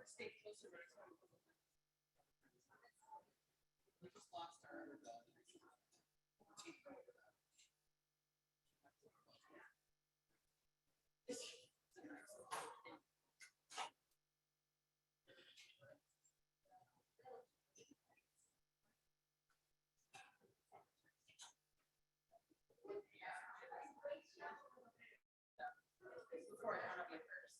Stay closer. We just lost our chief. Before I have you first.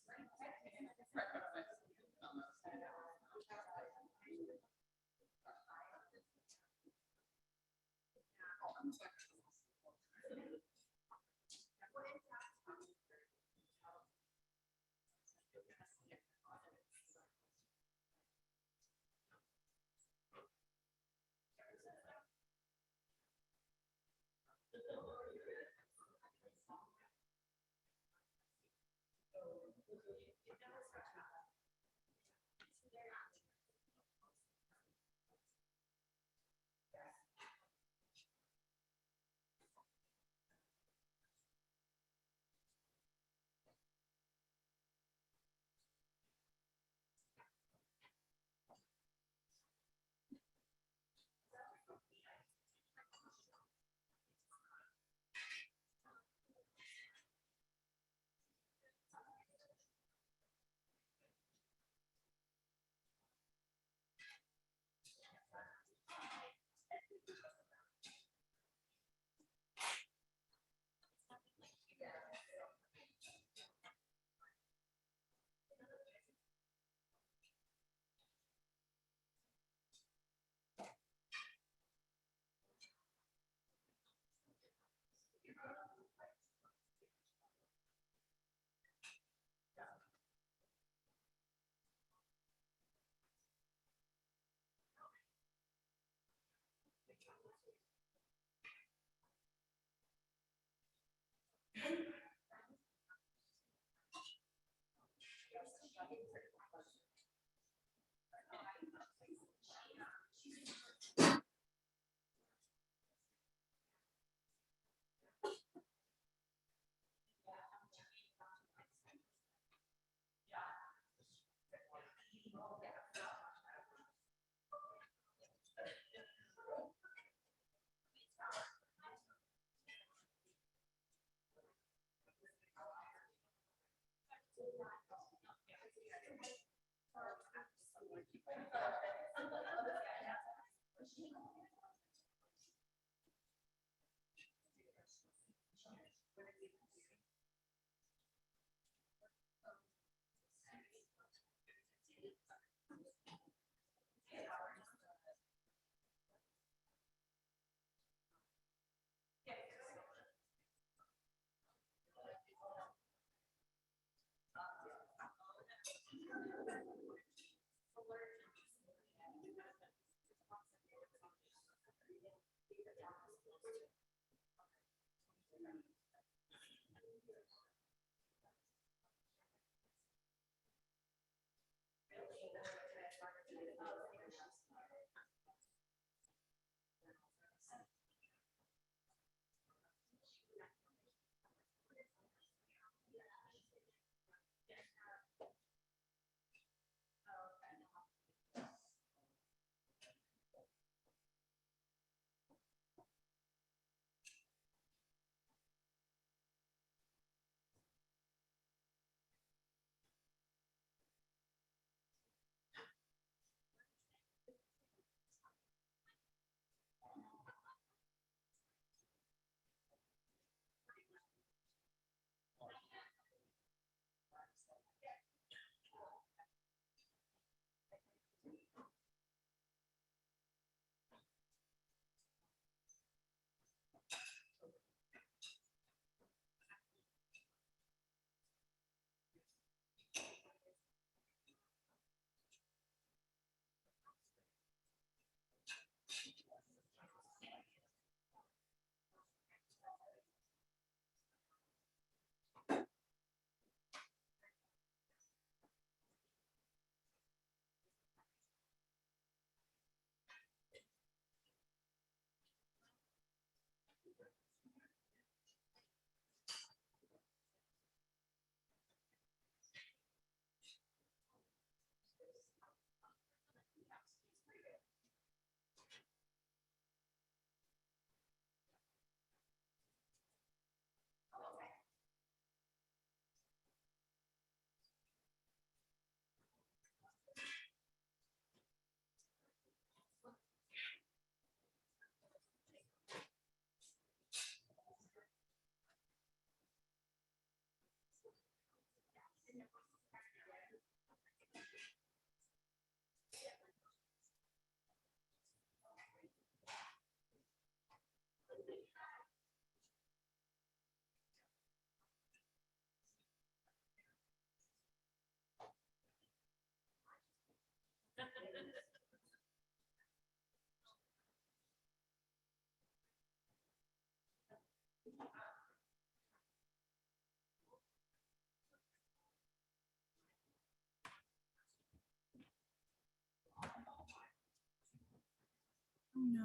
No.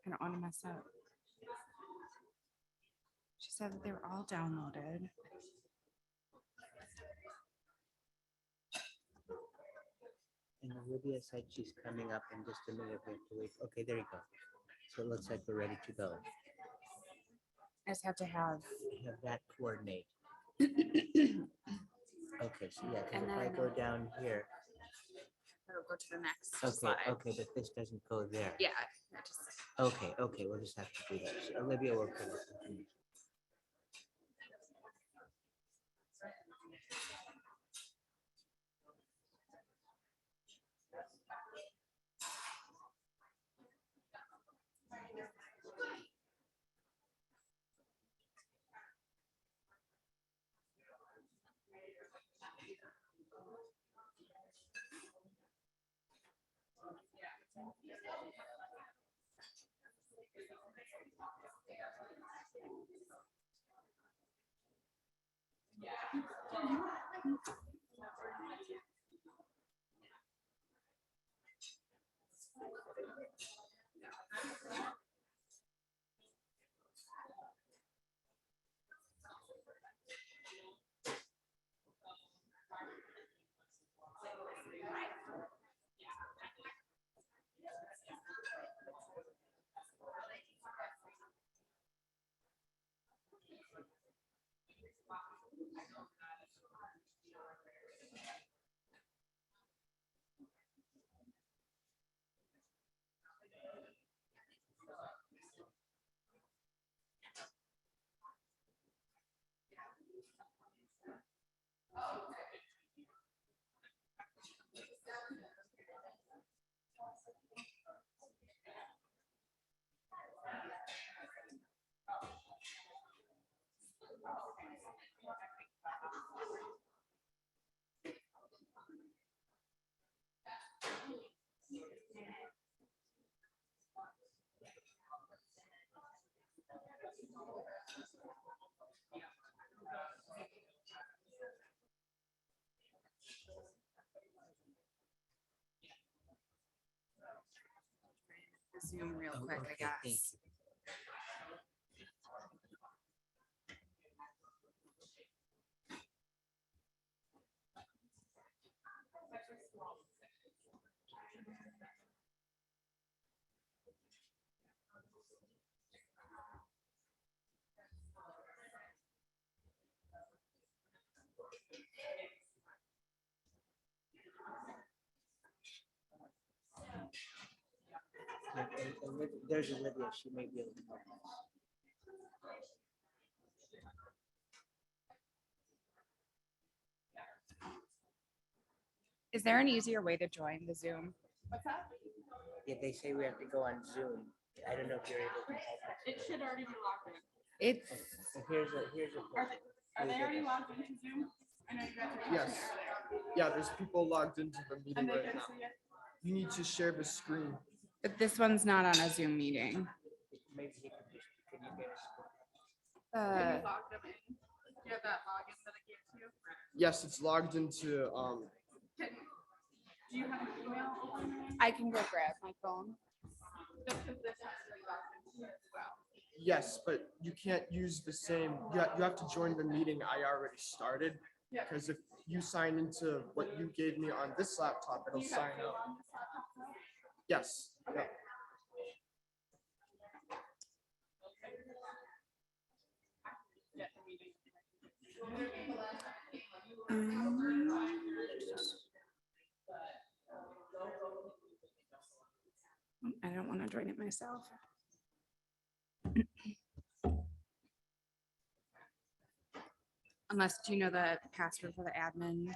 I don't want to mess up. She said that they were all downloaded. And Olivia said she's coming up in just a minute. We have to wait. Okay, there you go. So it looks like we're ready to go. I just have to have. Have that coordinate. Okay, so yeah, 'cause And if I then- go down here, I'll go to the next okay, slide. okay, but this doesn't go there. Yeah. I just, Okay, okay, we'll just have to do that. So Olivia will come up. the Zoom real Oh, quick, I okay, thank guess. Yeah, there's Olivia. She may be able to help us. Is there an easier way to join the Zoom? What's that? Yeah, they say we have to go on Zoom. I don't know if you're able to help us. It should already be logged in. It's, So here's a. Are they already logged into Zoom? I know you guys are. Yes. Yeah, there's people logged into the meeting And they right can now. see it. You need to share the screen. but this one's not on a Zoom meeting. Maybe he could just, can you get us? Can Uh, you log them in? Do you have that login that I gave to you? Yes, it's logged into, Can, do you have an email open? I can go grab my phone. Just because this has to be logged into as well. yes, but you can't use the same, you have to join the meeting I already started. Yeah. Because if you sign into what you gave me on this laptop, Do it'll you sign have Zoom out. on this laptop now? Yes. Okay. Yeah, the meeting. I don't want to join it myself. Unless, do you know the password for the admin?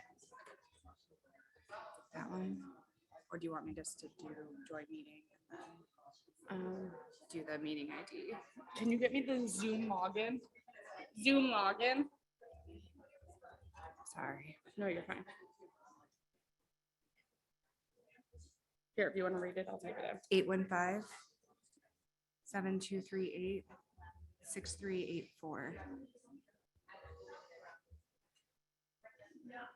That one? Or do you want me just to do join meeting and then do the meeting ID? Can you get me the Zoom login? Zoom login? Sorry. No, you're fine. Here, if you want to read it, I'll type it in. 815-7238-6384.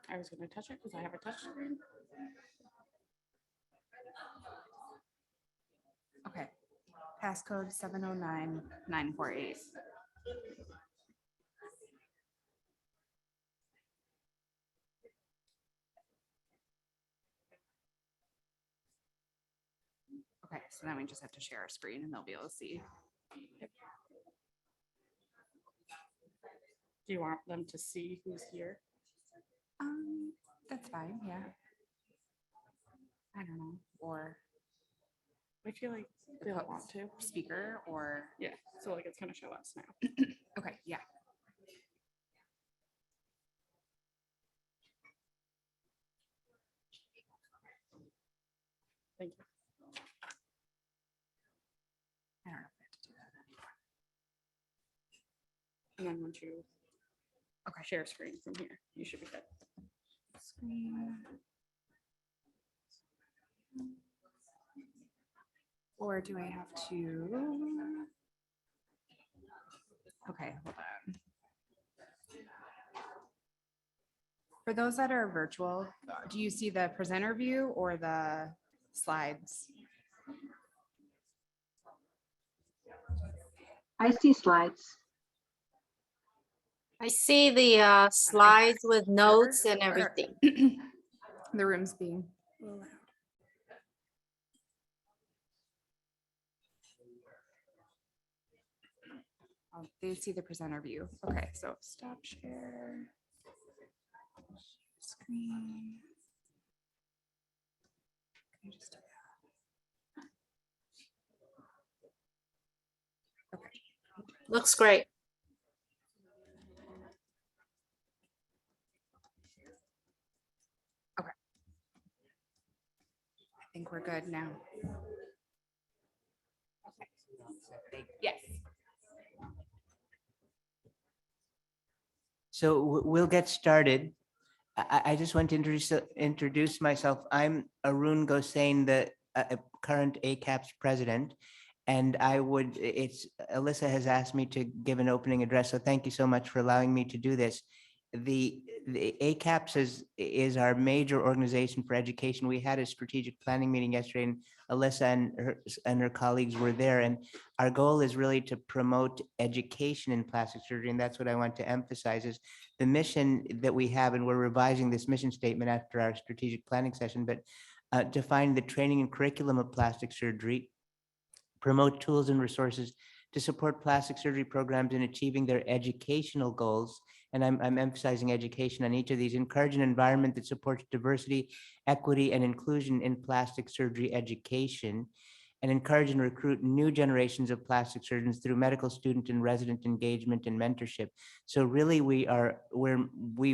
I was gonna touch it because I have a touch screen. Okay. Passcode 709948. Okay, so then we just have to share our screen and they'll be able to see. Do you want them to see who's here? That's fine, yeah. I don't know, or I feel like they don't want to. speaker or, Yeah, so like it's gonna show us now. okay, yeah. Thank you. I don't know if I have to do that. And then once you share screen from here, you should be good. Screen. Or do I have to? Okay, hold on. For those that are virtual, do you see the presenter view or the slides? I see slides. I see the slides with notes and everything. The room's being a little loud. Oh, they see the presenter view. Okay, so stop share. Screen. Can you just do that? Okay. Looks great. I think we're good now. Yes. So we'll get started. I just want to introduce myself. I'm Arun Gosain, the current ACAPS president. And Alyssa has asked me to give an opening address. So thank you so much for allowing me to do this. The the ACAPS is our major organization for education. We had a strategic planning meeting yesterday, and Alyssa and her colleagues were there. And our goal is really to promote education in plastic surgery. And that's what I want to emphasize is the mission that we have, and we're revising this mission statement after our strategic planning session, but define the training and curriculum of plastic surgery, promote tools and resources to support plastic surgery programs in achieving their educational goals. And I'm emphasizing education on each of these. Encourage an environment that supports diversity, equity, and inclusion in plastic surgery education, and encourage and recruit new generations of plastic surgeons through medical student and resident engagement and mentorship. So really we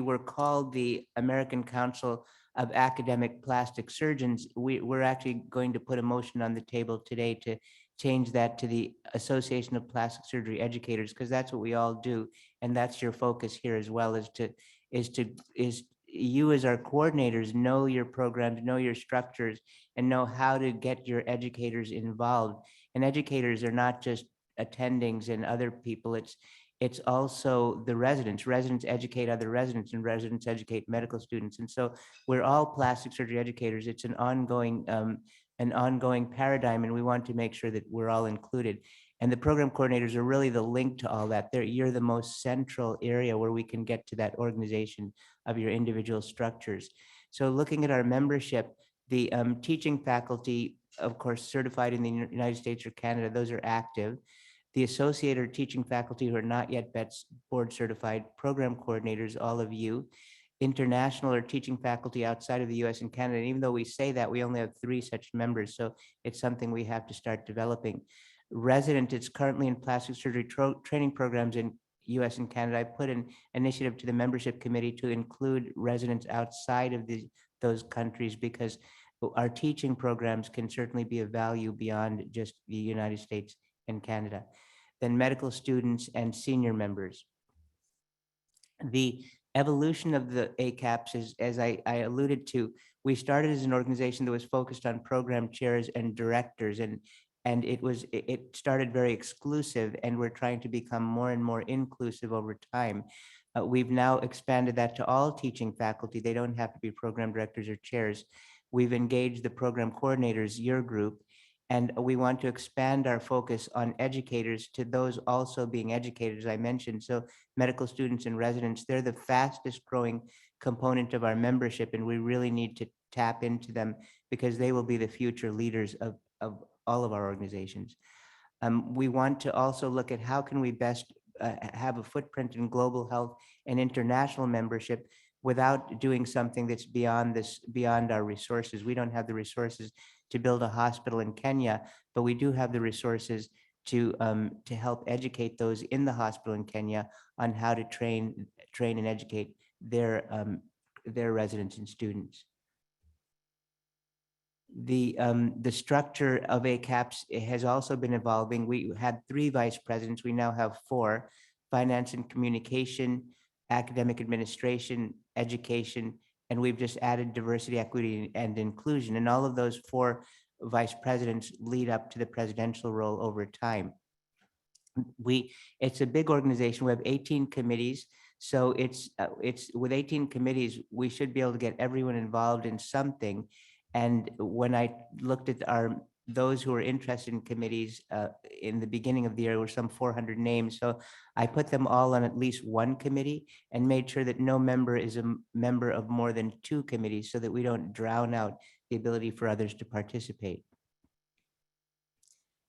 were called the American Council of Academic Plastic Surgeons. We're actually going to put a motion on the table today to change that to the Association of Plastic Surgery Educators, because that's what we all do. And that's your focus here as well, is you as our coordinators know your programs, know your structures, and know how to get your educators involved. And educators are not just attendings and other people, it's also the residents. Residents educate other residents, and residents educate medical students. And so we're all plastic surgery educators. It's an ongoing paradigm, and we want to make sure that we're all included. And the program coordinators are really the link to all that. You're the most central area where we can get to that organization of your individual structures. So looking at our membership, the teaching faculty, of course, certified in the United States or Canada, those are active. The associate or teaching faculty who are not yet BETS board certified, program coordinators, all of you, international or teaching faculty outside of the US and Canada. And even though we say that, we only have 3 such members. So it's something we have to start developing. Resident, it's currently in plastic surgery training programs in US and Canada. I put an initiative to the membership committee to include residents outside of those countries, because our teaching programs can certainly be of value beyond just the United States and Canada. Then medical students and senior members. The evolution of the ACAPS is, as I alluded to, we started as an organization that was focused on program chairs and directors, and it started very exclusive, and we're trying to become more and more inclusive over time. We've now expanded that to all teaching faculty. They don't have to be program directors or chairs. We've engaged the program coordinators, your group, and we want to expand our focus on educators to those also being educated, as I mentioned. So medical students and residents, they're the fastest growing component of our membership, and we really need to tap into them, because they will be the future leaders of all of our organizations. We want to also look at how can we best have a footprint in global health and international membership without doing something that's beyond our resources. We don't have the resources to build a hospital in Kenya, but we do have the resources to help educate those in the hospital in Kenya on how to train and educate their residents and students. The structure of ACAPS has also been evolving. We had 3 vice presidents. We now have 4: finance and communication, academic administration, education, and we've just added diversity, equity, and inclusion. And all of those 4 vice presidents lead up to the presidential role over time. It's a big organization. We have 18 committees. So it's with 18 committees, we should be able to get everyone involved in something. And when I looked at those who were interested in committees in the beginning of the year, were some 400 names. So I put them all on at least one committee and made sure that no member is a member of more than 2 committees, so that we don't drown out the ability for others to participate.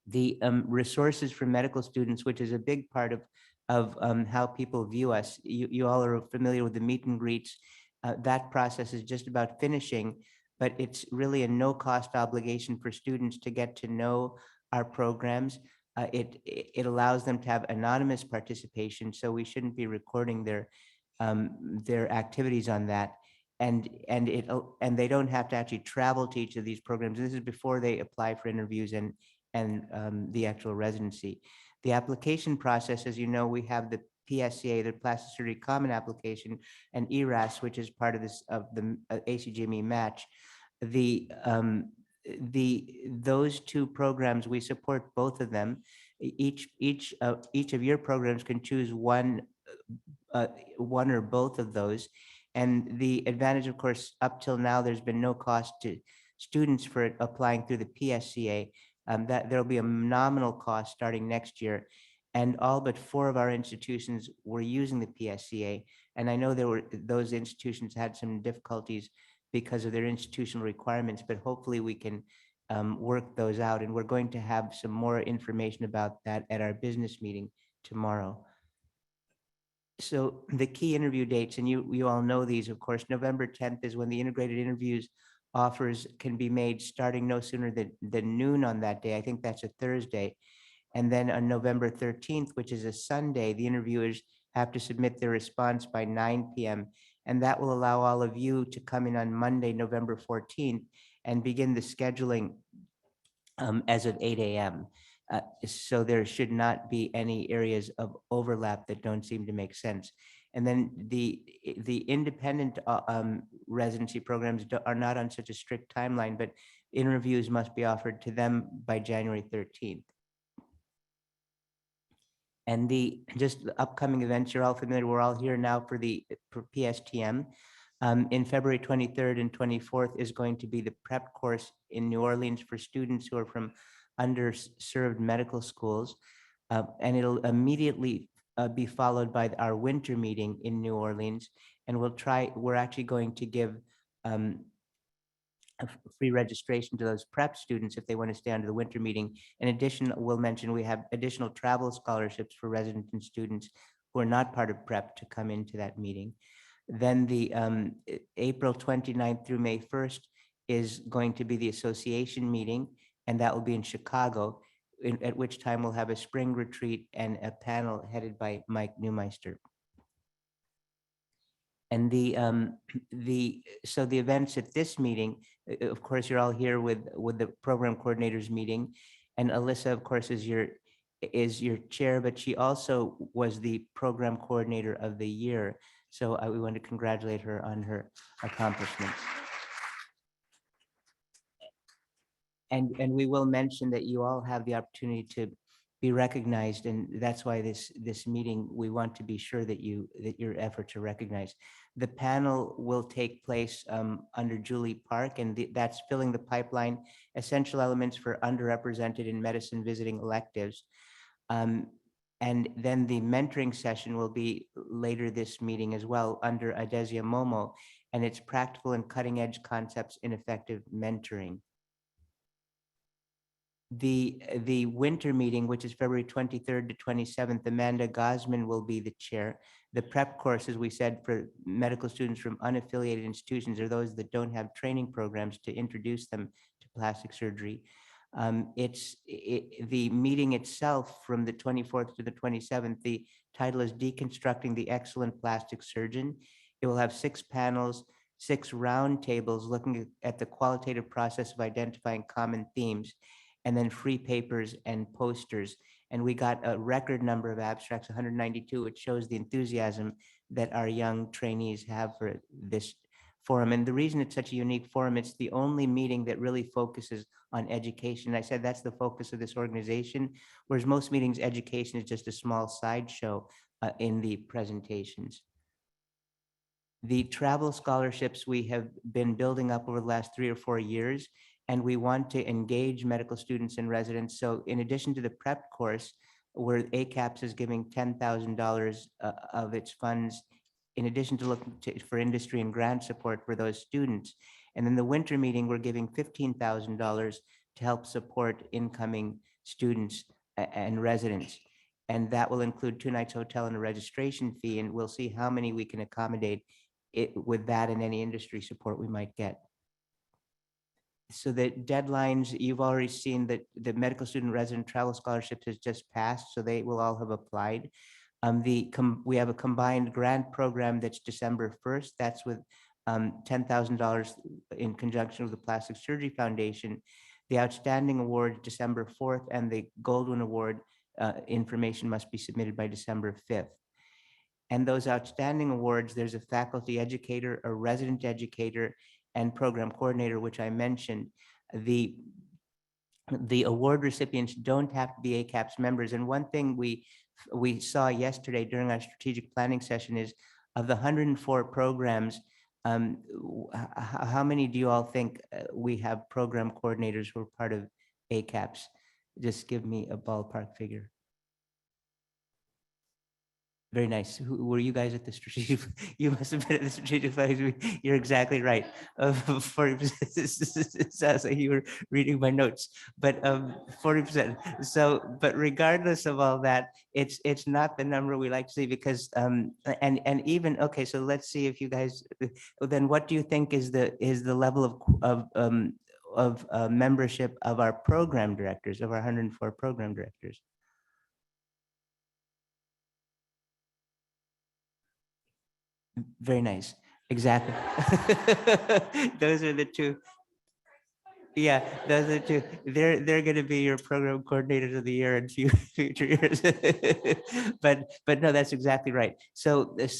The resources for medical students, which is a big part of how people view us. You all are familiar with the meet and greets. That process is just about finishing, but it's really a no-cost obligation for students to get to know our programs. It allows them to have anonymous participation, so we shouldn't be recording their activities on that. And they don't have to actually travel to each of these programs. This is before they apply for interviews and the actual residency. The application process, as you know, we have the PSCA, the Plastic Surgery Common Application, and ERAS, which is part of the ACGME match. Those 2 programs, we support both of them. Each of your programs can choose one or both of those. And the advantage, of course, up till now, there's been no cost to students for applying through the PSCA. That there'll be a nominal cost starting next year. And all but 4 of our institutions were using the PSCA. And I know those institutions had some difficulties because of their institutional requirements, but hopefully we can work those out. And we're going to have some more information about that at our business meeting tomorrow. So the key interview dates, and you all know these, of course, November 10th is when the integrated interviews offers can be made starting no sooner than noon on that day. I think that's a Thursday. And then on November 13th, which is a Sunday, the interviewers have to submit their response by 9 p.m. And that will allow all of you to come in on Monday, November 14th, and begin the scheduling as of 8 a.m. So there should not be any areas of overlap that don't seem to make sense. And then the independent residency programs are not on such a strict timeline, but interviews must be offered to them by January 13th. And the upcoming events, you're all familiar, we're all here now for PSTM. In February 23rd and 24th is going to be the prep course in New Orleans for students who are from underserved medical schools. And it'll immediately be followed by our winter meeting in New Orleans. And we're actually going to give a free registration to those prep students if they want to stay under the winter meeting. In addition, we'll mention we have additional travel scholarships for resident and students who are not part of prep to come into that meeting. Then the April 29th through May 1st is going to be the association meeting, and that will be in Chicago, at which time we'll have a spring retreat and a panel headed by Mike Neumeister. And the events at this meeting, of course, you're all here with the program coordinators meeting, and Alyssa, of course, is your chair, but she also was the program coordinator of the year. So we want to congratulate her on her accomplishments. And we will mention that you all have the opportunity to be recognized, and that's why this meeting, we want to be sure that your efforts are recognized. The panel will take place under Julie Park, and that's filling the pipeline, essential elements for underrepresented in medicine visiting electives. And then the mentoring session will be later this meeting as well under Adesia Momo, and it's practical and cutting edge concepts in effective mentoring. The winter meeting, which is February 23rd to 27th, Amanda Gosman will be the chair. The prep course, as we said, for medical students from unaffiliated institutions or those that don't have training programs to introduce them to plastic surgery. The meeting itself from the 24th to the 27th, the title is Deconstructing the Excellent Plastic Surgeon. It will have 6 panels, 6 round tables looking at the qualitative process of identifying common themes, and then free papers and posters. And we got a record number of abstracts, 192, which shows the enthusiasm that our young trainees have for this forum. And the reason it's such a unique forum, it's the only meeting that really focuses on education. I said that's the focus of this organization, whereas most meetings, education is just a small sideshow in the presentations. The travel scholarships we have been building up over the last 3 or 4 years, and we want to engage medical students and residents. So in addition to the prep course, where ACAPS is giving $10,000 of its funds, in addition to looking for industry and grant support for those students. And then the winter meeting, we're giving $15,000 to help support incoming students and residents. And that will include 2 nights hotel and a registration fee. And we'll see how many we can accommodate with that and any industry support we might get. So the deadlines, you've already seen that the medical student resident travel scholarships has just passed, so they will all have applied. We have a combined grant program that's December 1st. That's with $10,000 in conjunction with the Plastic Surgery Foundation. The outstanding award, December 4th, and the Goldwyn Award information must be submitted by December 5th. And those outstanding awards, there's a faculty educator, a resident educator, and program coordinator, which I mentioned. The award recipients don't have to be ACAPS members. And one thing we saw yesterday during our strategic planning session is of the 104 programs, how many do you all think we have program coordinators who are part of ACAPS? Just give me a ballpark figure. Very nice. Were you guys at the strategic? You must have been at the strategic planning. You're exactly right. 40%. Sounds like you were reading my notes, but 40%. So, but regardless of all that, it's not the number we like to see because and even okay. So let's see if you guys. Then what do you think is the level of membership of our program directors, of our 104 program directors? Very nice. Exactly. Those are the two. Yeah, those are the two. They're going to be your program coordinators of the year in future years. But no, that's exactly right. So that's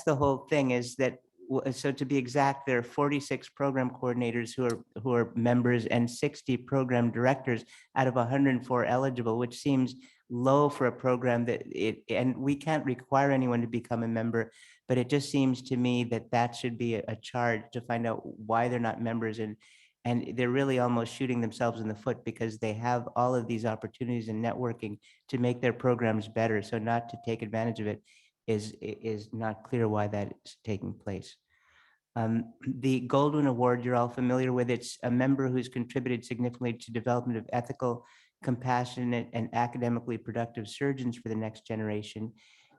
the whole thing is that so to be exact, there are 46 program coordinators who are members and 60 program directors out of 104 eligible, which seems low for a program that and we can't require anyone to become a member, but it just seems to me that that should be a charge to find out why they're not members, and they're really almost shooting themselves in the foot because they have all of these opportunities and networking to make their programs better. So not to take advantage of it is not clear why that is taking place. The Goldwyn Award, you're all familiar with. It's a member who's contributed significantly to development of ethical, compassionate, and academically productive surgeons for the next generation.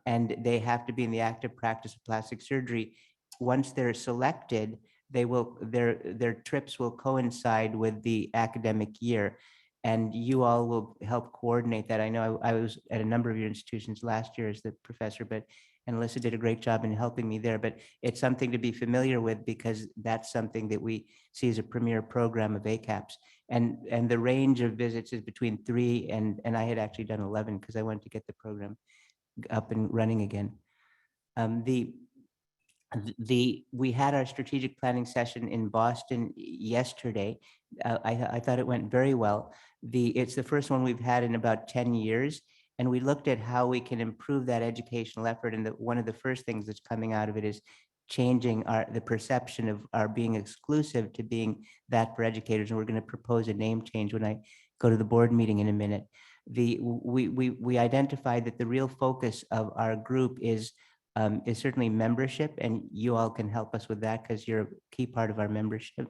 And they have to be in the active practice of plastic surgery. Once they're selected, their trips will coincide with the academic year. And you all will help coordinate that. I know I was at a number of your institutions last year as the professor, and Alyssa did a great job in helping me there, but it's something to be familiar with because that's something that we see as a premier program of ACAPS. And the range of visits is between 3 and I had actually done 11 because I wanted to get the program up and running again. We had our strategic planning session in Boston yesterday. I thought it went very well. It's the first one we've had in about 10 years. And we looked at how we can improve that educational effort. And one of the first things that's coming out of it is changing the perception of our being exclusive to being that for educators. And we're going to propose a name change when I go to the board meeting in a minute. We identified that the real focus of our group is certainly membership, and you all can help us with that because you're a key part of our membership.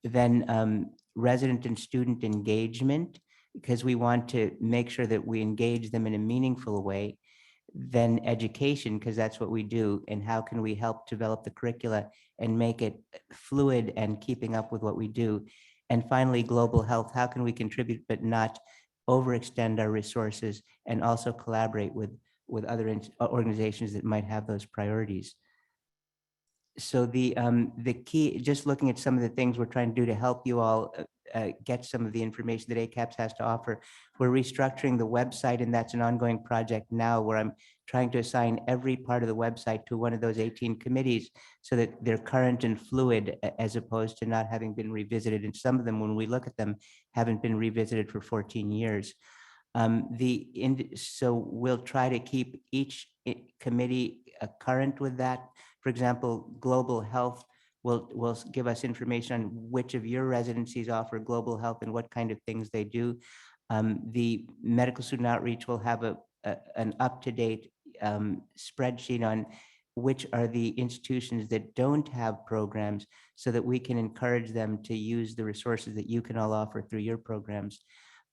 Then resident and student engagement, because we want to make sure that we engage them in a meaningful way. Then education, because that's what we do, and how can we help develop the curricula and make it fluid and keeping up with what we do. And finally, global health, how can we contribute but not overextend our resources and also collaborate with other organizations that might have those priorities. So the key, just looking at some of the things we're trying to do to help you all get some of the information that ACAPS has to offer. We're restructuring the website, and that's an ongoing project now where I'm trying to assign every part of the website to one of those 18 committees so that they're current and fluid as opposed to not having been revisited. And some of them, when we look at them, haven't been revisited for 14 years. So we'll try to keep each committee current with that. For example, global health will give us information on which of your residencies offer global health and what kind of things they do. The medical student outreach will have an up-to-date spreadsheet on which are the institutions that don't have programs so that we can encourage them to use the resources that you can all offer through your programs.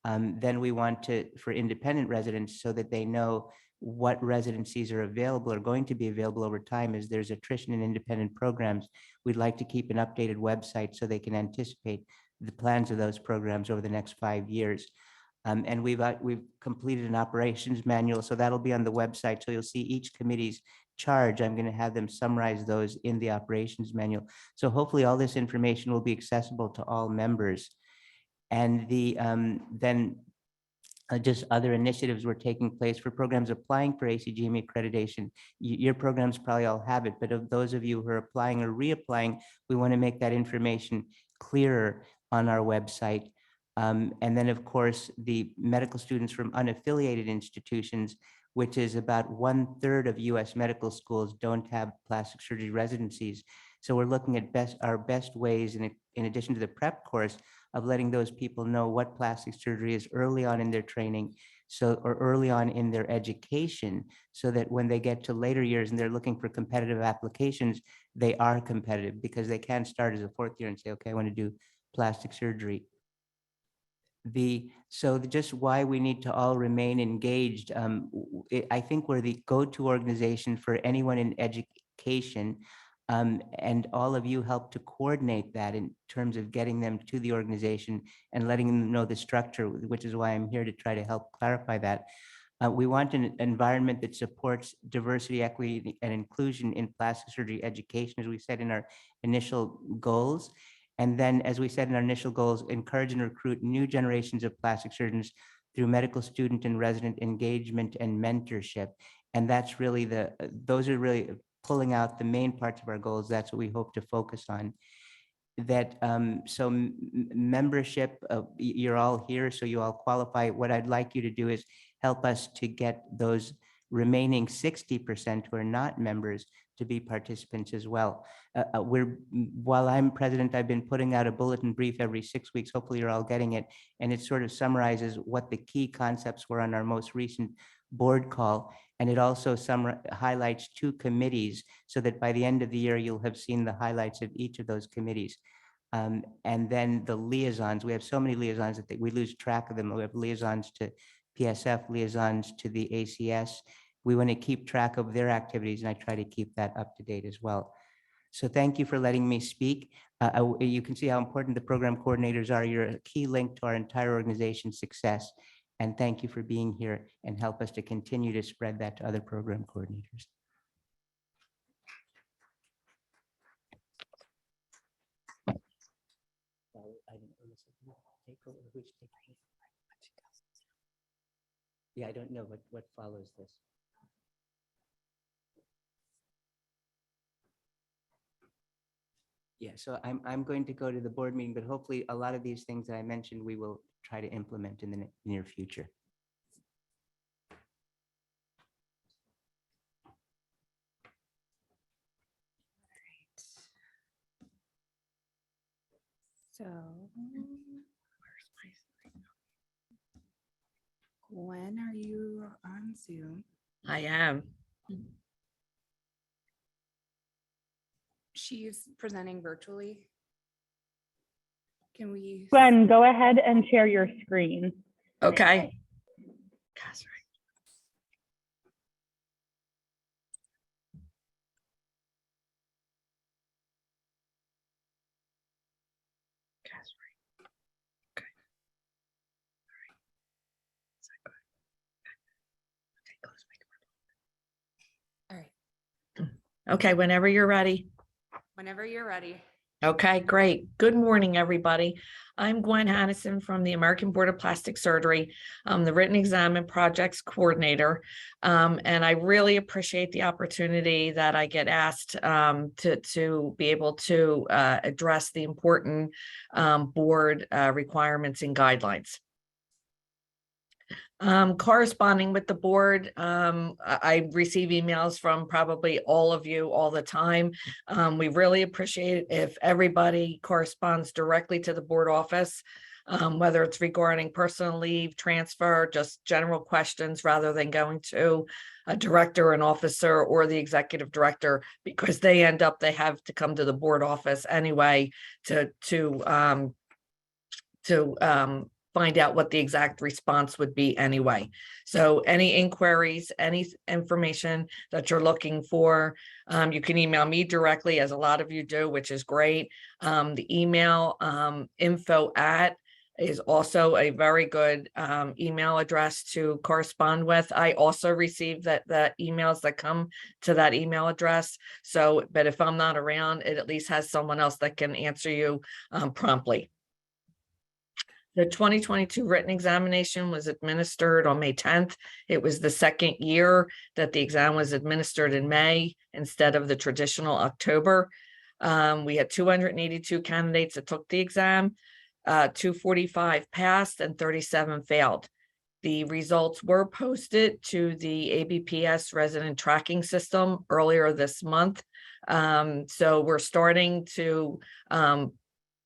Then we want to, for independent residents, so that they know what residencies are available or going to be available over time as there's attrition in independent programs. We'd like to keep an updated website so they can anticipate the plans of those programs over the next 5 years. And we've completed an operations manual, so that'll be on the website. So you'll see each committee's charge. I'm going to have them summarize those in the operations manual. So hopefully all this information will be accessible to all members. And then just other initiatives were taking place for programs applying for ACGME accreditation. Your programs probably all have it, but of those of you who are applying or reapplying, we want to make that information clearer on our website. And then, of course, the medical students from unaffiliated institutions, which is about 1/3 of US medical schools don't have plastic surgery residencies. So we're looking at our best ways, in addition to the prep course, of letting those people know what plastic surgery is early on in their training, or early on in their education, so that when they get to later years and they're looking for competitive applications, they are competitive, because they can't start as a fourth year and say, okay, I want to do plastic surgery. Just why we need to all remain engaged. I think we're the go-to organization for anyone in education. And all of you help to coordinate that in terms of getting them to the organization and letting them know the structure, which is why I'm here to try to help clarify that. We want an environment that supports diversity, equity, and inclusion in plastic surgery education, as we said in our initial goals. And then, as we said in our initial goals, encourage and recruit new generations of plastic surgeons through medical student and resident engagement and mentorship. And that's really those are really pulling out the main parts of our goals. That's what we hope to focus on. Membership, you're all here, so you all qualify. What I'd like you to do is help us to get those remaining 60% who are not members to be participants as well. While I'm president, I've been putting out a bulletin brief every 6 weeks. Hopefully you're all getting it. And it sort of summarizes what the key concepts were on our most recent board call. And it also highlights 2 committees, so that by the end of the year, you'll have seen the highlights of each of those committees. And then the liaisons, we have so many liaisons that we lose track of them. We have liaisons to PSF, liaisons to the ACS. We want to keep track of their activities, and I try to keep that up to date as well. So thank you for letting me speak. You can see how important the program coordinators are. You're a key link to our entire organization's success. And thank you for being here, and help us to continue to spread that to other program coordinators. Yeah, I don't know what follows this. Yeah, so I'm going to go to the board meeting, but hopefully a lot of these things that I mentioned, we will try to implement in the near future. So. Gwen, are you on Zoom? I am. She's presenting virtually. Can we? Gwen, go ahead and share your screen. Okay. All right. Okay, whenever you're ready. Whenever you're ready. Okay, great. Good morning, everybody. I'm Gwen Hannison from the American Board of Plastic Surgery. I'm the Written Exam and Projects Coordinator. And I really appreciate the opportunity that I get asked to be able to address the important board requirements and guidelines. Corresponding with the board, I receive emails from probably all of you all the time. We really appreciate it if everybody corresponds directly to the board office, whether it's regarding personal leave, transfer, just general questions, rather than going to a director, an officer, or the executive director, because they have to come to the board office anyway to find out what the exact response would be anyway. So any inquiries, any information that you're looking for, you can email me directly, as a lot of you do, which is great. The email info@ is also a very good email address to correspond with. I also receive the emails that come to that email address. So, but if I'm not around, it at least has someone else that can answer you promptly. The 2022 written examination was administered on May 10th. It was the second year that the exam was administered in May instead of the traditional October. We had 282 candidates that took the exam. 245 passed and 37 failed. The results were posted to the ABPS resident tracking system earlier this month. So we're starting to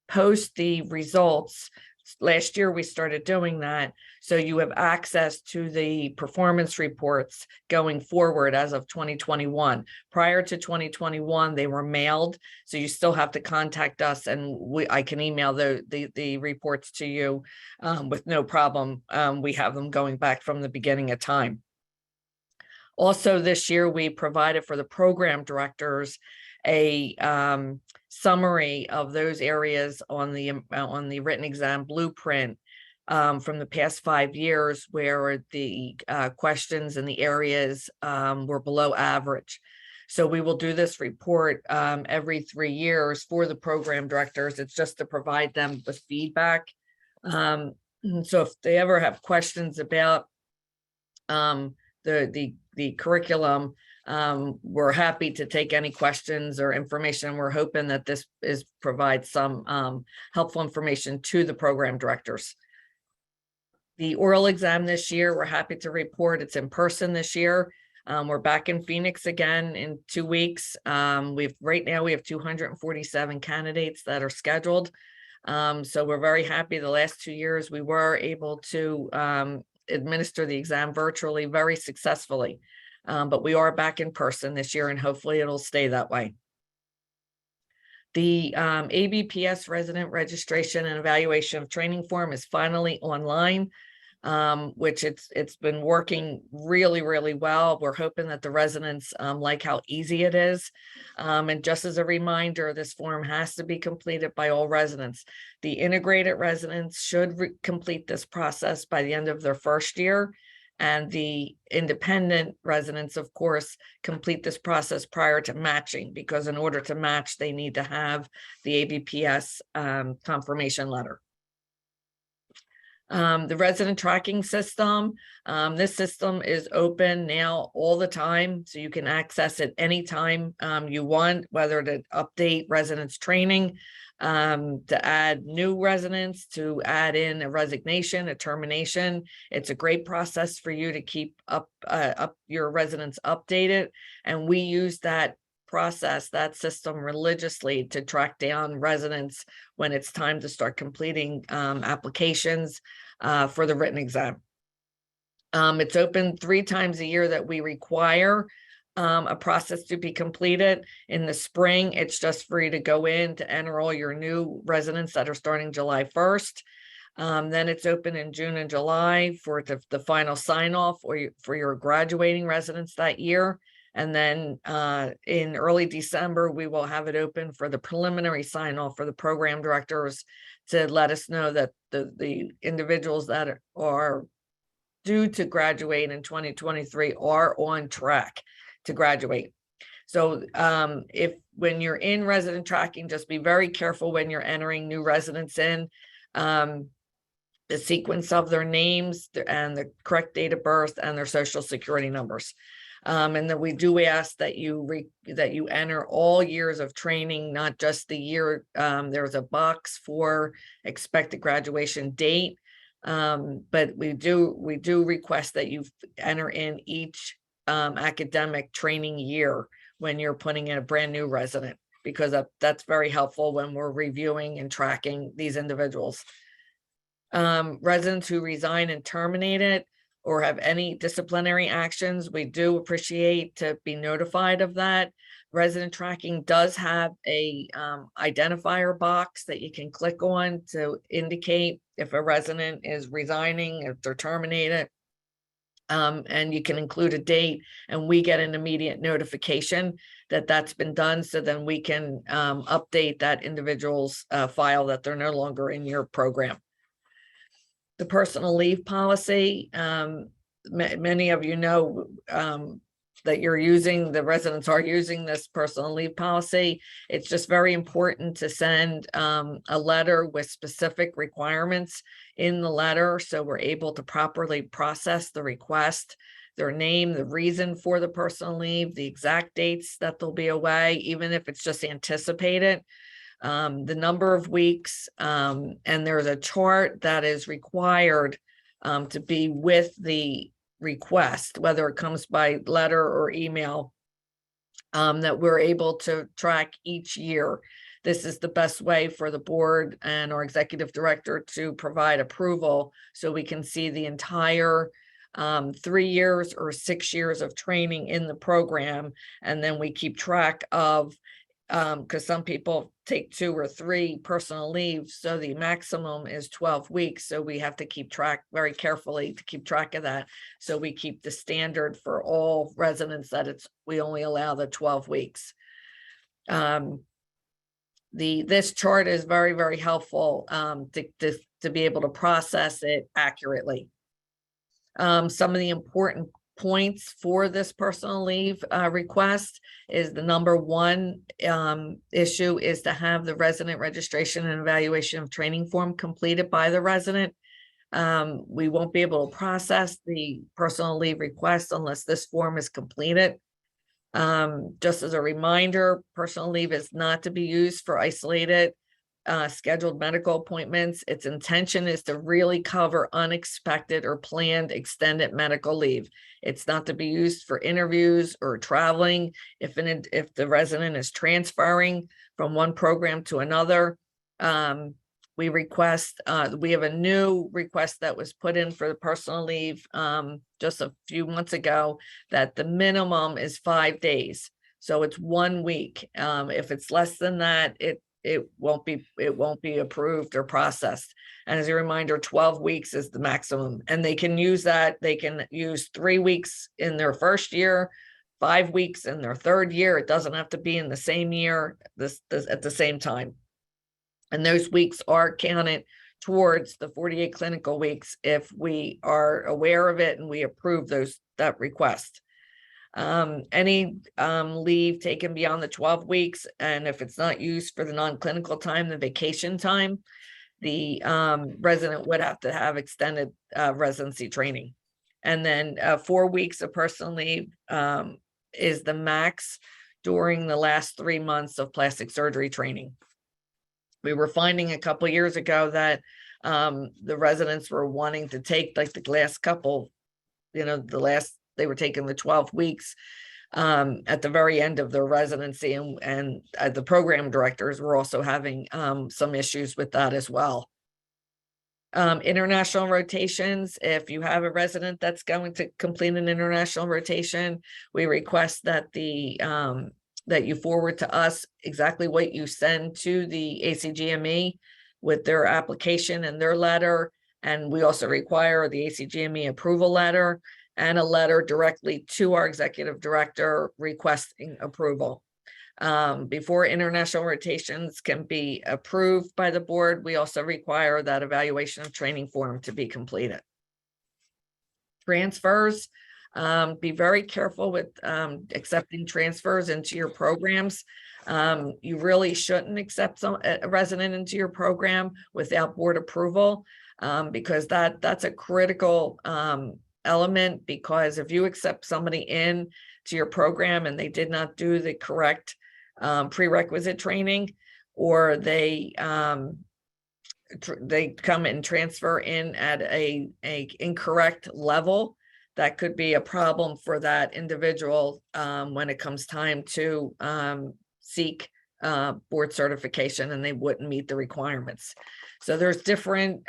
post the results. Last year, we started doing that. So you have access to the performance reports going forward as of 2021. Prior to 2021, they were mailed. So you still have to contact us and I can email the reports to you with no problem. We have them going back from the beginning of time. Also, this year, we provided for the program directors a summary of those areas on the written exam blueprint from the past 5 years where the questions and the areas were below average. So we will do this report every 3 years for the program directors. It's just to provide them with feedback. So if they ever have questions about the curriculum, we're happy to take any questions or information. We're hoping that this provides some helpful information to the program directors. The oral exam this year, we're happy to report it's in person this year. We're back in Phoenix again in 2 weeks. Right now we have 247 candidates that are scheduled. So we're very happy. The last 2 years we were able to administer the exam virtually very successfully. But we are back in person this year and hopefully it'll stay that way. The ABPS resident registration and evaluation of training form is finally online, which it's been working really, really well. We're hoping that the residents like how easy it is. And just as a reminder, this form has to be completed by all residents. The integrated residents should complete this process by the end of their first year. And the independent residents, of course, complete this process prior to matching, because in order to match, they need to have the ABPS confirmation letter. The resident tracking system, this system is open now all the time, so you can access it anytime you want, whether to update residents training, to add new residents, to add in a resignation, a termination. It's a great process for you to keep up your residents updated. And we use that process, that system religiously to track down residents when it's time to start completing applications for the written exam. It's open 3 times a year that we require a process to be completed. In the spring, it's just free to go in to enter all your new residents that are starting July 1st. Then it's open in June and July for the final sign off for your graduating residents that year. And then in early December, we will have it open for the preliminary sign off for the program directors to let us know that the individuals that are due to graduate in 2023 are on track to graduate. So when you're in resident tracking, just be very careful when you're entering new residents in. The sequence of their names and the correct date of birth and their social security numbers. And then we do ask that you enter all years of training, not just the year. There's a box for expected graduation date, but we do request that you enter in each academic training year when you're putting in a brand new resident, because that's very helpful when we're reviewing and tracking these individuals. Residents who resign and terminated or have any disciplinary actions, we do appreciate to be notified of that. Resident tracking does have a identifier box that you can click on to indicate if a resident is resigning, if they're terminated. And you can include a date and we get an immediate notification that that's been done. So then we can update that individual's file that they're no longer in your program. The personal leave policy, many of you know that the residents are using this personal leave policy. It's just very important to send a letter with specific requirements in the letter, so we're able to properly process the request, their name, the reason for the personal leave, the exact dates that they'll be away, even if it's just anticipated, the number of weeks, and there's a chart that is required to be with the request, whether it comes by letter or email, that we're able to track each year. This is the best way for the board and our executive director to provide approval so we can see the entire 3 years or 6 years of training in the program. And then we keep track of, because some people take 2 or 3 personal leaves, so the maximum is 12 weeks. So we have to keep track very carefully to keep track of that. So we keep the standard for all residents that we only allow the 12 weeks. This chart is very, very helpful to be able to process it accurately. Some of the important points for this personal leave request is the number one issue is to have the resident registration and evaluation of training form completed by the resident. We won't be able to process the personal leave request unless this form is completed. Just as a reminder, personal leave is not to be used for isolated scheduled medical appointments. Its intention is to really cover unexpected or planned extended medical leave. It's not to be used for interviews or traveling. If the resident is transferring from one program to another, we have a new request that was put in for the personal leave just a few months ago, that the minimum is 5 days. So it's 1 week. If it's less than that, it won't be approved or processed. And as a reminder, 12 weeks is the maximum, and they can use that. They can use 3 weeks in their first year, 5 weeks in their third year. It doesn't have to be in the same year, this at the same time. And those weeks are counted towards the 48 clinical weeks if we are aware of it and we approve that request. Any leave taken beyond the 12 weeks, and if it's not used for the non-clinical time, the vacation time, the resident would have to have extended residency training. And then 4 weeks of personal leave is the max during the last 3 months of plastic surgery training. We were finding a couple of years ago that the residents were wanting to take like the last couple, they were taking the 12 weeks at the very end of their residency, and the program directors were also having some issues with that as well. International rotations, if you have a resident that's going to complete an international rotation, we request that that you forward to us exactly what you send to the ACGME with their application and their letter. And we also require the ACGME approval letter and a letter directly to our executive director requesting approval. Before international rotations can be approved by the board, we also require that evaluation of training form to be completed. Transfers, be very careful with accepting transfers into your programs. You really shouldn't accept a resident into your program without board approval, because that's a critical element, because if you accept somebody in to your program and they did not do the correct prerequisite training, or they come and transfer in at a incorrect level, that could be a problem for that individual when it comes time to seek board certification, and they wouldn't meet the requirements. So there's different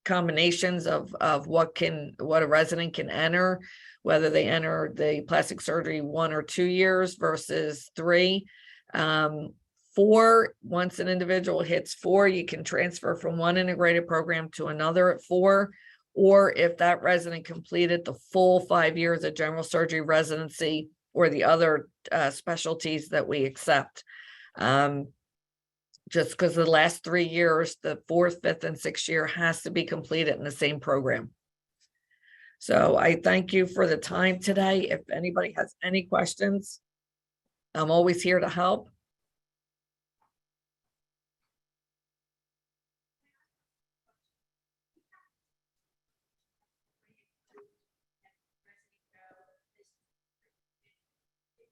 combinations of what a resident can enter, whether they enter the plastic surgery 1 or 2 years versus 3. 4, once an individual hits 4, you can transfer from one integrated program to another at 4. Or if that resident completed the full 5 years of general surgery residency or the other specialties that we accept. Just because the last 3 years, the 4th, 5th, and 6th year has to be completed in the same program. So I thank you for the time today. If anybody has any questions, I'm always here to help.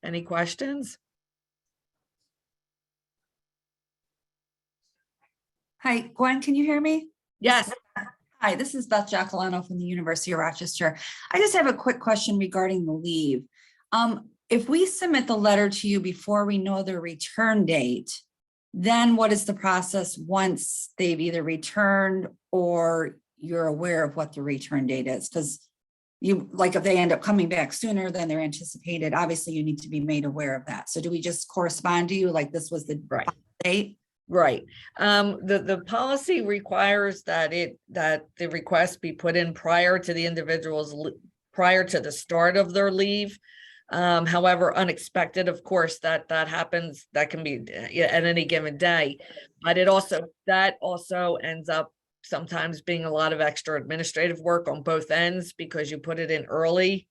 Any questions? Hi, Gwen, can you hear me? Yes. Hi, this is Beth Giacolano from the University of Rochester. I just have a quick question regarding the leave. If we submit the letter to you before we know the return date, then what is the process once they've either returned or you're aware of what the return date is? Because you, like, if they end up coming back sooner than they're anticipated, obviously you need to be made aware of that. So do we just correspond to you like this was the Right. date? Right. The policy requires that the request be put in prior to the individual's, prior to the start of their leave. However, unexpected, of course, that happens, that can be at any given day. But that also ends up sometimes being a lot of extra administrative work on both ends because you put it in early.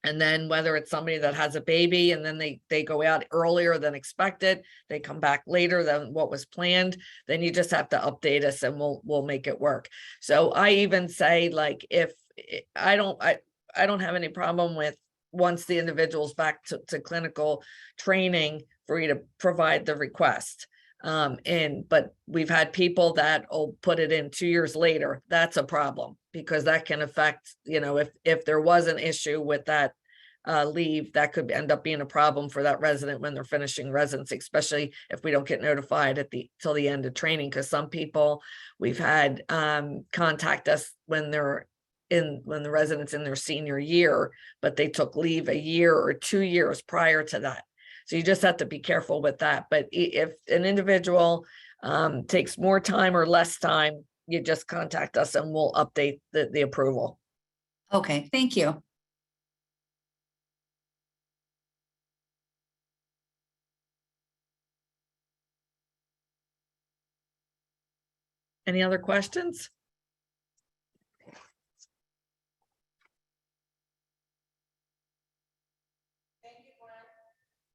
And then whether it's somebody that has a baby and then they go out earlier than expected, they come back later than what was planned, then you just have to update us and we'll make it work. So I even say, like, if I don't have any problem with, once the individual's back to clinical training, for you to provide the request. But we've had people that will put it in 2 years later. That's a problem because that can affect, if there was an issue with that leave, that could end up being a problem for that resident when they're finishing residency, especially if we don't get notified till the end of training. Because some people we've had contact us when the resident's in their senior year, but they took leave a year or 2 years prior to that. So you just have to be careful with that. But if an individual takes more time or less time, you just contact us and we'll update the approval. Okay, thank you. Any other questions?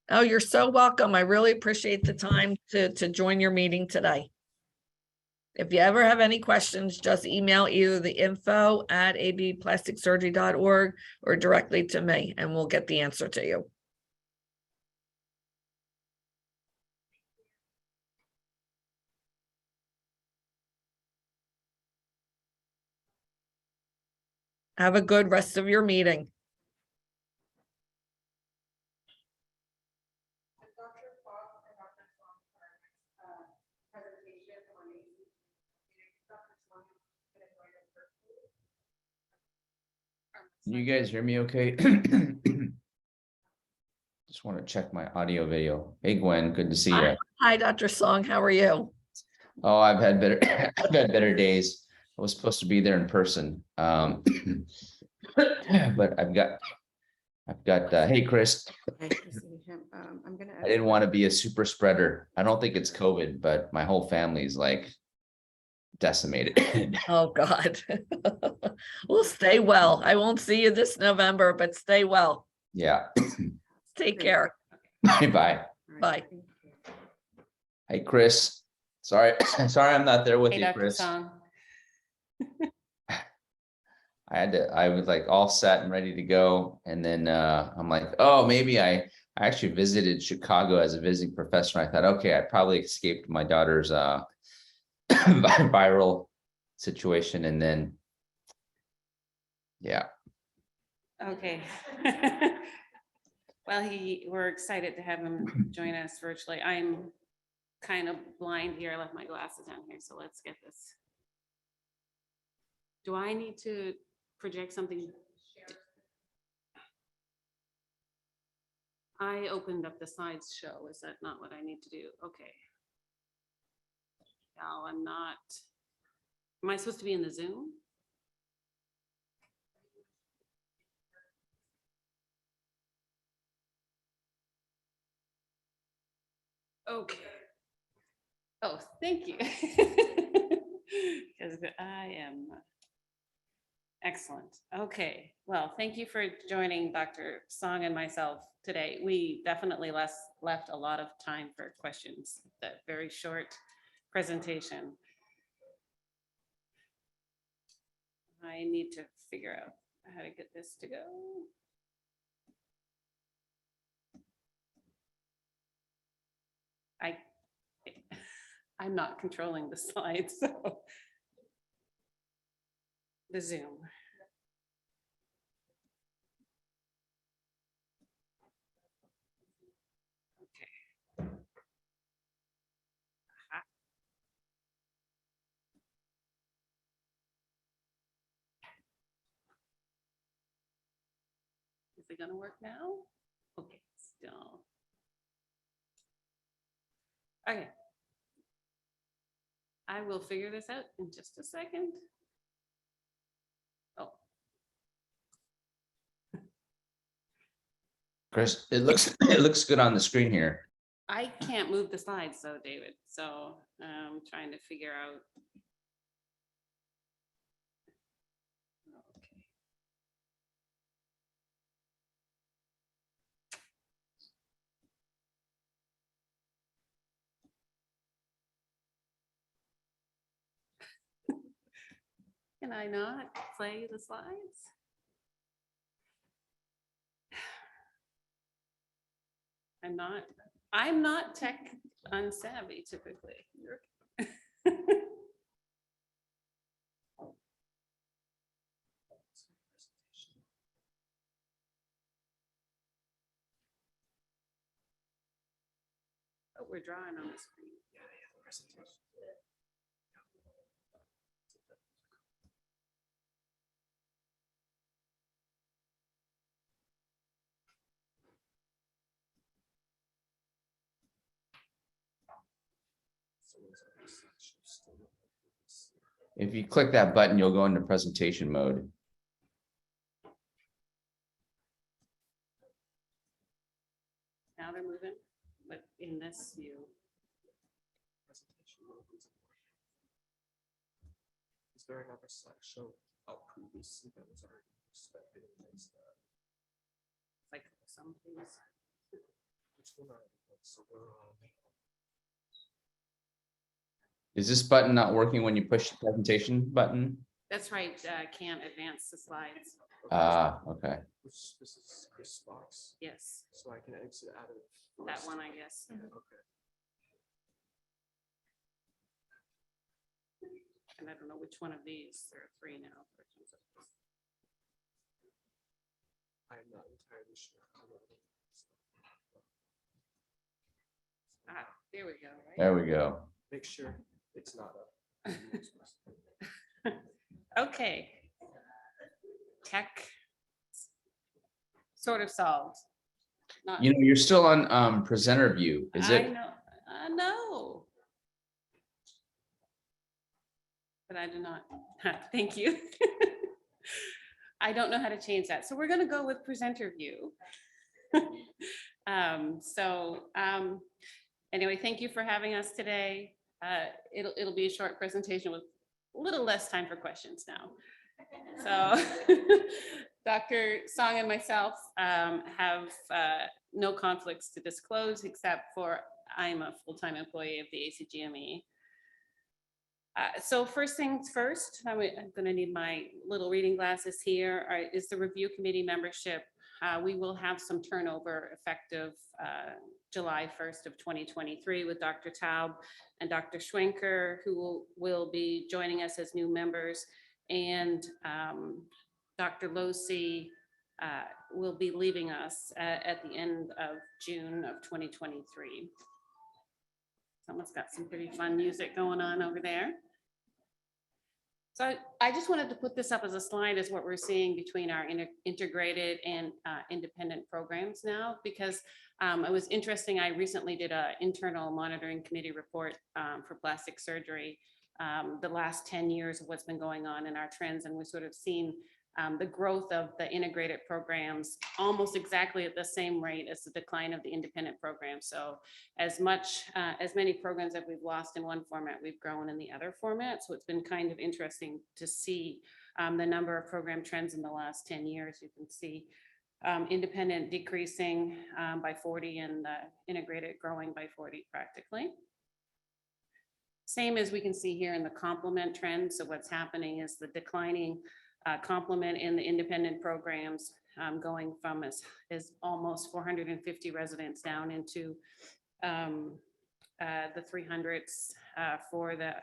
Oh, you're so welcome. I really appreciate the time to join your meeting today. If you ever have any questions, just email either the info@abplasticsurgery.org or directly to me, and we'll get the answer to you. Have a good rest of your meeting. Can you guys hear me okay? Just want to check my audio video. Hey Gwen, good to see you. Hi, Dr. Song. How are you? Oh, I've had better I've had better days. I was supposed to be there in person. But I've got hey Chris, Okay, I see him. I'm gonna. I didn't want to be a super spreader. I don't think it's COVID, but my whole family's like decimated. Oh, God. Well, stay well. I won't see you this November, but stay well. Yeah. Take care. Bye. All right, Bye. thank you. Hey Chris. Sorry I'm not there with Hey, you, Dr. Chris. Song. I was like all set and ready to go. And then I'm like, oh, maybe I actually visited Chicago as a visiting professor. I thought, okay, I probably escaped my daughter's viral situation. And then, yeah. Okay. Well, we're excited to have him join us virtually. I'm kind of blind here. I left my glasses down here, so let's get this. Do I need to project something? I opened up the slideshow. Is that not what I need to do? Okay. No, I'm not. Am I supposed to be in the Zoom? Okay. Oh, thank you. Because I am excellent. Okay, well, thank you for joining Dr. Song and myself today. We definitely left a lot of time for questions. That very short presentation. I need to figure out how to get this to go. I'm not controlling the slides, so the Zoom. Okay. Aha. Is it gonna work now? Okay, still. Okay. I will figure this out in just a second. Oh, Chris, it looks, it looks good on the screen here. I can't move the slides though, David, so I'm trying to figure out. Okay. Can I not play the slides? I'm not tech unsavvy typically. Oh, we're drawing on the screen. If you click that button, you'll go into presentation mode. Now they're moving, but in this view. Is there another slideshow out previously that was already expected? Like some things. Which one are we on? So we're on. Is this button not working when you push the presentation button? That's right, can't advance the slides. Ah, okay. Which, this is Chris Fox, Yes, so I can exit out of. that first. one, I guess. Okay. And I don't know which one of these, there are three now. versions of this. I'm not entirely sure. Ah, there we go, right? There we go. Make sure it's not up. Okay. Tech. Sort of solved. Not, You know, you're still on presenter view. Is I it? know, no. But I do not, thank you. I don't know how to change that, so we're gonna go with presenter view. Anyway, thank you for having us today. It'll be a short presentation with a little less time for questions now. So Dr. Song and myself have no conflicts to disclose except for I'm a full-time employee of the ACGME. So first things first, I'm going to need my little reading glasses here, is the review committee membership. We will have some turnover effective July 1st of 2023 with Dr. Taub and Dr. Schwenker, who will be joining us as new members. And Dr. Losi will be leaving us at the end of June of 2023. Someone's got some pretty fun music going on over there. So I just wanted to put this up as a slide as what we're seeing between our integrated and independent programs now, because it was interesting. I recently did an internal monitoring committee report for plastic surgery, the last 10 years of what's been going on in our trends. And we've sort of seen the growth of the integrated programs almost exactly at the same rate as the decline of the independent program. So as many programs that we've lost in one format, we've grown in the other format. So it's been kind of interesting to see the number of program trends in the last 10 years. You can see independent decreasing by 40 and integrated growing by 40 practically. Same as we can see here in the complement trend. So what's happening is the declining complement in the independent programs going from as almost 450 residents down into the 300s for the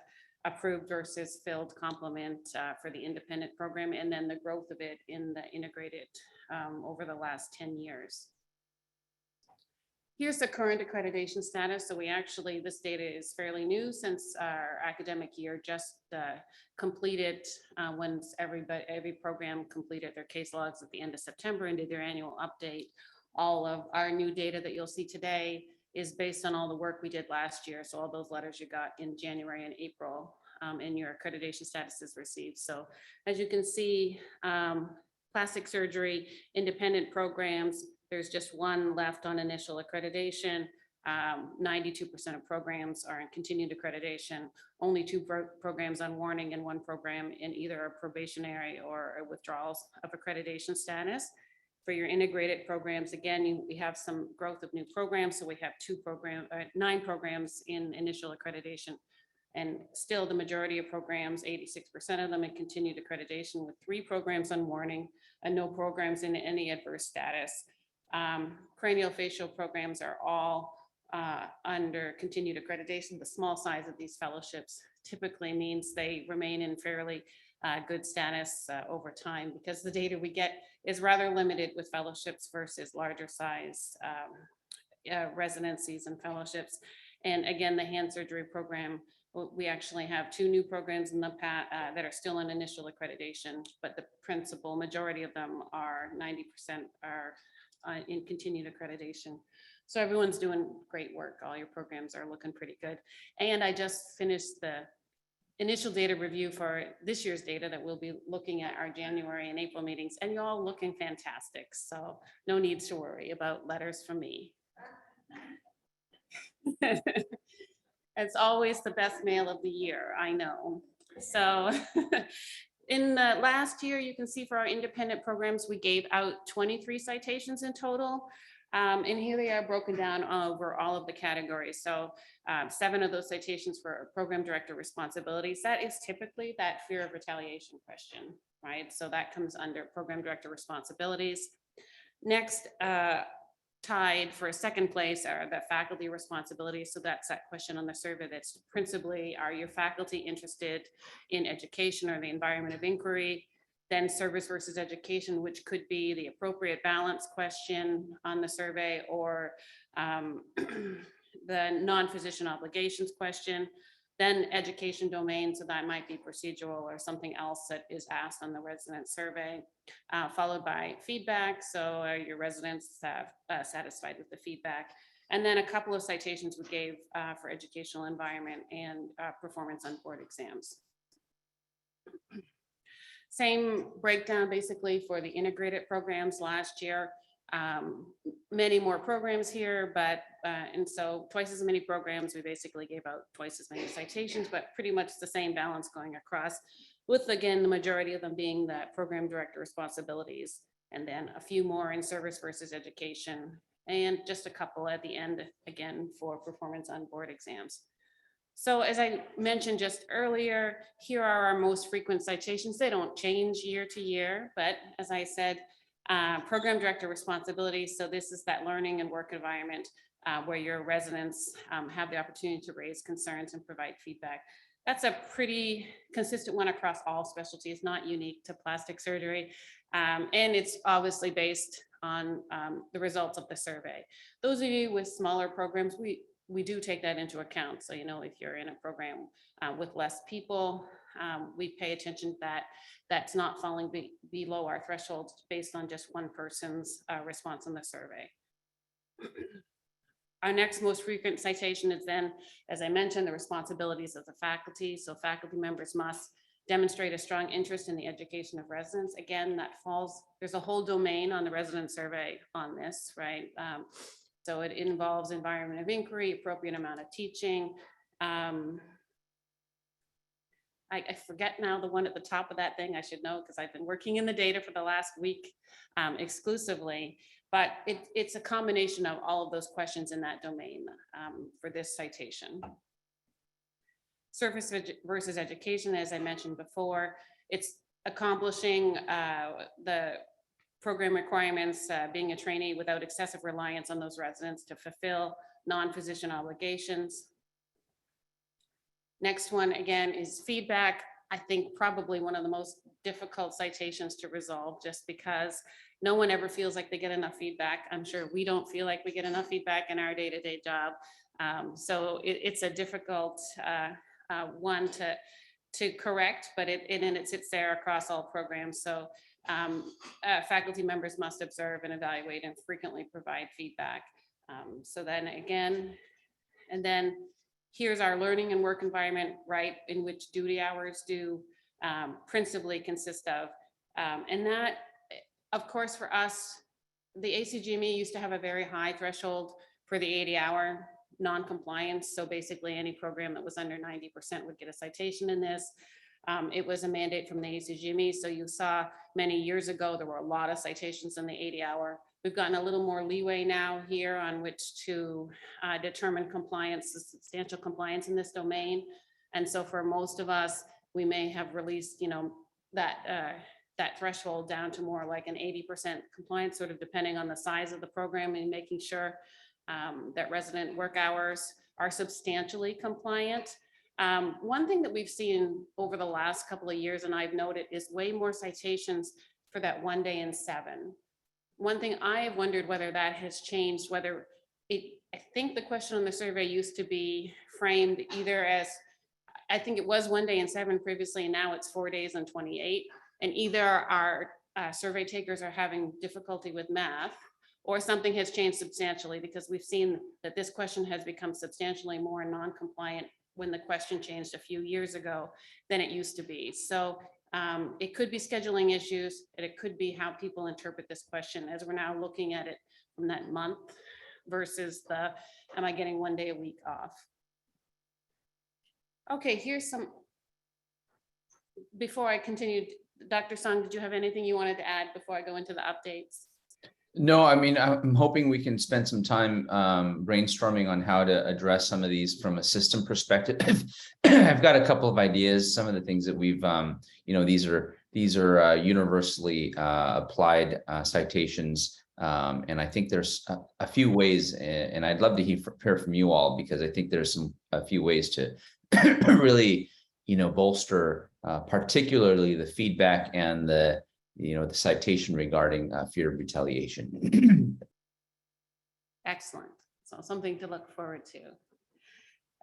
approved versus filled complement for the independent program, and then the growth of it in the integrated over the last 10 years. Here's the current accreditation status. So we actually, this data is fairly new since our academic year just completed once every program completed their case logs at the end of September and did their annual update. All of our new data that you'll see today is based on all the work we did last year. So all those letters you got in January and April and your accreditation status is received. So as you can see, plastic surgery, independent programs, there's just one left on initial accreditation. 92% of programs are in continued accreditation, only two programs on warning and one program in either a probationary or a withdrawals of accreditation status. For your integrated programs, again, we have some growth of new programs. So we have 9 programs in initial accreditation. And still the majority of programs, 86% of them in continued accreditation with 3 programs on warning and no programs in any adverse status. Craniofacial programs are all under continued accreditation. The small size of these fellowships typically means they remain in fairly good status over time because the data we get is rather limited with fellowships versus larger size residencies and fellowships. And again, the hand surgery program, we actually have 2 new programs in the that are still in initial accreditation, but the principal majority of them are 90% are in continued accreditation. So everyone's doing great work. All your programs are looking pretty good. And I just finished the initial data review for this year's data that we'll be looking at our January and April meetings, and you're all looking fantastic. So no needs to worry about letters from me. It's always the best mail of the year, I know. So in the last year, you can see for our independent programs, we gave out 23 citations in total. And here they are broken down over all of the categories. So 7 of those citations for program director responsibilities. That is typically that fear of retaliation question, right? So that comes under program director responsibilities. Next, tied for a second place are the faculty responsibilities. So that's that question on the survey that's principally, are your faculty interested in education or the environment of inquiry? Then service versus education, which could be the appropriate balance question on the survey, or the non-physician obligations question. Then education domain, so that might be procedural or something else that is asked on the resident survey, followed by feedback. So are your residents satisfied with the feedback? And then a couple of citations we gave for educational environment and performance on board exams. Same breakdown basically for the integrated programs last year. Many more programs here, but and so twice as many programs. We basically gave out twice as many citations, but pretty much the same balance going across, with again the majority of them being the program director responsibilities, and then a few more in service versus education, and just a couple at the end again for performance on board exams. So as I mentioned just earlier, here are our most frequent citations. They don't change year to year, but as I said, program director responsibilities. So this is that learning and work environment where your residents have the opportunity to raise concerns and provide feedback. That's a pretty consistent one across all specialties, not unique to plastic surgery. And it's obviously based on the results of the survey. Those of you with smaller programs, we do take that into account. So, you know, if you're in a program with less people, we pay attention that that's not falling below our thresholds based on just one person's response on the survey. Our next most frequent citation is then, as I mentioned, the responsibilities of the faculty. So faculty members must demonstrate a strong interest in the education of residents. Again, that falls, there's a whole domain on the resident survey on this, right? So it involves environment of inquiry, appropriate amount of teaching. I forget now the one at the top of that thing. I should know because I've been working in the data for the last week exclusively, but it's a combination of all of those questions in that domain for this citation. Service versus education, as I mentioned before, it's accomplishing the program requirements, being a trainee without excessive reliance on those residents to fulfill non-physician obligations. Next one, again, is feedback. I think probably one of the most difficult citations to resolve, just because no one ever feels like they get enough feedback. I'm sure we don't feel like we get enough feedback in our day-to-day job. So it's a difficult one to correct, but it sits there across all programs. So faculty members must observe and evaluate and frequently provide feedback. So then again, and then here's our learning and work environment, right, in which duty hours do principally consist of. And that, of course, for us, the ACGME used to have a very high threshold for the 80-hour non-compliance. So basically any program that was under 90% would get a citation in this. It was a mandate from the ACGME. So you saw many years ago, there were a lot of citations in the 80-hour. We've gotten a little more leeway now here on which to determine compliance, substantial compliance in this domain. And so for most of us, we may have released, that threshold down to more like an 80% compliance, sort of depending on the size of the program, and making sure that resident work hours are substantially compliant. One thing that we've seen over the last couple of years, and I've noted, is way more citations for that 1 day in 7. One thing I have wondered whether that has changed, I think the question on the survey used to be framed either as, I think it was 1 day in 7 previously, and now it's 4 days and 28. And either our survey takers are having difficulty with math, or something has changed substantially, because we've seen that this question has become substantially more non-compliant when the question changed a few years ago than it used to be. So it could be scheduling issues, and it could be how people interpret this question, as we're now looking at it from that month versus the, am I getting 1 day a week off? Okay, here's some, before I continue, Dr. Song, did you have anything you wanted to add before I go into the updates? No, I mean, I'm hoping we can spend some time brainstorming on how to address some of these from a system perspective. I've got a couple of ideas. Some of the things that we've, these are universally applied citations. And I think there's a few ways, and I'd love to hear from you all, because I think there's a few ways to really, bolster particularly the feedback and the citation regarding fear of retaliation. Excellent. So something to look forward to.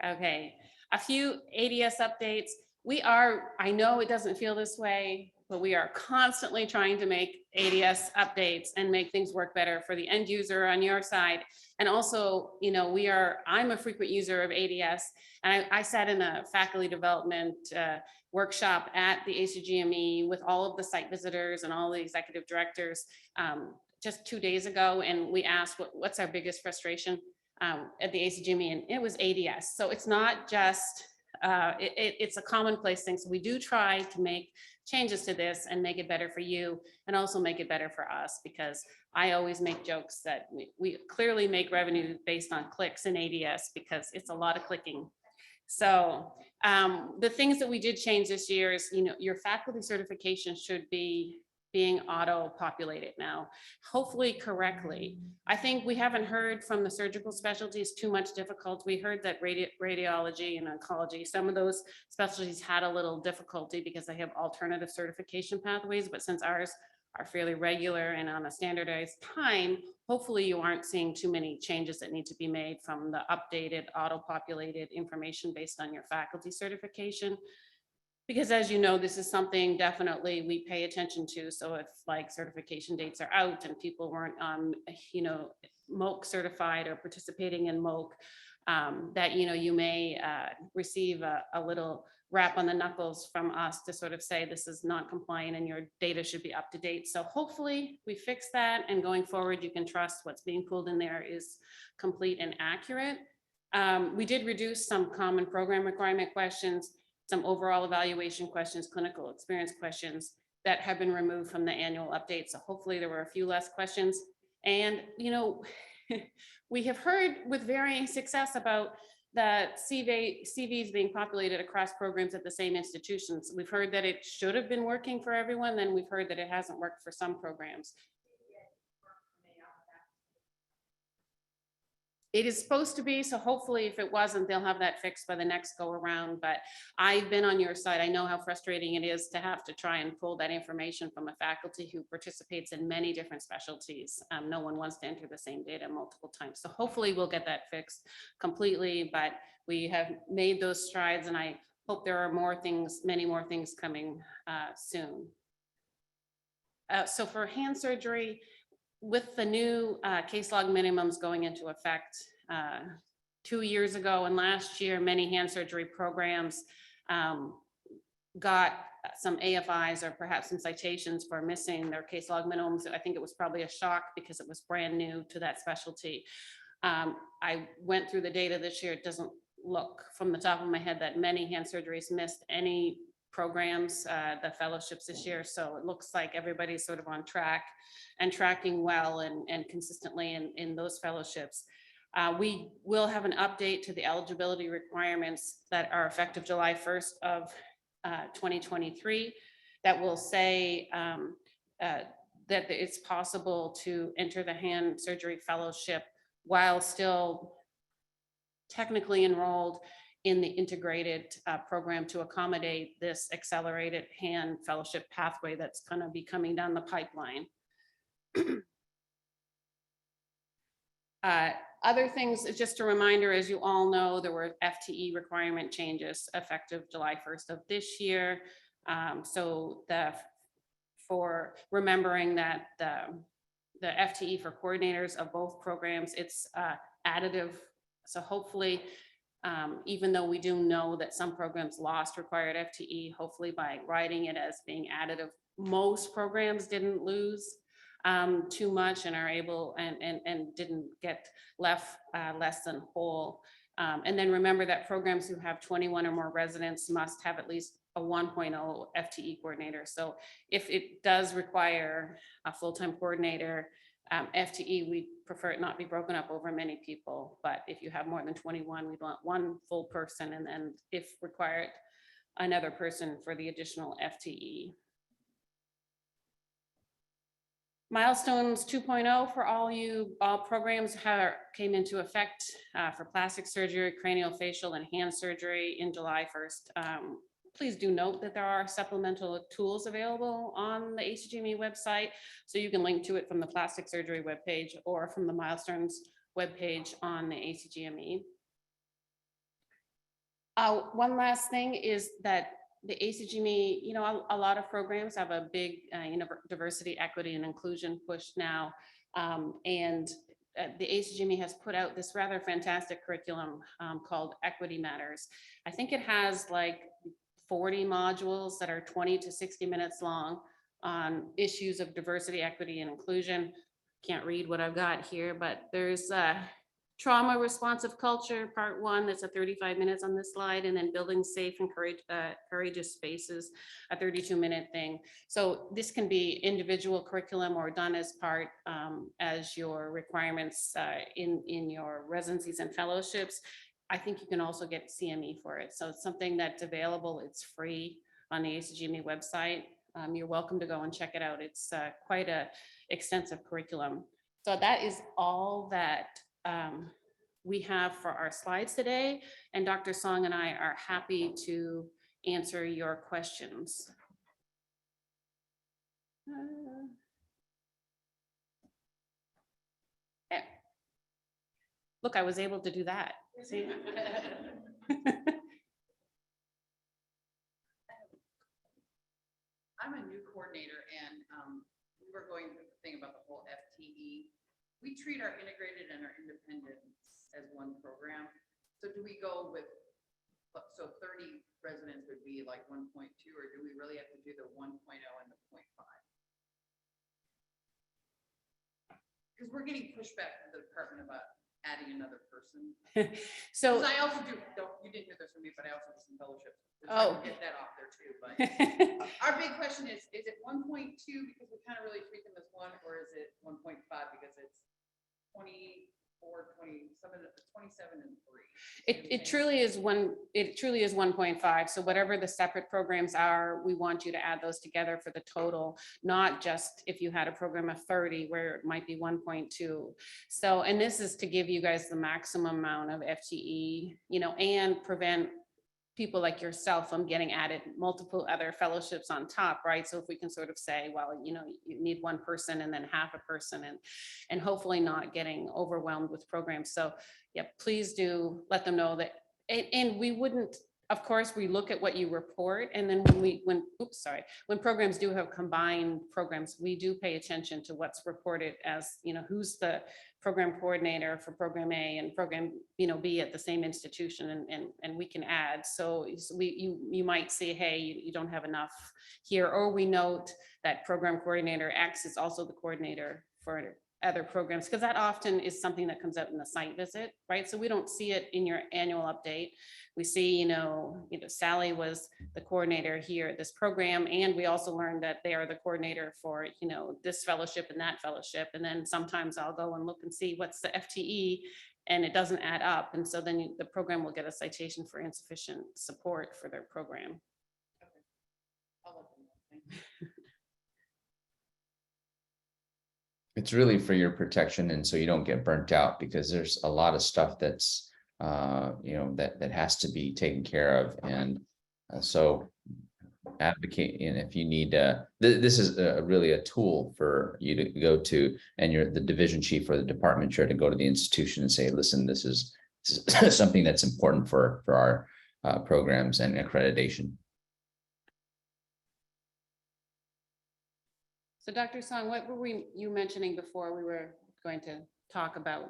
Okay, a few ADS updates. I know it doesn't feel this way, but we are constantly trying to make ADS updates and make things work better for the end user on your side. And also, I'm a frequent user of ADS, and I sat in a faculty development workshop at the ACGME with all of the site visitors and all the executive directors just 2 days ago. And we asked what's our biggest frustration at the ACGME, and it was ADS. So it's not just, it's a commonplace thing. So we do try to make changes to this and make it better for you, and also make it better for us, because I always make jokes that we clearly make revenue based on clicks in ADS, because it's a lot of clicking. So the things that we did change this year is, your faculty certification should be being auto-populated now, hopefully correctly. I think we haven't heard from the surgical specialties too much difficult. We heard that radiology and oncology, some of those specialties had a little difficulty because they have alternative certification pathways, but since ours are fairly regular and on a standardized time, hopefully you aren't seeing too many changes that need to be made from the updated auto-populated information based on your faculty certification. Because as you know, this is something definitely we pay attention to. So if like certification dates are out and people weren't, MOOC certified or participating in MOOC, that, you may receive a little rap on the knuckles from us to sort of say this is not compliant and your data should be up to date. So hopefully we fix that, and going forward, you can trust what's being pulled in there is complete and accurate. We did reduce some common program requirement questions, some overall evaluation questions, clinical experience questions that have been removed from the annual update. So hopefully there were a few less questions. And, we have heard with varying success about the CVs being populated across programs at the same institutions. We've heard that it should have been working for everyone, then we've heard that it hasn't worked for some programs. It is supposed to be, so hopefully if it wasn't, they'll have that fixed by the next go around, but I've been on your side. I know how frustrating it is to have to try and pull that information from a faculty who participates in many different specialties. No one wants to enter the same data multiple times. So hopefully we'll get that fixed completely, but we have made those strides and I hope there are more things, many more things coming soon. So for hand surgery, with the new case log minimums going into effect 2 years ago and last year, many hand surgery programs got some AFIs or perhaps some citations for missing their case log minimums. I think it was probably a shock because it was brand new to that specialty. I went through the data this year. It doesn't look from the top of my head that many hand surgeries missed any programs, the fellowships this year. So it looks like everybody's sort of on track and tracking well and consistently in those fellowships. We will have an update to the eligibility requirements that are effective July 1st of 2023 that will say that it's possible to enter the hand surgery fellowship while still technically enrolled in the integrated program to accommodate this accelerated hand fellowship pathway that's going to be coming down the pipeline. Other things, just a reminder, as you all know, there were FTE requirement changes effective July 1st of this year. So for remembering that the FTE for coordinators of both programs, it's additive. So hopefully, even though we do know that some programs lost required FTE, hopefully by writing it as being additive, most programs didn't lose too much and are able and didn't get left less than whole. And then remember that programs who have 21 or more residents must have at least a 1.0 FTE coordinator. So if it does require a full-time coordinator, FTE, we prefer it not be broken up over many people, but if you have more than 21, we'd want one full person and then if required, another person for the additional FTE. Milestones 2.0 for all programs came into effect for plastic surgery, craniofacial and hand surgery in July 1st. Please do note that there are supplemental tools available on the ACGME website. So you can link to it from the plastic surgery webpage or from the milestones webpage on the ACGME. One last thing is that the ACGME, you know, a lot of programs have a big diversity, equity, and inclusion push now. And the ACGME has put out this rather fantastic curriculum called Equity Matters. I think it has like 40 modules that are 20 to 60 minutes long on issues of diversity, equity, and inclusion. Can't read what I've got here, but there's trauma responsive culture, part 1, that's a 35 minutes on this slide, and then building safe and courageous spaces, a 32-minute thing. So this can be individual curriculum or done as part as your requirements in your residencies and fellowships. I think you can also get CME for it. So it's something that's available. It's free on the ACGME website. You're welcome to go and check it out. It's quite an extensive curriculum. So that is all that we have for our slides today. And Dr. Song and I are happy to answer your questions. Yeah. Look, I was able to do that. See? I'm a new coordinator and we were going through the thing about the whole FTE. We treat our integrated and our independents as one program. So do we go with, so 30 residents would be like 1.2, or do we really have to do the 1.0 and the 0.5? Because we're getting pushback from the department about adding another person. So I also do, you didn't hear this from me, but I also do some fellowships. Oh. Get that off there too, but our big question is it 1.2 because we kind of really treat them as one, or is it 1.5 because it's 20 some of the 27 and 3. It truly is it truly is 1.5. So whatever the separate programs are, we want you to add those together for the total, not just if you had a program of 30 where it might be 1.2. So, and this is to give you guys the maximum amount of FTE, and prevent people like yourself from getting added multiple other fellowships on top, right? So if we can sort of say, well, you need one person and then half a person, and hopefully not getting overwhelmed with programs. So yeah, please do let them know that, and we wouldn't, of course, we look at what you report, and then when programs do have combined programs, we do pay attention to what's reported as, who's the program coordinator for program A and program, B at the same institution, and we can add. So you might say, hey, you don't have enough here, or we note that program coordinator X is also the coordinator for other programs, because that often is something that comes out in the site visit, right? So we don't see it in your annual update. We see, Sally was the coordinator here at this program, and we also learned that they are the coordinator for, this fellowship and that fellowship. And then sometimes I'll go and look and see what's the FTE, and it doesn't add up. And so then the program will get a citation for insufficient support for their program. I'll let them know. Thank you. It's really for your protection, and so you don't get burnt out, because there's a lot of stuff that's that has to be taken care of. And so advocate, and if you need this is really a tool for you to go to, and you're the division chief or the department chair to go to the institution and say, listen, this is something that's important for our programs and accreditation. So Dr. Song, what were you mentioning before we were going to talk about?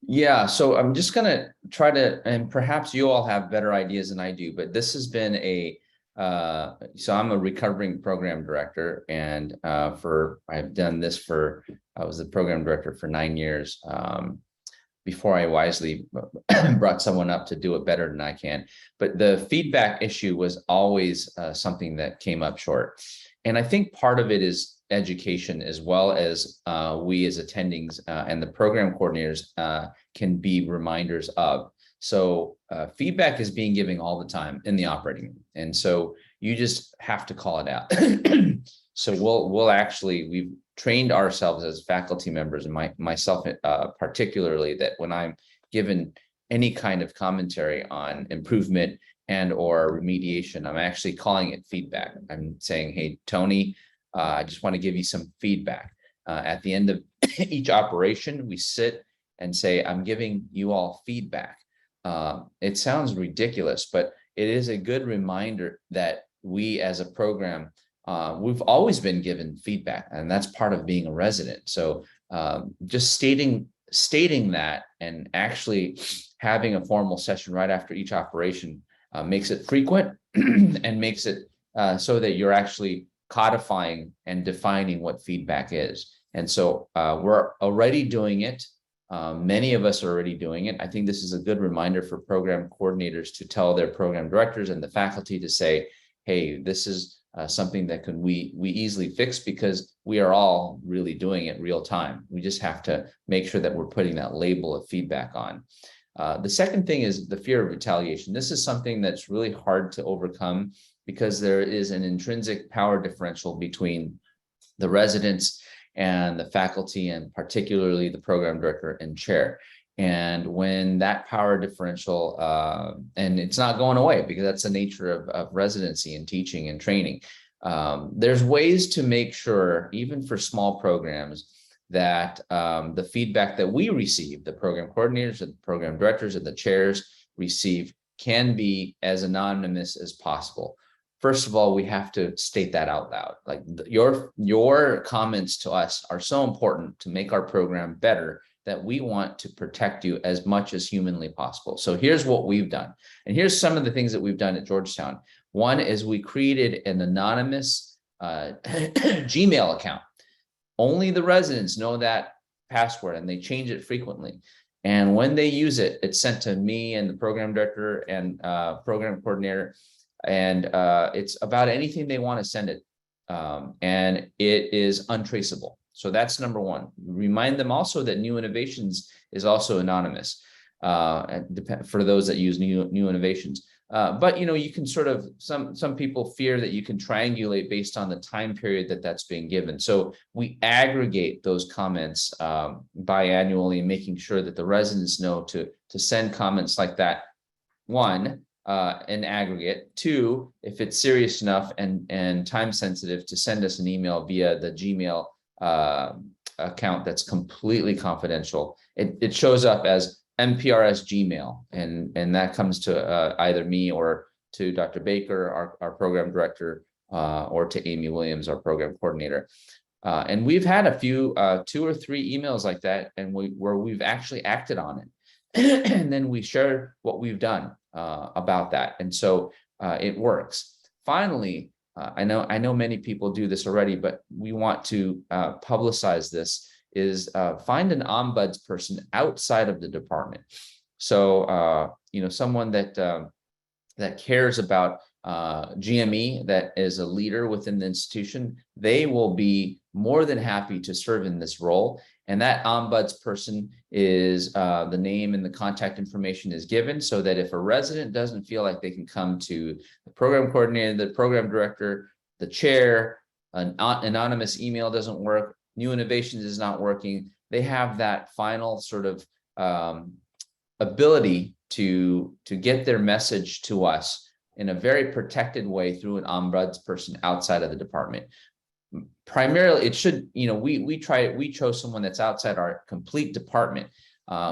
Yeah, so I'm just gonna try to, and perhaps you all have better ideas than I do, but this has been so I'm a recovering program director, and I've done this I was the program director for 9 years before I wisely brought someone up to do it better than I can. But the feedback issue was always something that came up short. And I think part of it is education, as well as we as attendings and the program coordinators can be reminders of. So feedback is being given all the time in the operating room. And so you just have to call it out. So we've trained ourselves as faculty members, and myself particularly, that when I'm given any kind of commentary on improvement and or remediation, I'm actually calling it feedback. I'm saying, hey, Tony, I just want to give you some feedback. At the end of each operation, we sit and say, I'm giving you all feedback. It sounds ridiculous, but it is a good reminder that we as a program, we've always been given feedback, and that's part of being a resident. So just stating that, and actually having a formal session right after each operation makes it frequent and makes it so that you're actually codifying and defining what feedback is. And so we're already doing it. Many of us are already doing it. I think this is a good reminder for program coordinators to tell their program directors and the faculty to say, hey, this is something that we easily fix, because we are all really doing it real time. We just have to make sure that we're putting that label of feedback on. The second thing is the fear of retaliation. This is something that's really hard to overcome, because there is an intrinsic power differential between the residents and the faculty, and particularly the program director and chair. And when that power differential, and it's not going away, because that's the nature of residency and teaching and training, there's ways to make sure, even for small programs, that the feedback that we receive, the program coordinators and the program directors and the chairs receive, can be as anonymous as possible. First of all, we have to state that out loud. Like your comments to us are so important to make our program better, that we want to protect you as much as humanly possible. So here's what we've done. And here's some of the things that we've done at Georgetown. One is we created an anonymous Gmail account. Only the residents know that password, and they change it frequently. And when they use it, it's sent to me and the program director and program coordinator. And it's about anything they want to send it. And it is untraceable. So that's number one. Remind them also that New Innovations is also anonymous for those that use New Innovations. But you can sort of, some people fear that you can triangulate based on the time period that that's being given. So we aggregate those comments biannually, making sure that the residents know to send comments like that. One, in aggregate. Two, if it's serious enough and time sensitive, to send us an email via the Gmail account that's completely confidential. It shows up as MPRS Gmail, and that comes to either me or to Dr. Baker, our program director, or to Amy Williams, our program coordinator. And we've had a few, 2 or 3 emails like that, and where we've actually acted on it. And then we share what we've done about that. And so it works. Finally, I know many people do this already, but we want to publicize this, is find an ombuds person outside of the department. So, someone that cares about GME, that is a leader within the institution, they will be more than happy to serve in this role. And that ombuds person is the name and the contact information is given, so that if a resident doesn't feel like they can come to the program coordinator, the program director, the chair, an anonymous email doesn't work, New Innovations is not working, they have that final sort of ability to get their message to us in a very protected way through an ombuds person outside of the department. Primarily, it should, we chose someone that's outside our complete department,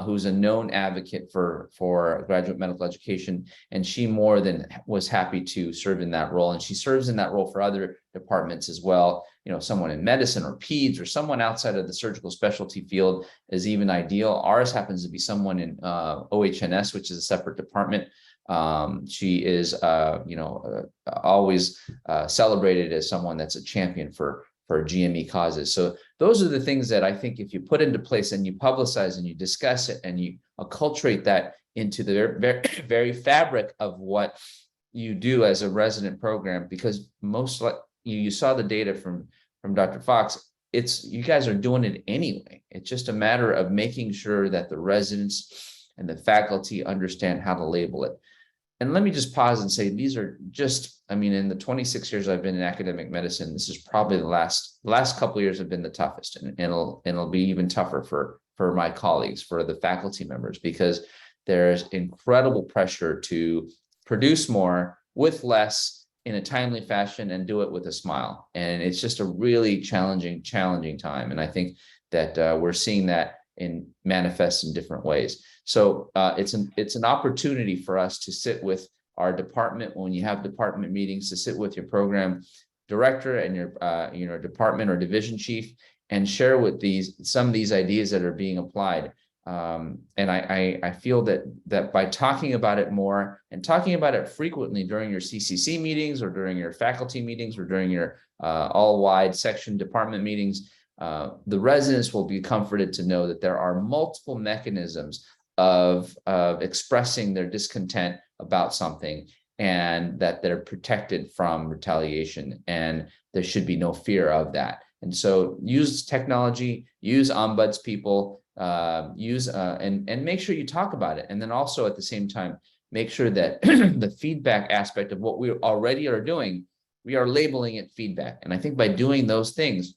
who's a known advocate for graduate medical education, and she more than was happy to serve in that role. And she serves in that role for other departments as well. Someone in medicine or peds or someone outside of the surgical specialty field is even ideal. Ours happens to be someone in OHNS, which is a separate department. She is, always celebrated as someone that's a champion for GME causes. So those are the things that I think if you put into place and you publicize and you discuss it and you acculturate that into the very, very fabric of what you do as a resident program, because most like you saw the data from Dr. Fox, you guys are doing it anyway. It's just a matter of making sure that the residents and the faculty understand how to label it. And let me just pause and say, these are just, in the 26 years I've been in academic medicine, this is probably the last couple of years have been the toughest, and it'll be even tougher for my colleagues, for the faculty members, because there's incredible pressure to produce more with less in a timely fashion and do it with a smile. And it's just a really challenging time. And I think that we're seeing that manifest in different ways. So it's an opportunity for us to sit with our department when you have department meetings, to sit with your program director and your department or division chief and share with some of these ideas that are being applied. And I feel that by talking about it more and talking about it frequently during your CCC meetings or during your faculty meetings or during your all-wide section department meetings, the residents will be comforted to know that there are multiple mechanisms of expressing their discontent about something, and that they're protected from retaliation, and there should be no fear of that. And so use technology, use ombuds people, and make sure you talk about it. And then also at the same time, make sure that the feedback aspect of what we already are doing, we are labeling it feedback. And I think by doing those things,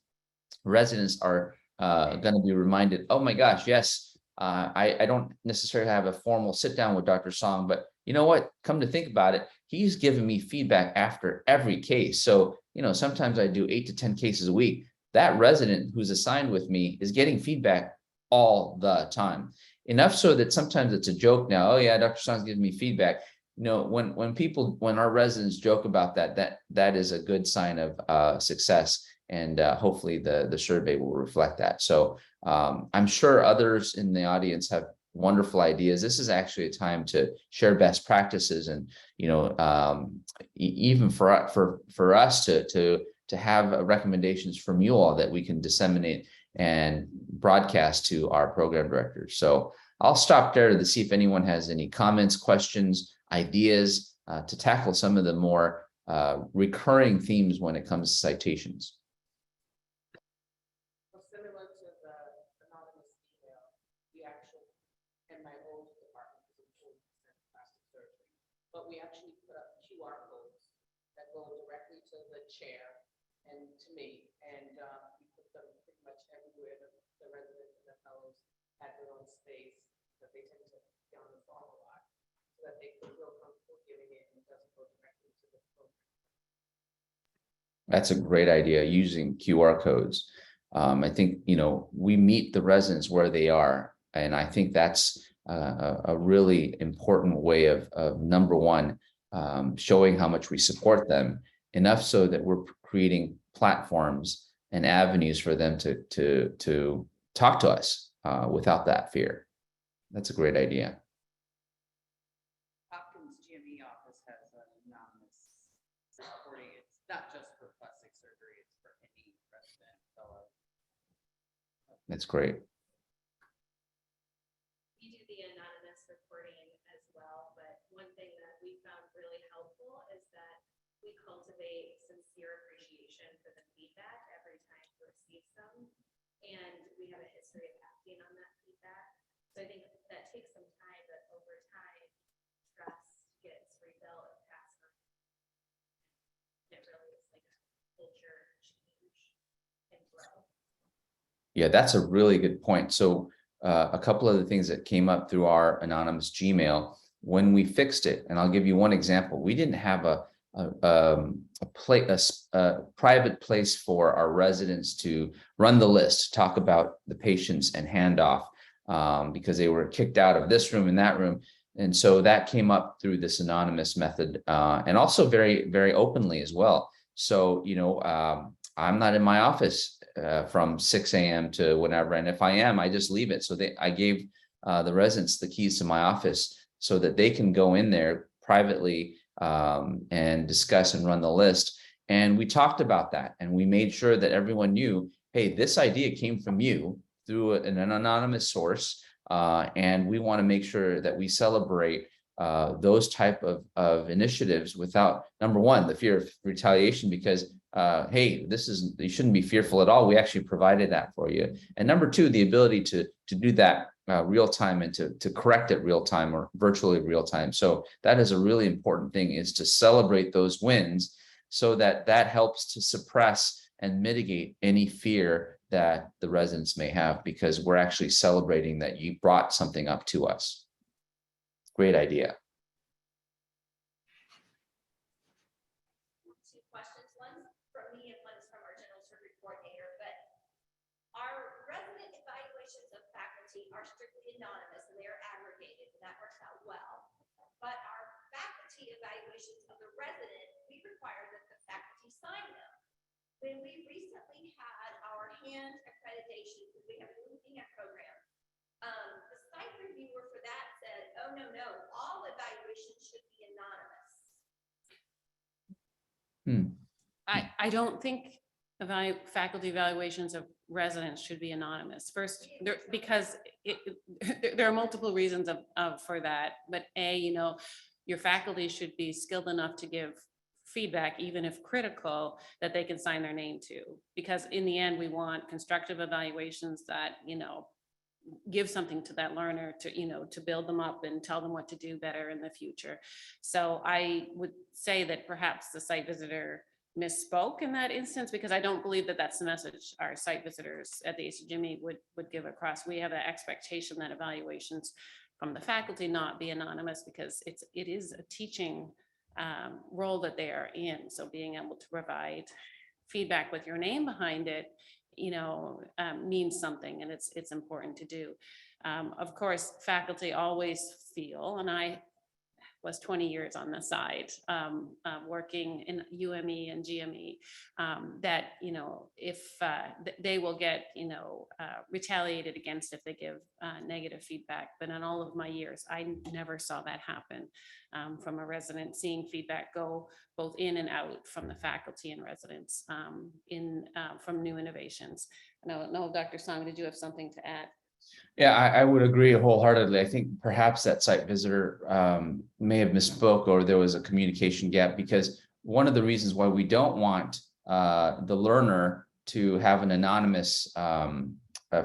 residents are going to be reminded, oh my gosh, yes, I don't necessarily have a formal sit down with Dr. Song, but you know what, come to think about it, he's giving me feedback after every case. So, sometimes I do 8 to 10 cases a week. That resident who's assigned with me is getting feedback all the time. Enough so that sometimes it's a joke now. Oh yeah, Dr. Song's giving me feedback. When our residents joke about that is a good sign of success. And hopefully the survey will reflect that. So I'm sure others in the audience have wonderful ideas. This is actually a time to share best practices, and even for us to have recommendations from you all that we can disseminate and broadcast to our program directors. So I'll stop there to see if anyone has any comments, questions, ideas to tackle some of the more recurring themes when it comes to citations. Senator that go directly to the chair and to me, and we put them pretty much everywhere. The residents and the fellows had their own space, but they tend to be on the phone a lot, so that they feel comfortable giving it and it doesn't go directly to the program. That's a great idea, using QR codes. I think, we meet the residents where they are. And I think that's a really important way of number one, showing how much we support them, enough so that we're creating platforms and avenues for them to talk to us without that fear. That's a great idea. Hopkins GME office has an anonymous reporting. It's not just for plastic surgery, it's for any resident fellow. That's great. We do the anonymous reporting as well, but one thing that we found really helpful is that we cultivate sincere appreciation for the feedback every time we receive some. And we have a history of acting on that feedback. So I think that takes some time, but over time, trust gets rebuilt and passed on. It really is like a culture change and grow. Yeah, that's a really good point. So a couple of the things that came up through our anonymous Gmail, when we fixed it, and I'll give you one example, we didn't have a private place for our residents to run the list, talk about the patients and handoff, because they were kicked out of this room and that room. And so that came up through this anonymous method, and also very, very openly as well. So, I'm not in my office from 6 a.m. to whenever. And if I am, I just leave it. So I gave the residents the keys to my office so that they can go in there privately and discuss and run the list. And we talked about that, and we made sure that everyone knew, hey, this idea came from you through an anonymous source. And we want to make sure that we celebrate those type of initiatives without, number one, the fear of retaliation, because hey, you shouldn't be fearful at all. We actually provided that for you. And number two, the ability to do that real time and to correct it real time or virtually real time. So that is a really important thing, is to celebrate those wins, so that helps to suppress and mitigate any fear that the residents may have, because we're actually celebrating that you brought something up to us. Great idea. Two questions, one from me and one's from our general surgery coordinator, but our resident evaluations of faculty are strictly anonymous and they are aggregated, and that works out well. But our faculty evaluations of the resident, we require that the faculty sign them. When we recently had our hand accreditation, because we have a looking at program, the site reviewer for that said, oh, no, all evaluations should be anonymous. I don't think faculty evaluations of residents should be anonymous. First, because there are multiple reasons for that. But your faculty should be skilled enough to give feedback, even if critical, that they can sign their name to. Because in the end, we want constructive evaluations that give something to that learner to build them up and tell them what to do better in the future. So I would say that perhaps the site visitor misspoke in that instance, because I don't believe that that's the message our site visitors at the ACGME would give across. We have an expectation that evaluations from the faculty not be anonymous, because it is a teaching role that they are in. So being able to provide feedback with your name behind it, means something, and it's important to do. Of course, faculty always feel, and I was 20 years on the side, working in UME and GME, that, if they will get, retaliated against if they give negative feedback. But in all of my years, I never saw that happen from a resident, seeing feedback go both in and out from the faculty and residents from new innovations. And I don't know, Dr. Song, did you have something to add? Yeah, I would agree wholeheartedly. I think perhaps that site visitor may have misspoke, or there was a communication gap, because one of the reasons why we don't want the learner to have an anonymous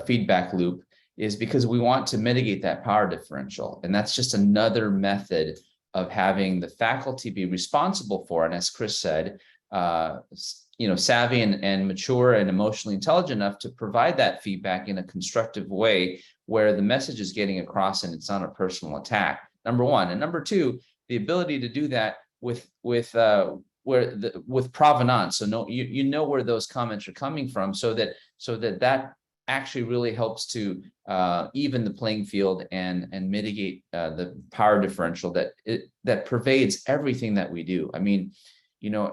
feedback loop is because we want to mitigate that power differential. And that's just another method of having the faculty be responsible for, and as Chris said, savvy and mature and emotionally intelligent enough to provide that feedback in a constructive way where the message is getting across and it's not a personal attack, number one. And number two, the ability to do that with provenance. So you know where those comments are coming from, so that actually really helps to even the playing field and mitigate the power differential that pervades everything that we do. I mean,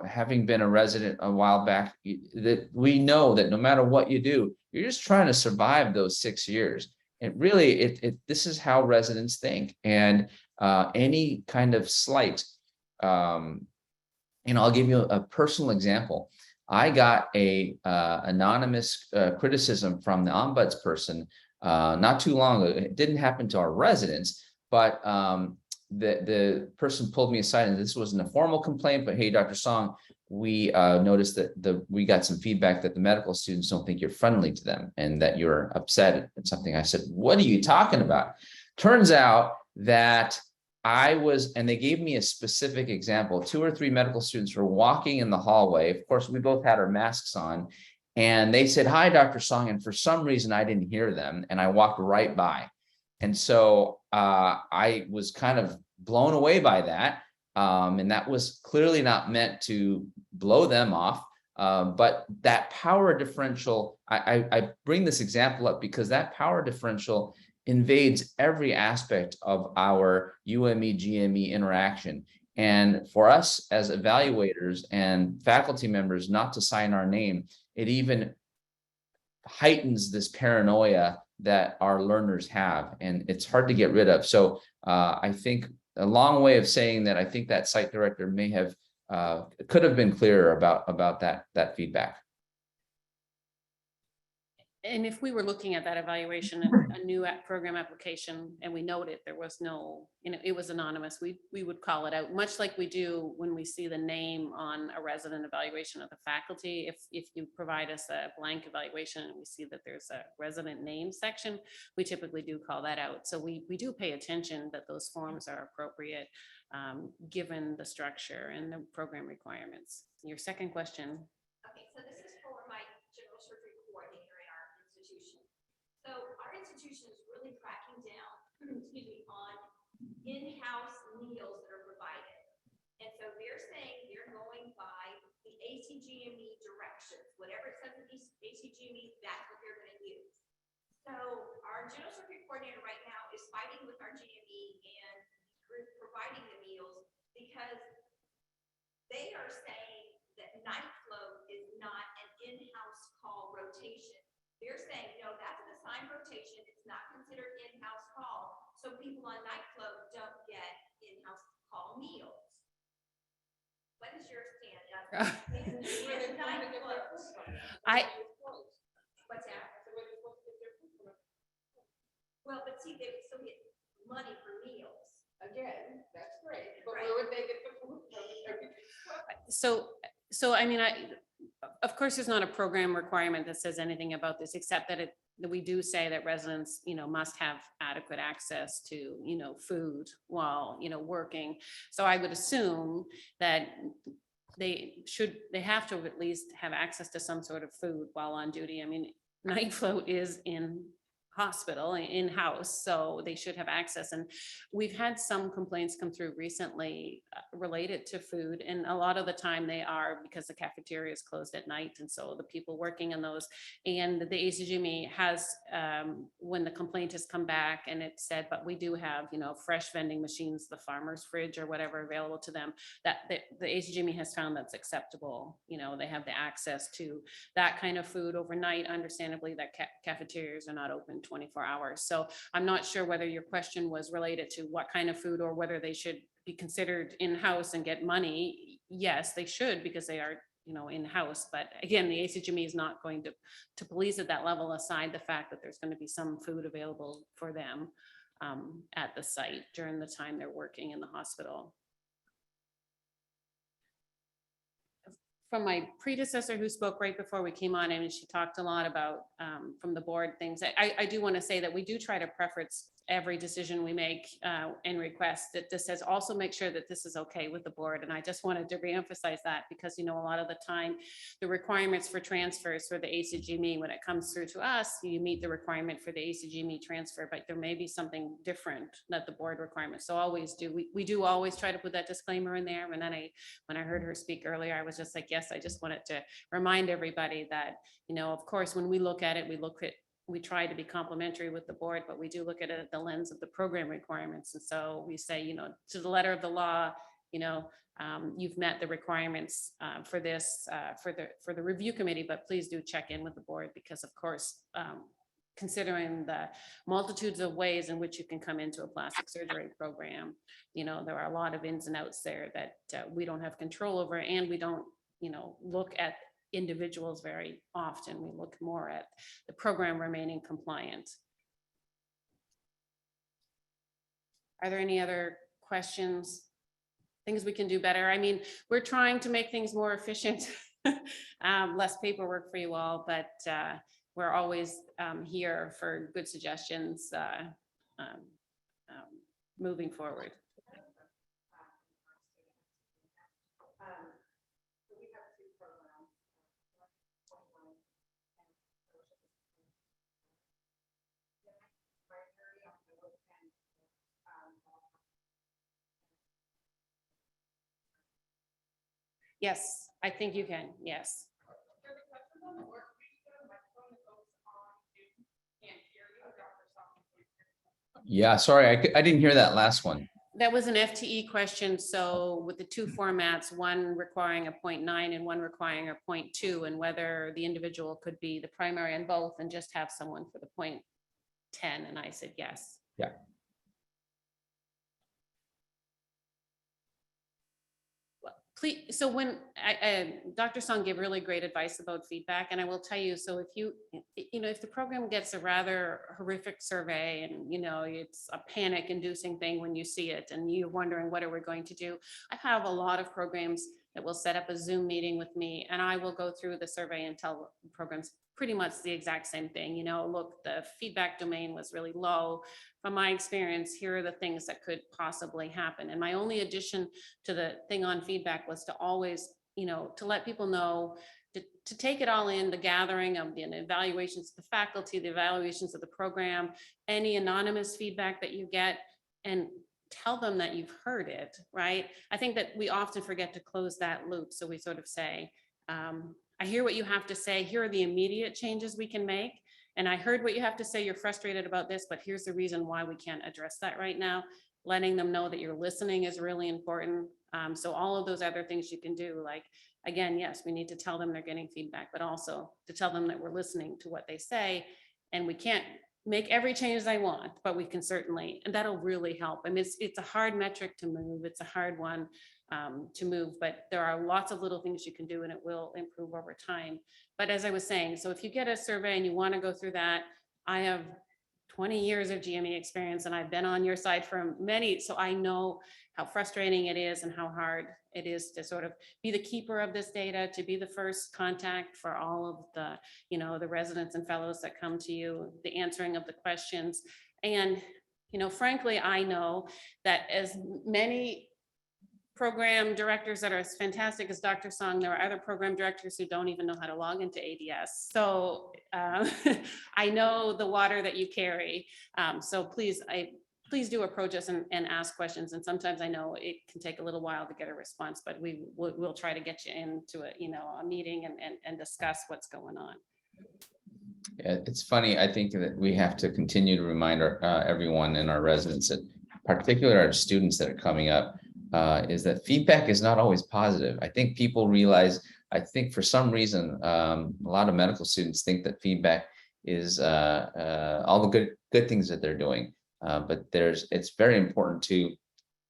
having been a resident a while back, that we know that no matter what you do, you're just trying to survive those 6 years. And really, this is how residents think. And any kind of slight, I'll give you a personal example. I got a anonymous criticism from the ombudsperson not too long ago. It didn't happen to our residents, but the person pulled me aside, and this wasn't a formal complaint, but hey, Dr. Song, we noticed that we got some feedback that the medical students don't think you're friendly to them and that you're upset at something. I said, what are you talking about? Turns out that and they gave me a specific example. 2 or 3 medical students were walking in the hallway. Of course, we both had our masks on, and they said, hi, Dr. Song. And for some reason, I didn't hear them, and I walked right by. And so I was kind of blown away by that. And that was clearly not meant to blow them off. But that power differential, I bring this example up because that power differential invades every aspect of our UME, GME interaction. And for us as evaluators and faculty members not to sign our name, it even heightens this paranoia that our learners have, and it's hard to get rid of. So I think a long way of saying that I think that site director may have could have been clearer about that feedback. And if we were looking at that evaluation, a new program application, and we noted there was no, it was anonymous, we would call it out, much like we do when we see the name on a resident evaluation of the faculty. If you provide us a blank evaluation and we see that there's a resident name section, we typically do call that out. So we do pay attention that those forms are appropriate, given the structure and the program requirements. Your second question. Okay, so this is for my general surgery coordinator in our institution. So our institution is really cracking down, excuse me, on in-house meals that are provided. And so they're saying they're going by the ACGME directions, whatever it says in these ACGME, that's what they're going to use. So our general surgery coordinator right now is fighting with our GME and providing the meals because they are saying that night float is not an in-house call rotation. They're saying, no, that's an assigned rotation. It's not considered in-house call. So people on night float don't get in-house call meals. What is your stand on night float? What's that? Well, but see, they would still get money for meals. Again, that's great. But where would they get the food from? So I mean, of course, there's not a program requirement that says anything about this, except that that we do say that residents, must have adequate access to, food while, working. So I would assume that they have to at least have access to some sort of food while on duty. I mean, night float is in hospital in-house, so they should have access. And we've had some complaints come through recently related to food, and a lot of the time they are because the cafeteria is closed at night, and so the people working in those, and the ACGME has when the complaint has come back and it said, but we do have fresh vending machines, the farmer's fridge or whatever available to them, that the ACGME has found that's acceptable. They have the access to that kind of food overnight. Understandably, that cafeterias are not open 24 hours. So I'm not sure whether your question was related to what kind of food or whether they should be considered in-house and get money. Yes, they should, because they are, in-house. But again, the ACGME is not going to police at that level, aside the fact that there's going to be some food available for them at the site during the time they're working in the hospital. From my predecessor who spoke right before we came on, and she talked a lot about from the board things. I do want to say that we do try to every decision we make and request, that this says also make sure that this is okay with the board. And I just wanted to reemphasize that because, you know, a lot of the time, the requirements for transfers for the ACGME, when it comes through to us, you meet the requirement for the ACGME transfer, but there may be something different that the board requirements. So always do, we do always try to put that disclaimer in there. And then when I heard her speak earlier, I was just like, yes, I just wanted to remind everybody that, you know, of course, when we look at it, we try to be complimentary with the board, but we do look at it at the lens of the program requirements. And so we say, you know, to the letter of the law, you know, you've met the requirements for this, for the review committee, but please do check in with the board because of course, considering the multitudes of ways in which you can come into a plastic surgery program, you know, there are a lot of ins and outs there that we don't have control over, and we don't, you know, look at individuals very often. We look more at the program remaining compliant. Are there any other questions? Things we can do better? I mean, we're trying to make things more efficient, less paperwork for you all, but we're always here for good suggestions moving forward. Yes, I think you can, yes. Yeah, sorry, I didn't hear that last one. That was an FTE question. So with the two formats, one requiring a 0.9 and one requiring a 0.2, and whether the individual could be the primary on both and just have someone for the 0.10. And I said, yes. Yeah. Please, so when Dr. Song gave really great advice about feedback, and I will tell you, so if if the program gets a rather horrific survey and, you know, it's a panic inducing thing when you see it and you're wondering, what are we going to do? I have a lot of programs that will set up a Zoom meeting with me and I will go through the survey and tell programs pretty much the exact same thing. You know, look, the feedback domain was really low. From my experience, here are the things that could possibly happen. And my only addition to the thing on feedback was to always, you know, to let people know to take it all in, the gathering of the evaluations of the faculty, the evaluations of the program, any anonymous feedback that you get, and tell them that you've heard it, right? I think that we often forget to close that loop. So we sort of say, I hear what you have to say. Here are the immediate changes we can make. And I heard what you have to say. You're frustrated about this, but here's the reason why we can't address that right now. Letting them know that you're listening is really important. So all of those other things you can do, like, again, yes, we need to tell them they're getting feedback, but also to tell them that we're listening to what they say. And we can't make every change they want, but we can certainly, and that'll really help. I mean, it's a hard metric to move. It's a hard one to move, but there are lots of little things you can do and it will improve over time. But as I was saying, so if you get a survey and you want to go through that, I have 20 years of GME experience and I've been on your side for many, so I know how frustrating it is and how hard it is to sort of be the keeper of this data, to be the first contact for all of the, you know, the residents and fellows that come to you, the answering of the questions. And, you know, frankly, I know that as many program directors that are as fantastic as Dr. Song, there are other program directors who don't even know how to log into ADS. So I know the water that you carry. So please do approach us and ask questions. And sometimes I know it can take a little while to get a response, but we'll try to get you into a meeting and discuss what's going on. Yeah, it's funny. I think that we have to continue to remind everyone and our residents, that particularly our students that are coming up, is that feedback is not always positive. I think people realize, I think for some reason, a lot of medical students think that feedback is all the good things that they're doing. But it's very important to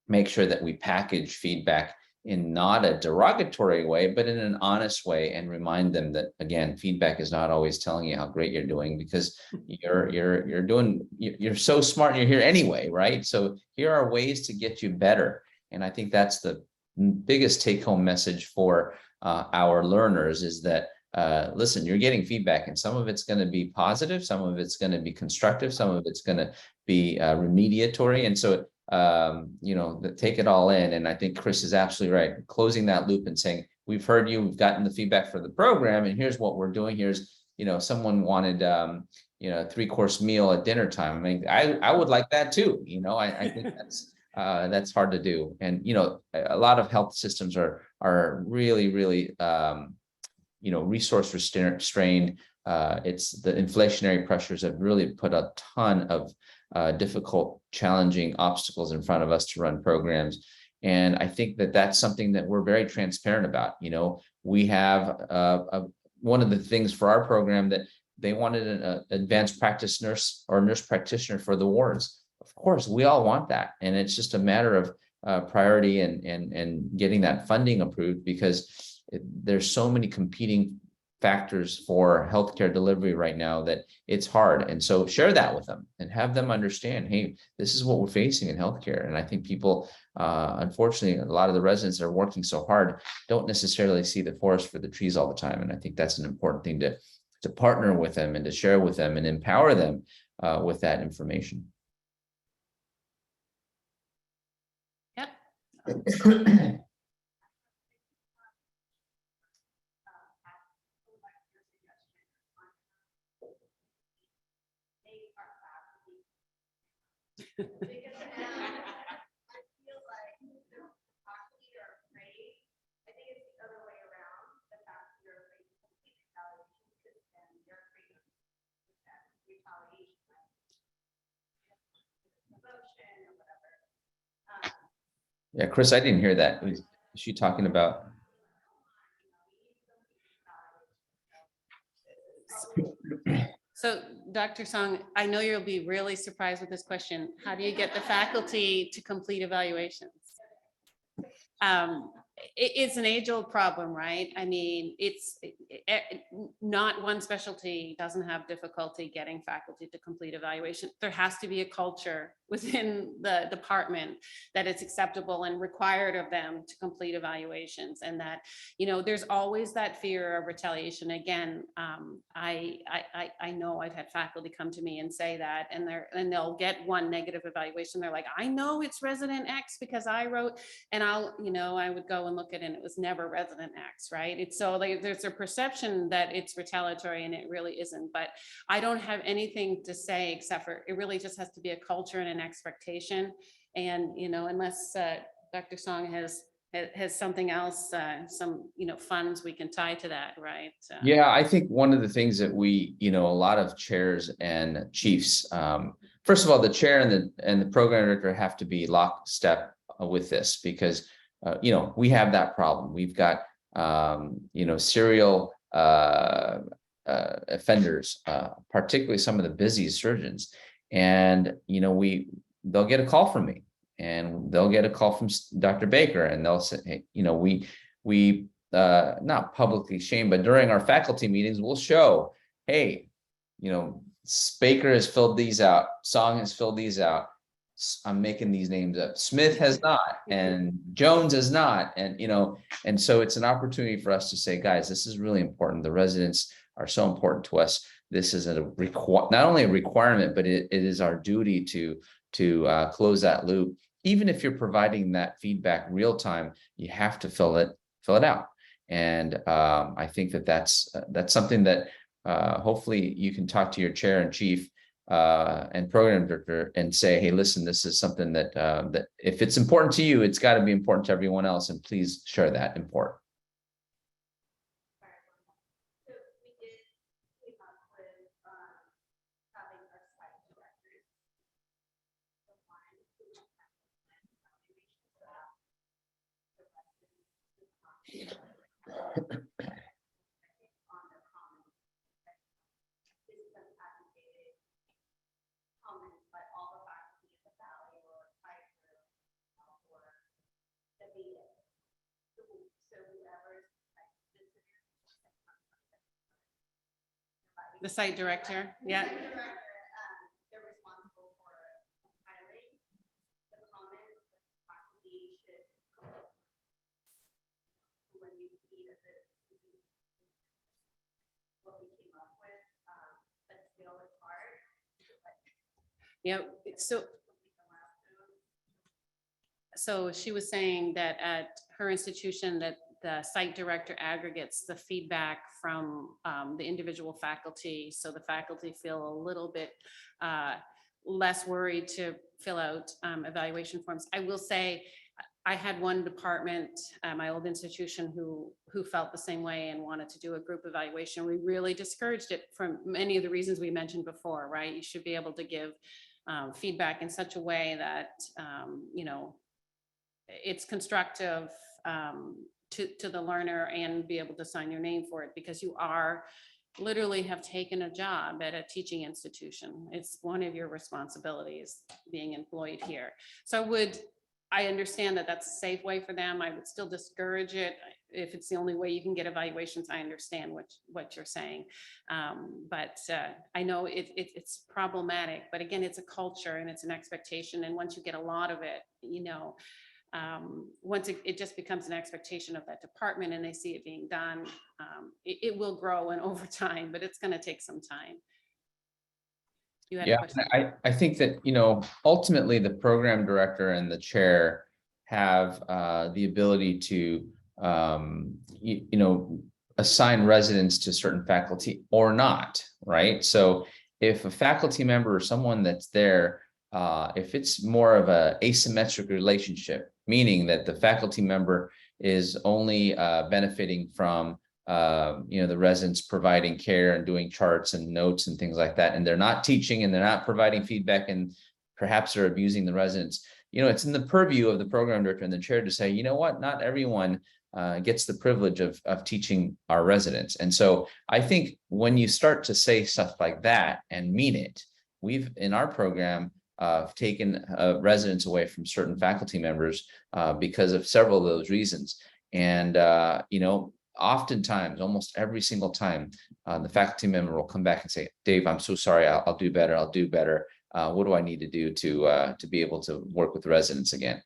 make sure that we package feedback in not a derogatory way, but in an honest way, and remind them that, again, feedback is not always telling you how great you're doing, because you're so smart and you're here anyway, right? So here are ways to get you better. And I think that's the biggest take-home message for our learners, is that listen, you're getting feedback, and some of it's going to be positive, some of it's going to be constructive, some of it's going to be remediatory. And so, take it all in. And I think Chris is absolutely right. Closing that loop and saying, we've heard you, we've gotten the feedback for the program, and here's what we're doing. Here's, someone wanted, a 3-course meal at dinner time. I mean, I would like that too. I think that's hard to do. And, a lot of health systems are really, really, resource strained. It's the inflationary pressures have really put a ton of difficult, challenging obstacles in front of us to run programs. And I think that that's something that we're very transparent about. We have one of the things for our program that they wanted an advanced practice nurse or nurse practitioner for the wards. Of course, we all want that. And it's just a matter of priority and getting that funding approved, because there's so many competing factors for healthcare delivery right now that it's hard. And so share that with them and have them understand, hey, this is what we're facing in healthcare. And I think people, unfortunately, a lot of the residents that are working so hard don't necessarily see the forest for the trees all the time. And I think that's an important thing to partner with them and to share with them and empower them with that information. Yep. Yeah, Chris, I didn't hear that. Is she talking about? So, Dr. Song, I know you'll be really surprised with this question. How do you get the faculty to complete evaluations? It's an age-old problem, right? I mean, not one specialty doesn't have difficulty getting faculty to complete evaluation. There has to be a culture within the department that it's acceptable and required of them to complete evaluations, and that, there's always that fear of retaliation. Again, I know I've had faculty come to me and say that, and they'll get one negative evaluation. They're like, I know it's resident X because I wrote, and I would go and look at it, and it was never resident X, right? It's so there's a perception that it's retaliatory, and it really isn't. But I don't have anything to say except for it really just has to be a culture and an expectation. And unless Dr. Song has something else, some funds we can tie to that, right? Yeah, I think one of the things that we, a lot of chairs and chiefs, first of all, the chair and the program director have to be lockstep with this, because we have that problem. We've got serial offenders, particularly some of the busy surgeons, and they'll get a call from me, and they'll get a call from Dr. Baker, and they'll say, hey, we not publicly shame, but during our faculty meetings, we'll show, hey, Baker has filled these out, Song has filled these out. I'm making these names up. Smith has not, and Jones has not. And, and so it's an opportunity for us to say, guys, this is really important. The residents are so important to us. This is not only a requirement, but it is our duty to close that loop. Even if you're providing that feedback real time, you have to fill it out. And I think that's something that hopefully you can talk to your chair and chief and program director and say, hey, listen, this is something that that if it's important to you, it's got to be important to everyone else, and please share that important. The site director, yeah. Yeah, so she was saying that at her institution that the site director aggregates the feedback from the individual faculty. So the faculty feel a little bit less worried to fill out evaluation forms. I will say, I had one department at my old institution who felt the same way and wanted to do a group evaluation. We really discouraged it from many of the reasons we mentioned before, right? You should be able to give feedback in such a way that, you know, it's constructive to the learner and be able to sign your name for it, because you are literally have taken a job at a teaching institution. It's one of your responsibilities being employed here. So I understand that that's a safe way for them. I would still discourage it. If it's the only way you can get evaluations, I understand what you're saying. But I know it's problematic, but again, it's a culture and it's an expectation. And once you get a lot of it, you know, once it just becomes an expectation of that department and they see it being done, it will grow and over time, but it's going to take some time. You had a Yeah, question? I think that, you know, ultimately the program director and the chair have the ability to, you know, assign residents to certain faculty or not, right? So if a faculty member or someone that's there, if it's more of a asymmetric relationship, meaning that the faculty member is only benefiting from you know, the residents providing care and doing charts and notes and things like that, and they're not teaching and they're not providing feedback, and perhaps they're abusing the residents, you know, it's in the purview of the program director and the chair to say, you know what, not everyone gets the privilege of teaching our residents. And so I think when you start to say stuff like that and mean it, we've in our program taken residents away from certain faculty members because of several of those reasons. And you know, oftentimes, almost every single time, the faculty member will come back and say, Dave, I'm so sorry, I'll do better, I'll do better. What do I need to do to be able to work with residents again?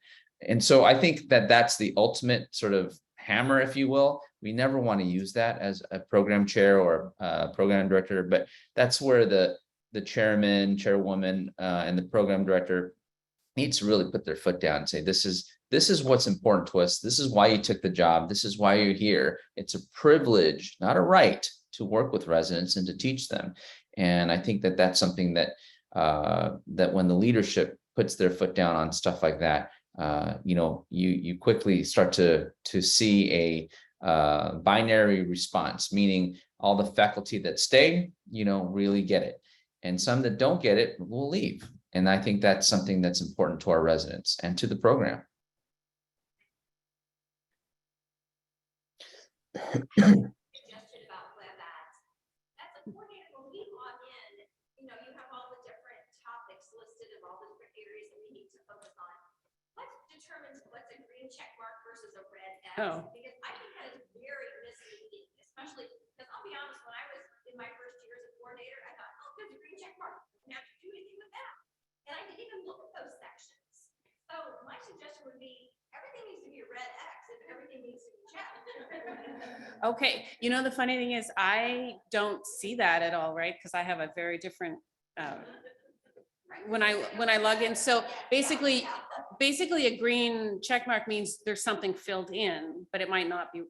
And so I think that that's the ultimate sort of hammer, if you will. We never want to use that as a program chair or a program director, but that's where the chairman, chairwoman, and the program director needs to really put their foot down and say, this is what's important to us. This is why you took the job. This is why you're here. It's a privilege, not a right, to work with residents and to teach them. And I think that that's something that that when the leadership puts their foot down on stuff like that, you know, you quickly start to see a binary response, meaning all the faculty that stay, you know, really get it. And some that don't get it will leave. And I think that's something that's important to our residents and to the program. Suggestion about web ads. As a coordinator, when we log in, you know, you have all the different topics listed of all the different areas that we need to focus on. What determines what's a green check mark versus a red X? Oh. Because I think that is very misleading, especially because I'll be honest, when I was in my first year as a coordinator, I thought, oh, there's a green check mark. I don't have to do anything with that. And I didn't even look at those sections. So my suggestion would be everything needs to be a red X if everything needs to be checked. Okay, you know, the funny thing is I don't see that at all, right? Because I have a very different, when I log in. So basically a green check mark means there's something filled in, but it might not be,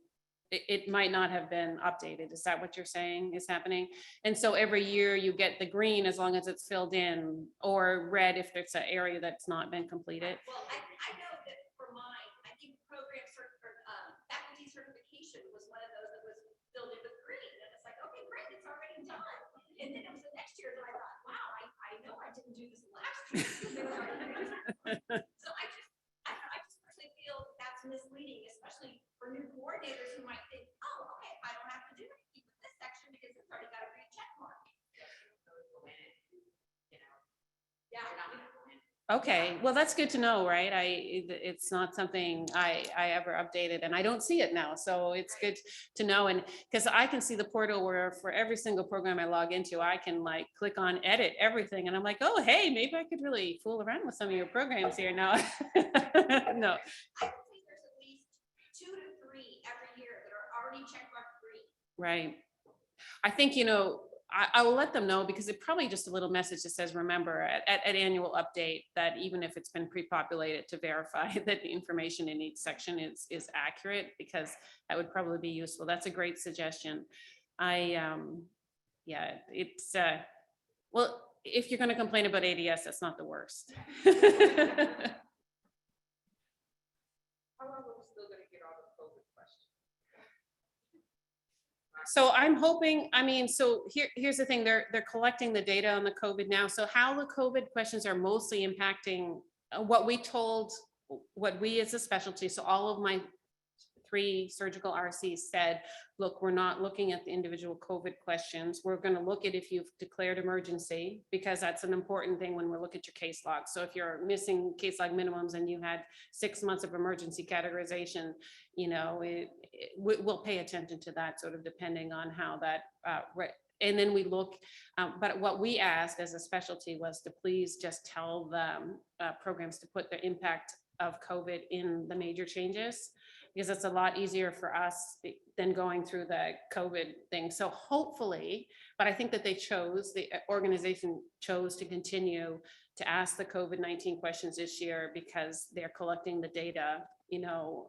it might not have been updated. Is that what you're saying is happening? And so every year you get the green as long as it's filled in, or red if there's an area that's not been completed. Well, I know that for mine, I think faculty certification was one of those that was filled in with green. And it's like, okay, great, it's already done. And then it was the next year that I thought, wow, I know I didn't do this last year. So I just personally feel that's misleading, especially for new coordinators who might think, oh, okay, I don't have to do anything with this section because it's already got a green check mark. Okay, well, that's good to know, right? It's not something I ever updated, and I don't see it now. So it's good to know. And because I can see the portal where for every single program I log into, I can like click on edit everything. And I'm like, oh, hey, maybe I could really fool around with some of your programs here now. No. I would say there's at least 2 to 3 every year that are already checkmarked green. Right. I think, you know, I will let them know because it probably just a little message that says, remember at annual update that even if it's been pre-populated, to verify that the information in each section is accurate, because that would probably be useful. That's a great suggestion. Yeah, it's, well, if you're going to complain about ADS, that's not the worst. How are we still gonna get all the COVID questions? So I'm hoping, I mean, so here's the thing, they're collecting the data on the COVID now. So how the COVID questions are mostly impacting what we as a specialty, so all of my 3 surgical RCs said, look, we're not looking at the individual COVID questions. We're going to look at if you've declared emergency, because that's an important thing when we look at your case log. So if you're missing case log minimums and you had 6 months of emergency categorization, you know, we'll pay attention to that, sort of depending on how that, and then we look, but what we asked as a specialty was to please just tell the programs to put the impact of COVID in the major changes, because it's a lot easier for us than going through the COVID thing. So hopefully, but I think that the organization chose to continue to ask the COVID-19 questions this year because they're collecting the data, you know,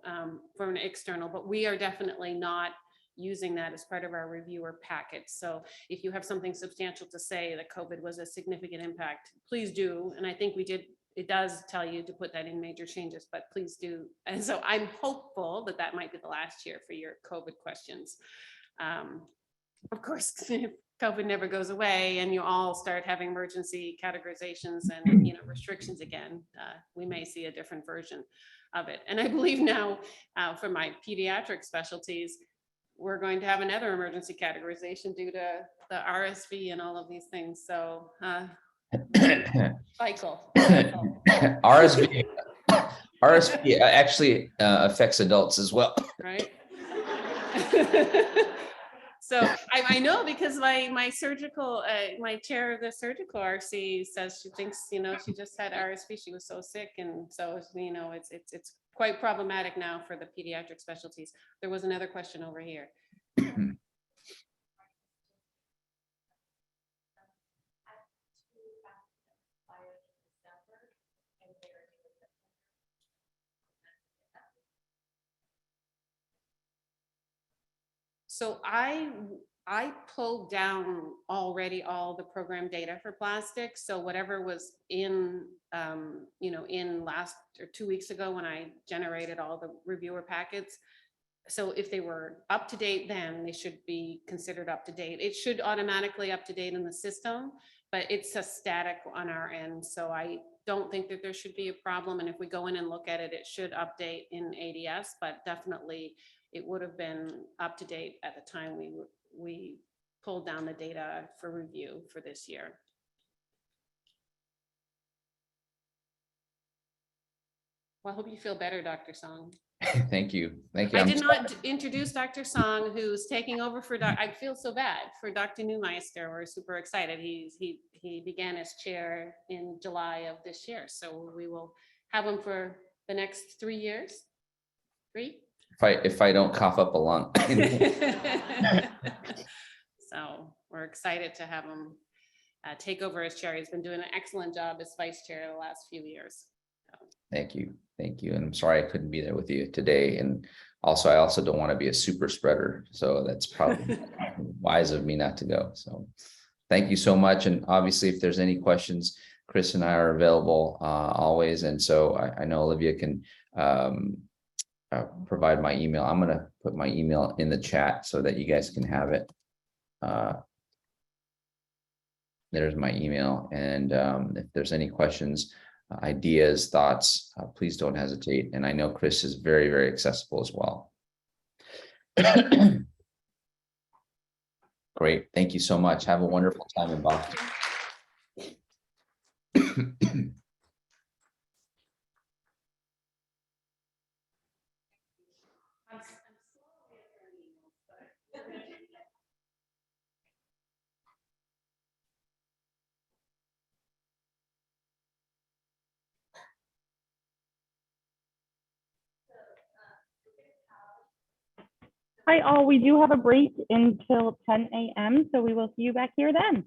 from an external, but we are definitely not using that as part of our reviewer packet. So if you have something substantial to say that COVID was a significant impact, please do. And I think we did. It does tell you to put that in major changes, but please do. And so I'm hopeful that that might be the last year for your COVID questions. Of course, if COVID never goes away and you all start having emergency categorizations and, you know, restrictions again, we may see a different version of it. And I believe now for my pediatric specialties, we're going to have another emergency categorization due to the RSV and all of these things. So cycle. RSV actually affects adults as well. Right. So I know because my surgical, my chair of the surgical RC says she thinks, you know, she just had RSV. She was so sick. And so, you know, it's quite problematic now for the pediatric specialties. There was another question over here. So I pulled down already all the program data for plastics. So whatever was in, you know, in last or 2 weeks ago when I generated all the reviewer packets. So if they were up to date, then they should be considered up to date. It should automatically up to date in the system, but it's a static on our end. So I don't think that there should be a problem. And if we go in and look at it, it should update in ADS, but definitely it would have been up to date at the time we pulled down the data for review for this year. Well, I hope you feel better, Dr. Song. Thank you. Thank you. I did not introduce Dr. Song, who's taking over for I feel so bad for Dr. Neumeister. We're super excited. He began as chair in July of this year. So we will have him for the next 3 years. 3? If I don't cough up a lung. So we're excited to have him take over as chair. He's been doing an excellent job as vice chair the last few years. Thank you. Thank you. And I'm sorry I couldn't be there with you today. And also, I also don't want to be a super spreader. So that's probably wise of me not to go. So thank you so much. And obviously, if there's any questions, Chris and I are available always. And so I know Olivia can provide my email. I'm going to put my email in the chat so that you guys can have it. There's my email. And if there's any questions, ideas, thoughts, please don't hesitate. And I know Chris is very, very accessible as well. Great. Thank you so much. Have a wonderful time in Boston. Hi, all. We do have a break until 10 a.m., so we will see you back here then.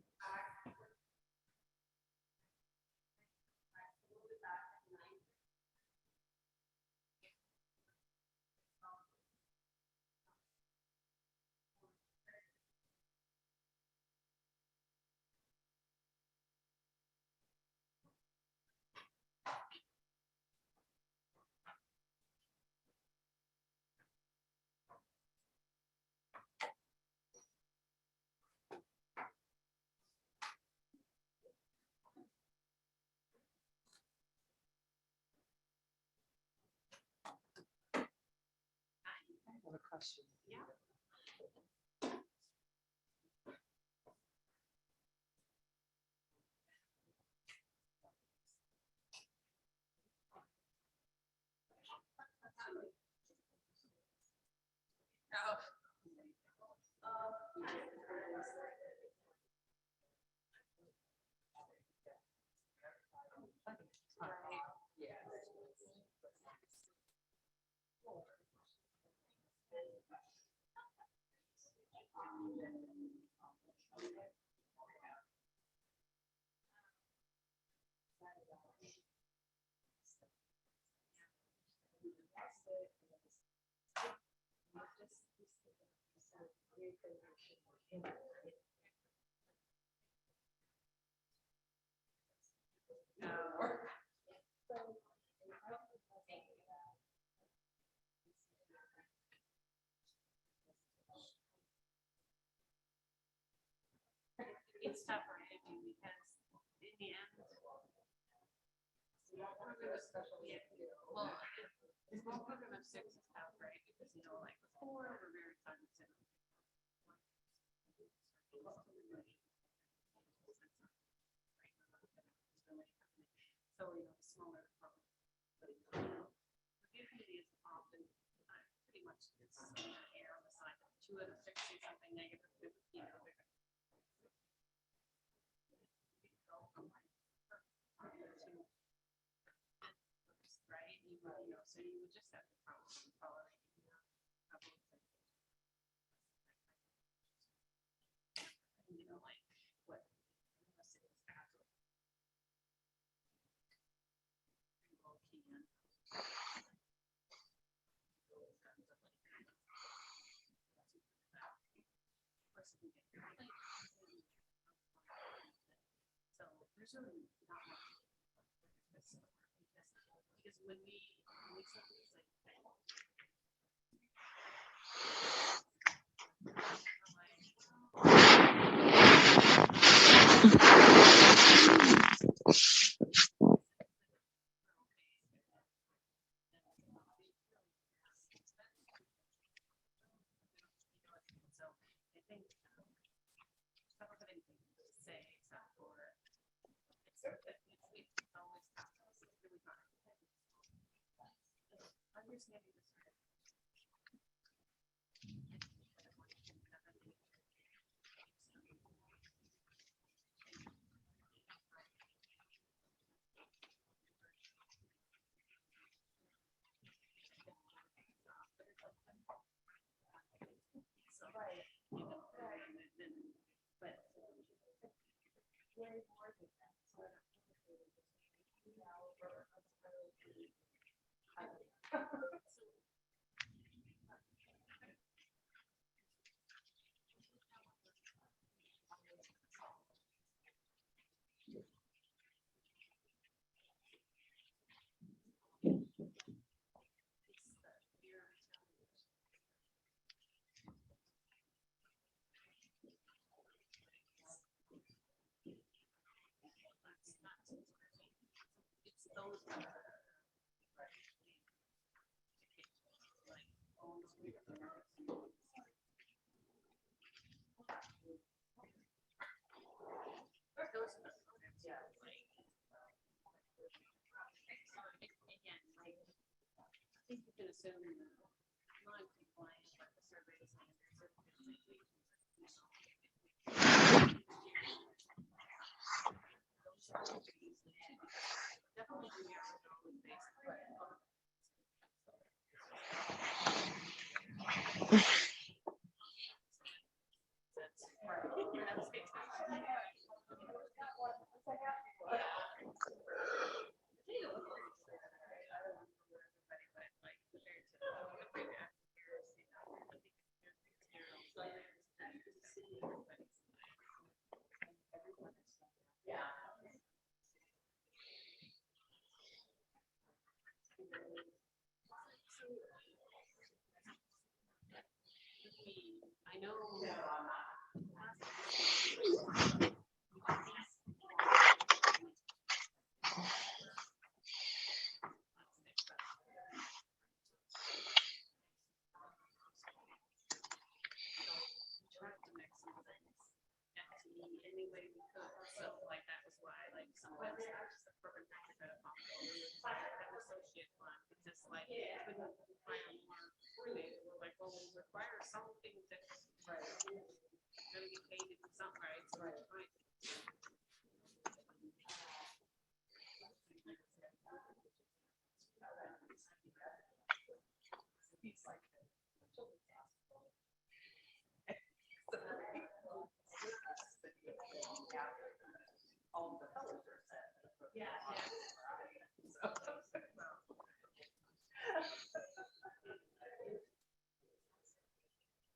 It's tougher because in the end. Well, the small program of 6 is tough, right? Because like before, we're very cognizant. So, smaller program. The community is often pretty much it's air on the side of 2 out of 6 say something negative, right? So you would just have to probably tolerate like what so there's really not much because when we set these like understanding this. I think you can assume non-compliant, but the survey standards. I know. Any way we could, so like that was why, like sometimes the program had to have associate fund, it's just like, couldn't require more coordinated, we're like, well, we require something that. Right. Gonna get paid to do something, right? So we're trying to-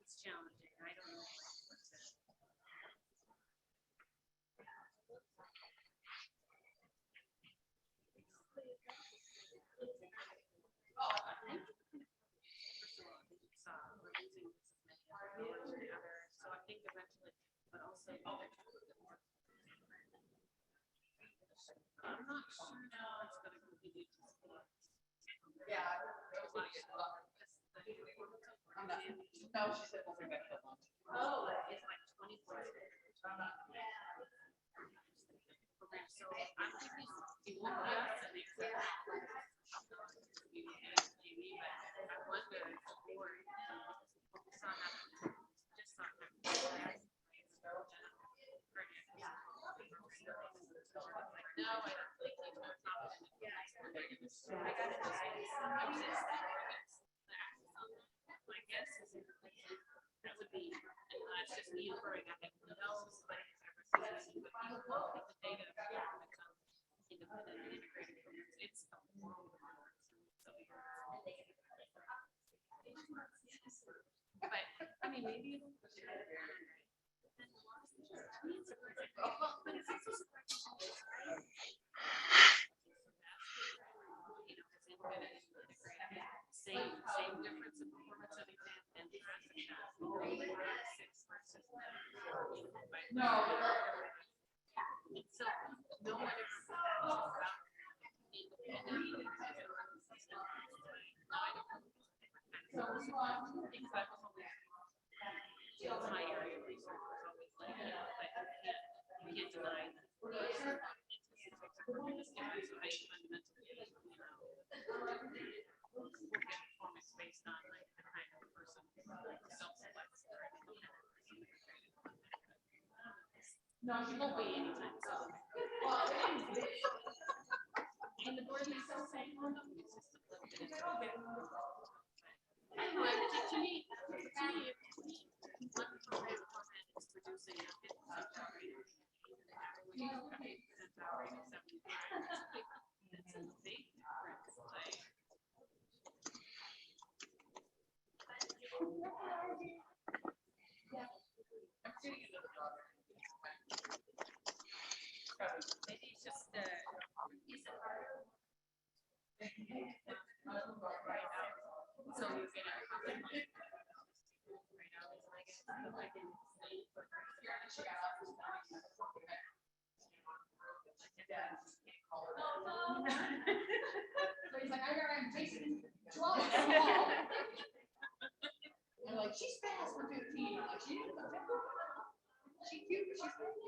It's challenging, I don't know. What's that. So I think eventually, but also. I'm not sure how it's gonna continue to support. Yeah. No, she said we'll bring back the lunch. Oh, it's like 24. Program, so I'm thinking it won't be us and it's. Maybe, but I wonder if the board focus on that, just on that. No, I don't think it's more competent. Yeah, I got it. My guess is that would be, it's just me inferring, I have no, but the data become independent and integrated. It's a world. But I mean, maybe it'll. Same difference in performance of exam and the rest of that. 6 versus no. So no one is my area of research was always like, but you can't deny that. So I fundamentally, look at performance based on like the kind of person self-selects. No, she won't be anytime soon. And the board is still saying, well, no, it's just a little bit of COVID. I don't know, to me, one program format is producing a 50% rate. That's a big difference. Like, maybe it's just so you're gonna right now is like I can say so he's like, I got Jason 12 and like she's fast for 15. I'm like, she's cute, but she's fast.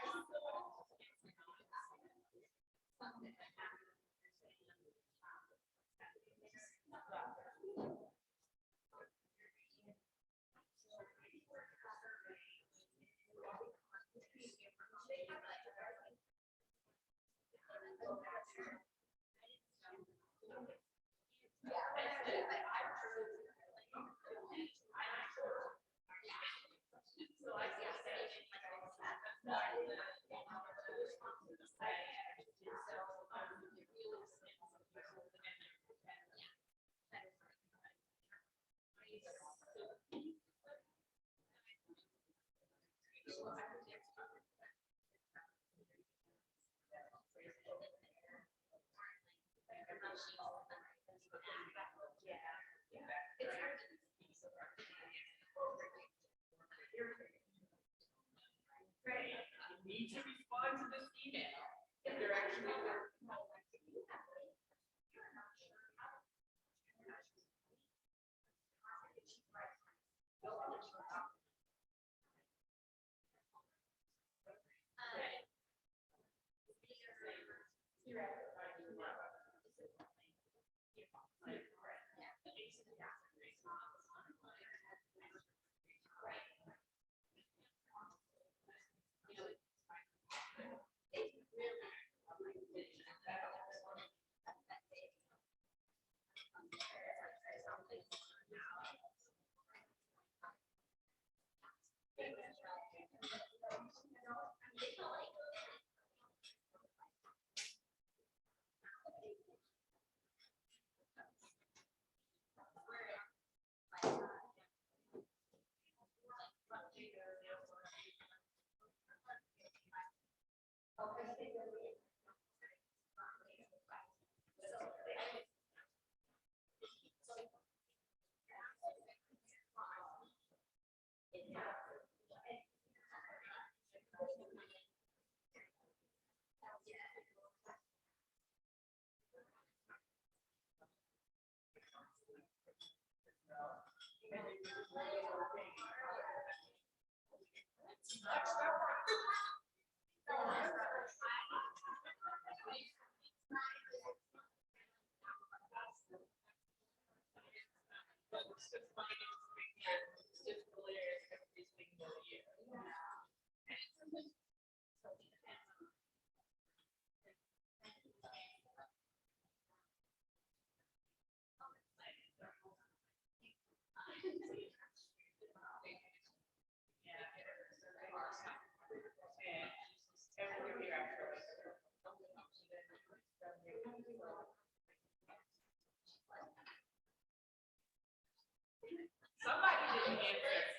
So need to respond to this email if they're actually. Somebody didn't answer.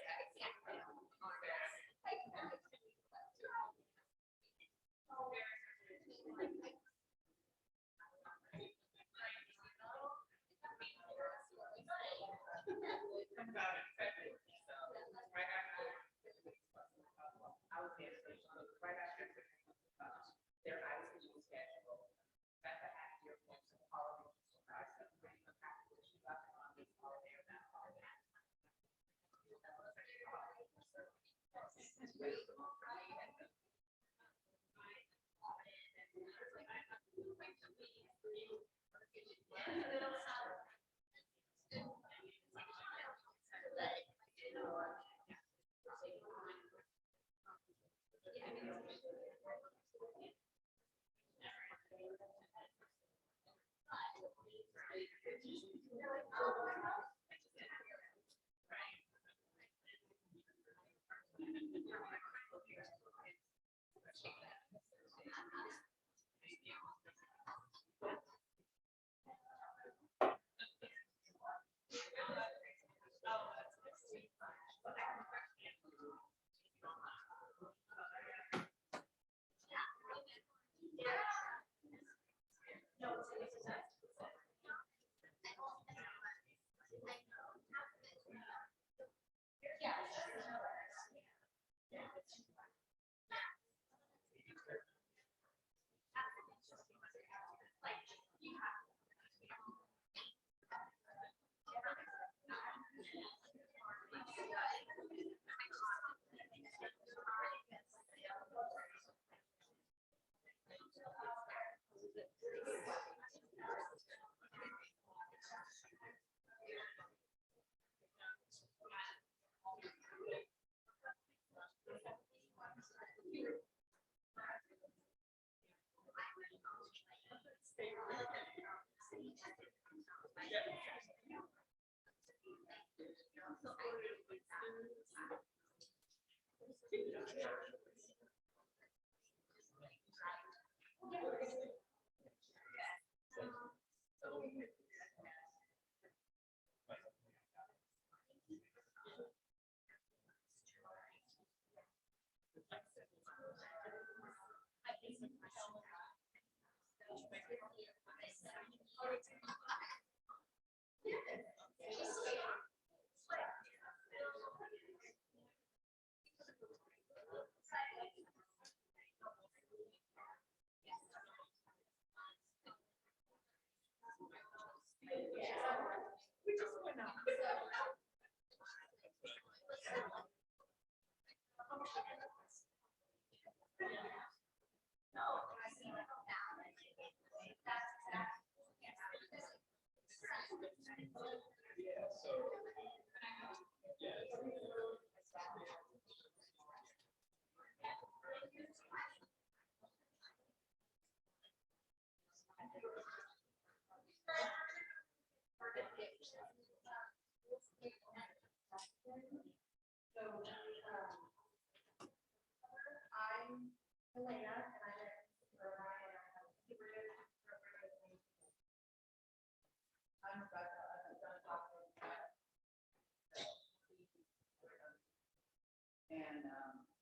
And,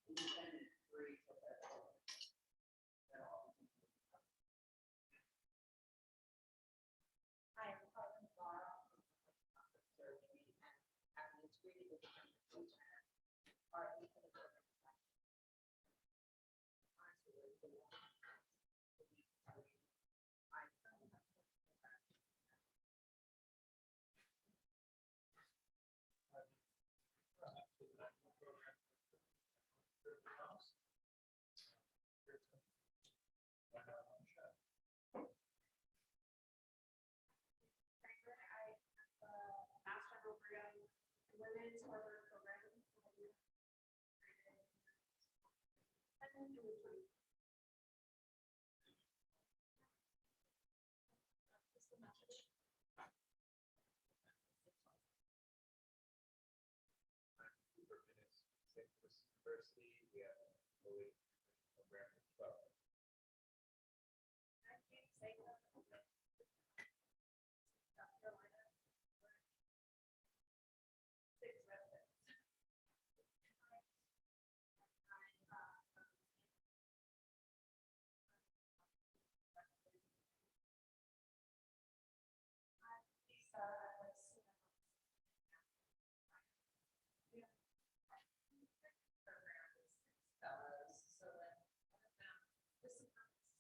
independent free. I am Carmen Barr. Master program, women's Harvard program.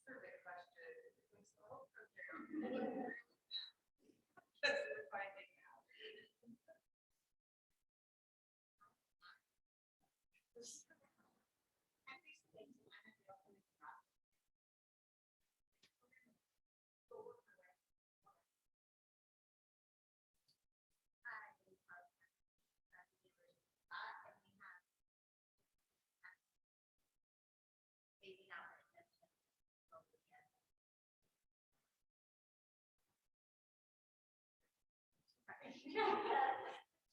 Survey question. That's what we're finding out. Maybe not.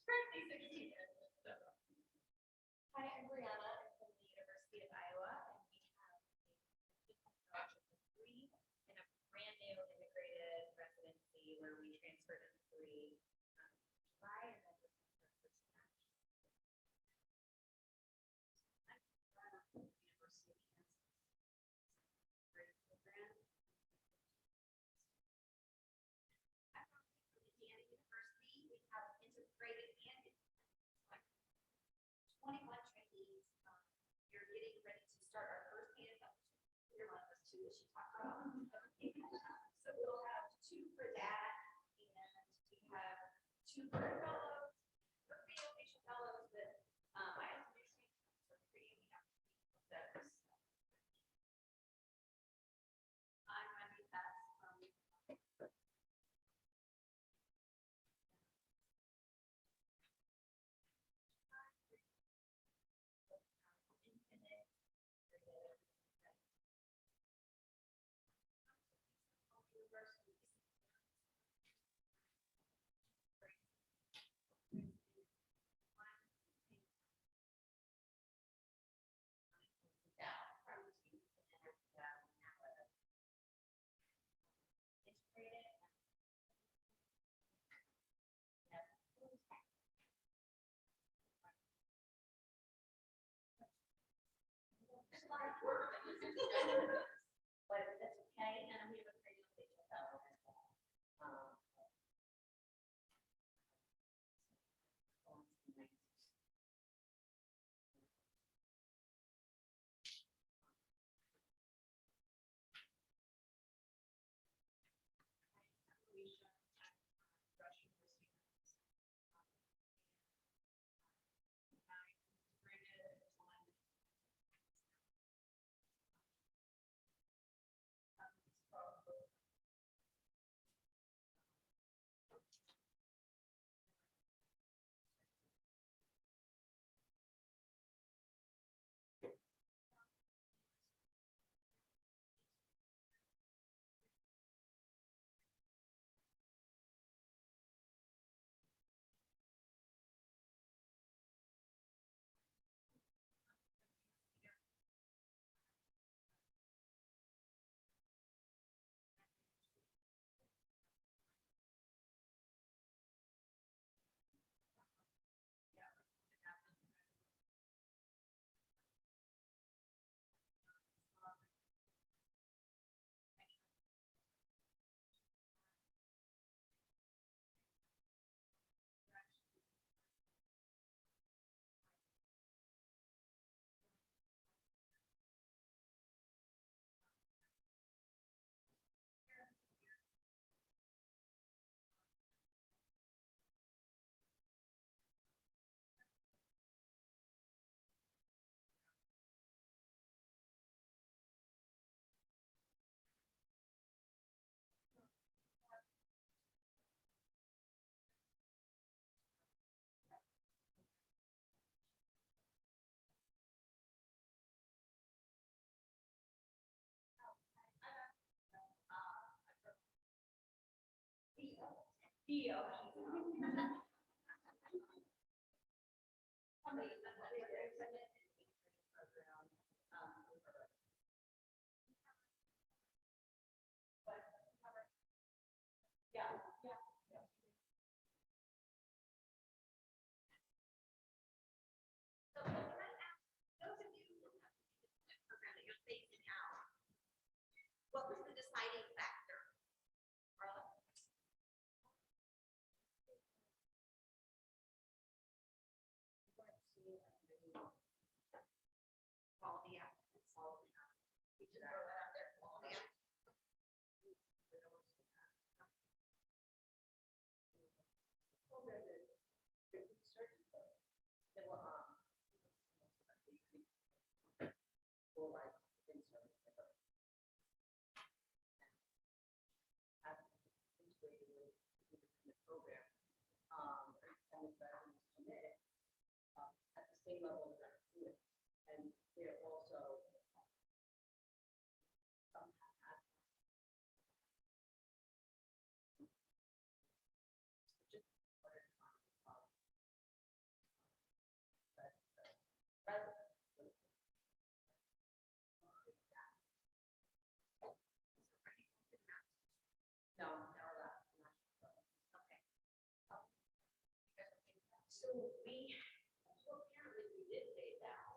Currently 16 years. Hi, I'm Brianna. I'm from the University of Iowa, and we have a three in a brand new integrated residency where we transferred in three July and then University of Kansas. Great program. Indiana University, we have integrated and 21 trainees. You're getting ready to start our first hands-on. You're one of those two that she talked about. So we'll have 2 for that, and we have 2 for fellows, for relocation fellows, but my estimation for creating those. I'm going to pass There's a lot of work. But that's okay, and we have a great relationship fellow as well. What was the deciding factor? Quality applicants. We should throw that out there, quality applicants. At the same level as that student, and they're also no, okay. So apparently we did say that.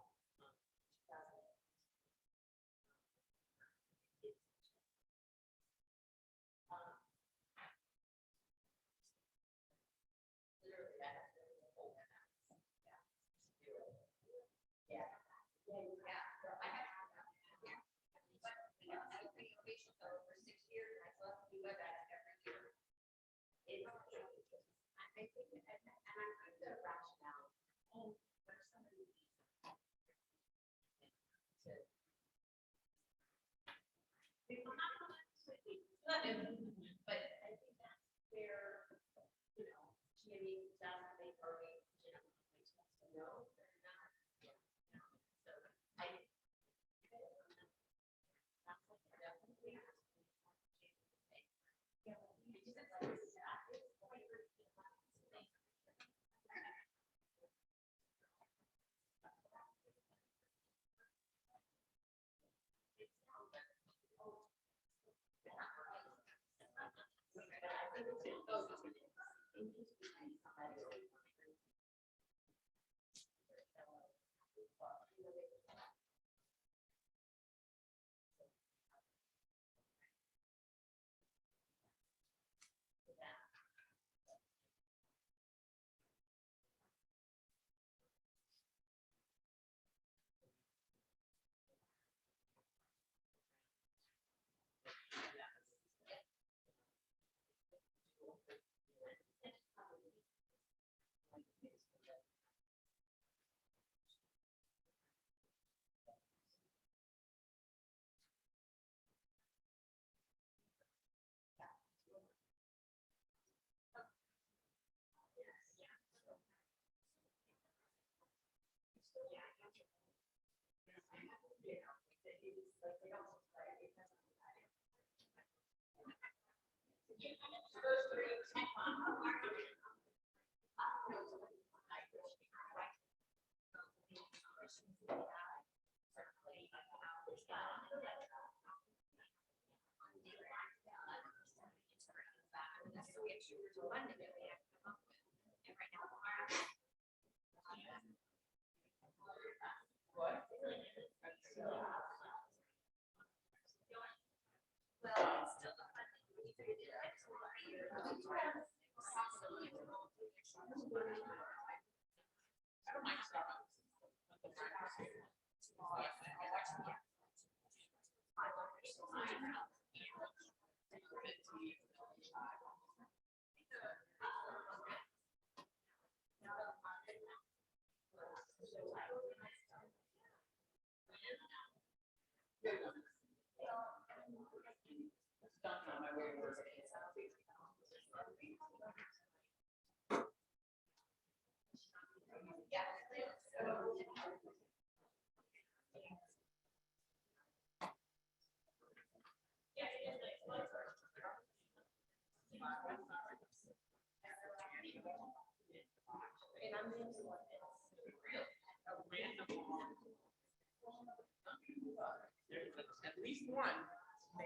For 6 years, and I still have to do WebEx every year. I think, and I think the rationale. For some of these. But I think that's where, GME does make early, no, they're not. So I. Definitely. At least one. All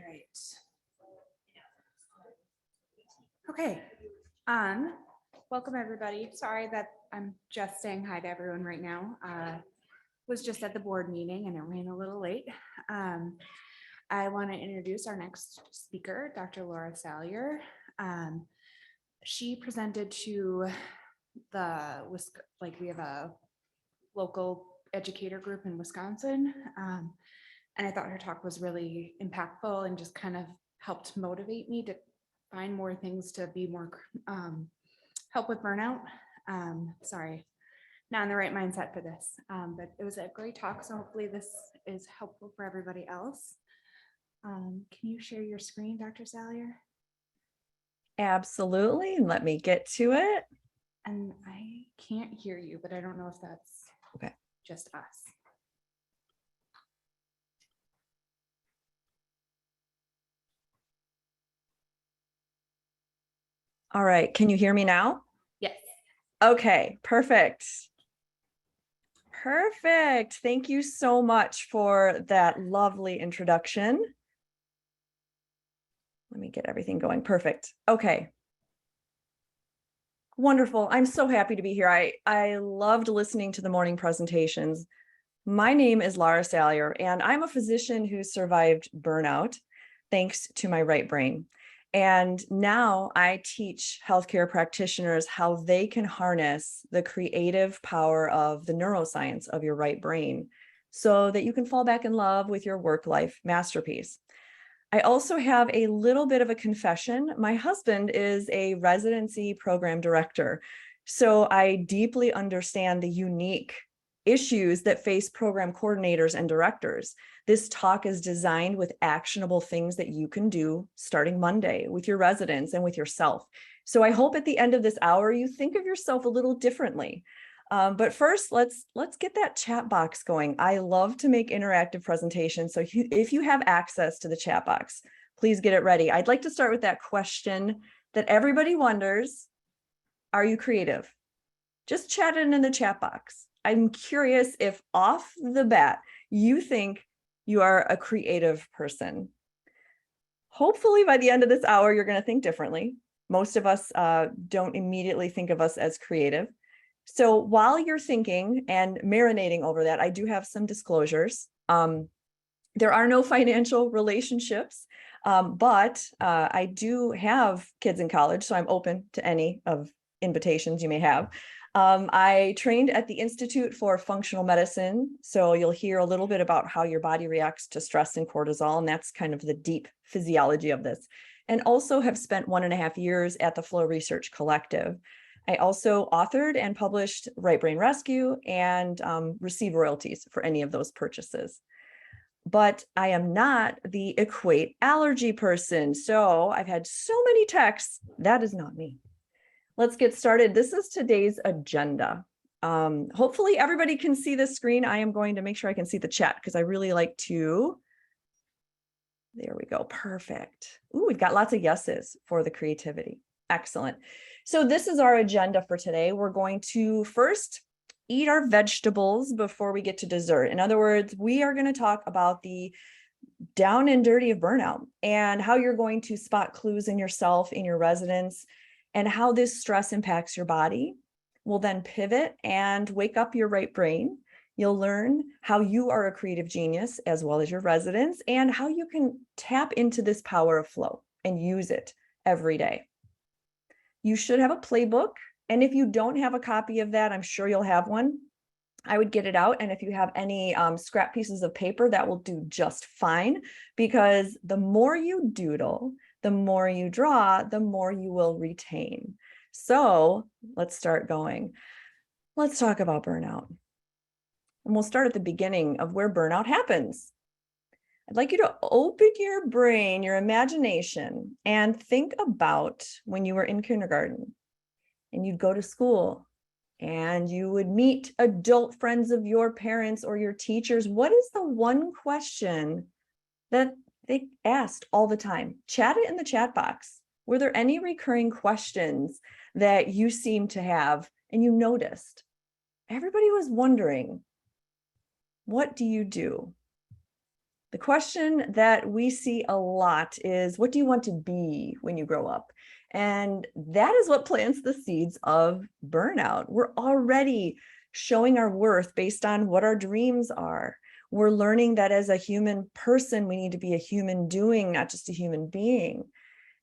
right. Okay, welcome everybody. Sorry that I'm just saying hi to everyone right now. Was just at the board meeting and it ran a little late. I want to introduce our next speaker, Dr. Laura Salyer. She presented to we have a local educator group in Wisconsin. And I thought her talk was really impactful and just kind of helped motivate me to find more things to be more, help with burnout. Sorry, not in the right mindset for this, but it was a great talk. So hopefully this is helpful for everybody else. Can you share your screen, Dr. Salyer? Absolutely. And let me get to it. And I can't hear you, but I don't know if that's Okay. Just us. All right. Can you hear me now? Yes. Okay, perfect. Perfect. Thank you so much for that lovely introduction. Let me get everything going. Perfect. Okay. Wonderful. I'm so happy to be here. I loved listening to the morning presentations. My name is Laura Salyer, and I'm a physician who survived burnout thanks to my right brain. And now I teach healthcare practitioners how they can harness the creative power of the neuroscience of your right brain so that you can fall back in love with your work-life masterpiece. I also have a little bit of a confession. My husband is a residency program director, so I deeply understand the unique issues that face program coordinators and directors. This talk is designed with actionable things that you can do starting Monday with your residents and with yourself. So I hope at the end of this hour, you think of yourself a little differently. But first, let's get that chat box going. I love to make interactive presentations. So if you have access to the chat box, please get it ready. I'd like to start with that question that everybody wonders. Are you creative? Just chat it in the chat box. I'm curious if off the bat, you think you are a creative person. Hopefully by the end of this hour, you're going to think differently. Most of us don't immediately think of us as creative. So while you're thinking and marinating over that, I do have some disclosures. There are no financial relationships, but I do have kids in college, so I'm open to any of invitations you may have. I trained at the Institute for Functional Medicine, so you'll hear a little bit about how your body reacts to stress and cortisol, and that's kind of the deep physiology of this. And also have spent 1.5 years at the Flow Research Collective. I also authored and published Right Brain Rescue and receive royalties for any of those purchases. But I am not the Equate allergy person. So I've had so many texts. That is not me. Let's get started. This is today's agenda. Hopefully everybody can see the screen. I am going to make sure I can see the chat because I really like to. There we go. Perfect. Ooh, we've got lots of yeses for the creativity. Excellent. So this is our agenda for today. We're going to first eat our vegetables before we get to dessert. In other words, we are going to talk about the down and dirty of burnout and how you're going to spot clues in yourself, in your residents, and how this stress impacts your body. We'll then pivot and wake up your right brain. You'll learn how you are a creative genius as well as your residents and how you can tap into this power of flow and use it every day. You should have a playbook. And if you don't have a copy of that, I'm sure you'll have one. I would get it out. And if you have any scrap pieces of paper, that will do just fine, because the more you doodle, the more you draw, the more you will retain. So let's start going. Let's talk about burnout. And we'll start at the beginning of where burnout happens. I'd like you to open your brain, your imagination, and think about when you were in kindergarten and you'd go to school and you would meet adult friends of your parents or your teachers. What is the one question that they asked all the time? Chat it in the chat box. Were there any recurring questions that you seem to have and you noticed? Everybody was wondering, what do you do? The question that we see a lot is, what do you want to be when you grow up? And that is what plants the seeds of burnout. We're already showing our worth based on what our dreams are. We're learning that as a human person, we need to be a human doing, not just a human being.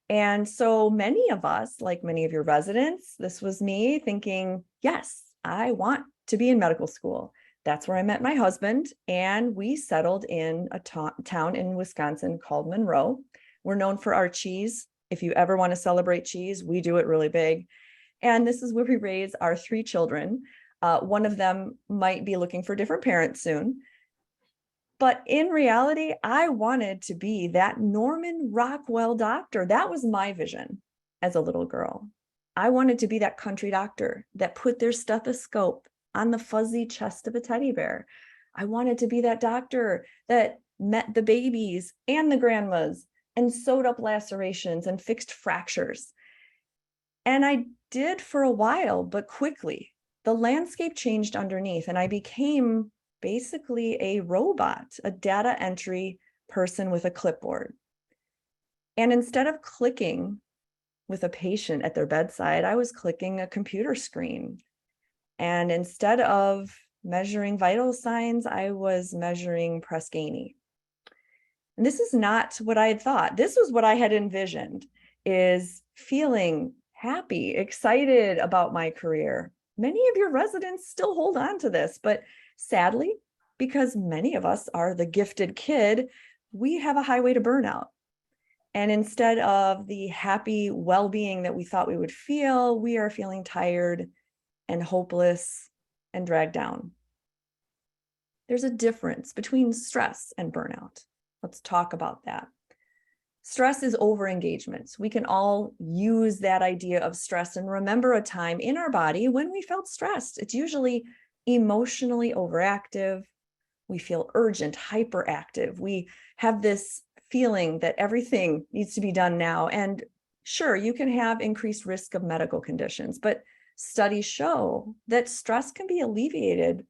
And so many of us, like many of your residents, this was me thinking, yes, I want to be in medical school. That's where I met my husband, and we settled in a town in Wisconsin called Monroe. We're known for our cheese. If you ever want to celebrate cheese, we do it really big. And this is where we raise our 3 children. One of them might be looking for different parents soon. But in reality, I wanted to be that Norman Rockwell doctor. That was my vision as a little girl. I wanted to be that country doctor that put their stethoscope on the fuzzy chest of a teddy bear. I wanted to be that doctor that met the babies and the grandmas and sewed up lacerations and fixed fractures. And I did for a while, but quickly the landscape changed underneath and I became basically a robot, a data entry person with a clipboard. And instead of clicking with a patient at their bedside, I was clicking a computer screen. And instead of measuring vital signs, I was measuring Press Ganey. And this is not what I had thought. This was what I had envisioned, is feeling happy, excited about my career. Many of your residents still hold on to this, but sadly, because many of us are the gifted kid, we have a highway to burnout. And instead of the happy well-being that we thought we would feel, we are feeling tired and hopeless and dragged down. There's a difference between stress and burnout. Let's talk about that. Stress is over-engagement. We can all use that idea of stress and remember a time in our body when we felt stressed. It's usually emotionally overactive. We feel urgent, hyperactive. We have this feeling that everything needs to be done now. And sure, you can have increased risk of medical conditions, but studies show that stress can be alleviated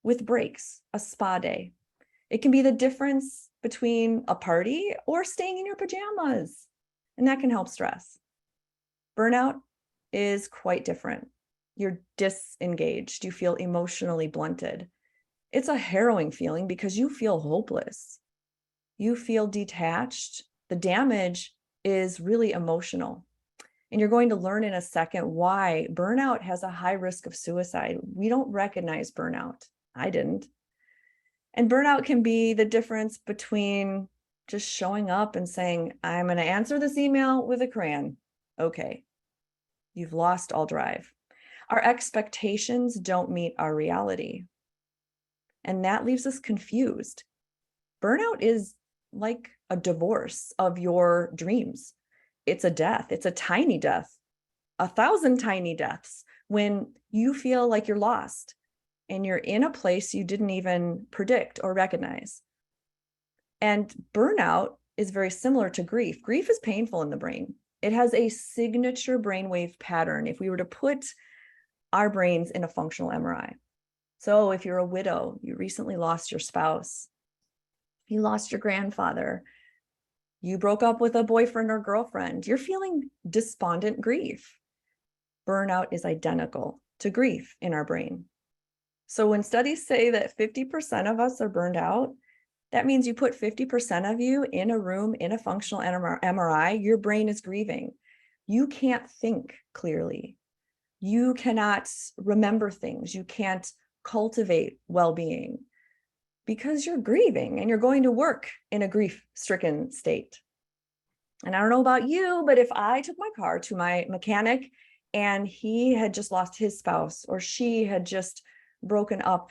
with breaks, a spa day. It can be the difference between a party or staying in your pajamas, and that can help stress. Burnout is quite different. You're disengaged. You feel emotionally blunted. It's a harrowing feeling because you feel hopeless. You feel detached. The damage is really emotional. And you're going to learn in a second why burnout has a high risk of suicide. We don't recognize burnout. I didn't. And burnout can be the difference between just showing up and saying, I'm going to answer this email with a crayon. Okay, you've lost all drive. Our expectations don't meet our reality. And that leaves us confused. Burnout is like a divorce of your dreams. It's a death. It's a tiny death, 1,000 tiny deaths when you feel like you're lost and you're in a place you didn't even predict or recognize. And burnout is very similar to grief. Grief is painful in the brain. It has a signature brainwave pattern if we were to put our brains in a functional MRI. So if you're a widow, you recently lost your spouse, you lost your grandfather, you broke up with a boyfriend or girlfriend, you're feeling despondent grief. Burnout is identical to grief in our brain. So when studies say that 50% of us are burned out, that means you put 50% of you in a room in a functional MRI, your brain is grieving. You can't think clearly. You cannot remember things. You can't cultivate well-being because you're grieving and you're going to work in a grief-stricken state. And I don't know about you, but if I took my car to my mechanic and he had just lost his spouse or she had just broken up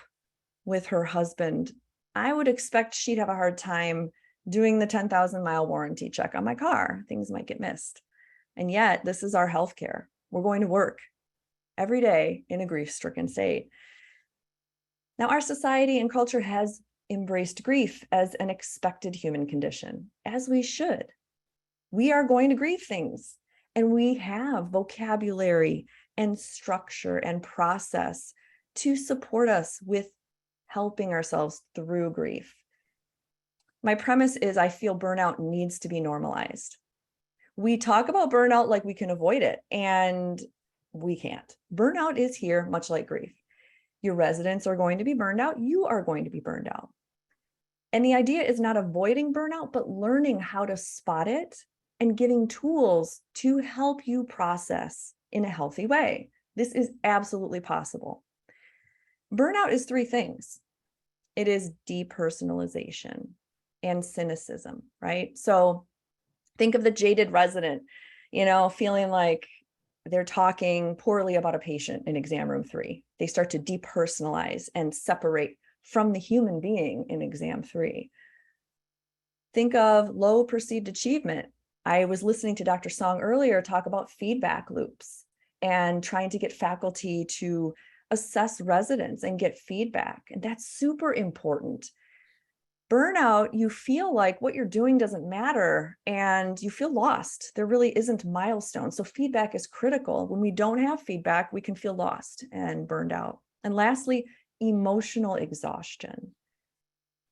with her husband, I would expect she'd have a hard time doing the 10,000-mile warranty check on my car. Things might get missed. And yet this is our healthcare. We're going to work every day in a grief-stricken state. Now, our society and culture has embraced grief as an expected human condition, as we should. We are going to grieve things, and we have vocabulary and structure and process to support us with helping ourselves through grief. My premise is I feel burnout needs to be normalized. We talk about burnout like we can avoid it, and we can't. Burnout is here, much like grief. Your residents are going to be burned out. You are going to be burned out. And the idea is not avoiding burnout, but learning how to spot it and giving tools to help you process in a healthy way. This is absolutely possible. Burnout is three things. It is depersonalization and cynicism, right? So think of the jaded resident, feeling like they're talking poorly about a patient in exam room 3. They start to depersonalize and separate from the human being in exam 3. Think of low perceived achievement. I was listening to Dr. Song earlier talk about feedback loops and trying to get faculty to assess residents and get feedback. And that's super important. Burnout, you feel like what you're doing doesn't matter and you feel lost. There really isn't milestones. So feedback is critical. When we don't have feedback, we can feel lost and burned out. And lastly, emotional exhaustion.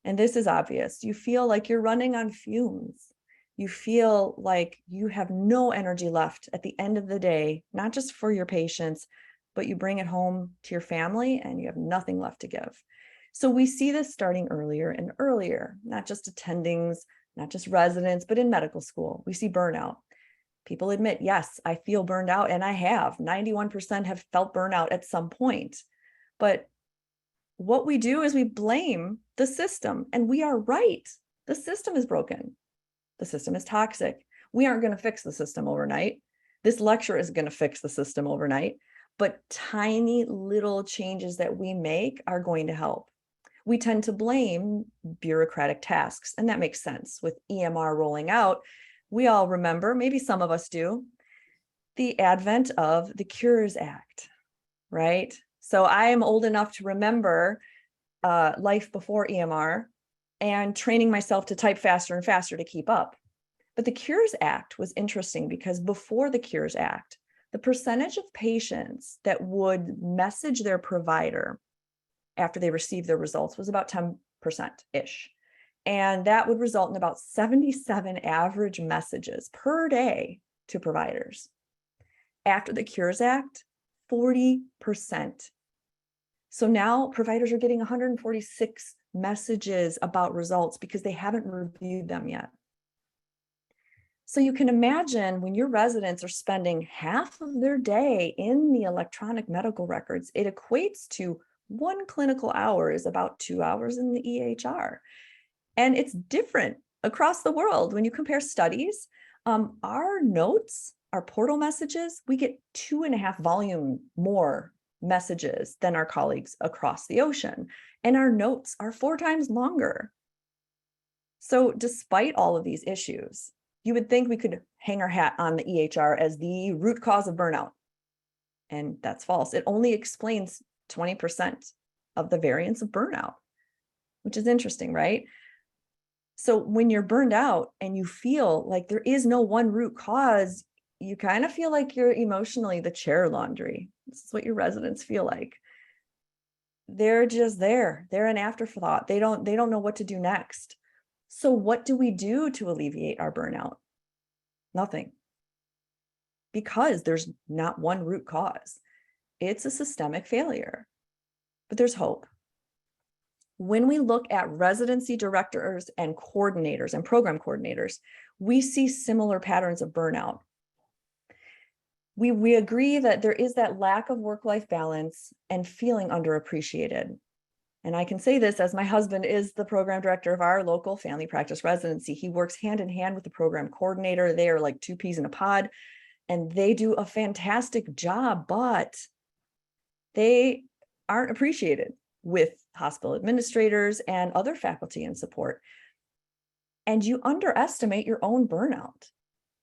And this is obvious. You feel like you're running on fumes. You feel like you have no energy left at the end of the day, not just for your patients, but you bring it home to your family and you have nothing left to give. So we see this starting earlier and earlier, not just attendings, not just residents, but in medical school. We see burnout. People admit, yes, I feel burned out, and I have. 91% have felt burnout at some point. But what we do is we blame the system, and we are right. The system is broken. The system is toxic. We aren't going to fix the system overnight. This lecture isn't going to fix the system overnight, but tiny little changes that we make are going to help. We tend to blame bureaucratic tasks, and that makes sense. With EMR rolling out, we all remember, maybe some of us do, the advent of the Cures Act, right? So I am old enough to remember life before EMR and training myself to type faster and faster to keep up. But the Cures Act was interesting because before the Cures Act, the percentage of patients that would message their provider after they received their results was about 10%-ish. And that would result in about 77 average messages per day to providers. After the Cures Act, 40%. So now providers are getting 146 messages about results because they haven't reviewed them yet. So you can imagine when your residents are spending half of their day in the electronic medical records, it equates to 1 clinical hour is about 2 hours in the EHR. And it's different across the world. When you compare studies, our notes, our portal messages, we get 2.5 volume more messages than our colleagues across the ocean. And our notes are 4 times longer. So despite all of these issues, you would think we could hang our hat on the EHR as the root cause of burnout. And that's false. It only explains 20% of the variance of burnout, which is interesting, right? So when you're burned out and you feel like there is no one root cause, you kind of feel like you're emotionally the chair laundry. This is what your residents feel like. They're just there. They're an afterthought. They don't know what to do next. So what do we do to alleviate our burnout? Nothing. Because there's not one root cause. It's a systemic failure. But there's hope. When we look at residency directors and coordinators and program coordinators, we see similar patterns of burnout. we agree that there is that lack of work-life balance and feeling underappreciated. And I can say this as my husband is the program director of our local family practice residency. He works hand in hand with the program coordinator. They are like two peas in a pod, and they do a fantastic job, but they aren't appreciated with hospital administrators and other faculty and support. And you underestimate your own burnout.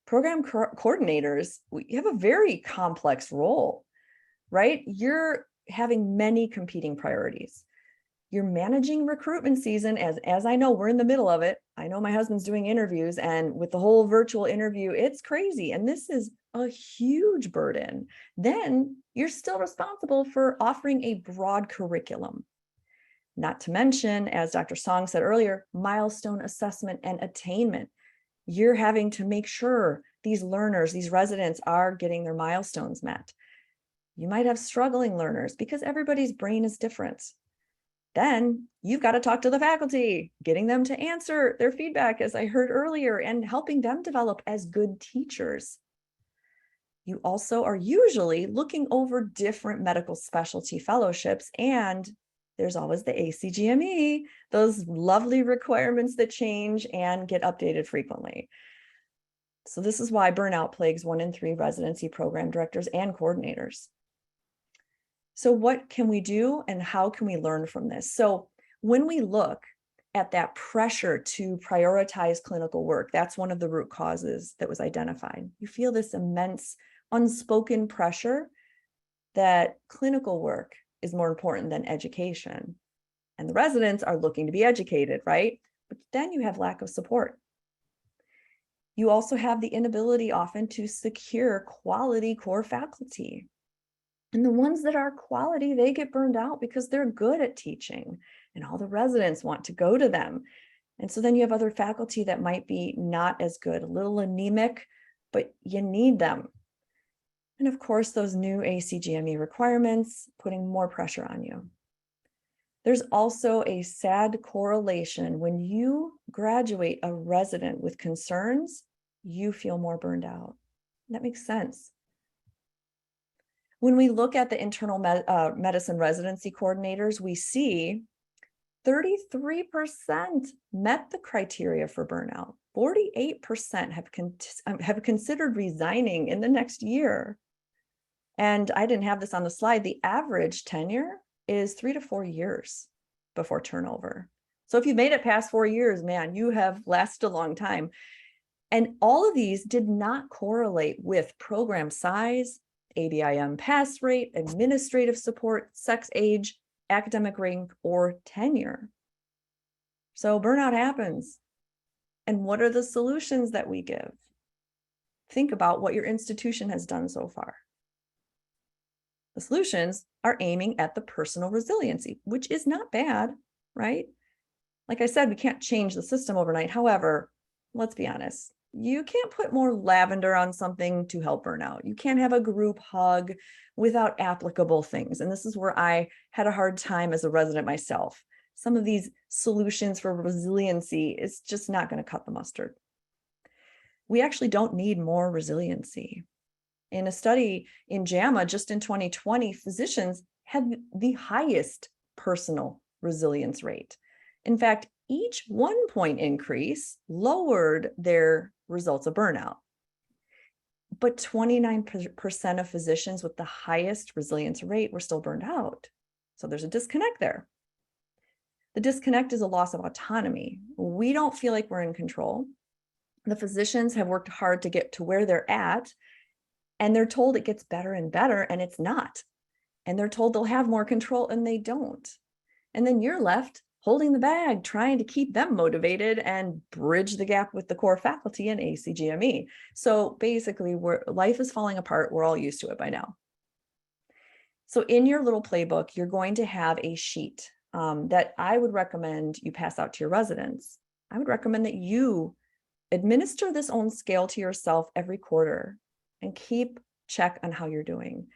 Program coordinators, you have a very complex role, right? You're having many competing priorities. You're managing recruitment season, as I know, we're in the middle of it. I know my husband's doing interviews, and with the whole virtual interview, it's crazy. And this is a huge burden. Then you're still responsible for offering a broad curriculum. Not to mention, as Dr. Song said earlier, milestone assessment and attainment. You're having to make sure these learners, these residents are getting their milestones met. You might have struggling learners because everybody's brain is different. Then you've got to talk to the faculty, getting them to answer their feedback, as I heard earlier, and helping them develop as good teachers. You also are usually looking over different medical specialty fellowships, and there's always the ACGME, those lovely requirements that change and get updated frequently. So this is why burnout plagues 1 in 3 residency program directors and coordinators. So what can we do and how can we learn from this? So when we look at that pressure to prioritize clinical work, that's one of the root causes that was identified. You feel this immense unspoken pressure that clinical work is more important than education. And the residents are looking to be educated, right? But then you have lack of support. You also have the inability often to secure quality core faculty. And the ones that are quality, they get burned out because they're good at teaching and all the residents want to go to them. And so then you have other faculty that might be not as good, a little anemic, but you need them. And of course, those new ACGME requirements, putting more pressure on you. There's also a sad correlation. When you graduate a resident with concerns, you feel more burned out. That makes sense. When we look at the internal medicine residency coordinators, we see 33% met the criteria for burnout. 48% have considered resigning in the next year. And I didn't have this on the slide. The average tenure is 3 to 4 years before turnover. So if you've made it past 4 years, man, you have lasted a long time. And all of these did not correlate with program size, ABIM pass rate, administrative support, sex, age, academic rank, or tenure. So burnout happens. And what are the solutions that we give? Think about what your institution has done so far. The solutions are aiming at the personal resiliency, which is not bad, right? Like I said, we can't change the system overnight. However, let's be honest, you can't put more lavender on something to help burnout. You can't have a group hug without applicable things. And this is where I had a hard time as a resident myself. Some of these solutions for resiliency is just not going to cut the mustard. We actually don't need more resiliency. In a study in JAMA, just in 2020, physicians had the highest personal resilience rate. In fact, each 1 point increase lowered their results of burnout. But 29% of physicians with the highest resilience rate were still burned out. So there's a disconnect there. The disconnect is a loss of autonomy. We don't feel like we're in control. The physicians have worked hard to get to where they're at, and they're told it gets better and better, and it's not. And they're told they'll have more control, and they don't. And then you're left holding the bag, trying to keep them motivated and bridge the gap with the core faculty in ACGME. So basically, life is falling apart. We're all used to it by now. So in your little playbook, you're going to have a sheet that I would recommend you pass out to your residents. I would recommend that you administer this own scale to yourself every quarter and keep check on how you're doing.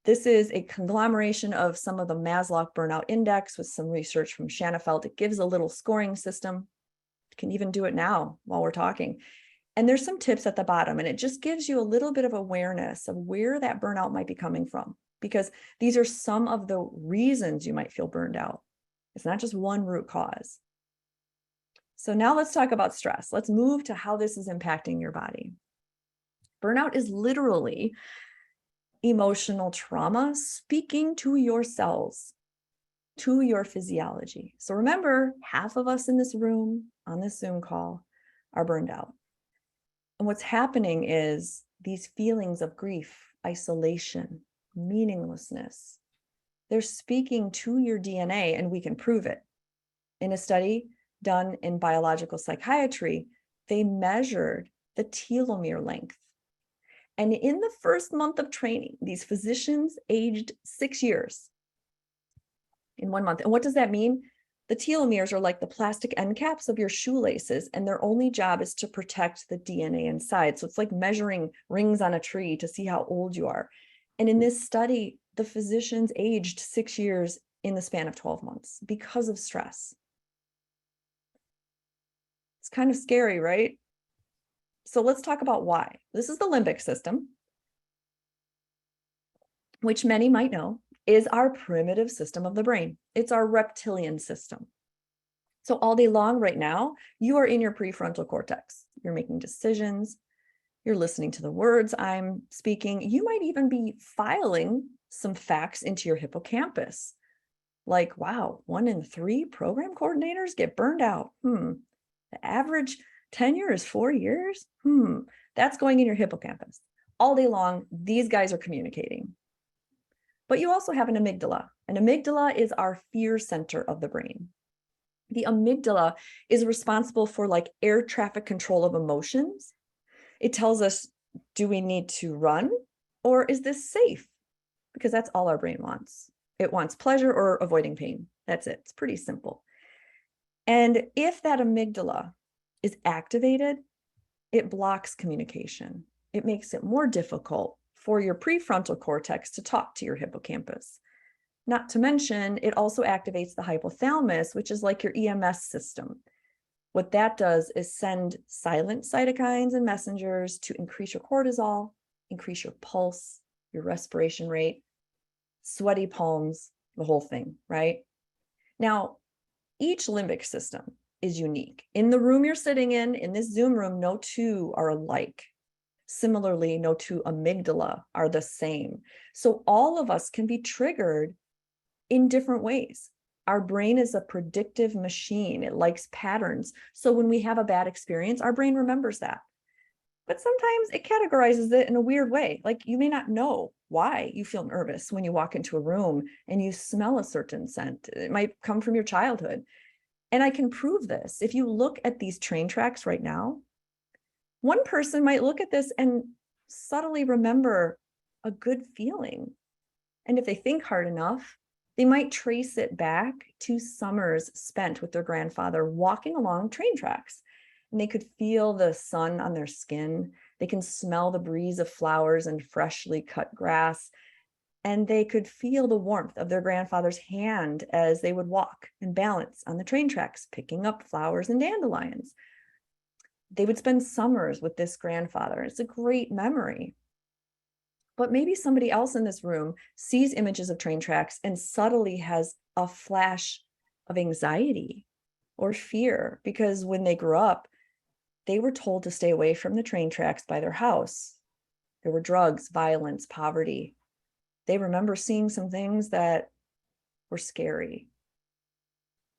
This is a conglomeration of some of the Maslow Burnout Index with some research from Shanafelt. It gives a little scoring system. You can even do it now while we're talking. And there's some tips at the bottom, and it just gives you a little bit of awareness of where that burnout might be coming from, because these are some of the reasons you might feel burned out. It's not just one root cause. So now let's talk about stress. Let's move to how this is impacting your body. Burnout is literally emotional trauma speaking to your cells, to your physiology. So remember, half of us in this room on this Zoom call are burned out. And what's happening is these feelings of grief, isolation, meaninglessness, they're speaking to your DNA, and we can prove it. In a study done in biological psychiatry, they measured the telomere length. And in the first month of training, these physicians aged 6 years in 1 month. And what does that mean? The telomeres are like the plastic end caps of your shoelaces, and their only job is to protect the DNA inside. So it's like measuring rings on a tree to see how old you are. And in this study, the physicians aged 6 years in the span of 12 months because of stress. It's kind of scary, right? So let's talk about why. This is the limbic system, which many might know is our primitive system of the brain. It's our reptilian system. So all day long right now, you are in your prefrontal cortex. You're making decisions. You're listening to the words I'm speaking. You might even be filing some facts into your hippocampus. Like, wow, 1 in 3 program coordinators get burned out. The average tenure is 4 years. That's going in your hippocampus. All day long, these guys are communicating. But you also have an amygdala. An amygdala is our fear center of the brain. The amygdala is responsible for like air traffic control of emotions. It tells us, do we need to run, or is this safe? Because that's all our brain wants. It wants pleasure or avoiding pain. That's it. It's pretty simple. And if that amygdala is activated, it blocks communication. It makes it more difficult for your prefrontal cortex to talk to your hippocampus. Not to mention, it also activates the hypothalamus, which is like your EMS system. What that does is send silent cytokines and messengers to increase your cortisol, increase your pulse, your respiration rate, sweaty palms, the whole thing, right? Now, each limbic system is unique. In the room you're sitting in this Zoom room, no two are alike. Similarly, no two amygdala are the same. So all of us can be triggered in different ways. Our brain is a predictive machine. It likes patterns. So when we have a bad experience, our brain remembers that. But sometimes it categorizes it in a weird way. Like you may not know why you feel nervous when you walk into a room and you smell a certain scent. It might come from your childhood. And I can prove this. If you look at these train tracks right now, one person might look at this and subtly remember a good feeling. And if they think hard enough, they might trace it back to summers spent with their grandfather walking along train tracks. And they could feel the sun on their skin. They can smell the breeze of flowers and freshly cut grass. And they could feel the warmth of their grandfather's hand as they would walk and balance on the train tracks, picking up flowers and dandelions. They would spend summers with this grandfather. It's a great memory. But maybe somebody else in this room sees images of train tracks and subtly has a flash of anxiety or fear because when they grew up, they were told to stay away from the train tracks by their house. There were drugs, violence, poverty. They remember seeing some things that were scary.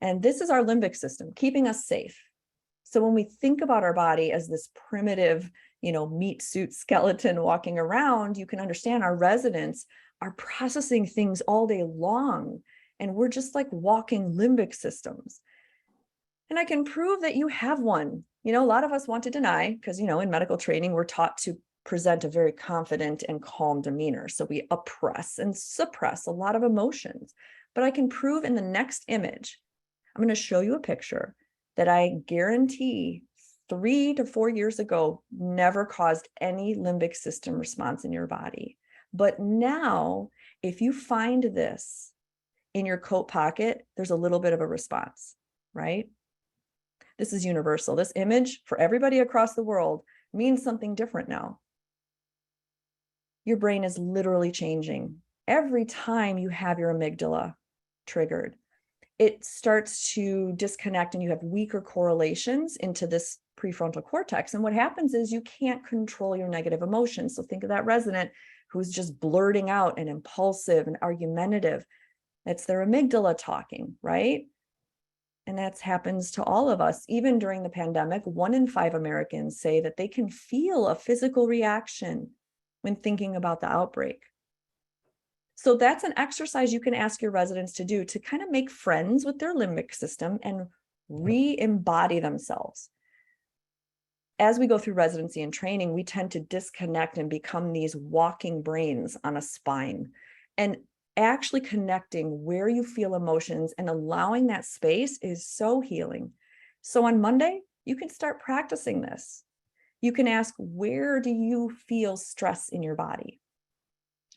And this is our limbic system, keeping us safe. So when we think about our body as this primitive, meat suit skeleton walking around, you can understand our residents are processing things all day long. And we're just like walking limbic systems. And I can prove that you have one. A lot of us want to deny because, in medical training, we're taught to present a very confident and calm demeanor. So we oppress and suppress a lot of emotions. But I can prove in the next image, I'm going to show you a picture that I guarantee 3 to 4 years ago never caused any limbic system response in your body. But now, if you find this in your coat pocket, there's a little bit of a response, right? This is universal. This image for everybody across the world means something different now. Your brain is literally changing every time you have your amygdala triggered. It starts to disconnect and you have weaker correlations into this prefrontal cortex. And what happens is you can't control your negative emotions. So think of that resident who's just blurting out and impulsive and argumentative. That's their amygdala talking, right? And that happens to all of us. Even during the pandemic, 1 in 5 Americans say that they can feel a physical reaction when thinking about the outbreak. So that's an exercise you can ask your residents to do to kind of make friends with their limbic system and re-embody themselves. As we go through residency and training, we tend to disconnect and become these walking brains on a spine. And actually connecting where you feel emotions and allowing that space is so healing. So on Monday, you can start practicing this. You can ask, where do you feel stress in your body?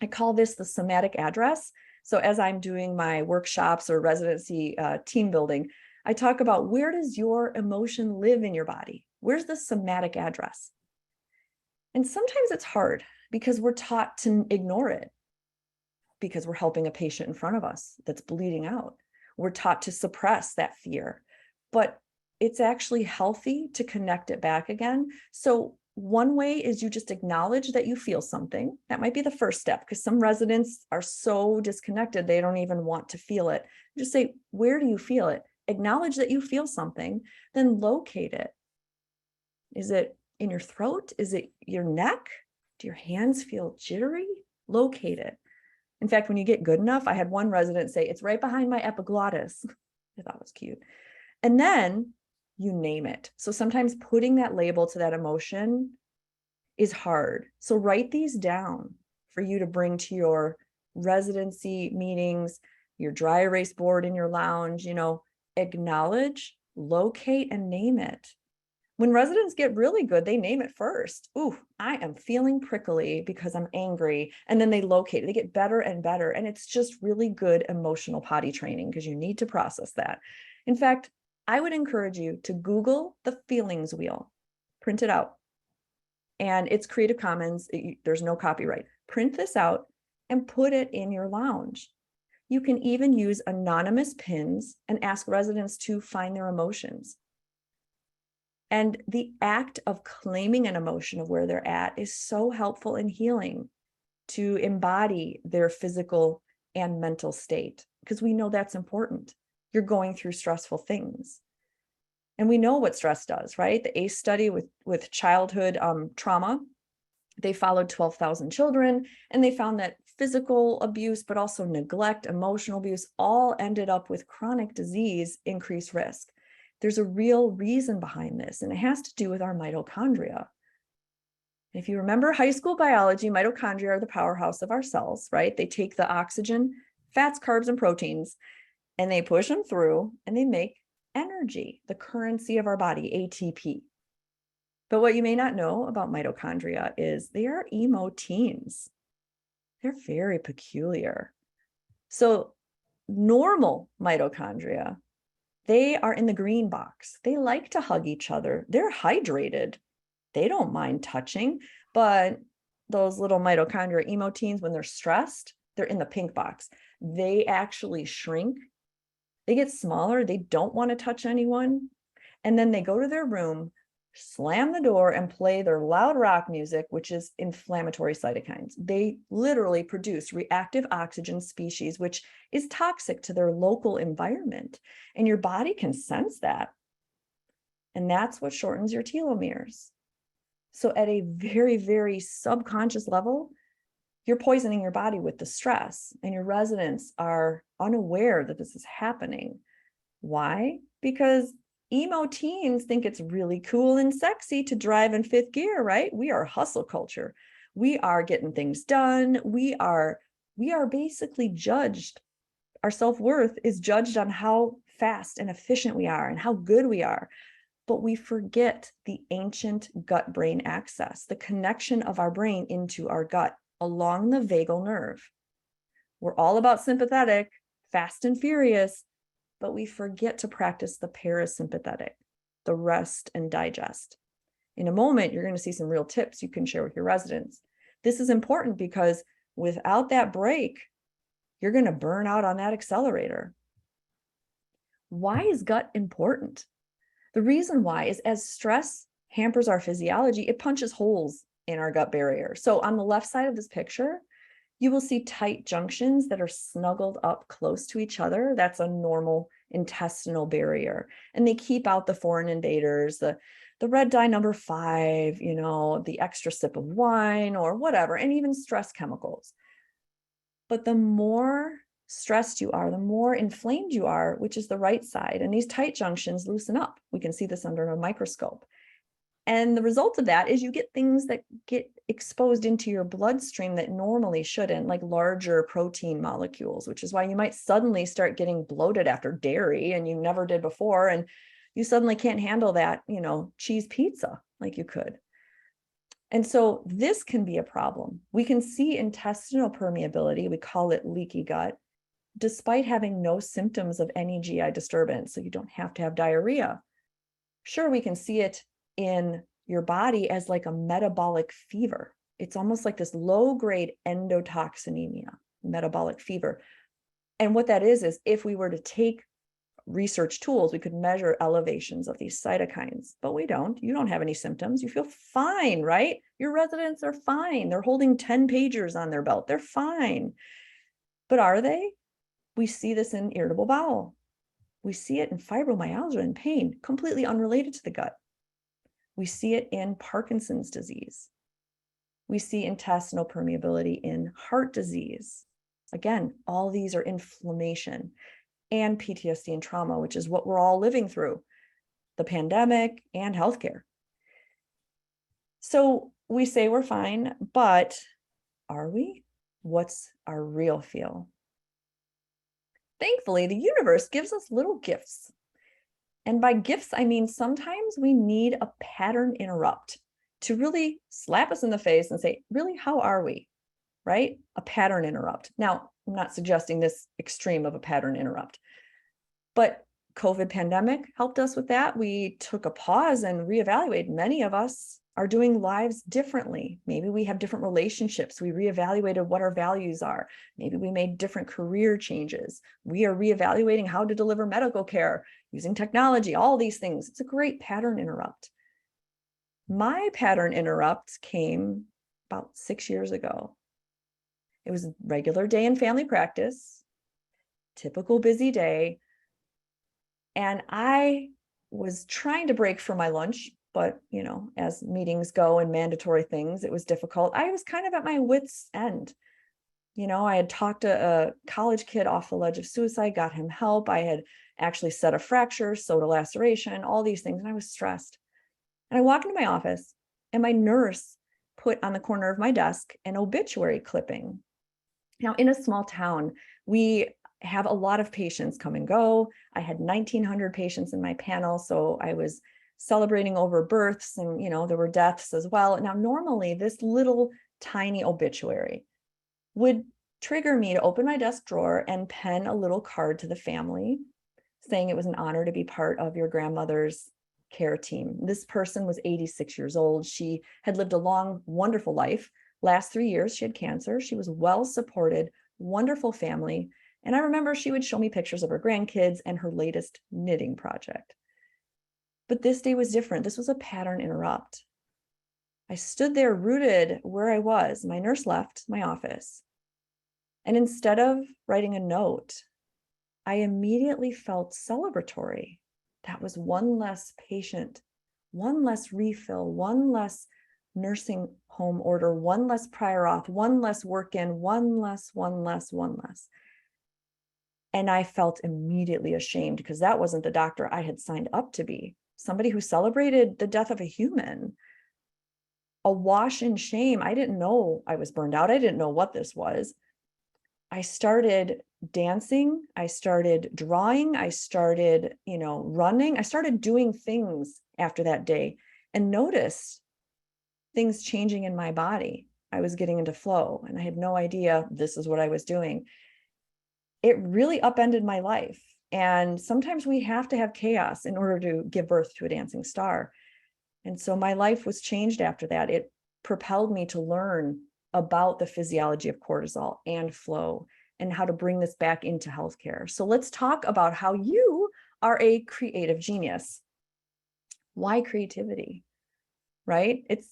I call this the somatic address. So as I'm doing my workshops or residency team building, I talk about, where does your emotion live in your body? Where's the somatic address? And sometimes it's hard because we're taught to ignore it because we're helping a patient in front of us that's bleeding out. We're taught to suppress that fear, but it's actually healthy to connect it back again. So one way is you just acknowledge that you feel something. That might be the first step, because some residents are so disconnected, they don't even want to feel it. Just say, where do you feel it? Acknowledge that you feel something, then locate it. Is it in your throat? Is it your neck? Do your hands feel jittery? Locate it. In fact, when you get good enough, I had one resident say, it's right behind my epiglottis. I thought it was cute. And then you name it. So sometimes putting that label to that emotion is hard. So write these down for you to bring to your residency meetings, your dry erase board in your lounge, acknowledge, locate, and name it. When residents get really good, they name it first. Ooh, I am feeling prickly because I'm angry. And then they locate it. They get better and better. And it's just really good emotional potty training because you need to process that. In fact, I would encourage you to Google the feelings wheel, print it out. And it's Creative Commons. There's no copyright. Print this out and put it in your lounge. You can even use anonymous pins and ask residents to find their emotions. And the act of claiming an emotion of where they're at is so helpful in healing to embody their physical and mental state, because we know that's important. You're going through stressful things. And we know what stress does, right? The ACE study with childhood trauma, they followed 12,000 children and they found that physical abuse, but also neglect, emotional abuse, all ended up with chronic disease, increased risk. There's a real reason behind this, and it has to do with our mitochondria. If you remember high school biology, mitochondria are the powerhouse of our cells, right? They take the oxygen, fats, carbs, and proteins, and they push them through and they make energy, the currency of our body, ATP. But what you may not know about mitochondria is they are emo-teens. They're very peculiar. So normal mitochondria, they are in the green box. They like to hug each other. They're hydrated. They don't mind touching, but those little mitochondria emo-teens, when they're stressed, they're in the pink box. They actually shrink. They get smaller. They don't want to touch anyone. And then they go to their room, slam the door, and play their loud rock music, which is inflammatory cytokines. They literally produce reactive oxygen species, which is toxic to their local environment. And your body can sense that. And that's what shortens your telomeres. So at a very, very subconscious level, you're poisoning your body with the stress, and your residents are unaware that this is happening. Why? Because emo teens think it's really cool and sexy to drive in fifth gear, right? We are hustle culture. We are getting things done. We are basically judged. Our self-worth is judged on how fast and efficient we are and how good we are. But we forget the ancient gut-brain axis, the connection of our brain into our gut along the vagal nerve. We're all about sympathetic, fast and furious, but we forget to practice the parasympathetic, the rest and digest. In a moment, you're going to see some real tips you can share with your residents. This is important because without that break, you're going to burn out on that accelerator. Why is gut important? The reason why is as stress hampers our physiology, it punches holes in our gut barrier. So on the left side of this picture, you will see tight junctions that are snuggled up close to each other. That's a normal intestinal barrier. And they keep out the foreign invaders, the red dye number 5, you know, the extra sip of wine or whatever, and even stress chemicals. But the more stressed you are, the more inflamed you are, which is the right side. And these tight junctions loosen up. We can see this under a microscope. And the result of that is you get things that get exposed into your bloodstream that normally shouldn't, like larger protein molecules, which is why you might suddenly start getting bloated after dairy and you never did before. And you suddenly can't handle that, you know, cheese pizza like you could. And so this can be a problem. We can see intestinal permeability, we call it leaky gut, despite having no symptoms of any GI disturbance. So you don't have to have diarrhea. Sure, we can see it in your body as like a metabolic fever. It's almost like this low-grade endotoxinemia, metabolic fever. And what that is if we were to take research tools, we could measure elevations of these cytokines, but we don't. You don't have any symptoms. You feel fine, right? Your residents are fine. They're holding 10 pagers on their belt. They're fine. But are they? We see this in irritable bowel. We see it in fibromyalgia and pain, completely unrelated to the gut. We see it in Parkinson's disease. We see intestinal permeability in heart disease. Again, all these are inflammation and PTSD and trauma, which is what we're all living through, the pandemic and healthcare. So we say we're fine, but are we? What's our real feel? Thankfully, the universe gives us little gifts. And by gifts, I mean, sometimes we need a pattern interrupt to really slap us in the face and say, really, how are we? Right? A pattern interrupt. Now, I'm not suggesting this extreme of a pattern interrupt, but COVID pandemic helped us with that. We took a pause and reevaluated. Many of us are doing lives differently. Maybe we have different relationships. We reevaluated what our values are. Maybe we made different career changes. We are reevaluating how to deliver medical care using technology, all these things. It's a great pattern interrupt. My pattern interrupt came about 6 years ago. It was a regular day in family practice, typical busy day. And I was trying to break for my lunch, but you know, as meetings go and mandatory things, it was difficult. I was kind of at my wit's end. You know, I had talked to a college kid off the ledge of suicide, got him help. I had actually set a fracture, sewed a laceration, all these things, and I was stressed. And I walked into my office and my nurse put on the corner of my desk an obituary clipping. Now, in a small town, we have a lot of patients come and go. I had 1,900 patients in my panel, so I was celebrating over births and, you know, there were deaths as well. Now, normally this little tiny obituary would trigger me to open my desk drawer and pen a little card to the family saying it was an honor to be part of your grandmother's care team. This person was 86 years old. She had lived a long, wonderful life. Last 3 years, she had cancer. She was well supported, wonderful family. And I remember she would show me pictures of her grandkids and her latest knitting project. But this day was different. This was a pattern interrupt. I stood there rooted where I was. My nurse left my office. And instead of writing a note, I immediately felt celebratory. That was one less patient, one less refill, one less nursing home order, one less prior auth, one less work in, one less. And I felt immediately ashamed because that wasn't the doctor I had signed up to be. Somebody who celebrated the death of a human. Awash in shame. I didn't know I was burned out. I didn't know what this was. I started dancing. I started drawing. I started, running. I started doing things after that day and noticed things changing in my body. I was getting into flow and I had no idea this is what I was doing. It really upended my life. And sometimes we have to have chaos in order to give birth to a dancing star. And so my life was changed after that. It propelled me to learn about the physiology of cortisol and flow and how to bring this back into healthcare. So let's talk about how you are a creative genius. Why creativity, right? It's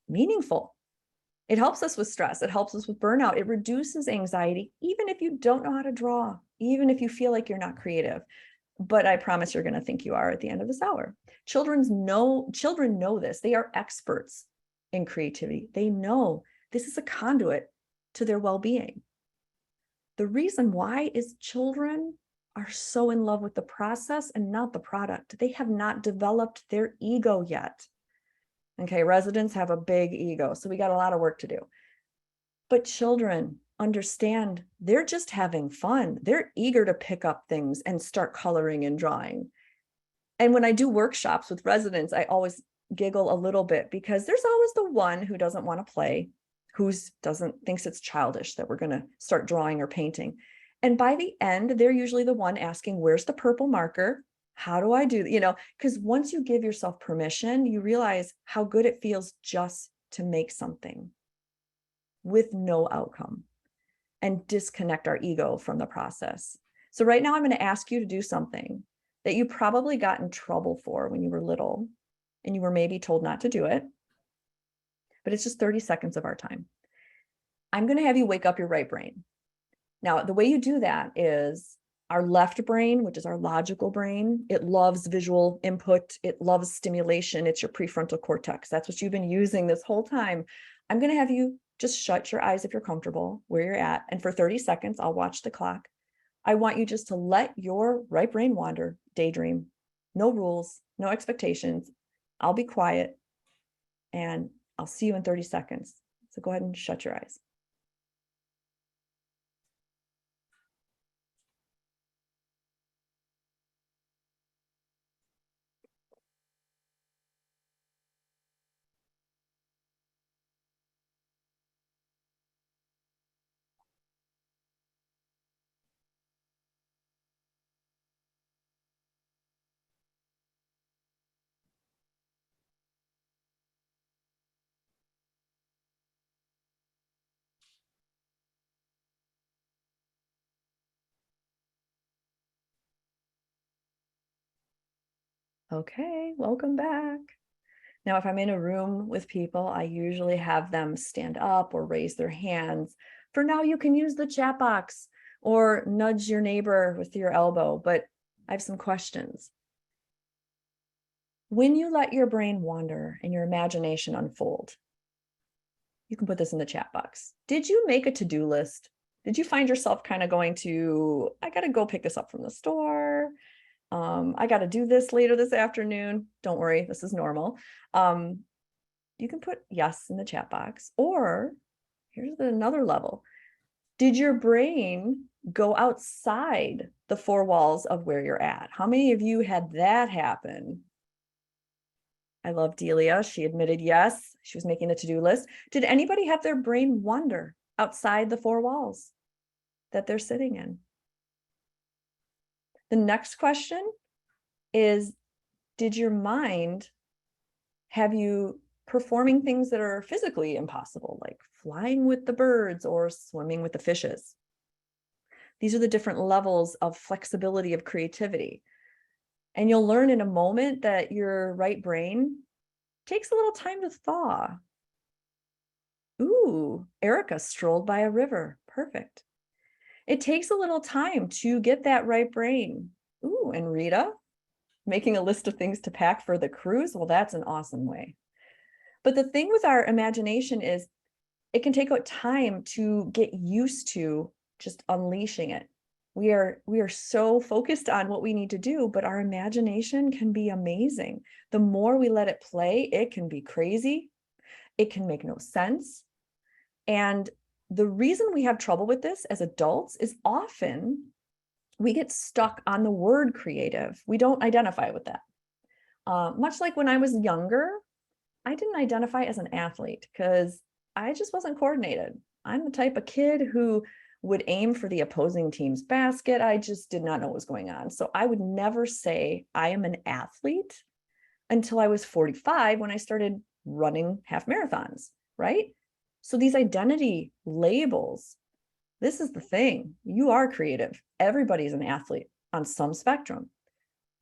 meaningful. It helps us with stress. It helps us with burnout. It reduces anxiety, even if you don't know how to draw, even if you feel like you're not creative. But I promise you're going to think you are at the end of this hour. Children know this. They are experts in creativity. They know this is a conduit to their well-being. The reason why is children are so in love with the process and not the product. They have not developed their ego yet. Okay, residents have a big ego, so we got a lot of work to do. But children understand they're just having fun. They're eager to pick up things and start coloring and drawing. And when I do workshops with residents, I always giggle a little bit because there's always the one who doesn't want to play, thinks it's childish that we're going to start drawing or painting. And by the end, they're usually the one asking, where's the purple marker? How do I do, because once you give yourself permission, you realize how good it feels just to make something with no outcome and disconnect our ego from the process. So right now I'm going to ask you to do something that you probably got in trouble for when you were little and you were maybe told not to do it, but it's just 30 seconds of our time. I'm going to have you wake up your right brain. Now, the way you do that is our left brain, which is our logical brain, it loves visual input. It loves stimulation. It's your prefrontal cortex. That's what you've been using this whole time. I'm going to have you just shut your eyes if you're comfortable where you're at. And for 30 seconds, I'll watch the clock. I want you just to let your right brain wander, daydream, no rules, no expectations. I'll be quiet and I'll see you in 30 seconds. So go ahead and shut your eyes. Okay, welcome back. Now, if I'm in a room with people, I usually have them stand up or raise their hands. For now, you can use the chat box or nudge your neighbor with your elbow, but I have some questions. When you let your brain wander and your imagination unfold, you can put this in the chat box. Did you make a to-do list? Did you find yourself kind of going to, I got to go pick this up from the store. I got to do this later this afternoon. Don't worry, this is normal. You can put yes in the chat box, or here's another level. Did your brain go outside the four walls of where you're at? How many of you had that happen? I love Delia. She admitted yes. She was making a to-do list. Did anybody have their brain wander outside the four walls that they're sitting in? The next question is, did your mind have you performing things that are physically impossible, like flying with the birds or swimming with the fishes? These are the different levels of flexibility of creativity. And you'll learn in a moment that your right brain takes a little time to thaw. Ooh, Erica strolled by a river. Perfect. It takes a little time to get that right brain. Ooh, and Rita, making a list of things to pack for the cruise. Well, that's an awesome way. But the thing with our imagination is it can take time to get used to just unleashing it. We are so focused on what we need to do, but our imagination can be amazing. The more we let it play, it can be crazy. It can make no sense. And the reason we have trouble with this as adults is often we get stuck on the word creative. We don't identify with that. Much like when I was younger, I didn't identify as an athlete because I just wasn't coordinated. I'm the type of kid who would aim for the opposing team's basket. I just did not know what was going on. So I would never say I am an athlete. until I was 45 when I started running half marathons, right? So these identity labels, this is the thing. You are creative. Everybody's an athlete on some spectrum.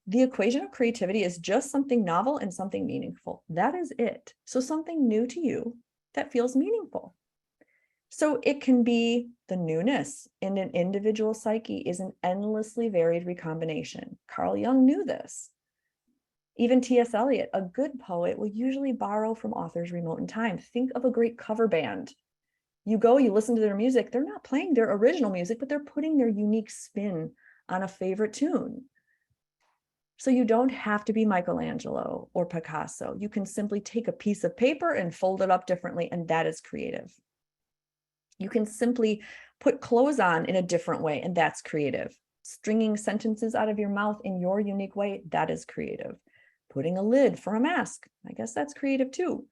The equation of creativity is just something novel and something meaningful. That is it. So something new to you that feels meaningful. So it can be the newness in an individual psyche is an endlessly varied recombination. Carl Jung knew this. Even T.S. Eliot, a good poet, will usually borrow from authors remote in time. Think of a great cover band. You go, you listen to their music, they're not playing their original music, but they're putting their unique spin on a favorite tune. So you don't have to be Michelangelo or Picasso. You can simply take a piece of paper and fold it up differently, and that is creative. You can simply put clothes on in a different way, and that's creative. Stringing sentences out of your mouth in your unique way, that is creative. Putting a lid for a mask, I guess that's creative too.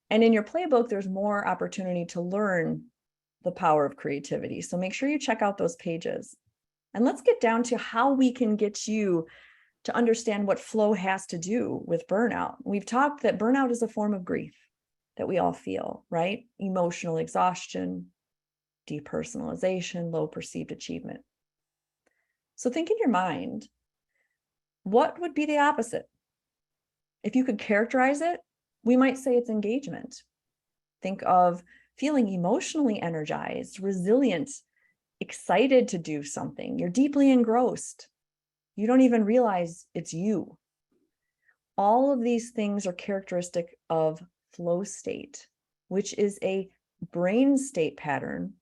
And in your playbook, there's more opportunity to learn the power of creativity. So make sure you check out those pages. And let's get down to how we can get you to understand what flow has to do with burnout. We've talked that burnout is a form of grief that we all feel, right? Emotional exhaustion, depersonalization, low perceived achievement. So think in your mind, what would be the opposite? If you could characterize it, we might say it's engagement. Think of feeling emotionally energized, resilient, excited to do something. You're deeply engrossed. You don't even realize it's you. All of these things are characteristic of flow state, which is a brain state pattern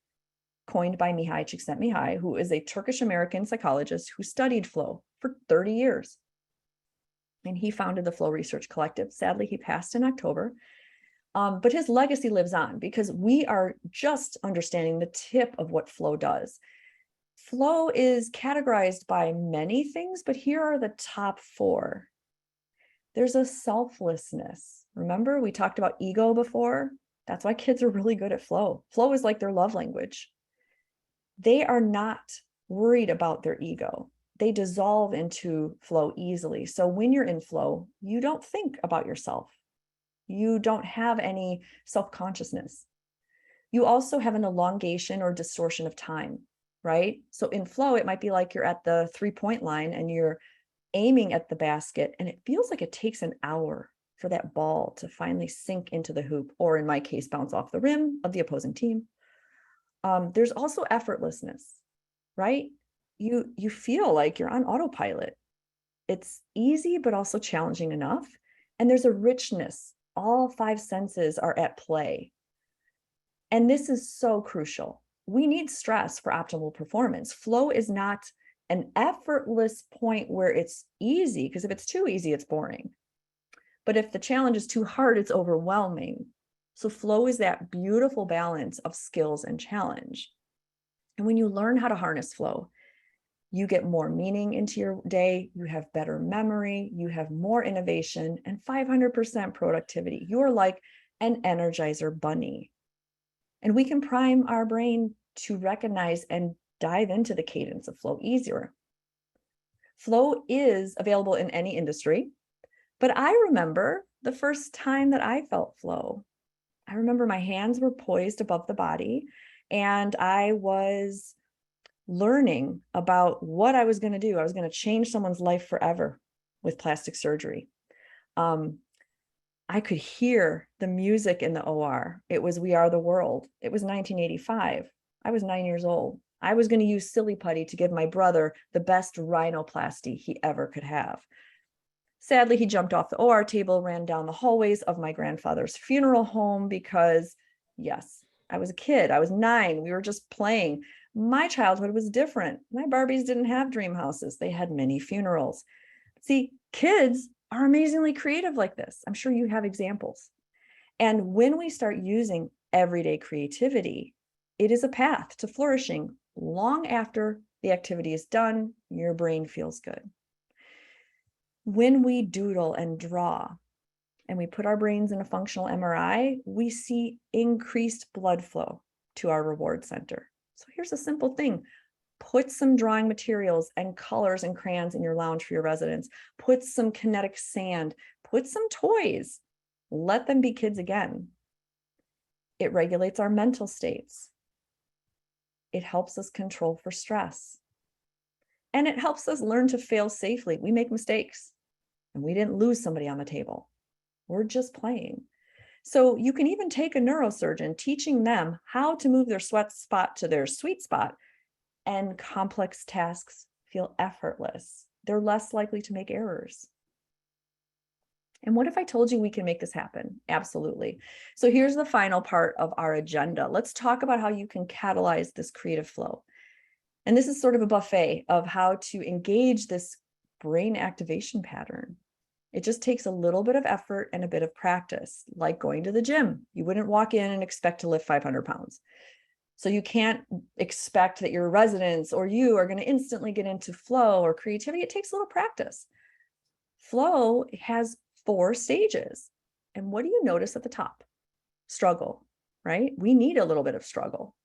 coined by Mihaly Csikszentmihalyi, who is a Turkish-American psychologist who studied flow for 30 years. And he founded the Flow Research Collective. Sadly, he passed in October. But his legacy lives on because we are just understanding the tip of what flow does. Flow is categorized by many things, but here are the top 4. There's a selflessness. Remember, we talked about ego before? That's why kids are really good at flow. Flow is like their love language. They are not worried about their ego. They dissolve into flow easily. So when you're in flow, you don't think about yourself. You don't have any self-consciousness. You also have an elongation or distortion of time, right? So in flow, it might be like you're at the 3-point line and you're aiming at the basket, and it feels like it takes an hour for that ball to finally sink into the hoop, or in my case, bounce off the rim of the opposing team. There's also effortlessness, right? You feel like you're on autopilot. It's easy, but also challenging enough. And there's a richness. All 5 senses are at play. And this is so crucial. We need stress for optimal performance. Flow is not an effortless point where it's easy, because if it's too easy, it's boring. But if the challenge is too hard, it's overwhelming. So flow is that beautiful balance of skills and challenge. And when you learn how to harness flow, you get more meaning into your day, you have better memory, you have more innovation, and 500% productivity. You're like an Energizer bunny. And we can prime our brain to recognize and dive into the cadence of flow easier. Flow is available in any industry, but I remember the first time that I felt flow. I remember my hands were poised above the body, and I was learning about what I was going to do. I was going to change someone's life forever with plastic surgery. I could hear the music in the OR. It was We Are the World. It was 1985. I was 9 years old. I was going to use silly putty to give my brother the best rhinoplasty he ever could have. Sadly, he jumped off the OR table, ran down the hallways of my grandfather's funeral home because, yes, I was a kid. I was 9. We were just playing. My childhood was different. My Barbies didn't have dream houses. They had mini funerals. See, kids are amazingly creative like this. I'm sure you have examples. And when we start using everyday creativity, it is a path to flourishing long after the activity is done. Your brain feels good. When we doodle and draw and we put our brains in a functional MRI, we see increased blood flow to our reward center. So here's a simple thing. Put some drawing materials and colors and crayons in your lounge for your residents. Put some kinetic sand, put some toys. Let them be kids again. It regulates our mental states. It helps us control for stress. And it helps us learn to fail safely. We make mistakes and we didn't lose somebody on the table. We're just playing. So you can even take a neurosurgeon teaching them how to move their sweat spot to their sweet spot, and complex tasks feel effortless. They're less likely to make errors. And what if I told you we can make this happen? Absolutely. So here's the final part of our agenda. Let's talk about how you can catalyze this creative flow. And this is sort of a buffet of how to engage this brain activation pattern. It just takes a little bit of effort and a bit of practice, like going to the gym. You wouldn't walk in and expect to lift 500 pounds. So you can't expect that your residents or you are going to instantly get into flow or creativity. It takes a little practice. Flow has 4 stages. And what do you notice at the top? Struggle, right? We need a little bit of struggle.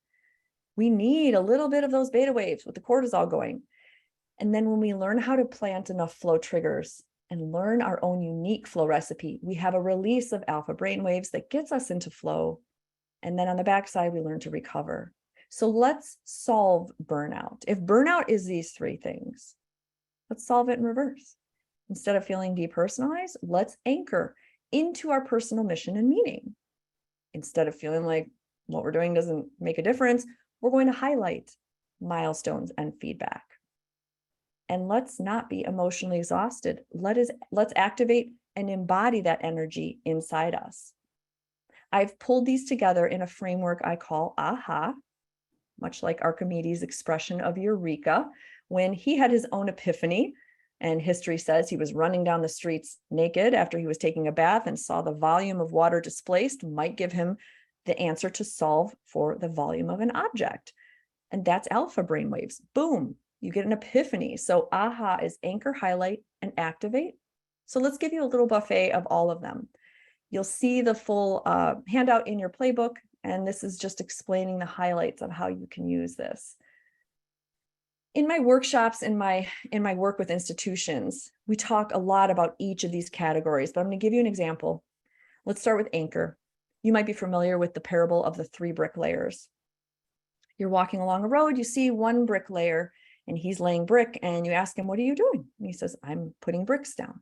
We need a little bit of those beta waves with the cortisol going. And then when we learn how to plant enough flow triggers and learn our own unique flow recipe, we have a release of alpha brain waves that gets us into flow. And then on the backside, we learn to recover. So let's solve burnout. If burnout is these 3 things, let's solve it in reverse. Instead of feeling depersonalized, let's anchor into our personal mission and meaning. Instead of feeling like what we're doing doesn't make a difference, we're going to highlight milestones and feedback. And let's not be emotionally exhausted. Let's activate and embody that energy inside us. I've pulled these together in a framework I call AHA, much like Archimedes' expression of Eureka, when he had his own epiphany. And history says he was running down the streets naked after he was taking a bath and saw the volume of water displaced might give him the answer to solve for the volume of an object. And that's alpha brainwaves. Boom, you get an epiphany. So AHA is anchor, highlight, and activate. So let's give you a little buffet of all of them. You'll see the full handout in your playbook, and this is just explaining the highlights of how you can use this. In my workshops, in my work with institutions, we talk a lot about each of these categories, but I'm going to give you an example. Let's start with anchor. You might be familiar with the parable of the 3 bricklayers. You're walking along a road, you see one bricklayer, and he's laying brick, and you ask him, "What are you doing?" And he says, "I'm putting bricks down."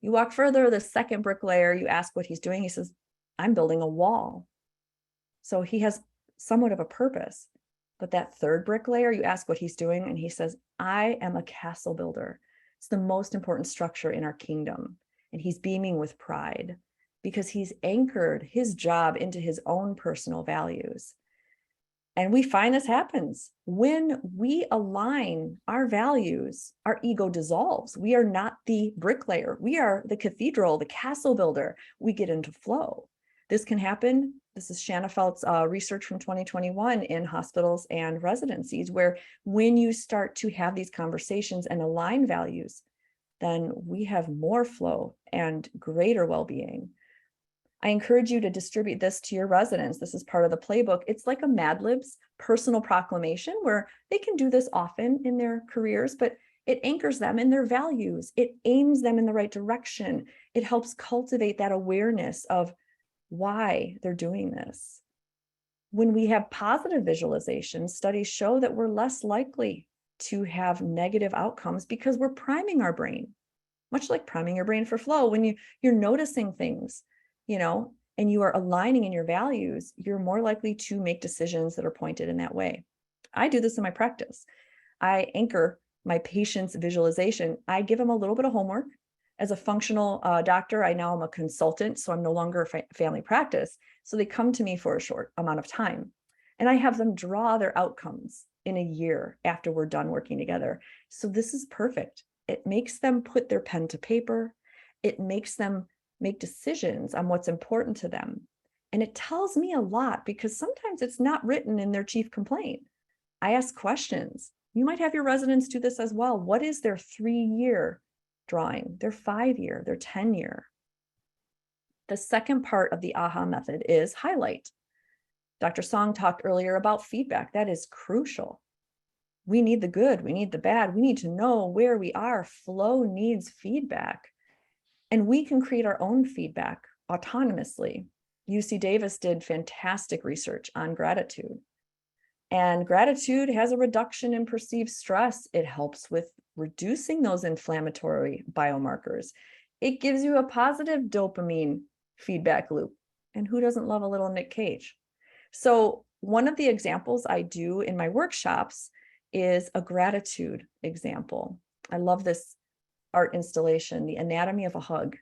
You walk further, the second bricklayer, you ask what he's doing. He says, "I'm building a wall." So he has somewhat of a purpose. But that third bricklayer, you ask what he's doing, and he says, "I am a castle builder. It's the most important structure in our kingdom." And he's beaming with pride because he's anchored his job into his own personal values. And we find this happens when we align our values, our ego dissolves. We are not the bricklayer. We are the cathedral, the castle builder. We get into flow. This can happen. This is Shanna Felt's research from 2021 in hospitals and residencies, where when you start to have these conversations and align values, then we have more flow and greater well-being. I encourage you to distribute this to your residents. This is part of the playbook. It's like a Mad Libs personal proclamation where they can do this often in their careers, but it anchors them in their values. It aims them in the right direction. It helps cultivate that awareness of why they're doing this. When we have positive visualization, studies show that we're less likely to have negative outcomes because we're priming our brain, much like priming your brain for flow. When you're noticing things, and you are aligning in your values, you're more likely to make decisions that are pointed in that way. I do this in my practice. I anchor my patient's visualization. I give them a little bit of homework. As a functional doctor, I now am a consultant, so I'm no longer a family practice. So they come to me for a short amount of time, and I have them draw their outcomes in a year after we're done working together. So this is perfect. It makes them put their pen to paper. It makes them make decisions on what's important to them. And it tells me a lot because sometimes it's not written in their chief complaint. I ask questions. You might have your residents do this as well. What is their 3-year drawing, their 5-year, their 10-year? The second part of the AHA method is highlight. Dr. Song talked earlier about feedback. That is crucial. We need the good, we need the bad, we need to know where we are. Flow needs feedback. And we can create our own feedback autonomously. UC Davis did fantastic research on gratitude. And gratitude has a reduction in perceived stress. It helps with reducing those inflammatory biomarkers. It gives you a positive dopamine feedback loop. And who doesn't love a little Nick Cage? So one of the examples I do in my workshops is a gratitude example. I love this art installation, The Anatomy of a Hug.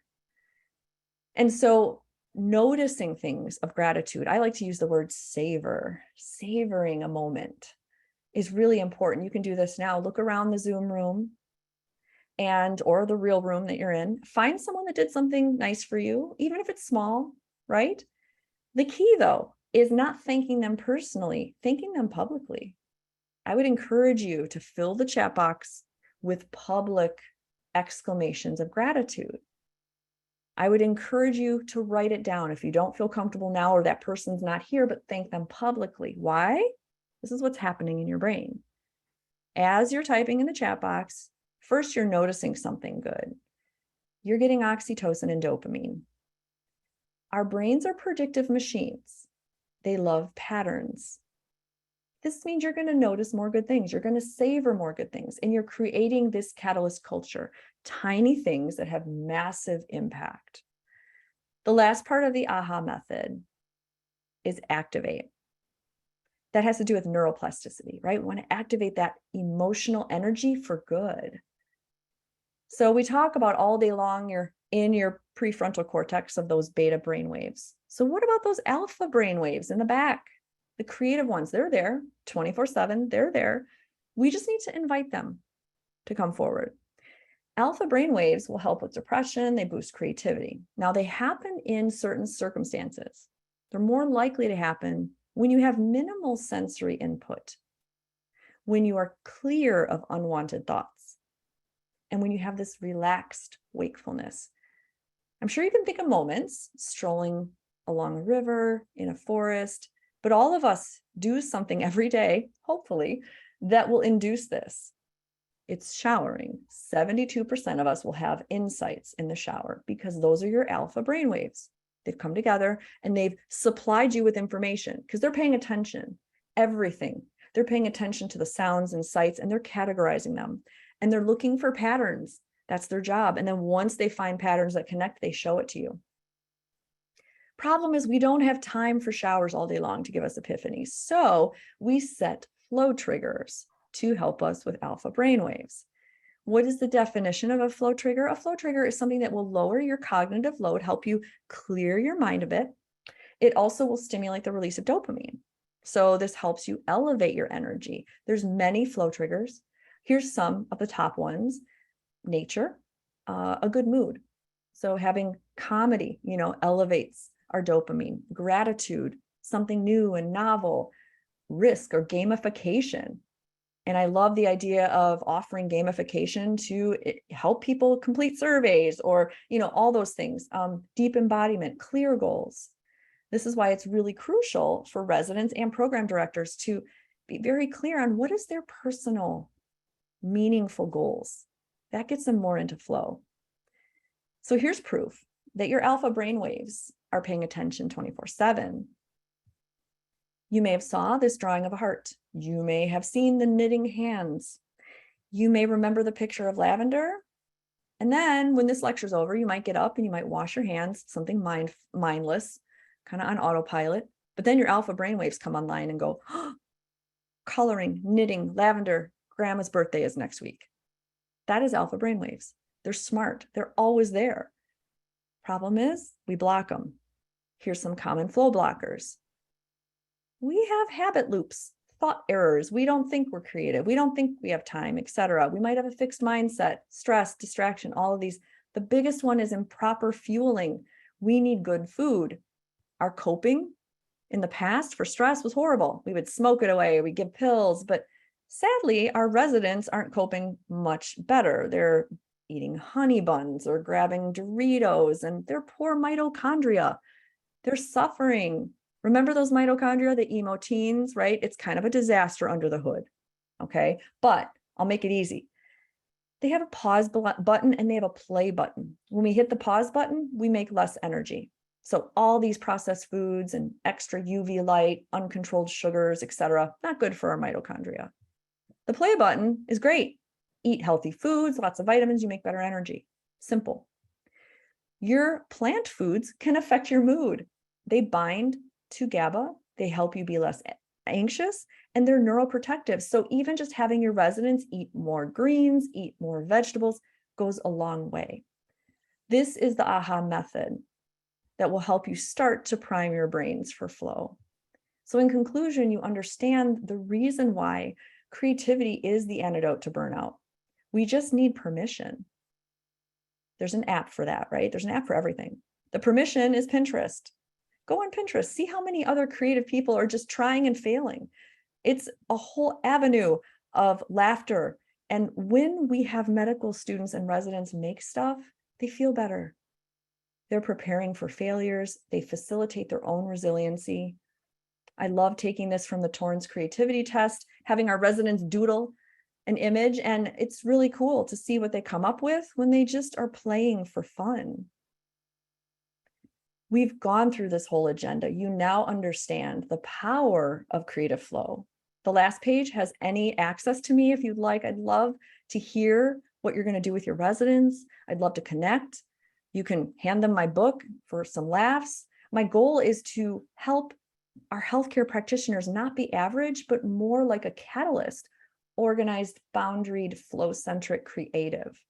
And so noticing things of gratitude, I like to use the word savor, savoring a moment is really important. You can do this now. Look around the Zoom room or the real room that you're in. Find someone that did something nice for you, even if it's small, right? The key though is not thanking them personally, thanking them publicly. I would encourage you to fill the chat box with public exclamations of gratitude. I would encourage you to write it down if you don't feel comfortable now or that person's not here, but thank them publicly. Why? This is what's happening in your brain. As you're typing in the chat box, first you're noticing something good. You're getting oxytocin and dopamine. Our brains are predictive machines. They love patterns. This means you're going to notice more good things. You're going to savor more good things. And you're creating this catalyst culture, tiny things that have massive impact. The last part of the AHA method is activate. That has to do with neuroplasticity, right? We want to activate that emotional energy for good. So we talk about all day long, you're in your prefrontal cortex of those beta brain waves. So what about those alpha brain waves in the back? The creative ones, they're there 24/7, they're there. We just need to invite them to come forward. Alpha brain waves will help with depression, they boost creativity. Now they happen in certain circumstances. They're more likely to happen when you have minimal sensory input, when you are clear of unwanted thoughts, and when you have this relaxed wakefulness. I'm sure you can think of moments strolling along a river, in a forest, but all of us do something every day, hopefully, that will induce this. It's showering. 72% of us will have insights in the shower because those are your alpha brainwaves. They've come together and they've supplied you with information because they're paying attention, everything. They're paying attention to the sounds and sights and they're categorizing them and they're looking for patterns. That's their job. And then once they find patterns that connect, they show it to you. Problem is we don't have time for showers all day long to give us epiphanies. So we set flow triggers to help us with alpha brainwaves. What is the definition of a flow trigger? A flow trigger is something that will lower your cognitive load, help you clear your mind a bit. It also will stimulate the release of dopamine. So this helps you elevate your energy. There's many flow triggers. Here's some of the top ones. Nature, a good mood. So having comedy, elevates our dopamine. Gratitude, something new and novel. Risk or gamification. And I love the idea of offering gamification to help people complete surveys or, all those things. Deep embodiment, clear goals. This is why it's really crucial for residents and program directors to be very clear on what is their personal, meaningful goals. That gets them more into flow. So here's proof that your alpha brainwaves are paying attention 24/7. You may have saw this drawing of a heart. You may have seen the knitting hands. You may remember the picture of lavender. And then when this lecture's over, you might get up and you might wash your hands, something mindless, kind of on autopilot. But then your alpha brainwaves come online and go, oh, coloring, knitting, lavender, grandma's birthday is next week. That is alpha brainwaves. They're smart. They're always there. Problem is, we block them. Here's some common flow blockers. We have habit loops, thought errors. We don't think we're creative. We don't think we have time, etc. We might have a fixed mindset, stress, distraction, all of these. The biggest one is improper fueling. We need good food. Our coping in the past for stress was horrible. We would smoke it away, we give pills, but sadly, our residents aren't coping much better. They're eating honey buns or grabbing Doritos and they're poor mitochondria. They're suffering. Remember those mitochondria, the emo teens, right? It's kind of a disaster under the hood. Okay, but I'll make it easy. They have a pause button and they have a play button. When we hit the pause button, we make less energy. So all these processed foods and extra UV light, uncontrolled sugars, etc., not good for our mitochondria. The play button is great. Eat healthy foods, lots of vitamins, you make better energy. Simple. Your plant foods can affect your mood. They bind to GABA, they help you be less anxious, and they're neuroprotective. So even just having your residents eat more greens, eat more vegetables goes a long way. This is the AHA method that will help you start to prime your brains for flow. So in conclusion, you understand the reason why creativity is the antidote to burnout. We just need permission. There's an app for that, right? There's an app for everything. The permission is Pinterest. Go on Pinterest, see how many other creative people are just trying and failing. It's a whole avenue of laughter. And when we have medical students and residents make stuff, they feel better. They're preparing for failures. They facilitate their own resiliency. I love taking this from the Torrance creativity test, having our residents doodle an image, and it's really cool to see what they come up with when they just are playing for fun. We've gone through this whole agenda. You now understand the power of creative flow. The last page has any access to me if you'd like. I'd love to hear what you're going to do with your residents. I'd love to connect. You can hand them my book for some laughs. My goal is to help our healthcare practitioners not be average, but more like a catalyst, organized, boundaried, flow-centric, creative.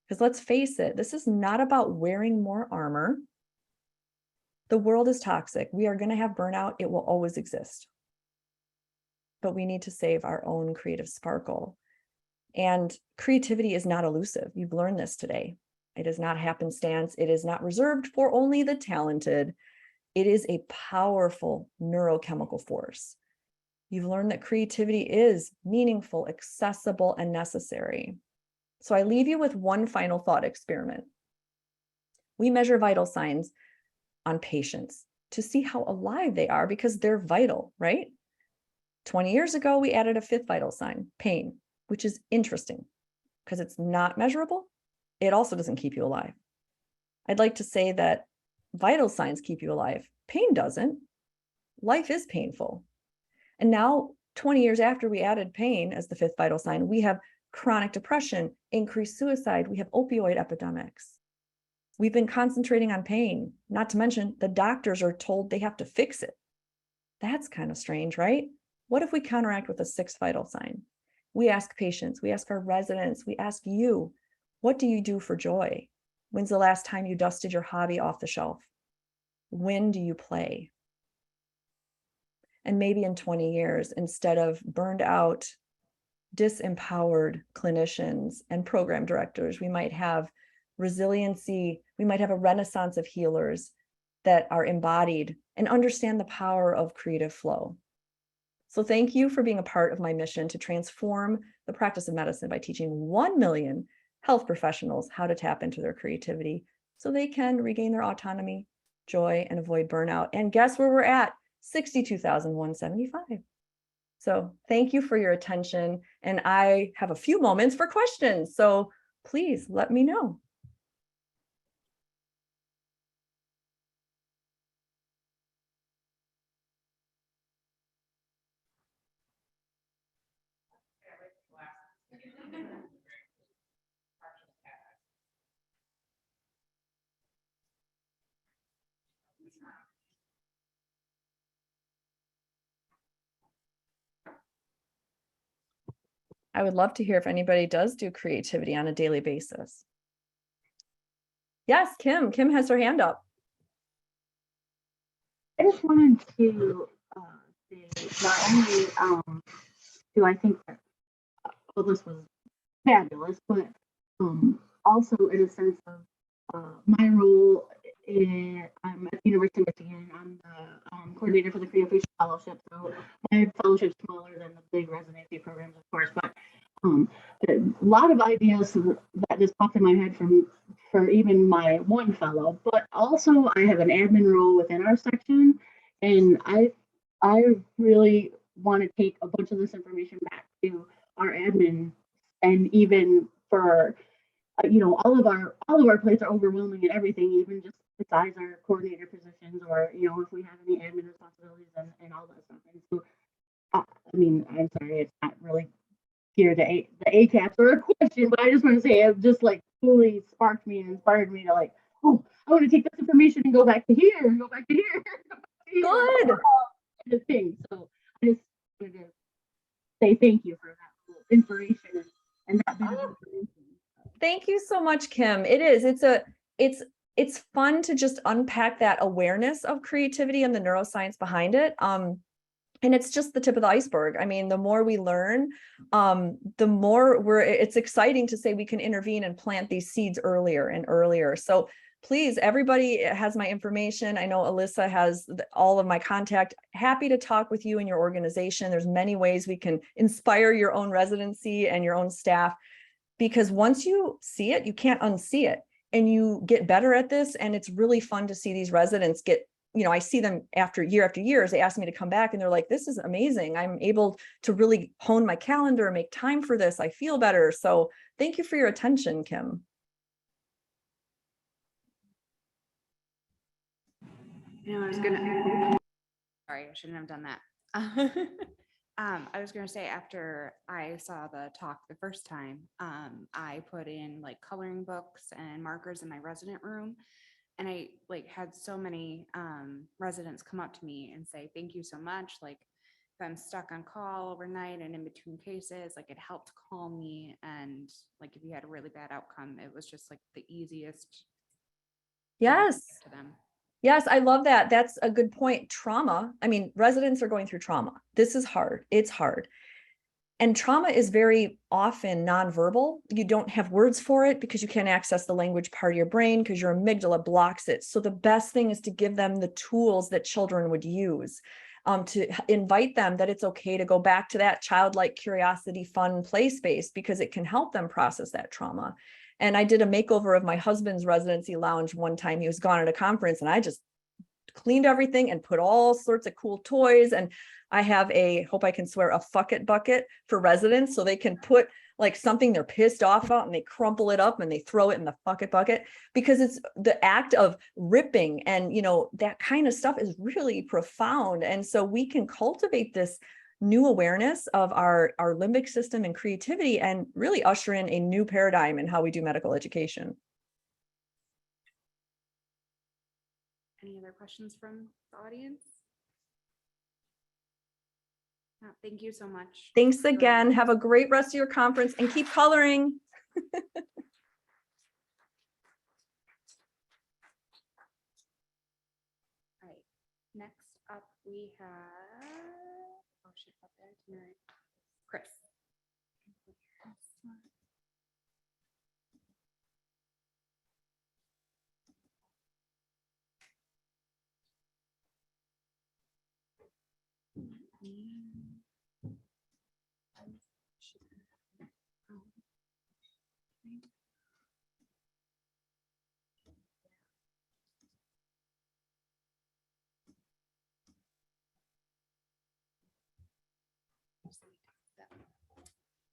Because let's face it, this is not about wearing more armor. The world is toxic. We are going to have burnout. It will always exist. But we need to save our own creative sparkle. And creativity is not elusive. You've learned this today. It is not happenstance. It is not reserved for only the talented. It is a powerful neurochemical force. You've learned that creativity is meaningful, accessible, and necessary. So I leave you with one final thought experiment. We measure vital signs on patients to see how alive they are because they're vital, right? 20 years ago, we added a fifth vital sign, pain, which is interesting because it's not measurable. It also doesn't keep you alive. I'd like to say that vital signs keep you alive. Pain doesn't. Life is painful. And now, 20 years after we added pain as the fifth vital sign, we have chronic depression, increased suicide, we have opioid epidemics. We've been concentrating on pain, not to mention the doctors are told they have to fix it. That's kind of strange, right? What if we counteract with a sixth vital sign? We ask patients, we ask our residents, we ask you, what do you do for joy? When's the last time you dusted your hobby off the shelf? When do you play? And maybe in 20 years, instead of burned out, disempowered clinicians and program directors, we might have resiliency, we might have a renaissance of healers that are embodied and understand the power of creative flow. So thank you for being a part of my mission to transform the practice of medicine by teaching 1 million health professionals how to tap into their creativity so they can regain their autonomy, joy, and avoid burnout. And guess where we're at? 62,175. So thank you for your attention. And I have a few moments for questions. So please let me know. I would love to hear if anybody does do creativity on a daily basis. Yes, Kim. Kim has her hand up. I just wanted to say not only do I think that this was fabulous, but also in a sense of my role I'm at the University of Michigan. I'm the coordinator for the Creative Future Fellowship. So my fellowship's smaller than the big residency programs, of course, but a lot of ideas that just popped in my head for even my one fellow, but also I have an admin role within our section, and I really want to take a bunch of this information back to our admin, and even for all of our plates are overwhelming and everything, even just besides our coordinator positions, or if we have any admin responsibilities and all that stuff. And so I mean, I'm sorry, it's not really geared to the ACAPs or a question, but I just want to say it just like fully sparked me and inspired me to like, oh, I want to take this information and go back to here and go back to here. Good. The thing. So I just wanted to say thank you for that little inspiration and that bit of information. Thank you so much, Kim. It is. It's fun to just unpack that awareness of creativity and the neuroscience behind it. And it's just the tip of the iceberg. I mean, the more we learn, the more it's exciting to say we can intervene and plant these seeds earlier and earlier. So please, everybody has my information. I know Alyssa has all of my contact. Happy to talk with you and your organization. There's many ways we can inspire your own residency and your own staff, because once you see it, you can't unsee it, and you get better at this. And it's really fun to see these residents get, I see them after year, they ask me to come back and they're like, this is amazing. I'm able to really hone my calendar, make time for this. I feel better. So thank you for your attention, Kim. I was sorry, I shouldn't have done that. I was gonna say, after I saw the talk the first time, I put in like coloring books and markers in my resident room. And I had so many residents come up to me and say, thank you so much. Like, if I'm stuck on call overnight and in between cases, like it helped calm me. And like, if you had a really bad outcome, it was just like the easiest. Yes. To them. Yes, I love that. That's a good point. Trauma. I mean, residents are going through trauma. This is hard. It's hard. And trauma is very often nonverbal. You don't have words for it because you can't access the language part of your brain because your amygdala blocks it. So the best thing is to give them the tools that children would use, to invite them that it's okay to go back to that childlike curiosity, fun play space, because it can help them process that trauma. And I did a makeover of my husband's residency lounge one time. He was gone at a conference, and I just cleaned everything and put all sorts of cool toys. And I have hope I can swear, a fuck it bucket for residents, so they can put like something they're pissed off about and they crumple it up and they throw it in the fuck it bucket, because it's the act of ripping and that kind of stuff is really profound. And so we can cultivate this new awareness of our limbic system and creativity, and really usher in a new paradigm in how we do medical education. Any other questions from the audience? No, thank you so much. Thanks again. Have a great rest of your conference and keep coloring. All right, next up we have, oh shit, up there tonight. Chris.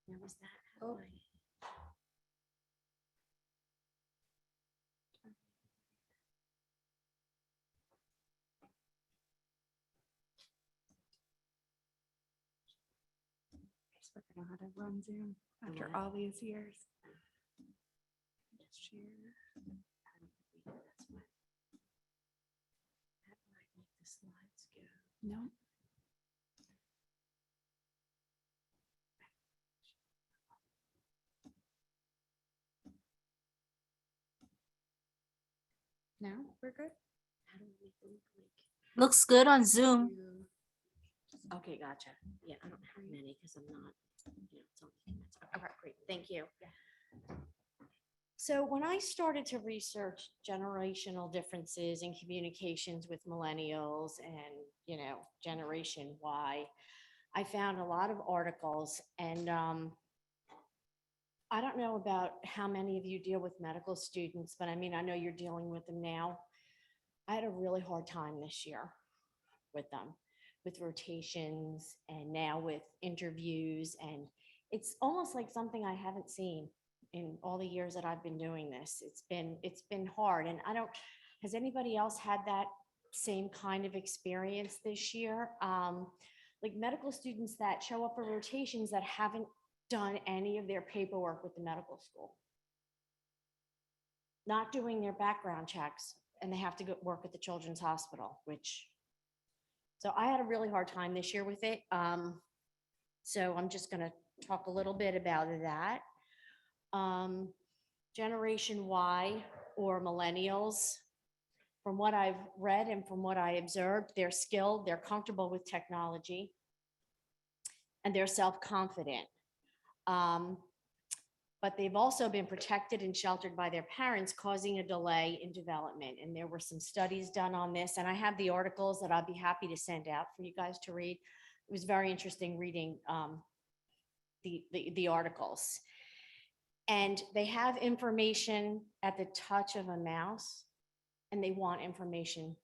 Now was that? Oh. I just don't know how to run Zoom after all these years. Just share. No. No, we're good. How do we make the link? Looks good on Zoom. Okay, gotcha. Yeah, I don't have many because I'm not, it's only 2 minutes. Okay, great, thank you. So when I started to research generational differences in communications with millennials and, Generation Y, I found a lot of articles, and I don't know about how many of you deal with medical students, but I mean, I know you're dealing with them now. I had a really hard time this year with them with rotations and now with interviews. And it's almost like something I haven't seen in all the years that I've been doing this. It's been hard. And has anybody else had that same kind of experience this year? Like medical students that show up for rotations that haven't done any of their paperwork with the medical school, not doing their background checks, and they have to go work at the Children's Hospital, so I had a really hard time this year with it. So I'm just gonna talk a little bit about that. Generation Y or millennials, from what I've read and from what I observed, they're skilled, they're comfortable with technology, and they're self-confident. But they've also been protected and sheltered by their parents, causing a delay in development. And there were some studies done on this, and I have the articles that I'd be happy to send out for you guys to read. It was very interesting reading the articles. And they have information at the touch of a mouse, and they want information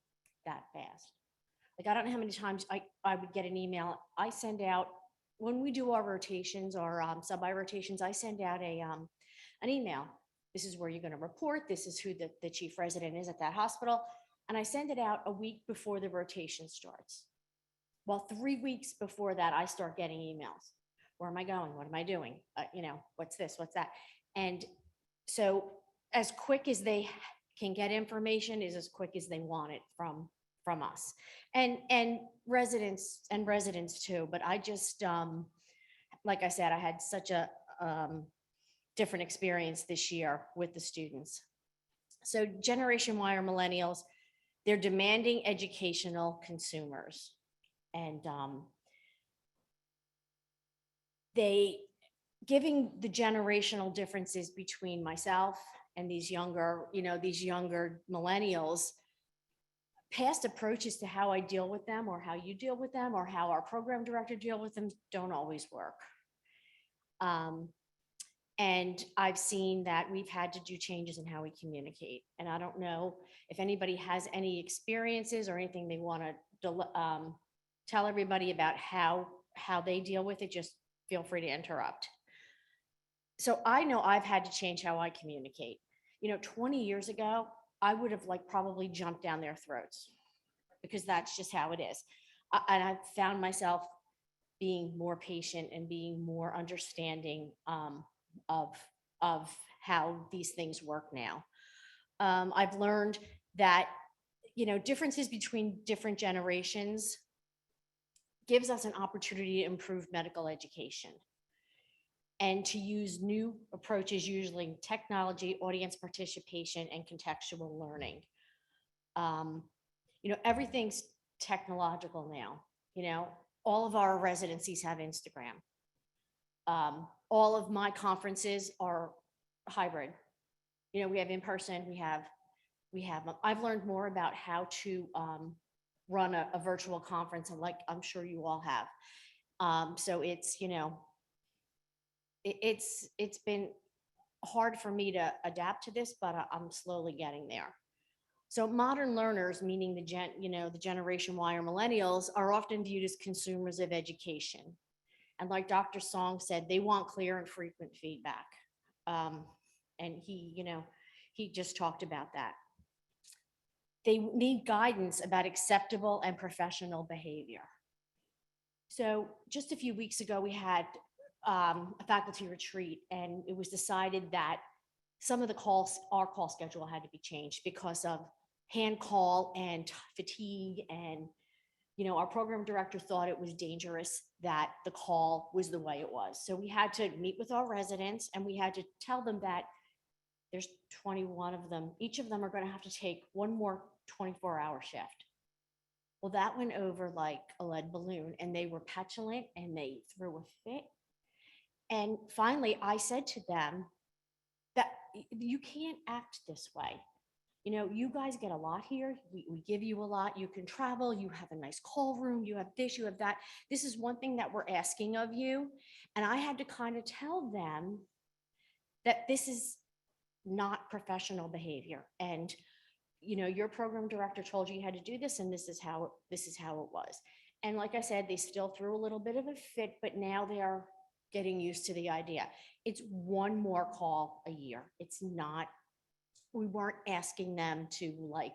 that fast. Like, I don't know how many times I would get an email. I send out, when we do our rotations or sub-I rotations, I send out an email. This is where you're going to report. This is who the chief resident is at that hospital. And I send it out a week before the rotation starts. Well, 3 weeks before that, I start getting emails. Where am I going? What am I doing? What's this? What's that? And so as quick as they can get information is as quick as they want it from us, and residents too. But I just, like I said, I had such a different experience this year with the students. So Generation Y or millennials, they're demanding educational consumers, and they giving the generational differences between myself and these younger millennials, past approaches to how I deal with them or how you deal with them or how our program director deal with them don't always work. And I've seen that we've had to do changes in how we communicate. And I don't know if anybody has any experiences or anything they want to tell everybody about how they deal with it, just feel free to interrupt. So I know I've had to change how I communicate. 20 years ago, I would have probably jumped down their throats because that's just how it is. And I've found myself being more patient and being more understanding of how these things work now. I've learned that, differences between different generations gives us an opportunity to improve medical education and to use new approaches, usually technology, audience participation, and contextual learning. Everything's technological now. All of our residencies have Instagram. All of my conferences are hybrid. We have in person, we have, I've learned more about how to run a virtual conference, and I'm sure you all have. So it's, it's been hard for me to adapt to this, but I'm slowly getting there. So modern learners, meaning the Generation Y or millennials, are often viewed as consumers of education. And like Dr. Song said, they want clear and frequent feedback. And he just talked about that. They need guidance about acceptable and professional behavior. So just a few weeks ago, we had a faculty retreat, and it was decided that some of our call schedule had to be changed because of hand call and fatigue. And, our program director thought it was dangerous that the call was the way it was. So we had to meet with our residents, and we had to tell them that there's 21 of them. Each of them are going to have to take one more 24-hour shift. Well, that went over like a lead balloon, and they were petulant and they threw a fit. And finally, I said to them that you can't act this way. You guys get a lot here. We give you a lot. You can travel. You have a nice call room. You have this, you have that. This is one thing that we're asking of you. And I had to kind of tell them that this is not professional behavior. And, your program director told you you had to do this, and this is how it was. And like I said, they still threw a little bit of a fit, but now they are getting used to the idea. It's one more call a year. It's not, we weren't asking them to like,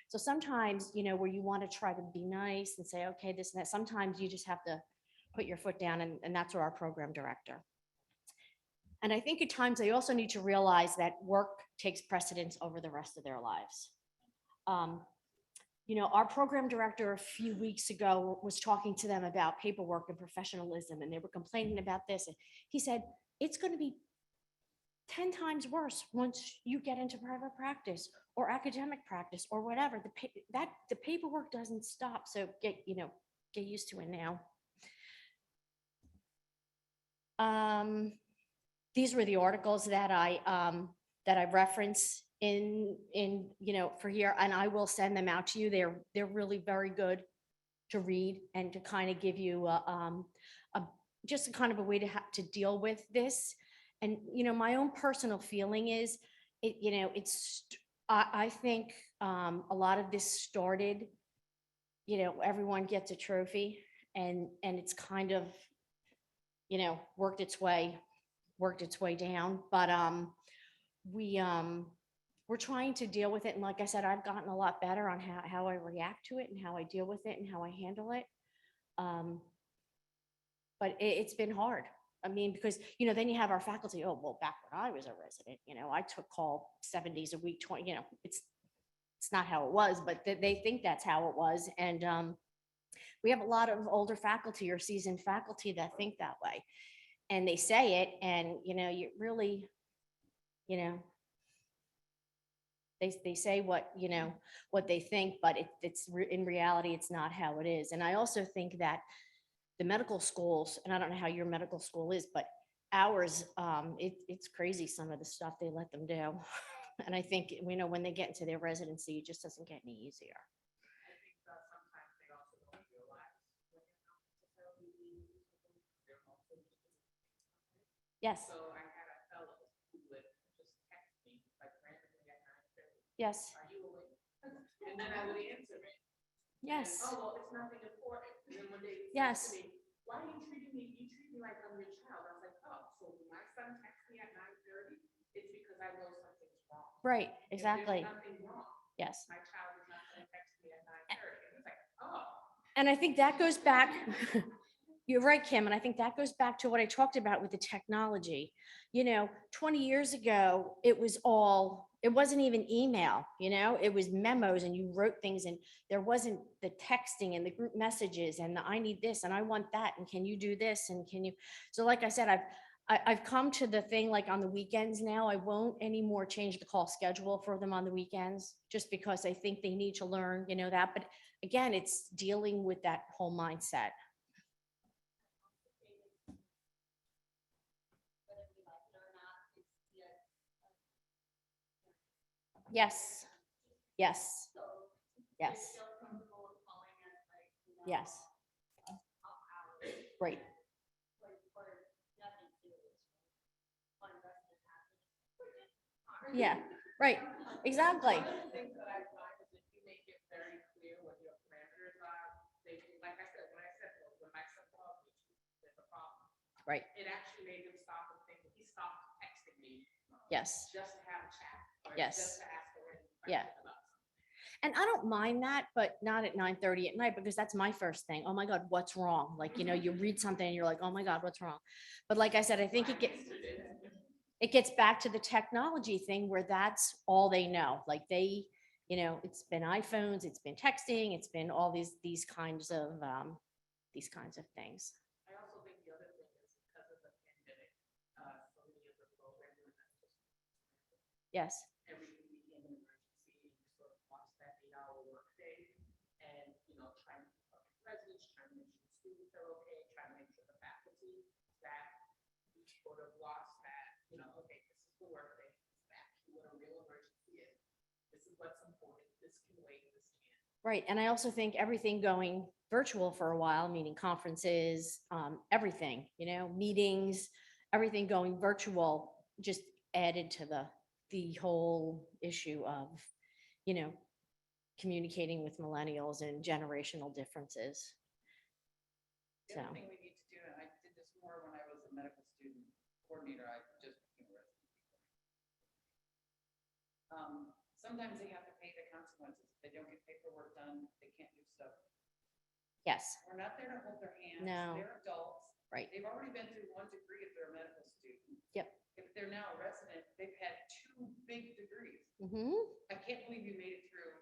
so sometimes, you know, where you want to try to be nice and say, okay, this and that, sometimes you just have to put your foot down, and that's where our program director. And I think at times they also need to realize that work takes precedence over the rest of their lives. You know, our program director a few weeks ago was talking to them about paperwork and professionalism, and they were complaining about this. And he said, it's going to be 10 times worse once you get into private practice or academic practice or whatever. The paperwork doesn't stop. So get used to it now. These were the articles that I reference in for here, and I will send them out to you. They're really very good to read and to kind of give you just a kind of a way to deal with this. And my own personal feeling is I think a lot of this started, everyone gets a trophy, and it's kind of worked its way down, but we're trying to deal with it. And like I said, I've gotten a lot better on how I react to it and how I deal with it and how I handle it. But it's been hard. I mean, because, then you have our faculty, oh, well, back when I was a resident, I took call 7 days a week, 20, it's not how it was, but they think that's how it was. And we have a lot of older faculty or seasoned faculty that think that way. And they say it, and, you really, they say what they think, but in reality, it's not how it is. And I also think that the medical schools, and I don't know how your medical school is, but ours, it's crazy some of the stuff they let them do. And I think, when they get into their residency, it just doesn't get any easier. Yes. So I had a fellow who would just text me like randomly at 9:30. Yes. Are you awake? And then I would answer it. Yes. And, oh, well, it's nothing important. And then when they Yes. said to me, why are you treating me? You treat me like I'm your child. I was like, oh, so when my son texts me at 9:30, it's because I know something's wrong. Right. If Exactly. there's nothing wrong. Yes. My child is not going to text me at 9:30. And it's like, oh. And I think that goes back, you're right, Kim, and I think that goes back to what I talked about with the technology. 20 years ago, it wasn't even email, it was memos, and you wrote things, and there wasn't the texting and the group messages and the I need this and I want that, and can you do this, and can you, so like I said, I've come to the thing, like on the weekends now, I won't anymore change the call schedule for them on the weekends, just because I think they need to learn, that. But again, it's dealing with that whole mindset. Yes. Yes. Yes. Yes. Right. Yeah, right. Exactly. Things that I find is if you make it very clear what your parameters are, like I said, when my son called me, there's a problem. Right. It actually made him stop and think, he stopped texting me. Yes. Just to have a chat. Or Yes. Just to ask her any Yeah. questions about something. And I don't mind that, but not at 9:30 at night, because that's my first thing. Oh my God, what's wrong? Like, you read something and you're like, oh my God, what's wrong? But like I said, I think it gets back to the technology thing where that's all they know. Like it's been iPhones, it's been texting, it's been all these kinds of things. I also think the other thing is because of the pandemic, so many of the programs are not just Yes. everything became an emergency, and you sort of lost that 8-hour workday, and trying to keep up with residents, trying to make sure the students are okay, trying to make sure the faculty, that you sort of lost that, okay, this is the workday, this is actually what a real emergency is. This is what's important. This can wait. This can't. Right. And I also think everything going virtual for a while, meaning conferences, everything, meetings, everything going virtual just added to the whole issue of, communicating with millennials and generational differences. The So, other thing we need to do, and I did this more when I was a medical student coordinator, I just became a resident. Sometimes they have to pay the consequences. If they don't get paperwork done, they can't do stuff. yes, We're not there to hold their hands. No. They're adults. right. They've already been through 1 degree if they're a medical student. Yep. If they're now a resident, they've had 2 big degrees. Mm-hmm. I can't believe you made it through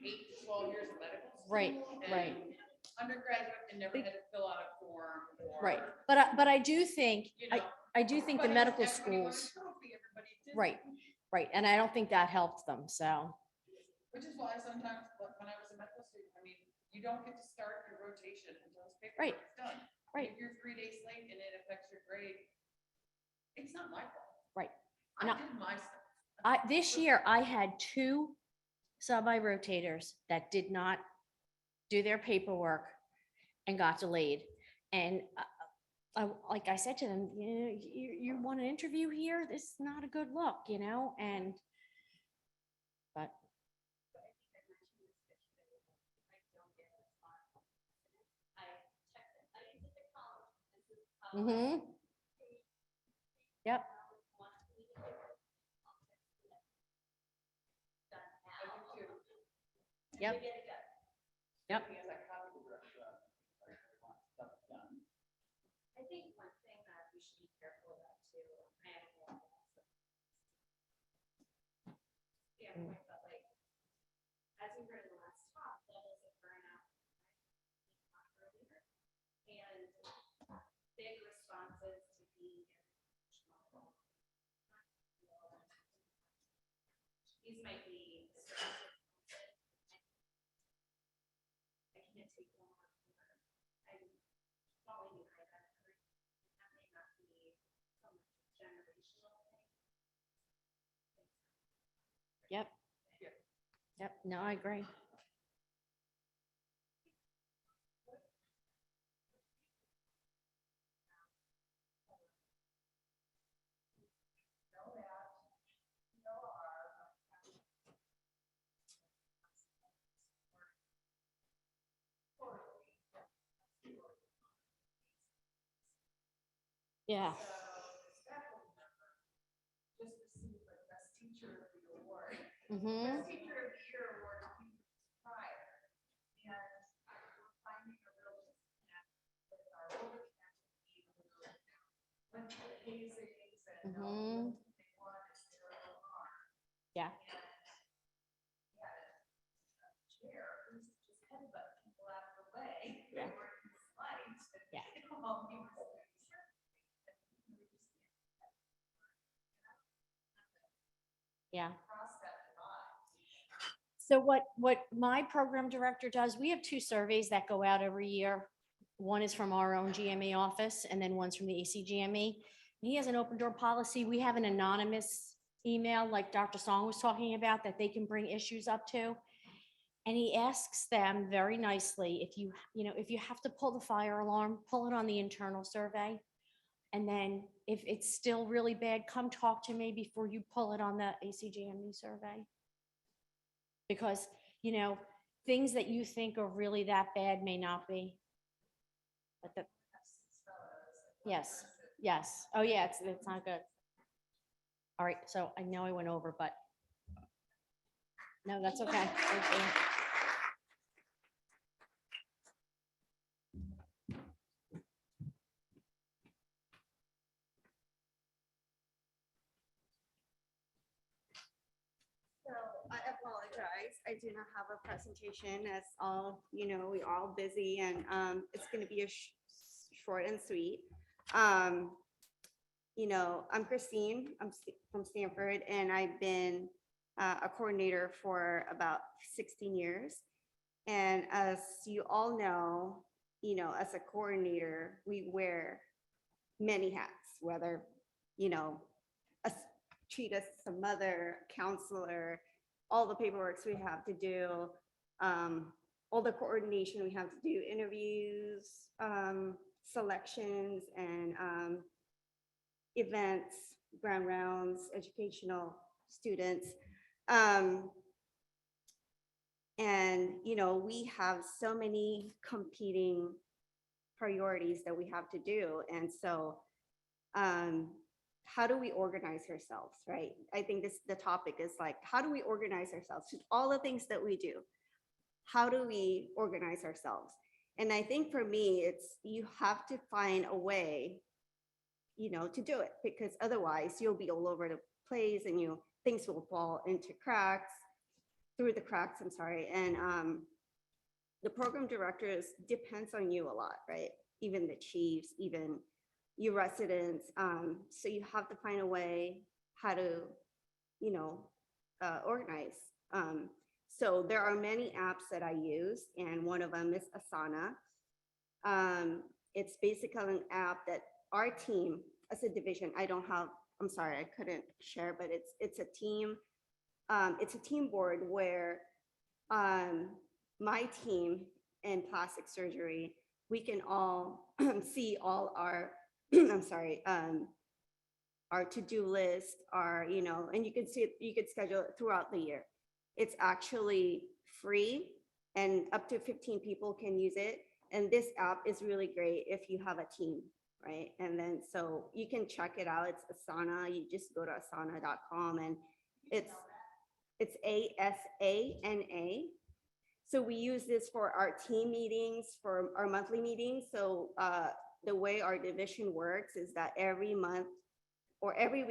8 to 12 years of medical school. Right, right. and Undergraduate and never had to fill out a form or. Right. But I do think, You I, know, I do think the but medical everybody won a schools, trophy, everybody did right, something. right. And I don't think that helped them. So, Which is why sometimes, when I was a medical student, I mean, you don't get to start your rotation until this Right, paperwork is done. right. If you're 3 days late and it affects your grade, it's not my fault. right. I No. did my stuff. This year I had 2 sub-I rotators that did not do their paperwork and got delayed. And like I said to them, you want an interview here? This is not a good look, and, but. Mm-hmm. Yep. Yep. Yep. I think one thing that we should be careful about too, I am more standpoint, but like, as we heard in the last talk, levels of burnout earlier, and big responses to being emotional. These might be stressors. I can't take one more. I'm following you, Ida. That may not be so much generational thing. Yep. Yep. No, I agree. Yeah. Just received the best teacher of the award. Mm-hmm. Best teacher of the year award a few years prior. And we're finding a real disconnect with our older faculty who went through the hazings and know Mm-hmm. what they want and their own harm. Yeah. And we had a chair who's just headbutt people out of the way. They Yeah. were in the slides. and, Yeah. you know, he was like, Yeah. cross that divide. So what my program director does, we have 2 surveys that go out every year. One is from our own GMA office and then one's from the ACGME. He has an open door policy. We have an anonymous email like Dr. Song was talking about that they can bring issues up to. And he asks them very nicely, if you have to pull the fire alarm, pull it on the internal survey. And then if it's still really bad, come talk to me before you pull it on the ACGME survey. Because, things that you think are really that bad may not be. But yes, yes. Oh, yeah, it's not good. All right, so I know I went over, but no, that's okay. Thank you. So I apologize. I do not have a presentation as we're all busy and it's going to be a short and sweet. I'm Christine. I'm from Stanford and I've been a coordinator for about 16 years. And as you all know, as a coordinator, we wear many hats, whether, treat us as a mother, counselor, all the paperwork we have to do, all the coordination we have to do, interviews, selections and events, ground rounds, educational students. And, we have so many competing priorities that we have to do. And so how do we organize ourselves, right? I think the topic is like, how do we organize ourselves? All the things that we do, how do we organize ourselves? And I think for me, it's, you have to find a way, to do it, because otherwise you'll be all over the place and things will fall through the cracks, I'm sorry. And the program directors depends on you a lot, right? Even the chiefs, even your residents. So you have to find a way how to, organize. So there are many apps that I use, and one of them is Asana. It's basically an app that our team, as a division, I'm sorry, I couldn't share, but it's a team. It's a team board where my team in plastic surgery, we can all see all our, I'm sorry, our to-do list, and you can see it, you could schedule it throughout the year. It's actually free and up to 15 people can use it. And this app is really great if you have a team, right? And then, so you can check it out. It's Asana. You just go to asana.com and it's ASANA. So we use this for our team meetings, for our monthly meetings. So the way our division works is that every month or every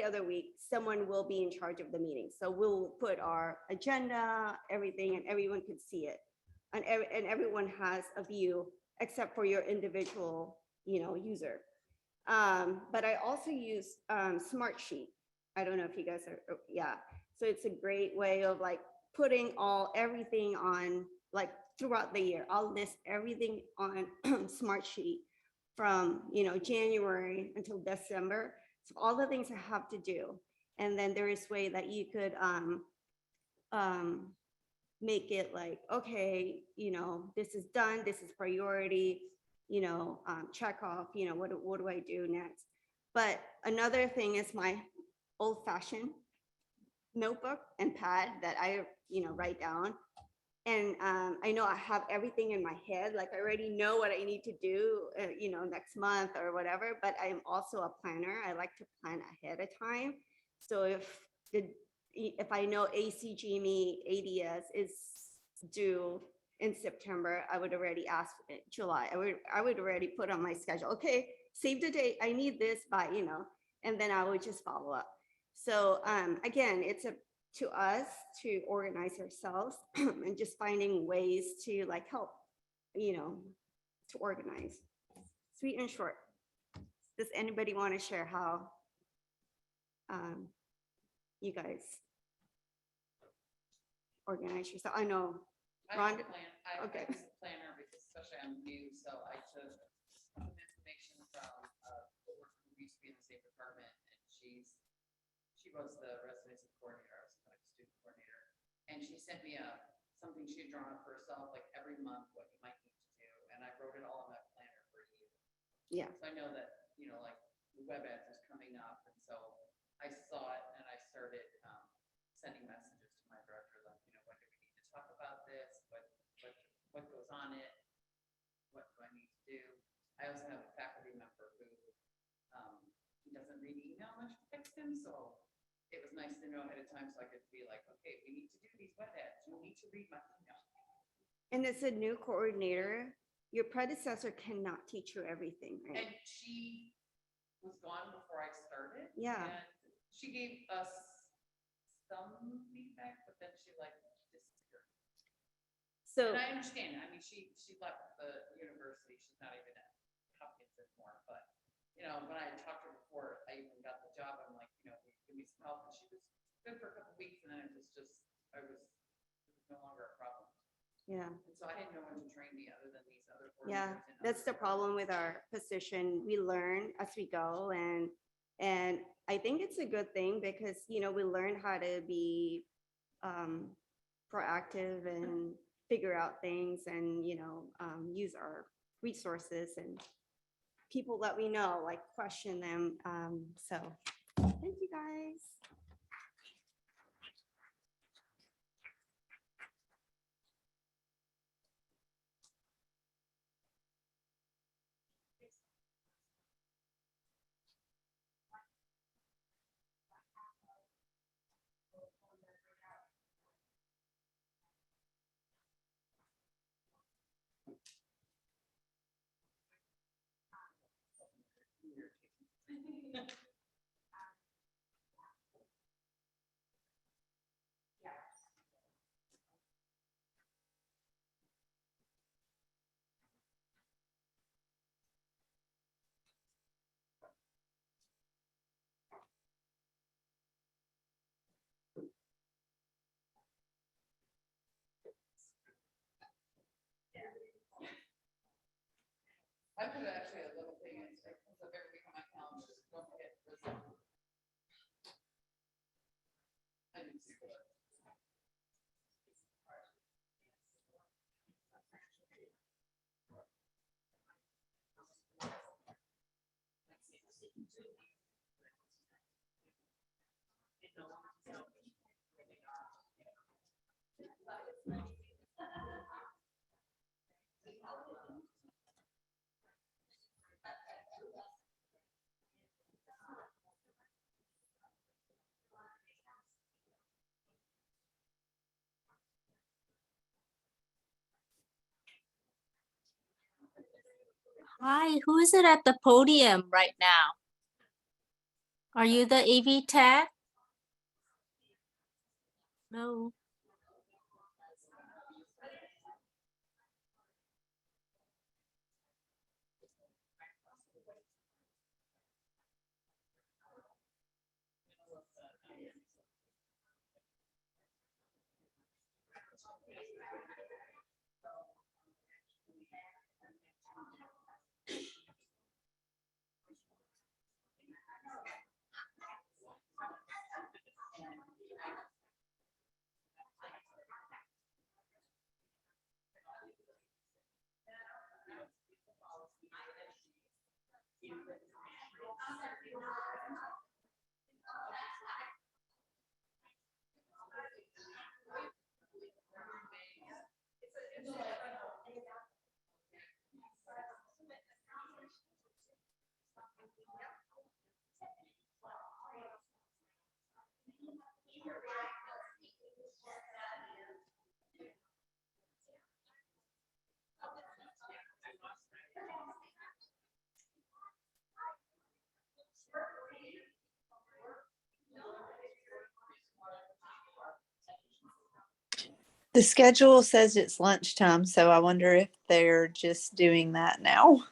other week, someone will be in charge of the meeting. So we'll put our agenda, everything, and everyone can see it. And everyone has a view except for your individual, user. But I also use Smartsheet. I don't know if you guys are, yeah. So it's a great way of like putting everything on, like throughout the year. I'll list everything on Smartsheet from, January until December. So all the things I have to do. And then there is way that you could make it like, okay, this is done, this is priority, check off, what do I do next? But another thing is my old-fashioned notebook and pad that I, write down. And I know I have everything in my head, like I already know what I need to do, next month or whatever, but I'm also a planner. I like to plan ahead of time. So if I know ACGME ADS is due in September, I would already ask July. I would already put on my schedule, okay, save the date, I need this by, and then I would just follow up. So again, it's to us to organize ourselves and just finding ways to like help, to organize. Sweet and short. Does anybody want to share how you guys organize yourself? I know. I Rhonda, have a plan. I okay. was a planner because especially I'm new, so I took some information from the worker who used to be in the same department, and she was the residency coordinator. I was like student coordinator, and she sent me something she had drawn up for herself, like every month what you might need to do, and I wrote it all in that planner for a year. Yeah. So I know that like the web ads is coming up, and so I saw it and I started sending messages to my director, like when do we need to talk about this? What goes on it? What do I need to do? I also have a faculty member who he doesn't read email much, text him, so it was nice to know ahead of time so I could be like, okay, we need to do these web ads. You need to read my email. And as a new coordinator, your predecessor cannot teach you everything, right? And she was gone before I started. Yeah. And she gave us some feedback, but then she like disappeared. So And I understand. I mean, she left the university. She's not even at Hopkins anymore. But when I had talked to her before I even got the job, I'm like, give me some help. And she was good for a couple of weeks, and then it was no longer a problem. yeah. And so I had no one to train me other than these other. Yeah, coordinators and that's other the problem with our position. We learn as we go, and I think it's a good thing because we learn how to be proactive and figure out things and use our resources and people that we know, like question them. So thank you guys. I put actually a little thing in, so it comes up every week on my calendar, don't forget. I didn't see that. Hi, who is it at the podium right now? Are you the AV tech? No. The schedule says it's lunchtime, so I wonder if they're just doing that now.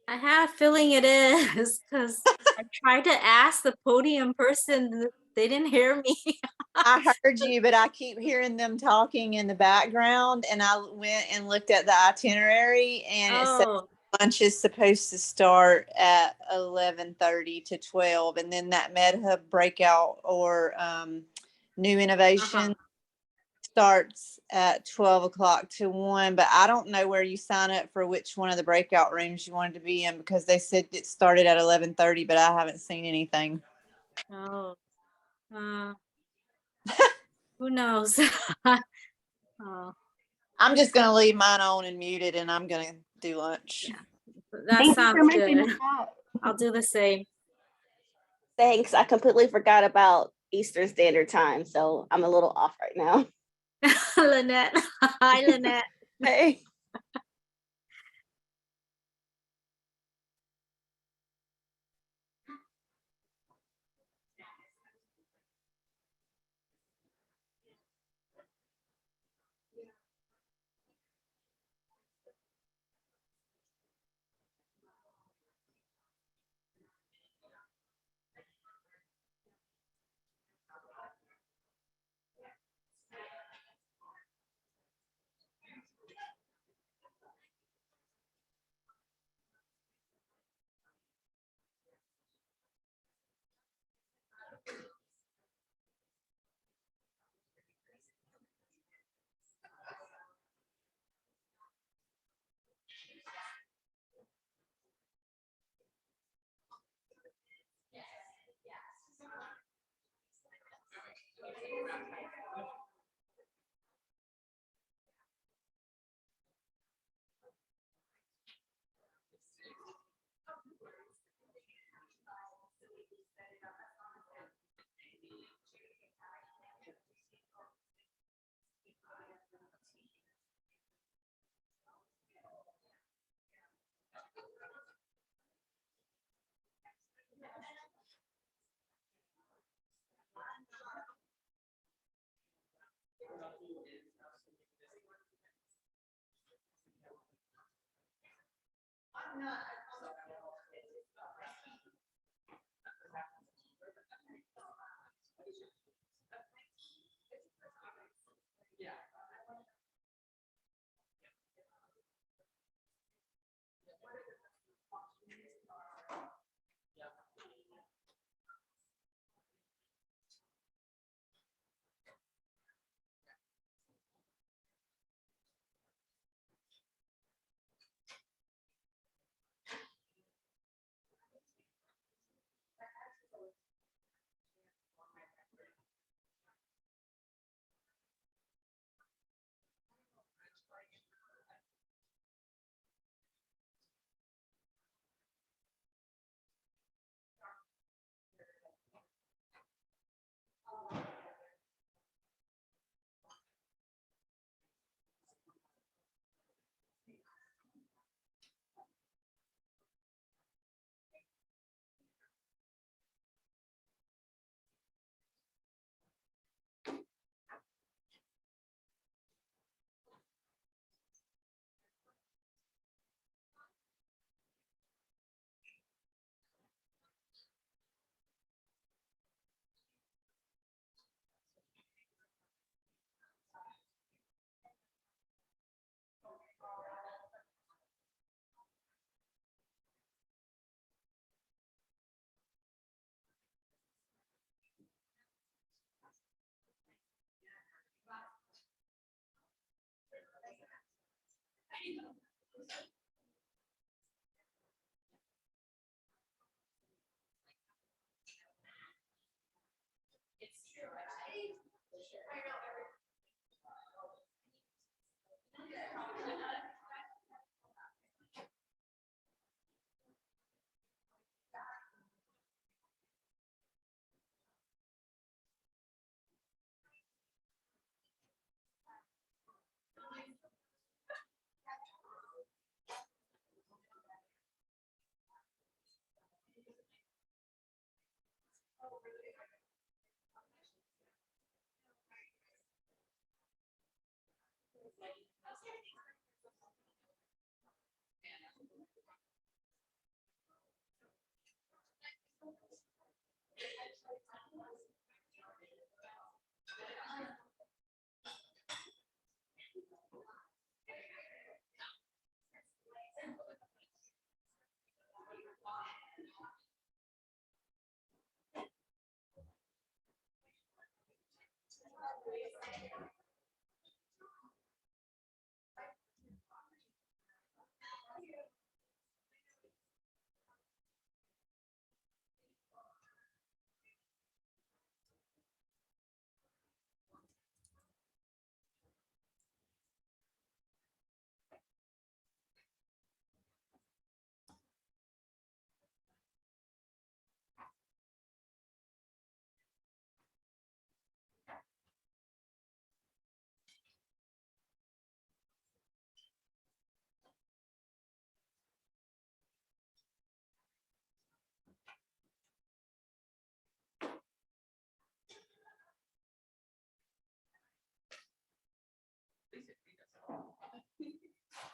I have a feeling it is because I tried to ask the podium person, they didn't hear me. I heard you, but I keep hearing them talking in the background, and I went and looked at the itinerary, and it said Oh, lunch is supposed to start at 11:30 to 12, and then that MedHub breakout or new innovation starts at 12 o'clock to 1, but I don't know where you sign up for which one of the breakout rooms you wanted to be in because they said it started at 11:30, but I haven't seen anything. oh, uh, who knows? Oh, I'm just going to leave mine on and muted, and I'm going to do lunch. that Thank you sounds for mentioning good. that. I'll do the same. Thanks. I completely forgot about Eastern Standard Time, so I'm a little off right now. Lynette. Hi, Lynette. Hey.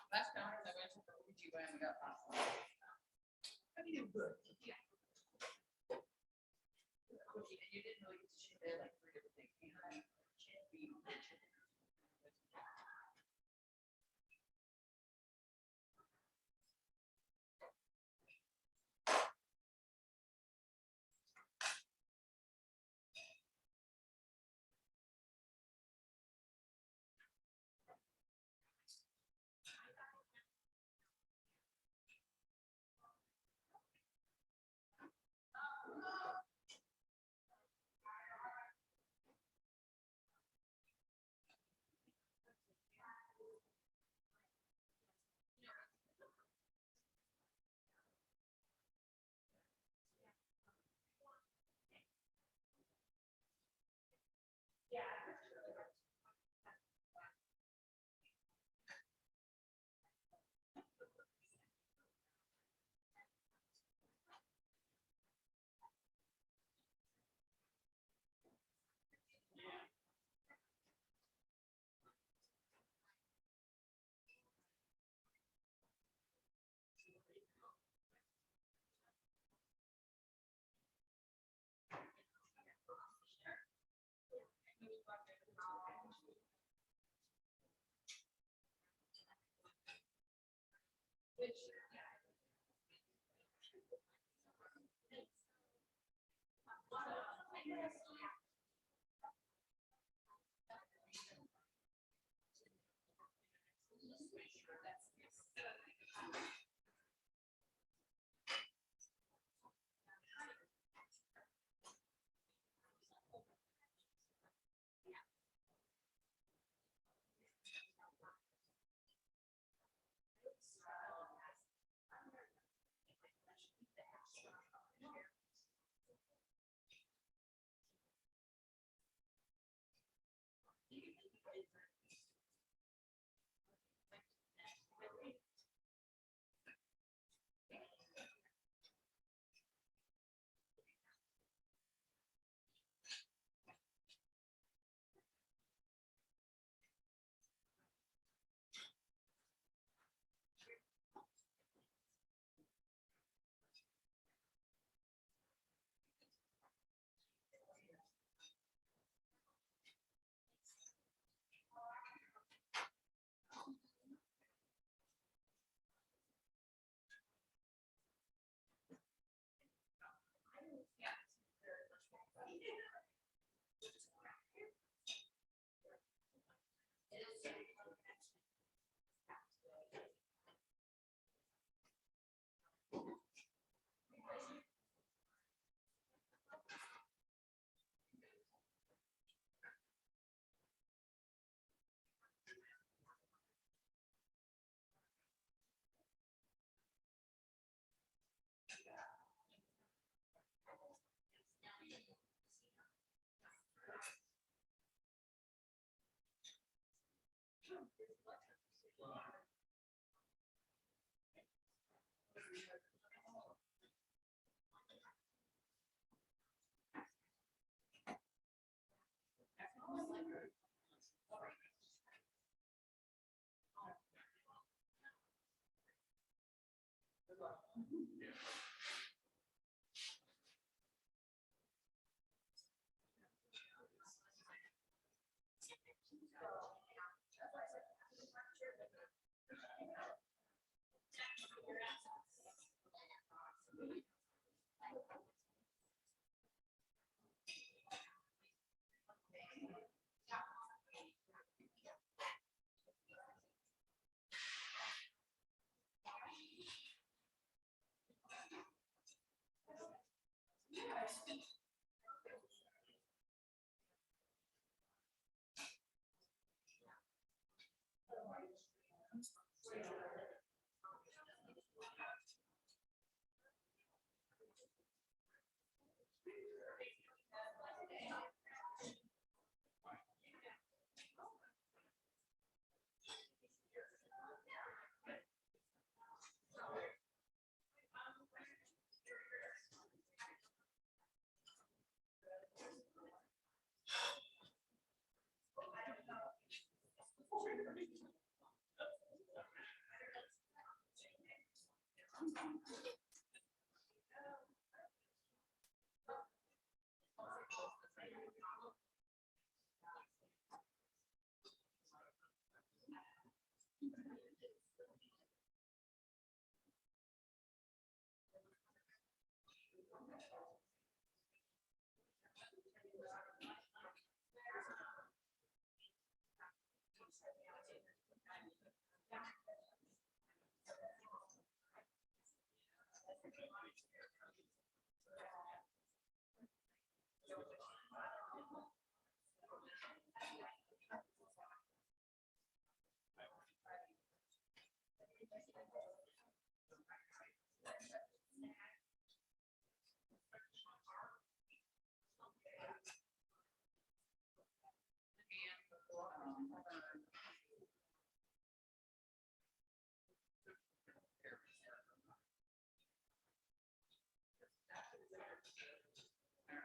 Last conference I went to for OBGYN, we got lots. I mean, it was good. Yeah. And you didn't really get to share like three different things. You know, can't be.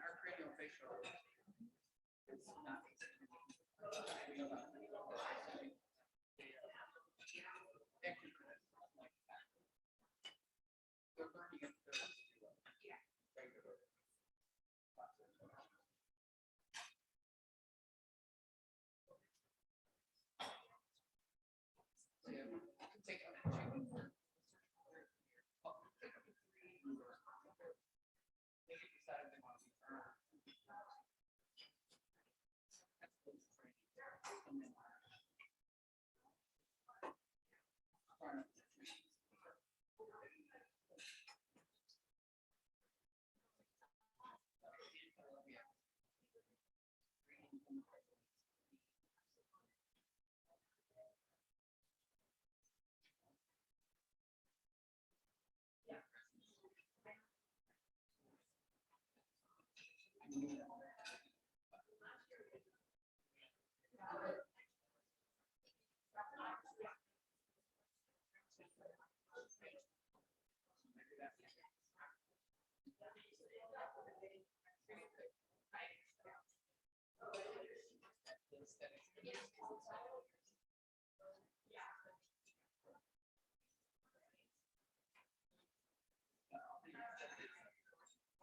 Our craniofacial is not. They're learning it. Take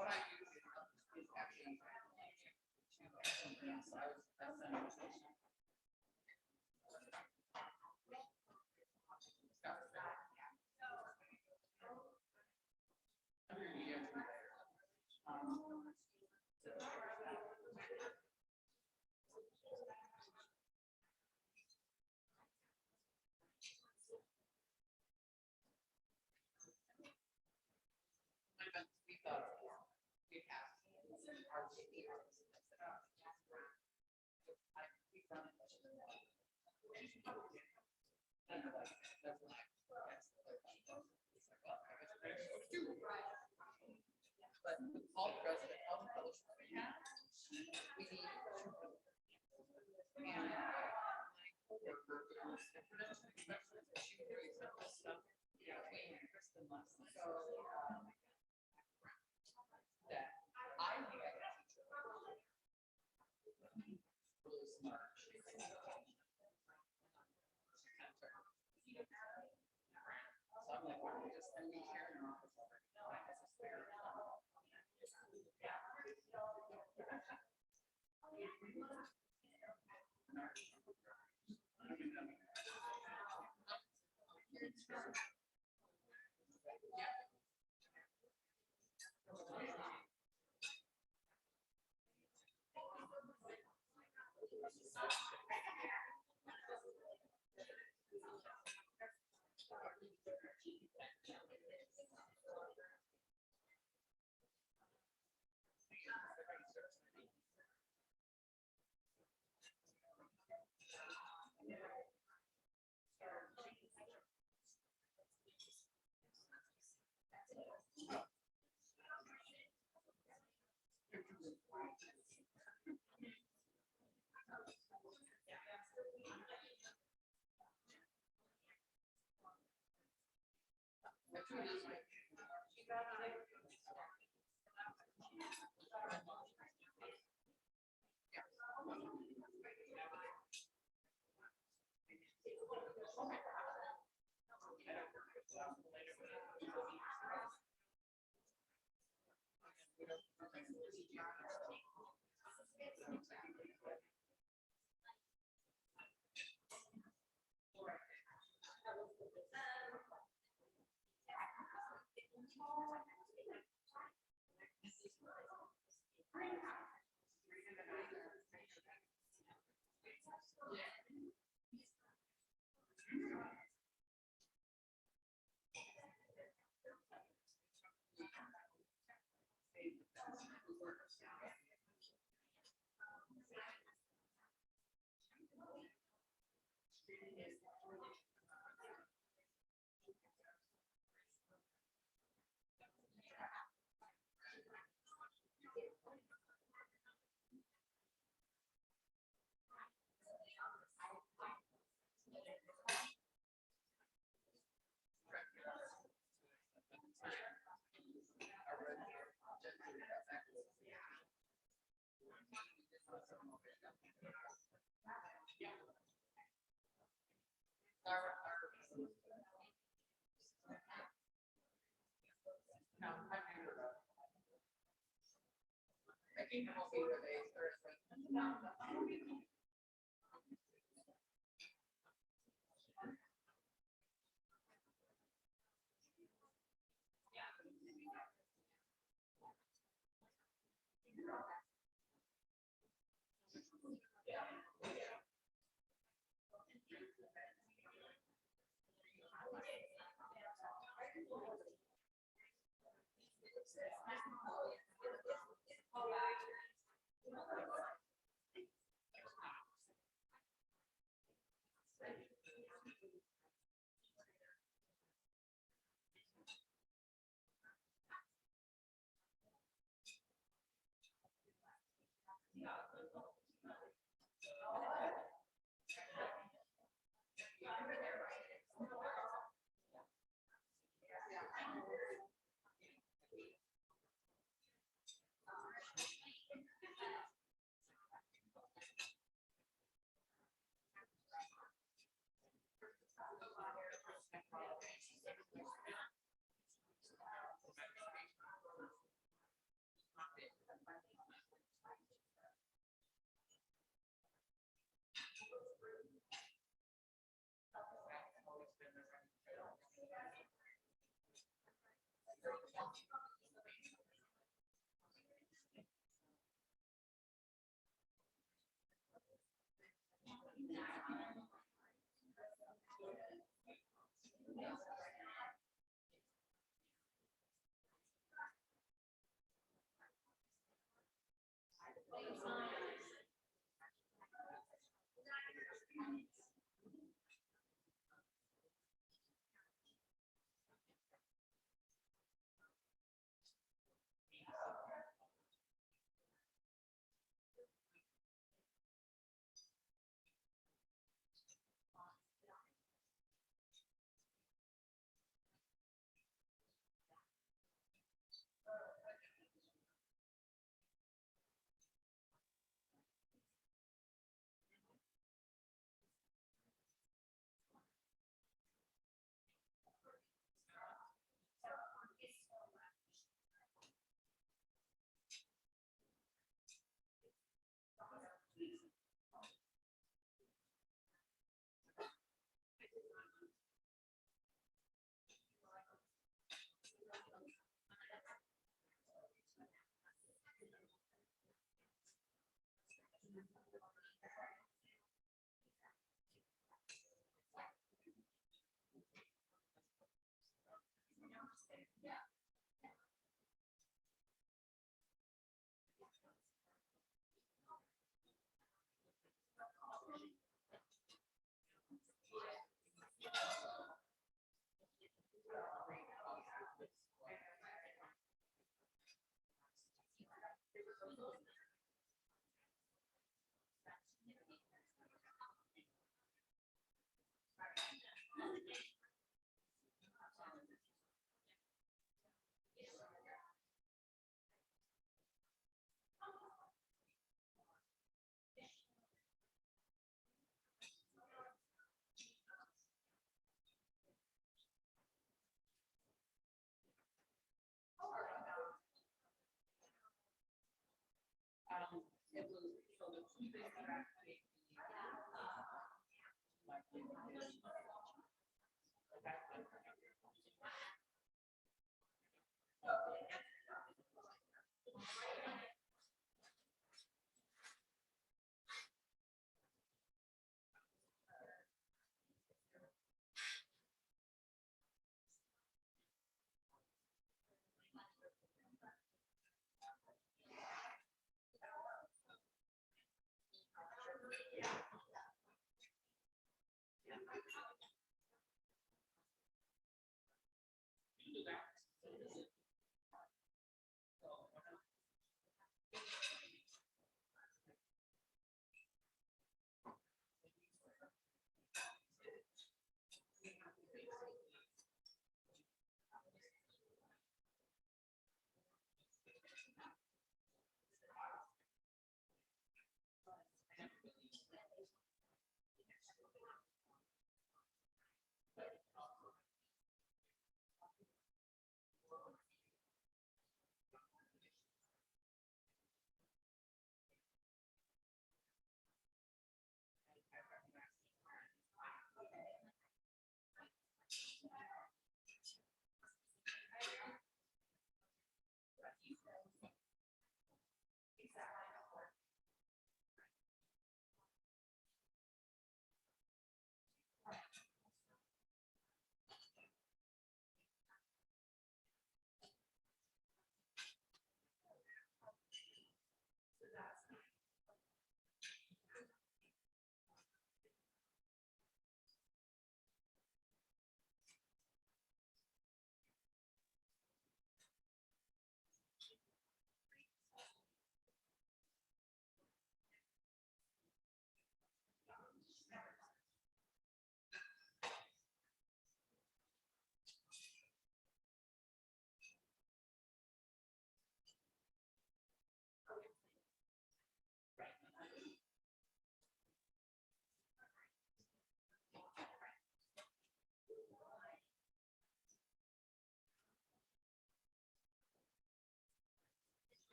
What I use is actually But all the resident health fellowships we have, we need. And my coworker goes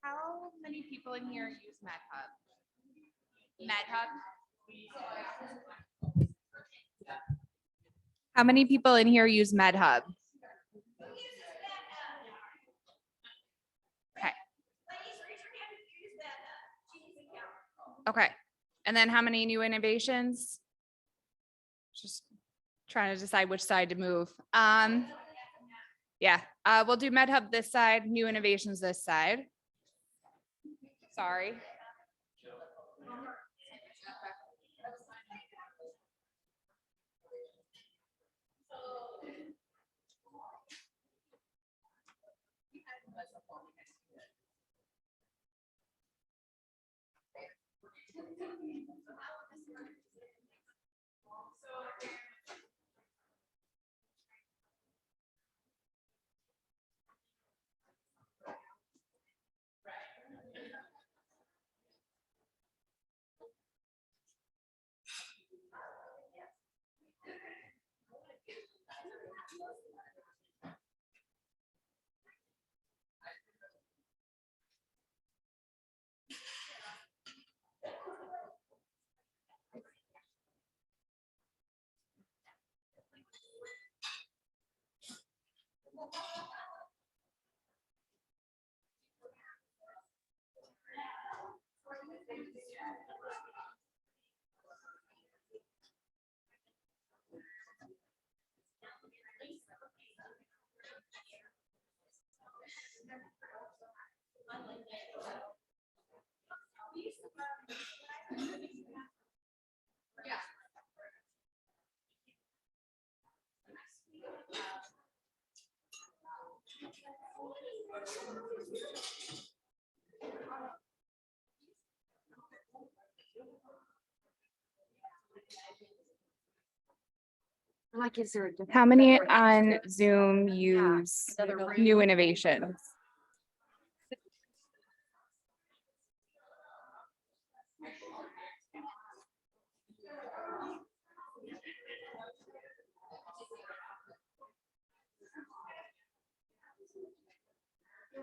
How many people in here use MedHub? MedHub? How many people in here use MedHub? Okay. Okay. And then how many new innovations? Just trying to decide which side to move. Yeah, we'll do MedHub this side, new innovations this side. Sorry. Like, is there? How many on Zoom use new innovations?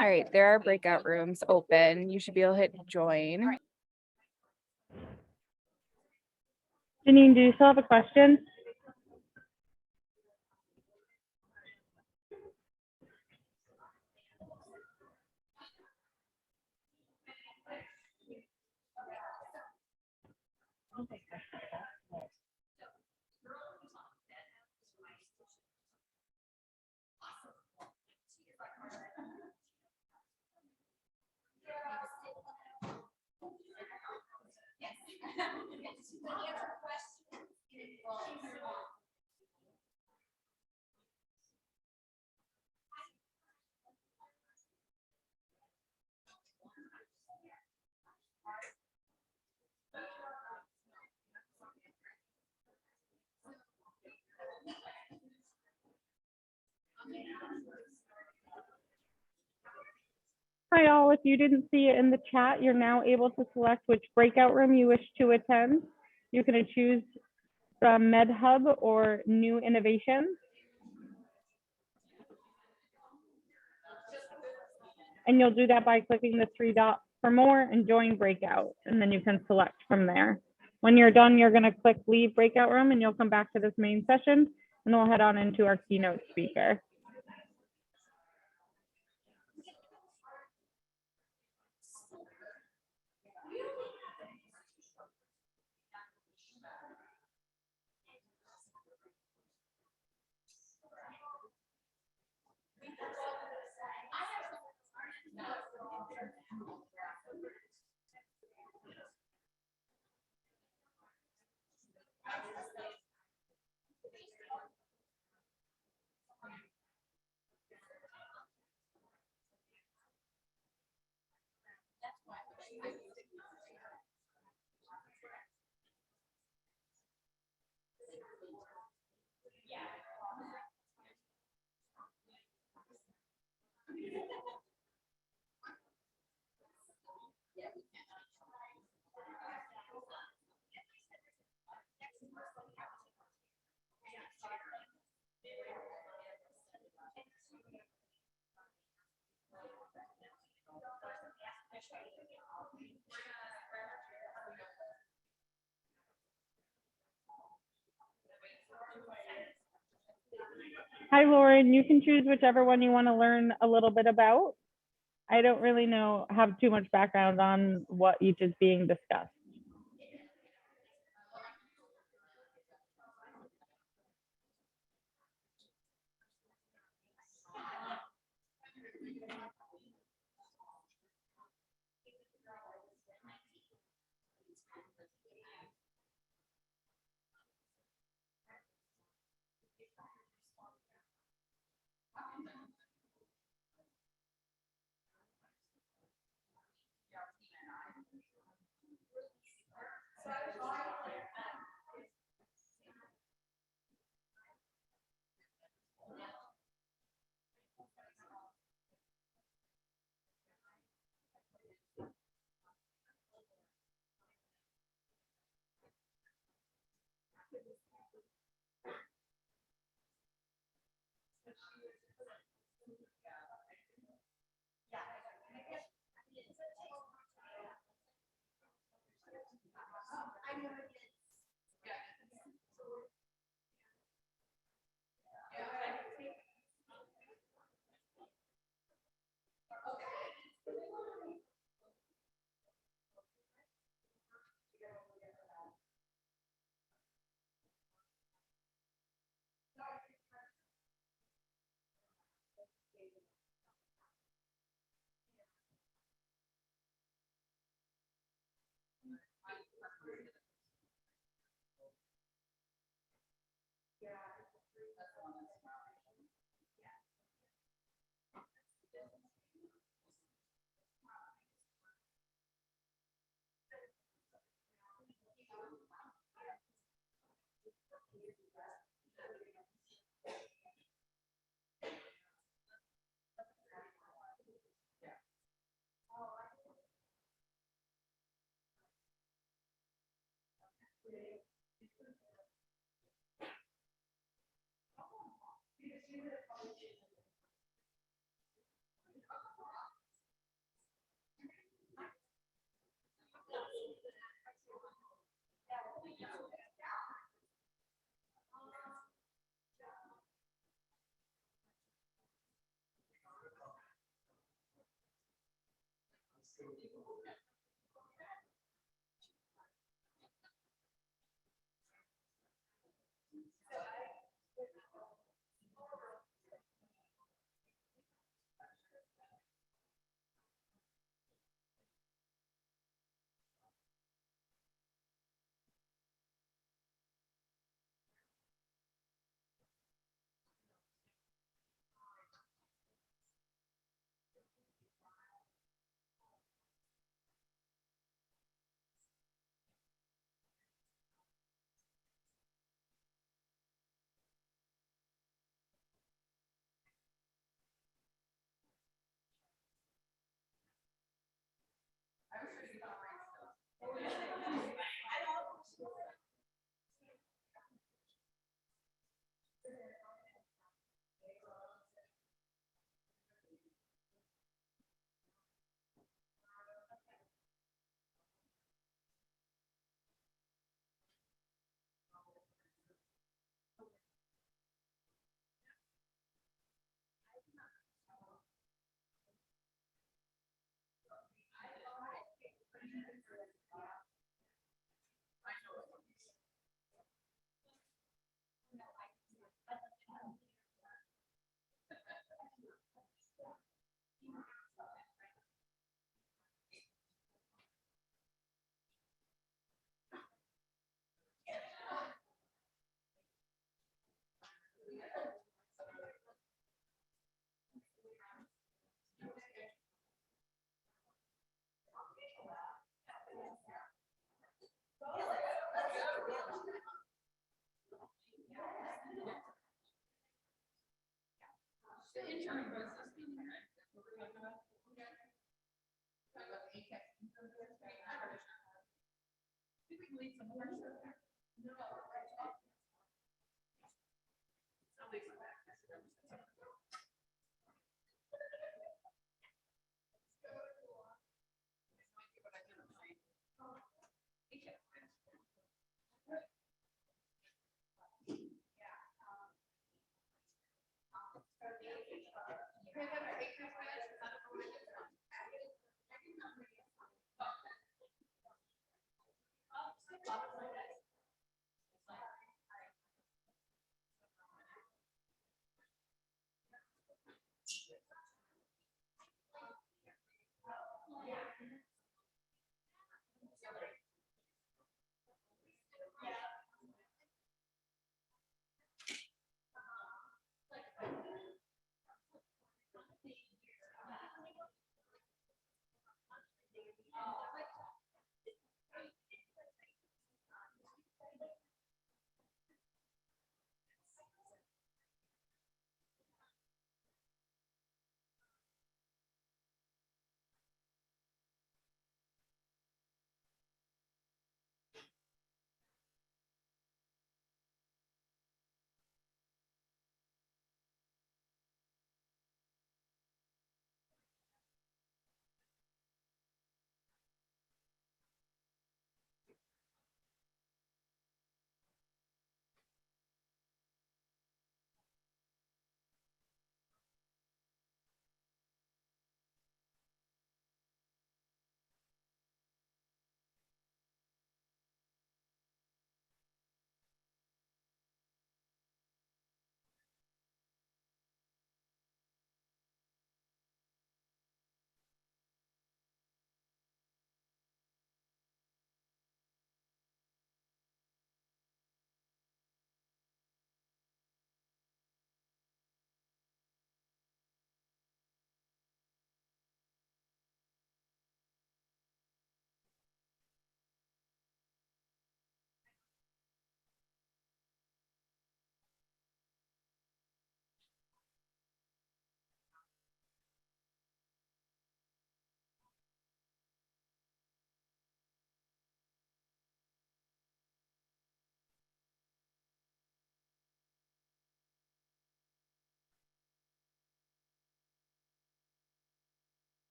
All right, there are breakout rooms open. You should be able to hit join. Janine, do you still have a question? Hi all, if you didn't see it in the chat, you're now able to select which breakout room you wish to attend. You can choose from MedHub or New Innovations. And you'll do that by clicking the 3 dots for more and join breakout, and then you can select from there. When you're done, you're gonna click leave breakout room and you'll come back to this main session and we'll head on into our keynote speaker. Hi, Lauren. You can choose whichever one you want to learn a little bit about. I don't really have too much background on what each is being discussed.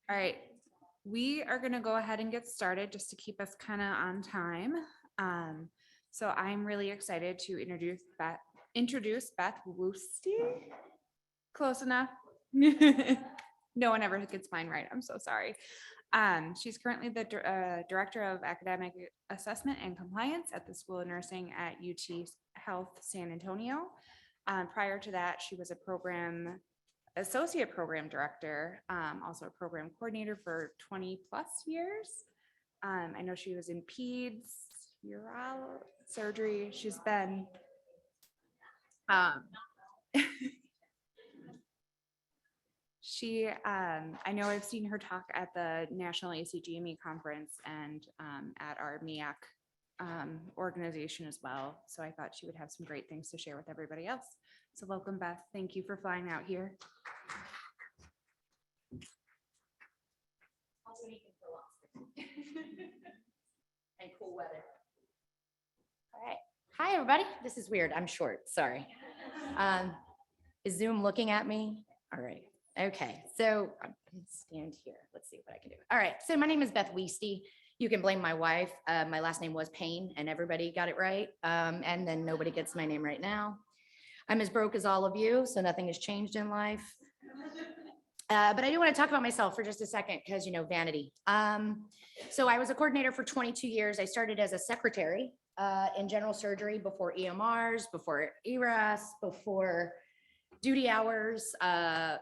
All right, we are gonna go ahead and get started just to keep us kind of on time. So I'm really excited to introduce Beth Woosty. Close enough. No one ever gets mine right. I'm so sorry. She's currently the Director of Academic Assessment and Compliance at the School of Nursing at UT Health San Antonio. Prior to that, she was a associate program director, also a program coordinator for 20 plus years. I know she was in peds, urology, surgery. She's been I know I've seen her talk at the National ACGME conference and at our MEAC organization as well. So I thought she would have some great things to share with everybody else. So welcome, Beth. Thank you for flying out here. And cool weather. All right. Hi, everybody. This is weird. I'm short. Sorry. Is Zoom looking at me? All right. Okay. So I'm gonna stand here. Let's see what I can do. All right. So my name is Beth Weisty. You can blame my wife. My last name was Payne and everybody got it right. And then nobody gets my name right now. I'm as broke as all of you, so nothing has changed in life. But I do want to talk about myself for just a second because, you know, vanity. So I was a coordinator for 22 years. I started as a secretary in general surgery before EMRs, before ERAS, before duty hours,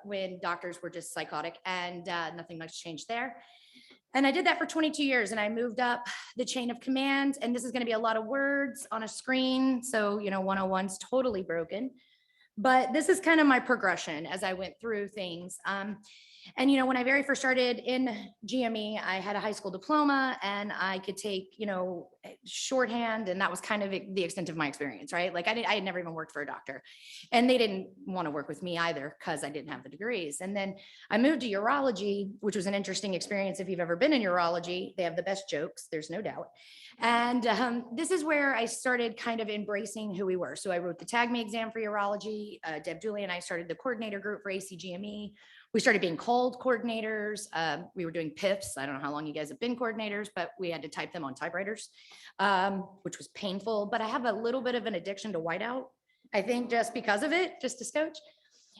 when doctors were just psychotic, and nothing much changed there. And I did that for 22 years and I moved up the chain of command, and this is going to be a lot of words on a screen. So, you know, 101's totally broken, but this is kind of my progression as I went through things. And, you know, when I very first started in GME, I had a high school diploma and I could take, you know, shorthand, and that was kind of the extent of my experience, right? Like I had never even worked for a doctor, and they didn't want to work with me either because I didn't have the degrees. And then I moved to urology, which was an interesting experience. If you've ever been in urology, they have the best jokes, there's no doubt. And this is where I started kind of embracing who we were. So I wrote the TAGME exam for urology. Deb Dooley and I started the coordinator group for ACGME. We started being called coordinators. We were doing PIFs. I don't know how long you guys have been coordinators, but we had to type them on typewriters, which was painful. But I have a little bit of an addiction to whiteout, I think, just because of it, just a scotch.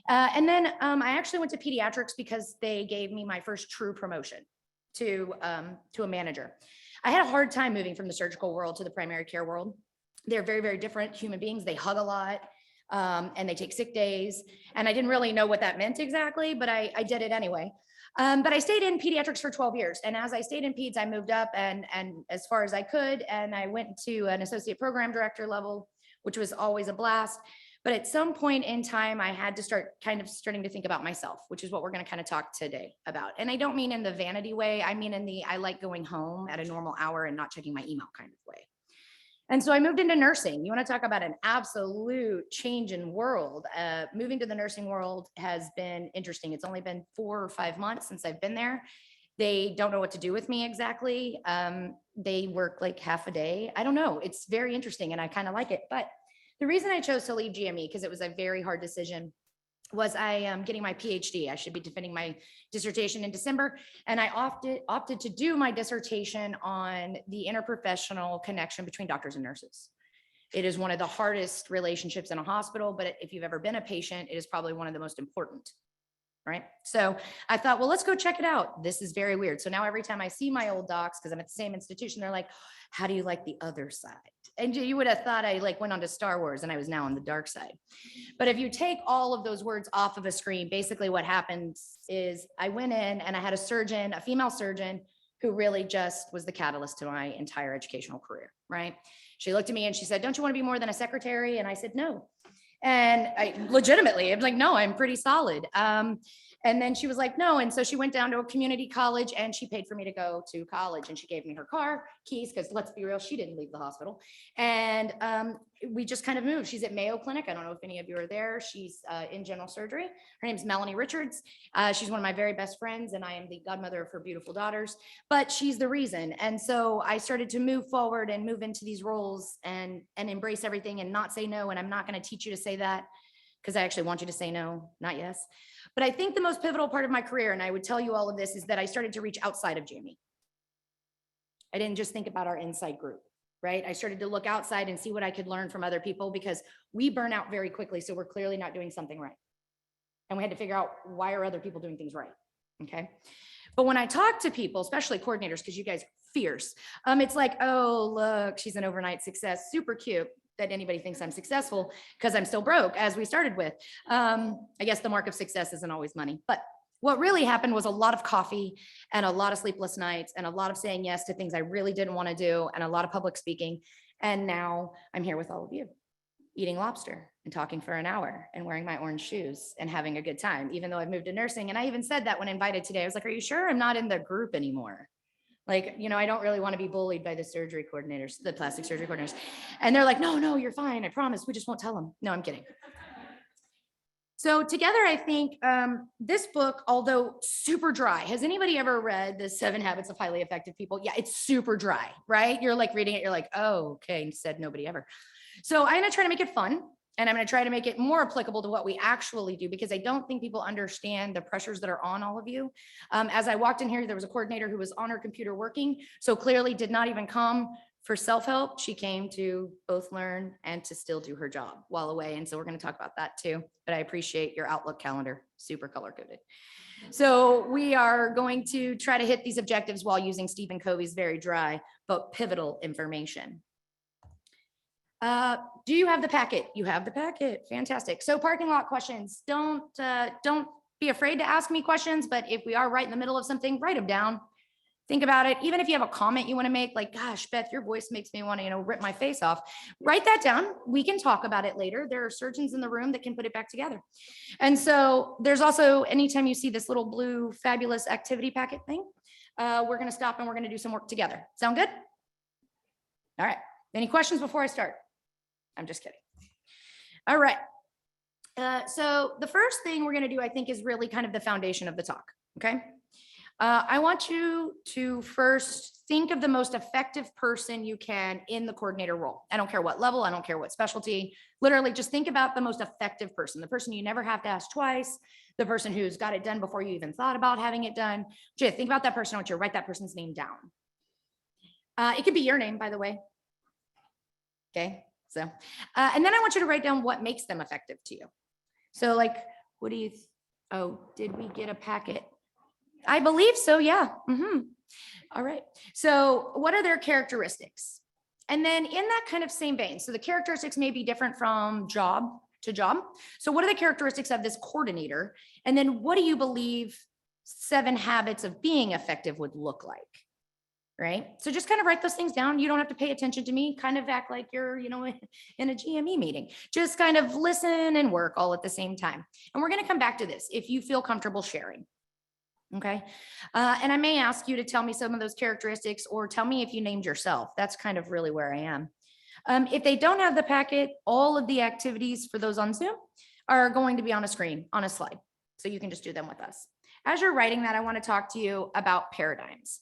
And then I actually went to pediatrics because they gave me my first true promotion to a manager. I had a hard time moving from the surgical world to the primary care world. They're very, very different human beings. They hug a lot. And they take sick days. And I didn't really know what that meant exactly, but I did it anyway. But I stayed in pediatrics for 12 years. And as I stayed in peds, I moved up and as far as I could, and I went to an associate program director level, which was always a blast. But at some point in time, I had to start starting to think about myself, which is what we're going to kind of talk today about. And I don't mean in the vanity way. I mean in the, I like going home at a normal hour and not checking my email kind of way. And so I moved into nursing. You want to talk about an absolute change in world. Moving to the nursing world has been interesting. It's only been 4 or 5 months since I've been there. They don't know what to do with me exactly. They work like half a day. I don't know. It's very interesting and I kind of like it. But the reason I chose to leave GME, because it was a very hard decision, was I am getting my PhD. I should be defending my dissertation in December. And I opted to do my dissertation on the interprofessional connection between doctors and nurses. It is one of the hardest relationships in a hospital, but if you've ever been a patient, it is probably one of the most important, right? So I thought, well, let's go check it out. This is very weird. So now every time I see my old docs, because I'm at the same institution, they're like, how do you like the other side? And you would have thought I went on to Star Wars and I was now on the dark side. But if you take all of those words off of a screen, basically what happens is I went in and I had a surgeon, a female surgeon, who really just was the catalyst to my entire educational career, right? She looked at me and she said, don't you want to be more than a secretary? And I said, no. And I legitimately, I was like, no, I'm pretty solid. And then she was like, no. And so she went down to a community college and she paid for me to go to college, and she gave me her car keys because, let's be real, she didn't leave the hospital. And we just kind of moved. She's at Mayo Clinic. I don't know if any of you are there. She's in general surgery. Her name's Melanie Richards. She's one of my very best friends and I am the godmother of her beautiful daughters, but she's the reason. And so I started to move forward and move into these roles and embrace everything and not say no. And I'm not going to teach you to say that, because I actually want you to say no, not yes. But I think the most pivotal part of my career, and I would tell you all of this, is that I started to reach outside of GME. I didn't just think about our inside group, right? I started to look outside and see what I could learn from other people, because we burn out very quickly. So we're clearly not doing something right. And we had to figure out, why are other people doing things right? Okay. But when I talk to people, especially coordinators, because you guys are fierce, it's like, oh, look, she's an overnight success. Super cute that anybody thinks I'm successful because I'm still broke, as we started with. I guess the mark of success isn't always money, but what really happened was a lot of coffee and a lot of sleepless nights and a lot of saying yes to things I really didn't want to do and a lot of public speaking. And now I'm here with all of you, eating lobster and talking for an hour and wearing my orange shoes and having a good time, even though I've moved to nursing. And I even said that when invited today, I was like, are you sure I'm not in the group anymore? Like, you know, I don't really want to be bullied by the surgery coordinators, the plastic surgery coordinators. And they're like, no, you're fine. I promise. We just won't tell them. No, I'm kidding. So together, I think this book, although super dry, has anybody ever read The 7 Habits of Highly Effective People? Yeah, it's super dry, right? You're like reading it, you're like, oh, okay, said nobody ever. So I'm gonna try to make it fun, and I'm gonna try to make it more applicable to what we actually do, because I don't think people understand the pressures that are on all of you. As I walked in here, there was a coordinator who was on her computer working, so clearly did not even come for self-help. She came to both learn and to still do her job while away. And so we're going to talk about that too, but I appreciate your Outlook calendar, super color coded. So we are going to try to hit these objectives while using Stephen Covey's very dry but pivotal information. Do you have the packet? You have the packet. Fantastic. So parking lot questions. Don't be afraid to ask me questions, but if we are right in the middle of something, write them down. Think about it. Even if you have a comment you want to make, like, gosh, Beth, your voice makes me want to, rip my face off. Write that down. We can talk about it later. There are surgeons in the room that can put it back together. And so there's also, anytime you see this little blue fabulous activity packet thing, we're going to stop and we're going to do some work together. Sound good? All right. Any questions before I start? I'm just kidding. All right. So the first thing we're going to do, I think, is really kind of the foundation of the talk. Okay. I want you to first think of the most effective person you can in the coordinator role. I don't care what level, I don't care what specialty. Literally just think about the most effective person, the person you never have to ask twice, the person who's got it done before you even thought about having it done. Just think about that person. I want you to write that person's name down. It could be your name, by the way. Okay, so, and then I want you to write down what makes them effective to you. So like, what do you, oh, did we get a packet? I believe so, yeah. All right. So what are their characteristics? And then in that kind of same vein, so the characteristics may be different from job to job. So what are the characteristics of this coordinator? And then what do you believe 7 habits of being effective would look like? Right? So just kind of write those things down. You don't have to pay attention to me, kind of act like you're, in a GME meeting. Just kind of listen and work all at the same time. And we're going to come back to this if you feel comfortable sharing. Okay. And I may ask you to tell me some of those characteristics, or tell me if you named yourself. That's kind of really where I am. If they don't have the packet, all of the activities for those on Zoom are going to be on a screen, on a slide. So you can just do them with us. As you're writing that, I want to talk to you about paradigms.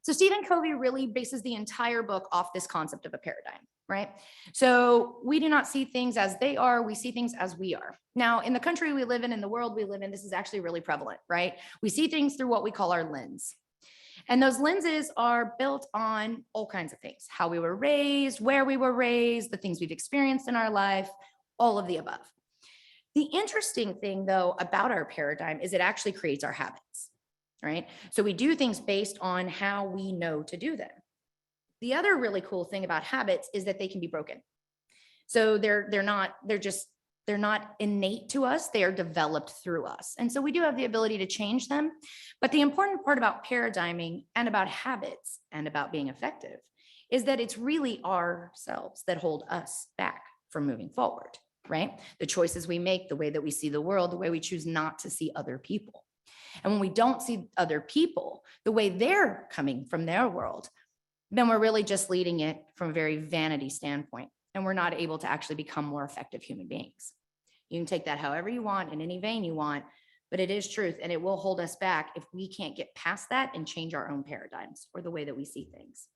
So Stephen Covey really bases the entire book off this concept of a paradigm, right? So we do not see things as they are, we see things as we are. Now, in the country we live in the world we live in, this is actually really prevalent, right? We see things through what we call our lens. And those lenses are built on all kinds of things: how we were raised, where we were raised, the things we've experienced in our life, all of the above. The interesting thing, though, about our paradigm is it actually creates our habits. Right? So we do things based on how we know to do them. The other really cool thing about habits is that they can be broken. So they're not innate to us, they are developed through us. And so we do have the ability to change them. But the important part about paradigming and about habits and about being effective is that it's really ourselves that hold us back from moving forward, right? The choices we make, the way that we see the world, the way we choose not to see other people. And when we don't see other people the way they're coming from their world, then we're really just leading it from a very vanity standpoint, and we're not able to actually become more effective human beings. You can take that however you want, in any vein you want, but it is truth, and it will hold us back if we can't get past that and change our own paradigms or the way that we see things.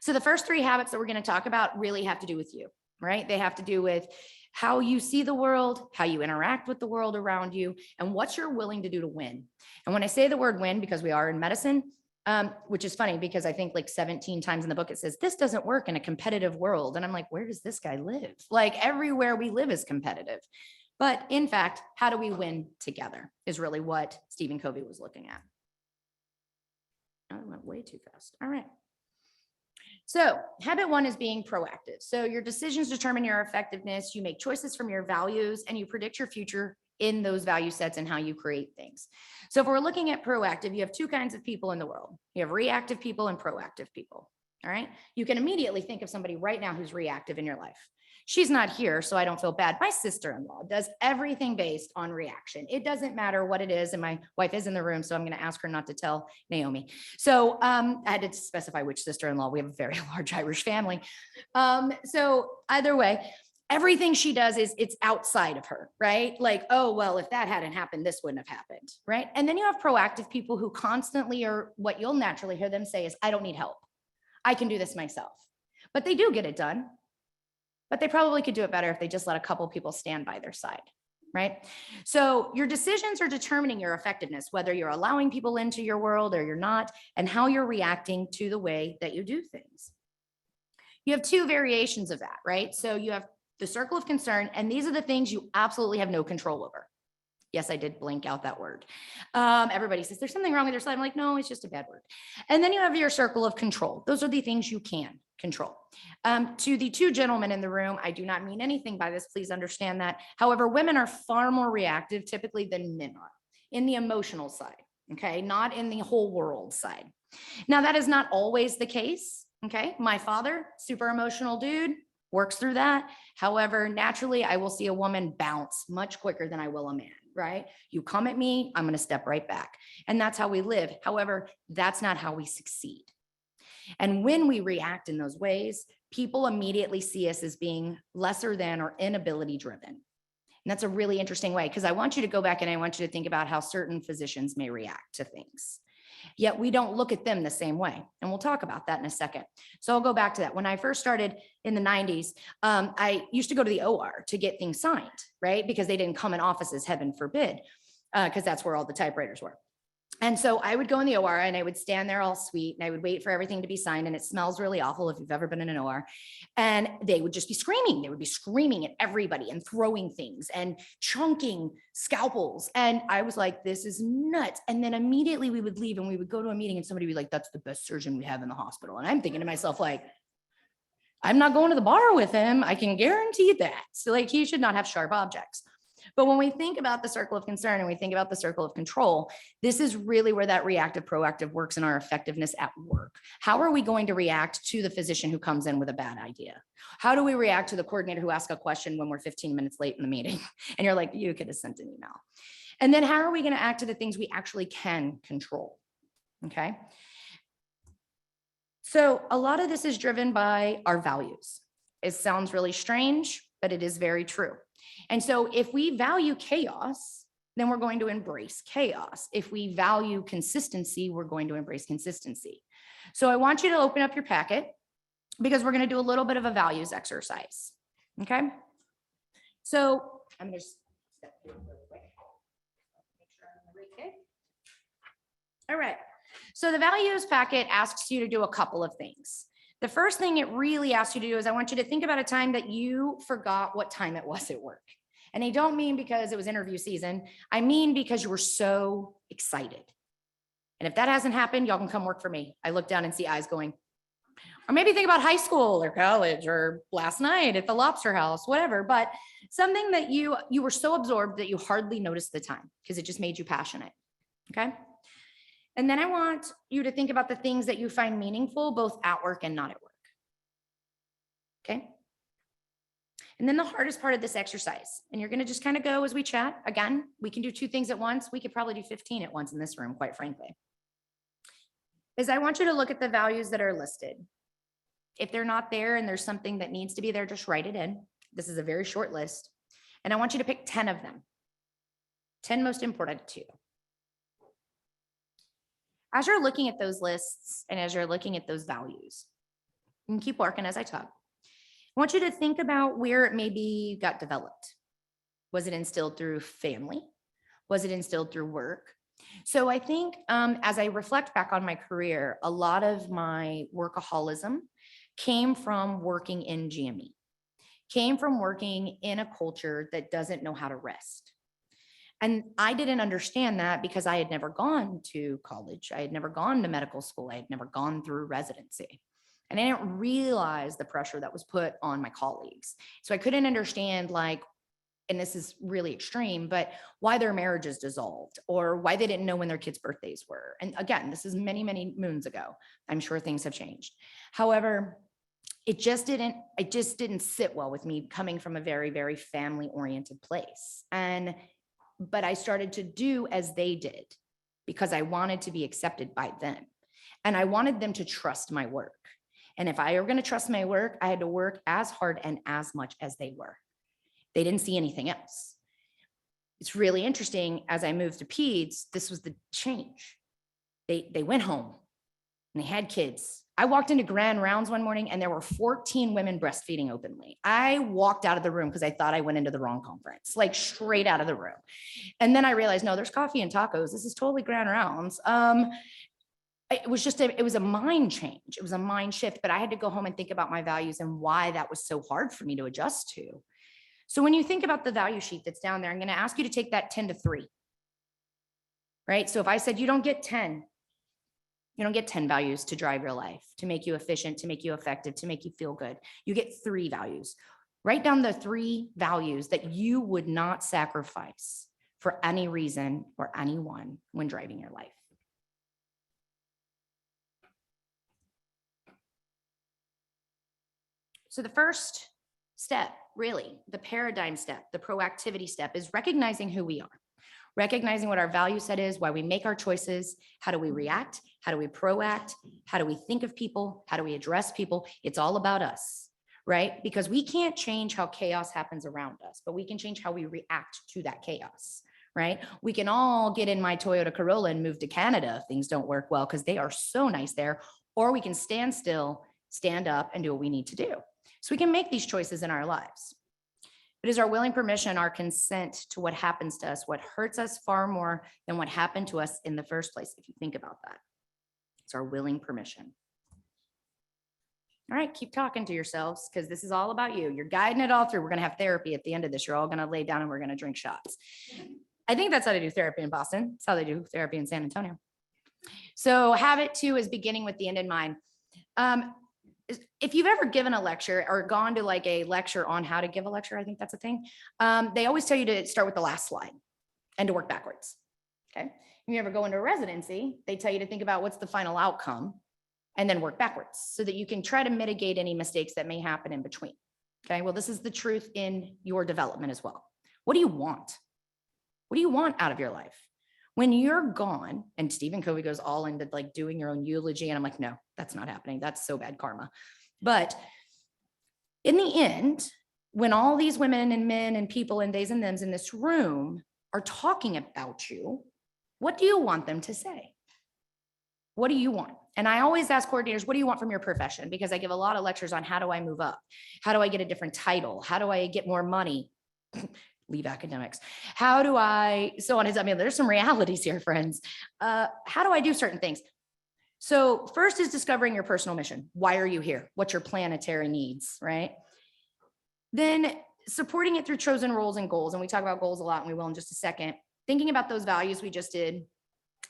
So the first 3 habits that we're going to talk about really have to do with you, right? They have to do with how you see the world, how you interact with the world around you, and what you're willing to do to win. And when I say the word win, because we are in medicine, which is funny because I think like 17 times in the book, it says, this doesn't work in a competitive world. And I'm like, where does this guy live? Like everywhere we live is competitive. But in fact, how do we win together is really what Stephen Covey was looking at. I went way too fast. All right. So habit 1 is being proactive. So your decisions determine your effectiveness. You make choices from your values and you predict your future in those value sets and how you create things. So if we're looking at proactive, you have 2 kinds of people in the world. You have reactive people and proactive people. All right. You can immediately think of somebody right now who's reactive in your life. She's not here, so I don't feel bad. My sister-in-law does everything based on reaction. It doesn't matter what it is. And my wife is in the room, so I'm going to ask her not to tell Naomi. So I had to specify which sister-in-law. We have a very large Irish family. So either way, everything she does is it's outside of her, right? Like, oh, well, if that hadn't happened, this wouldn't have happened, right? And then you have proactive people who constantly are, what you'll naturally hear them say is, I don't need help. I can do this myself. But they do get it done. But they probably could do it better if they just let a couple people stand by their side, right? So your decisions are determining your effectiveness, whether you're allowing people into your world or you're not, and how you're reacting to the way that you do things. You have two variations of that, right? So you have the circle of concern, and these are the things you absolutely have no control over. Yes, I did blink out that word. Everybody says there's something wrong with your slide. I'm like, no, it's just a bad word. And then you have your circle of control. Those are the things you can control. To the two gentlemen in the room, I do not mean anything by this. Please understand that. However, women are far more reactive typically than men are in the emotional side, okay? Not in the whole world side. Now, that is not always the case, okay? My father, super emotional dude, works through that. However, naturally, I will see a woman bounce much quicker than I will a man, right? You come at me, I'm going to step right back. And that's how we live. However, that's not how we succeed. And when we react in those ways, people immediately see us as being lesser than or inability driven. And that's a really interesting way, because I want you to go back and I want you to think about how certain physicians may react to things. Yet we don't look at them the same way. And we'll talk about that in a second. So I'll go back to that. When I first started in the 90s, I used to go to the OR to get things signed, right? Because they didn't come in offices, heaven forbid, because that's where all the typewriters were. And so I would go in the OR and I would stand there all sweet and I would wait for everything to be signed. And it smells really awful if you've ever been in an OR. And they would just be screaming. They would be screaming at everybody and throwing things and chunking scalpels. And I was like, this is nuts. And then immediately we would leave and we would go to a meeting and somebody would be like, that's the best surgeon we have in the hospital. And I'm thinking to myself, like, I'm not going to the bar with him. I can guarantee that. So like, he should not have sharp objects. But when we think about the circle of concern and we think about the circle of control, this is really where that reactive proactive works in our effectiveness at work. How are we going to react to the physician who comes in with a bad idea? How do we react to the coordinator who asks a question when we're 15 minutes late in the meeting? And you're like, you could have sent an email. And then how are we going to act to the things we actually can control? Okay. So a lot of this is driven by our values. It sounds really strange, but it is very true. And so if we value chaos, then we're going to embrace chaos. If we value consistency, we're going to embrace consistency. So I want you to open up your packet because we're going to do a little bit of a values exercise. Okay. So I'm going to step through real quick. Make sure I'm in the right kid. All right. So the values packet asks you to do a couple of things. The first thing it really asks you to do is I want you to think about a time that you forgot what time it was at work. And I don't mean because it was interview season. I mean because you were so excited. And if that hasn't happened, y'all can come work for me. I look down and see eyes going. Or maybe think about high school or college or last night at the Lobster House, whatever. But something that you were so absorbed that you hardly noticed the time because it just made you passionate. Okay. And then I want you to think about the things that you find meaningful, both at work and not at work. Okay. And then the hardest part of this exercise, and you're going to just kind of go as we chat. Again, we can do 2 things at once. We could probably do 15 at once in this room, quite frankly. Is I want you to look at the values that are listed. If they're not there and there's something that needs to be there, just write it in. This is a very short list. And I want you to pick 10 of them. 10 most important to you. As you're looking at those lists and as you're looking at those values, you can keep working as I talk. I want you to think about where it maybe got developed. Was it instilled through family? Was it instilled through work? So I think as I reflect back on my career, a lot of my workaholism came from working in GME, came from working in a culture that doesn't know how to rest. And I didn't understand that because I had never gone to college. I had never gone to medical school. I had never gone through residency. And I didn't realize the pressure that was put on my colleagues. So I couldn't understand, like, and this is really extreme, but why their marriages dissolved or why they didn't know when their kids' birthdays were. And again, this is many, many moons ago. I'm sure things have changed. However, it just didn't sit well with me coming from a very, very family-oriented place. But I started to do as they did because I wanted to be accepted by them. And I wanted them to trust my work. And if I were going to trust my work, I had to work as hard and as much as they were. They didn't see anything else. It's really interesting. As I moved to peds, this was the change. They went home and they had kids. I walked into Grand Rounds one morning and there were 14 women breastfeeding openly. I walked out of the room because I thought I went into the wrong conference, like straight out of the room. And then I realized, no, there's coffee and tacos. This is totally Grand Rounds. It was just it was a mind change. It was a mind shift, but I had to go home and think about my values and why that was so hard for me to adjust to. So when you think about the value sheet that's down there, I'm going to ask you to take that 10 to 3. Right? So if I said you don't get 10, you don't get 10 values to drive your life, to make you efficient, to make you effective, to make you feel good. You get 3 values. Write down the 3 values that you would not sacrifice for any reason or anyone when driving your life. So the first step, really, the paradigm step, the proactivity step, is recognizing who we are. Recognizing what our value set is, why we make our choices, how do we react, how do we proact, how do we think of people, how do we address people. It's all about us, right? Because we can't change how chaos happens around us, but we can change how we react to that chaos, right? We can all get in my Toyota Corolla and move to Canada if things don't work well, because they are so nice there, or we can stand still, stand up, and do what we need to do. So we can make these choices in our lives. It is our willing permission, our consent to what happens to us, what hurts us far more than what happened to us in the first place, if you think about that. It's our willing permission. All right, keep talking to yourselves, because this is all about you. You're guiding it all through. We're going to have therapy at the end of this. You're all going to lay down and we're going to drink shots. I think that's how they do therapy in Boston. That's how they do therapy in San Antonio. So habit 2 is beginning with the end in mind. If you've ever given a lecture or gone to like a lecture on how to give a lecture, I think that's a thing. They always tell you to start with the last slide and to work backwards. Okay. If you ever go into a residency, they tell you to think about what's the final outcome and then work backwards so that you can try to mitigate any mistakes that may happen in between. Okay. Well, this is the truth in your development as well. What do you want? What do you want out of your life? When you're gone, and Stephen Covey goes all into like doing your own eulogy, and I'm like, no, that's not happening. That's so bad karma. But in the end, when all these women and men and people and theys and thems in this room are talking about you, what do you want them to say? What do you want? And I always ask coordinators, what do you want from your profession? Because I give a lot of lectures on how do I move up? How do I get a different title? How do I get more money? Leave academics. How do I, so on and so, I mean, there's some realities here, friends. How do I do certain things? So first is discovering your personal mission. Why are you here? What's your planetary needs, right? Then supporting it through chosen roles and goals. And we talk about goals a lot, and we will in just a second. Thinking about those values we just did,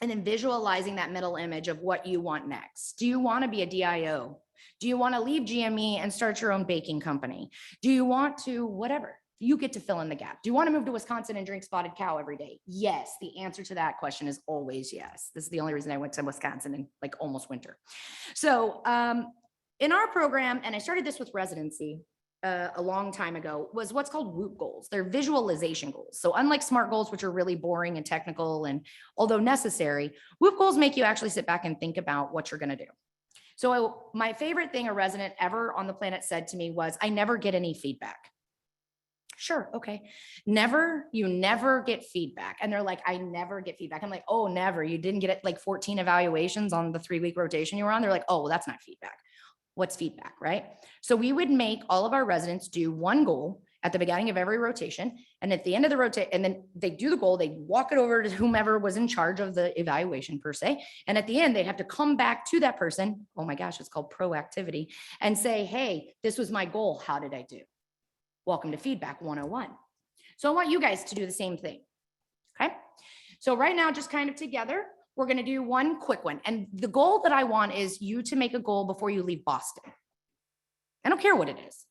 and then visualizing that middle image of what you want next. Do you want to be a DIO? Do you want to leave GME and start your own baking company? Do you want to, whatever? You get to fill in the gap. Do you want to move to Wisconsin and drink Spotted Cow every day? Yes. The answer to that question is always yes. This is the only reason I went to Wisconsin in like almost winter. So in our program, and I started this with residency a long time ago, was what's called WOOP goals. They're visualization goals. So unlike SMART goals, which are really boring and technical, and although necessary, WOOP goals make you actually sit back and think about what you're going to do. So my favorite thing a resident ever on the planet said to me was, I never get any feedback. Sure. Okay. You never get feedback. And they're like, I never get feedback. I'm like, oh, never. You didn't get it like 14 evaluations on the 3-week rotation you were on. They're like, oh, well, that's not feedback. What's feedback, right? So we would make all of our residents do one goal at the beginning of every rotation. And at the end of the rotation, and then they do the goal, they walk it over to whomever was in charge of the evaluation per se. And at the end, they'd have to come back to that person. Oh my gosh, it's called proactivity, and say, hey, this was my goal. How did I do? Welcome to Feedback 101. So I want you guys to do the same thing. Okay. So right now, just kind of together, we're going to do one quick one. And the goal that I want is you to make a goal before you leave Boston. I don't care what it is.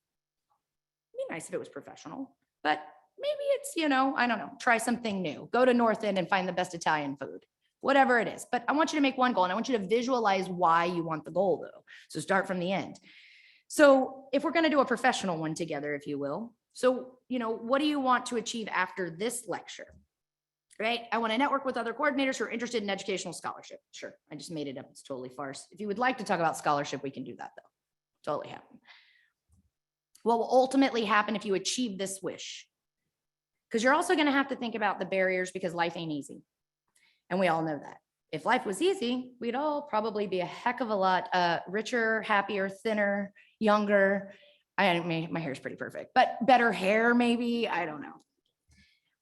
It'd be nice if it was professional, but maybe it's, I don't know, try something new. Go to North End and find the best Italian food, whatever it is. But I want you to make one goal, and I want you to visualize why you want the goal though. So start from the end. So if we're going to do a professional one together, if you will, so, what do you want to achieve after this lecture, right? I want to network with other coordinators who are interested in educational scholarship. Sure. I just made it up. It's totally farce. If you would like to talk about scholarship, we can do that though. Totally happen. What will ultimately happen if you achieve this wish? Because you're also going to have to think about the barriers because life ain't easy. And we all know that. If life was easy, we'd all probably be a heck of a lot richer, happier, thinner, younger. My hair's pretty perfect, but better hair maybe, I don't know.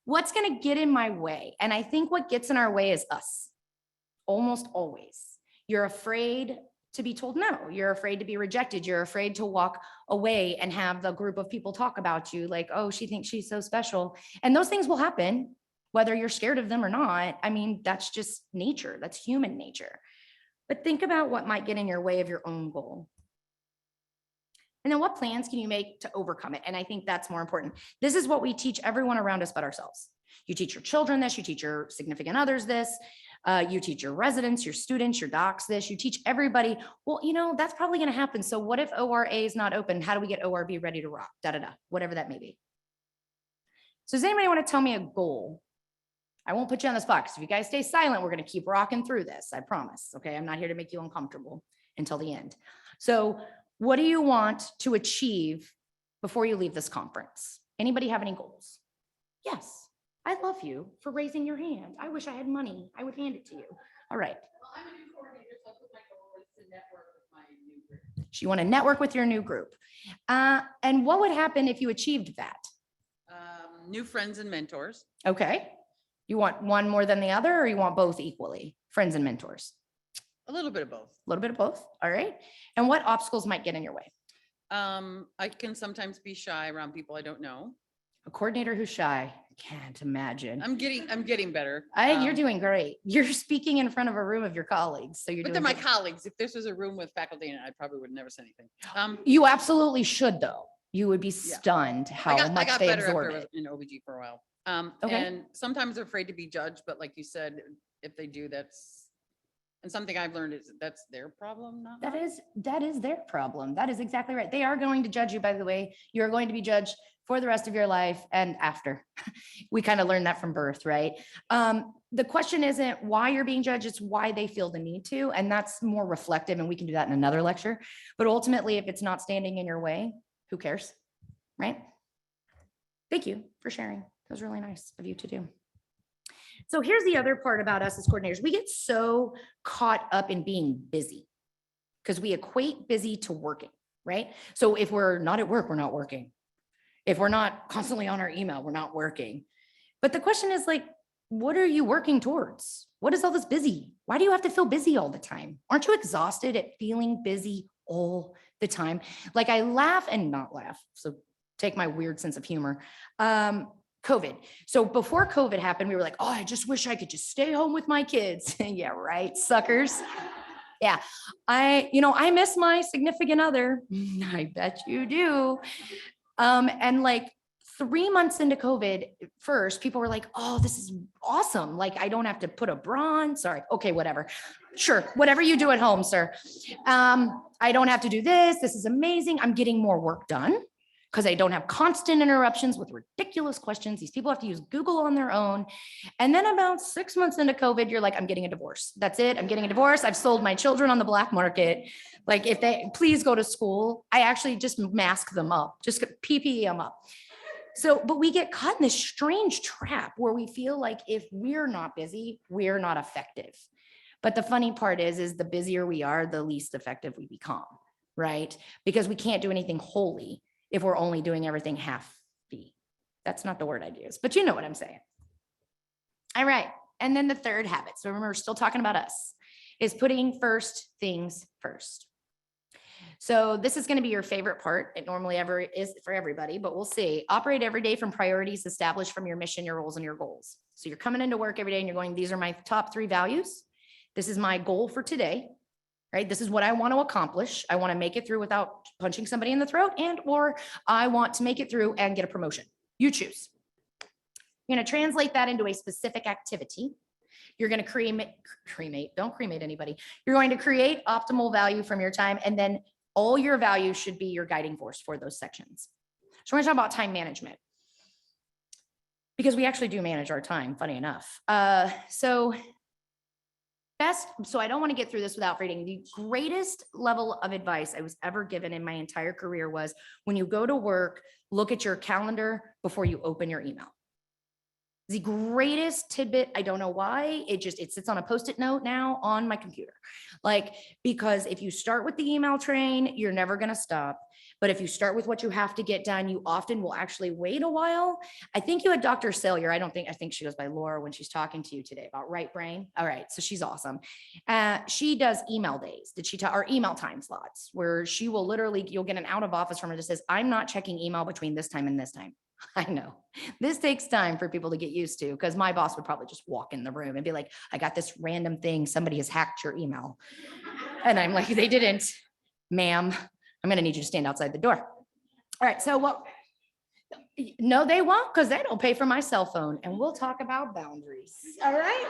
What's going to get in my way? And I think what gets in our way is us. Almost always. You're afraid to be told no. You're afraid to be rejected. You're afraid to walk away and have the group of people talk about you like, oh, she thinks she's so special. And those things will happen, whether you're scared of them or not. I mean, that's just nature. That's human nature. But think about what might get in your way of your own goal. And then what plans can you make to overcome it? And I think that's more important. This is what we teach everyone around us but ourselves. You teach your children this, you teach your significant others this, you teach your residents, your students, your docs this, you teach everybody, well, you know, that's probably gonna happen. So what if ORA is not open? How do we get ORB ready to rock? Whatever that may be. So does anybody wanna tell me a goal? I won't put you on the spot because if you guys stay silent, we're gonna keep rocking through this, I promise, okay? I'm not here to make you uncomfortable until the end. So what do you want to achieve before you leave this conference? Anybody have any goals? Yes, I love you for raising your hand. I wish I had money. I would hand it to you. All right. Well, I'm a new coordinator, so I put my goal is to network with my new group. So you want to network with your new group. And what would happen if you achieved that? New friends and mentors. Okay. You want one more than the other, or you want both equally? Friends and mentors? A little bit of both. A little bit of both. All right. And what obstacles might get in your way? I can sometimes be shy around people I don't know. A coordinator who's shy. Can't imagine. I'm getting better. You're doing great. You're speaking in front of a room of your colleagues. So you're But doing they're my good. colleagues. If this was a room with faculty in it, I probably would never say anything. You absolutely should, though. You would be stunned how I much got they better absorb after I it. was in OBG for a while. Okay. And sometimes they're afraid to be judged, but like you said, if they do, and something I've learned is that's their problem, not That mine. is their problem. That is exactly right. They are going to judge you, by the way. You're going to be judged for the rest of your life and after. We kind of learned that from birth, right? The question isn't why you're being judged, it's why they feel the need to. And that's more reflective, and we can do that in another lecture. But ultimately, if it's not standing in your way, who cares, right? Thank you for sharing. That was really nice of you to do. So here's the other part about us as coordinators. We get so caught up in being busy because we equate busy to working, right? So if we're not at work, we're not working. If we're not constantly on our email, we're not working. But the question is like, what are you working towards? What is all this busy? Why do you have to feel busy all the time? Aren't you exhausted at feeling busy all the time? Like I laugh and not laugh. So take my weird sense of humor. COVID. So before COVID happened, we were like, oh, I just wish I could just stay home with my kids. Yeah, right, suckers. Yeah, I miss my significant other. I bet you do. And like 3 months into COVID first, people were like, oh, this is awesome. Like, I don't have to put a bra on. Sorry. Okay, whatever. Sure. Whatever you do at home, sir. I don't have to do this. This is amazing. I'm getting more work done because I don't have constant interruptions with ridiculous questions. These people have to use Google on their own. And then about 6 months into COVID, you're like, I'm getting a divorce. That's it. I'm getting a divorce. I've sold my children on the black market. Like if they please go to school, I actually just mask them up, just PPE them up. So, but we get caught in this strange trap where we feel like if we're not busy, we're not effective. But the funny part is the busier we are, the least effective we become, right? Because we can't do anything wholly if we're only doing everything half-beat. That's not the word I'd use, but you know what I'm saying. All right, and then the third habit, so remember, we're still talking about us, is putting first things first. So this is going to be your favorite part. It normally ever is for everybody, but we'll see. Operate every day from priorities established from your mission, your roles, and your goals. So you're coming into work every day and you're going, these are my top 3 values. This is my goal for today, right? This is what I want to accomplish. I want to make it through without punching somebody in the throat, or I want to make it through and get a promotion. You choose. You're going to translate that into a specific activity. You're going to don't cremate anybody. You're going to create optimal value from your time, and then all your values should be your guiding force for those sections. So we're going to talk about time management because we actually do manage our time, funny enough. So best, so I don't want to get through this without reading. The greatest level of advice I was ever given in my entire career was when you go to work, look at your calendar before you open your email. The greatest tidbit, I don't know why, it sits on a Post-it note now on my computer. Like, because if you start with the email train, you're never going to stop. But if you start with what you have to get done, you often will actually wait a while. I think you had Dr. Salyer. I think she goes by Laura when she's talking to you today about right brain. All right. So she's awesome. She does email days. Or email time slots where she will literally, you'll get an out of office from her that says, I'm not checking email between this time and this time. I know this takes time for people to get used to, because my boss would probably just walk in the room and be like, I got this random thing. Somebody has hacked your email. And I'm like, they didn't, ma'am. I'm going to need you to stand outside the door. All right. So what? No, they won't, because they don't pay for my cell phone. And we'll talk about boundaries. All right.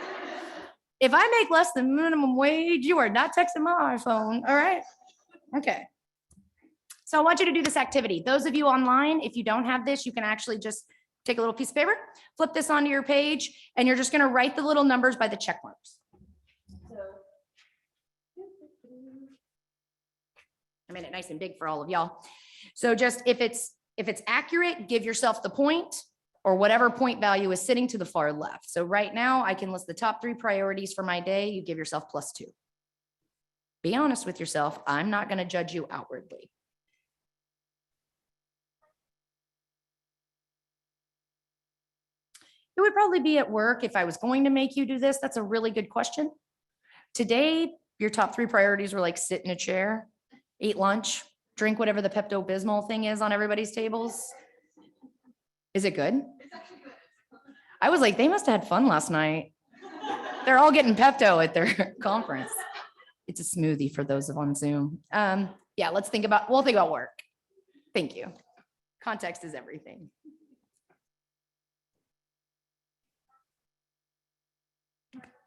If I make less than minimum wage, you are not texting my iPhone. All right. Okay. So I want you to do this activity. Those of you online, if you don't have this, you can actually just take a little piece of paper, flip this onto your page, and you're just going to write the little numbers by the check marks. I made it nice and big for all of y'all. So just if it's accurate, give yourself the point or whatever point value is sitting to the far left. So right now I can list the top 3 priorities for my day. You give yourself +2. Be honest with yourself. I'm not going to judge you outwardly. It would probably be at work if I was going to make you do this. That's a really good question. Today, your top 3 priorities were like sit in a chair, eat lunch, drink whatever the Pepto-Bismol thing is on everybody's tables. Is it good? I was like, they must have had fun last night. They're all getting Pepto at their conference. It's a smoothie for those of on Zoom. Yeah, we'll think about work. Thank you. Context is everything.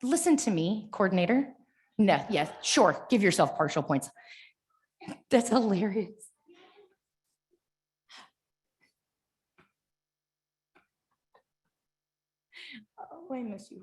Listen to me, coordinator. No, yes, sure. Give yourself partial points. That's hilarious. Oh, I miss you.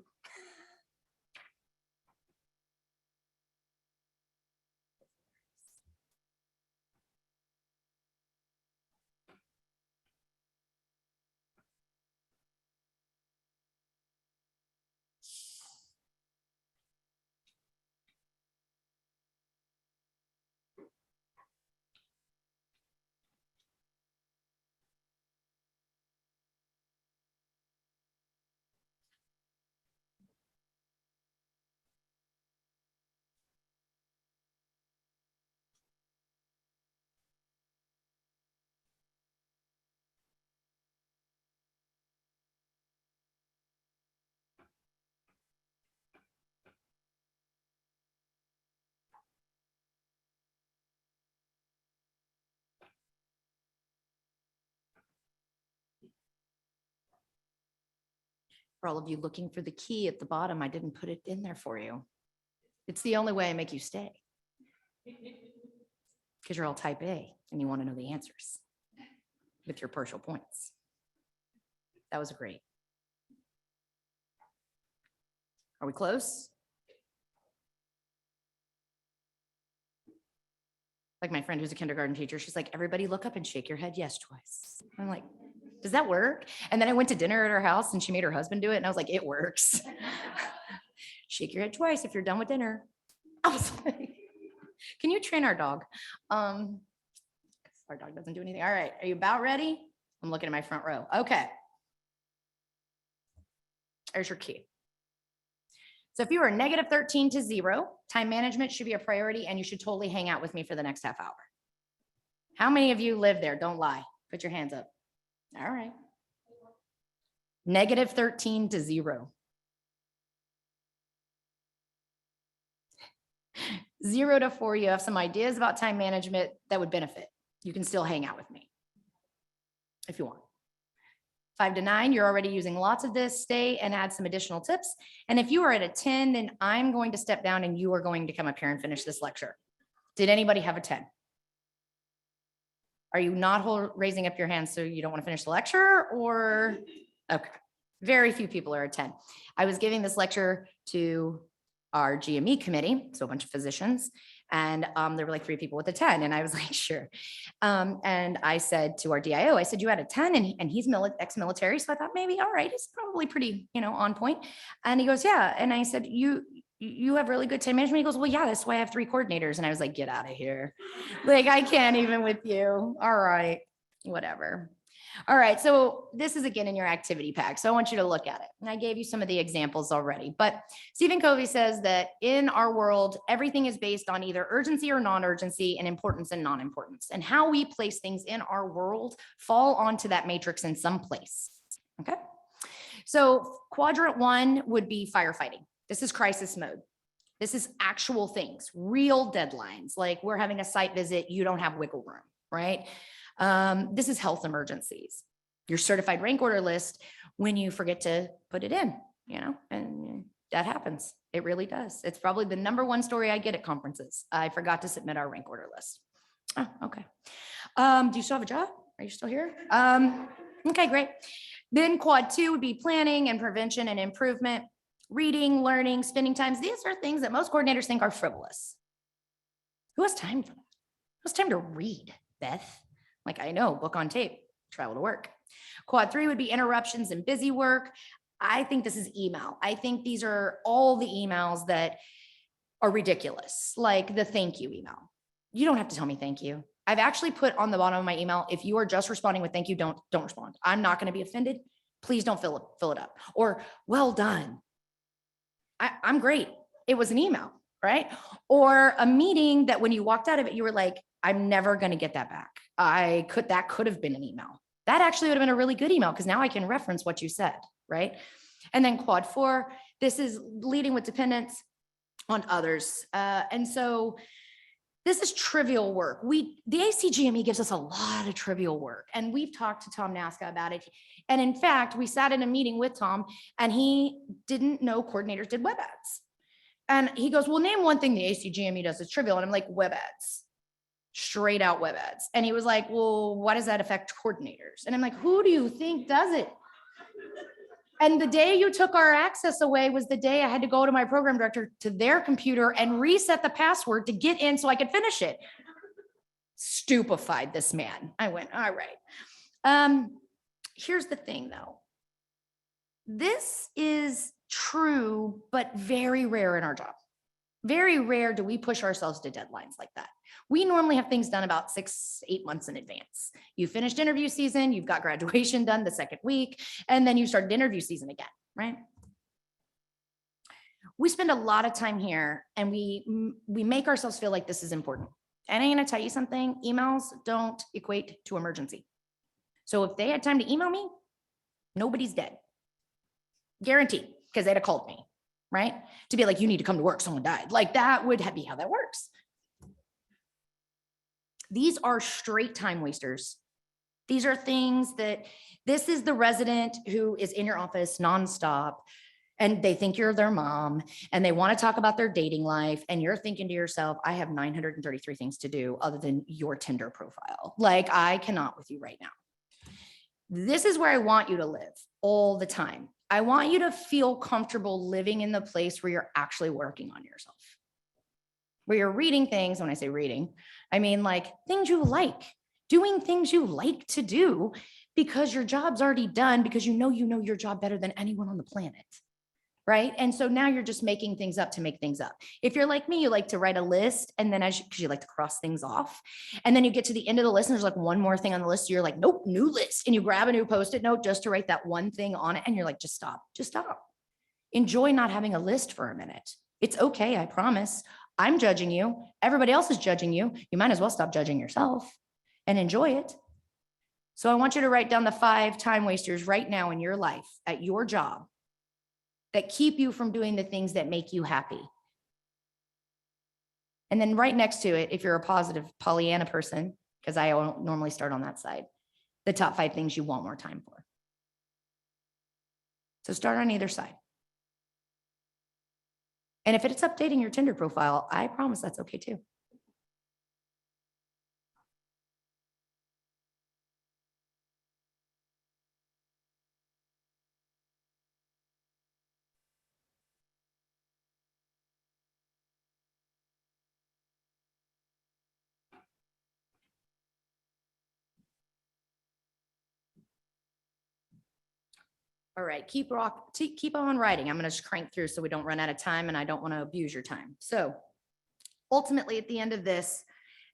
For all of you looking for the key at the bottom, I didn't put it in there for you. It's the only way I make you stay. Because you're all type A and you want to know the answers with your partial points. That was great. Are we close? Like my friend who's a kindergarten teacher, she's like, everybody look up and shake your head yes twice. I'm like, does that work? And then I went to dinner at her house and she made her husband do it. And I was like, it works. Shake your head twice if you're done with dinner. I was like, can you train our dog? Our dog doesn't do anything. All right. Are you about ready? I'm looking at my front row. Okay. There's your key. So if you are -13 to 0, time management should be a priority and you should totally hang out with me for the next half hour. How many of you live there? Don't lie. Put your hands up. All right. -13 to 0. 0 to 4, you have some ideas about time management that would benefit. You can still hang out with me if you want. 5 to 9, you're already using lots of this. Stay and add some additional tips. And if you are at a 10, then I'm going to step down and you are going to come up here and finish this lecture. Did anybody have a 10? Are you not raising up your hand so you don't want to finish the lecture, or? Okay. Very few people are at 10. I was giving this lecture to our GME committee, so a bunch of physicians, and there were like 3 people with a 10, and I was like, sure. And I said to our DIO, I said, you had a 10, and he's ex-military, so I thought maybe, all right, he's probably pretty, on point. And he goes, yeah. And I said, you have really good time management. He goes, well, yeah, that's why I have 3 coordinators. And I was like, get out of here. Like, I can't even with you. All right, whatever. All right, so this is again in your activity pack. So I want you to look at it. And I gave you some of the examples already, but Stephen Covey says that in our world, everything is based on either urgency or non-urgency and importance and non-importance. And how we place things in our world fall onto that matrix in some place, okay? So quadrant 1 would be firefighting. This is crisis mode. This is actual things, real deadlines. Like we're having a site visit, you don't have wiggle room, right? This is health emergencies. Your certified rank order list when you forget to put it in, and that happens. It really does. It's probably the #1 story I get at conferences. I forgot to submit our rank order list. Oh, okay. Do you still have a job? Are you still here? Okay, great. Then quad 2 would be planning and prevention and improvement, reading, learning, spending times. These are things that most coordinators think are frivolous. Who has time for that? Who has time to read, Beth? Like, I know, book on tape, travel to work. Quad 3 would be interruptions and busy work. I think this is email. I think these are all the emails that are ridiculous, like the thank you email. You don't have to tell me thank you. I've actually put on the bottom of my email, if you are just responding with thank you, don't respond. I'm not going to be offended. Please don't fill it up. Or well done. I'm great. It was an email, right? Or a meeting that when you walked out of it, you were like, I'm never going to get that back. That could have been an email. That actually would have been a really good email because now I can reference what you said, right? And then quad 4, this is leading with dependence on others. And so this is trivial work. The ACGME gives us a lot of trivial work, and we've talked to Tom Nasca about it. And in fact, we sat in a meeting with Tom and he didn't know coordinators did web ads. And he goes, well, name one thing the ACGME does that's trivial. And I'm like, web ads. Straight out web ads. And he was like, well, why does that affect coordinators? And I'm like, who do you think does it? And the day you took our access away was the day I had to go to my program director to their computer and reset the password to get in so I could finish it. Stupefied, this man. I went, all right. Here's the thing though. This is true, but very rare in our job. Very rare do we push ourselves to deadlines like that. We normally have things done about 6-8 months in advance. You finished interview season, you've got graduation done the second week, and then you started interview season again, right? We spend a lot of time here and we make ourselves feel like this is important. And I'm gonna tell you something, emails don't equate to emergency. So if they had time to email me, nobody's dead. Guaranteed, because they'd have called me, right? To be like, you need to come to work, someone died. Like that would be how that works. These are straight time wasters. These are things that, this is the resident who is in your office nonstop and they think you're their mom and they want to talk about their dating life. And you're thinking to yourself, I have 933 things to do other than your Tinder profile. Like I cannot with you right now. This is where I want you to live all the time. I want you to feel comfortable living in the place where you're actually working on yourself, where you're reading things. When I say reading, I mean like things you like, doing things you like to do because your job's already done, because you know your job better than anyone on the planet, right? And so now you're just making things up to make things up. If you're like me, you like to write a list and then because you like to cross things off. And then you get to the end of the list and there's like one more thing on the list. So you're like, nope, new list. And you grab a new Post-it note just to write that one thing on it. And you're like, just stop. Enjoy not having a list for a minute. It's okay, I promise. I'm judging you. Everybody else is judging you. You might as well stop judging yourself and enjoy it. So I want you to write down the 5 time wasters right now in your life at your job that keep you from doing the things that make you happy. And then right next to it, if you're a positive Pollyanna person, because I don't normally start on that side, the top 5 things you want more time for. So start on either side. And if it's updating your Tinder profile, I promise that's okay too. All right, keep on writing. I'm going to just crank through so we don't run out of time, and I don't want to abuse your time. So ultimately, at the end of this,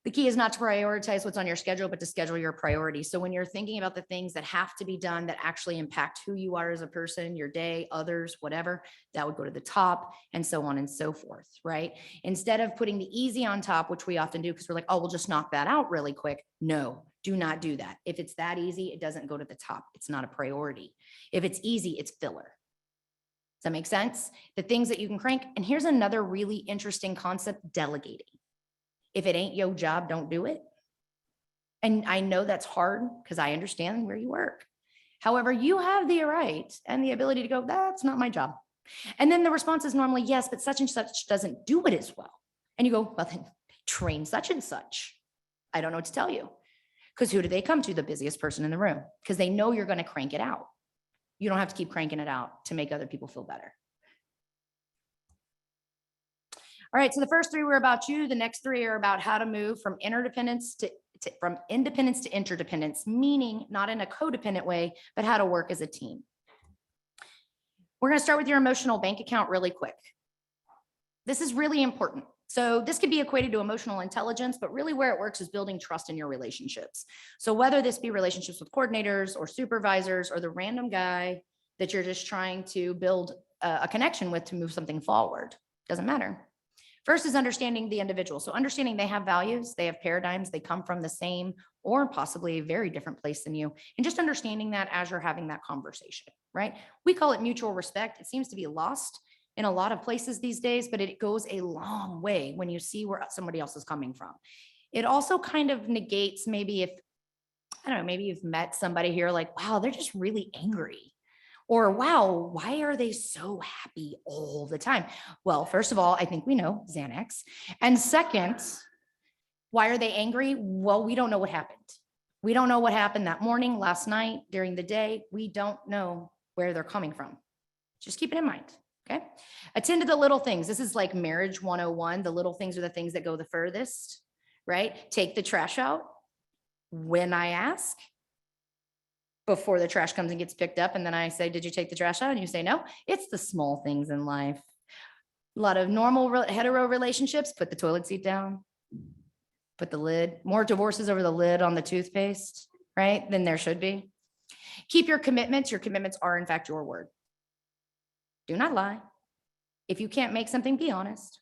the key is not to prioritize what's on your schedule, but to schedule your priorities. So when you're thinking about the things that have to be done that actually impact who you are as a person, your day, others, whatever, that would go to the top, and so on and so forth, right? Instead of putting the easy on top, which we often do because we're like, oh, we'll just knock that out really quick. No, do not do that. If it's that easy, it doesn't go to the top. It's not a priority. If it's easy, it's filler. Does that make sense? The things that you can crank. And here's another really interesting concept: delegating. If it ain't your job, don't do it. And I know that's hard because I understand where you work. However, you have the right and the ability to go, that's not my job. And then the response is normally, yes, but such and such doesn't do it as well. And you go, well, then train such and such. I don't know what to tell you. Because who do they come to? The busiest person in the room. Because they know you're going to crank it out. You don't have to keep cranking it out to make other people feel better. All right, so the first three were about you. The next three are about how to move from interdependence from independence to interdependence, meaning not in a codependent way, but how to work as a team. We're going to start with your emotional bank account really quick. This is really important. So this could be equated to emotional intelligence, but really where it works is building trust in your relationships. So whether this be relationships with coordinators or supervisors or the random guy that you're just trying to build a connection with to move something forward, doesn't matter. First is understanding the individual. So understanding they have values, they have paradigms, they come from the same or possibly a very different place than you. And just understanding that as you're having that conversation, right? We call it mutual respect. It seems to be lost in a lot of places these days, but it goes a long way when you see where somebody else is coming from. It also kind of negates maybe if, I don't know, maybe you've met somebody here like, wow, they're just really angry. Or, wow, why are they so happy all the time? Well, first of all, I think we know Xanax. And second, why are they angry? Well, we don't know what happened. We don't know what happened that morning, last night, during the day. We don't know where they're coming from. Just keep it in mind, okay? Attend to the little things. This is like marriage 101. The little things are the things that go the furthest, right? Take the trash out when I ask. Before the trash comes and gets picked up. And then I say, did you take the trash out? And you say, no. It's the small things in life. A lot of normal hetero relationships, put the toilet seat down, put the lid, more divorces over the lid on the toothpaste, right? Than there should be. Keep your commitments. Your commitments are in fact your word. Do not lie. If you can't make something, be honest,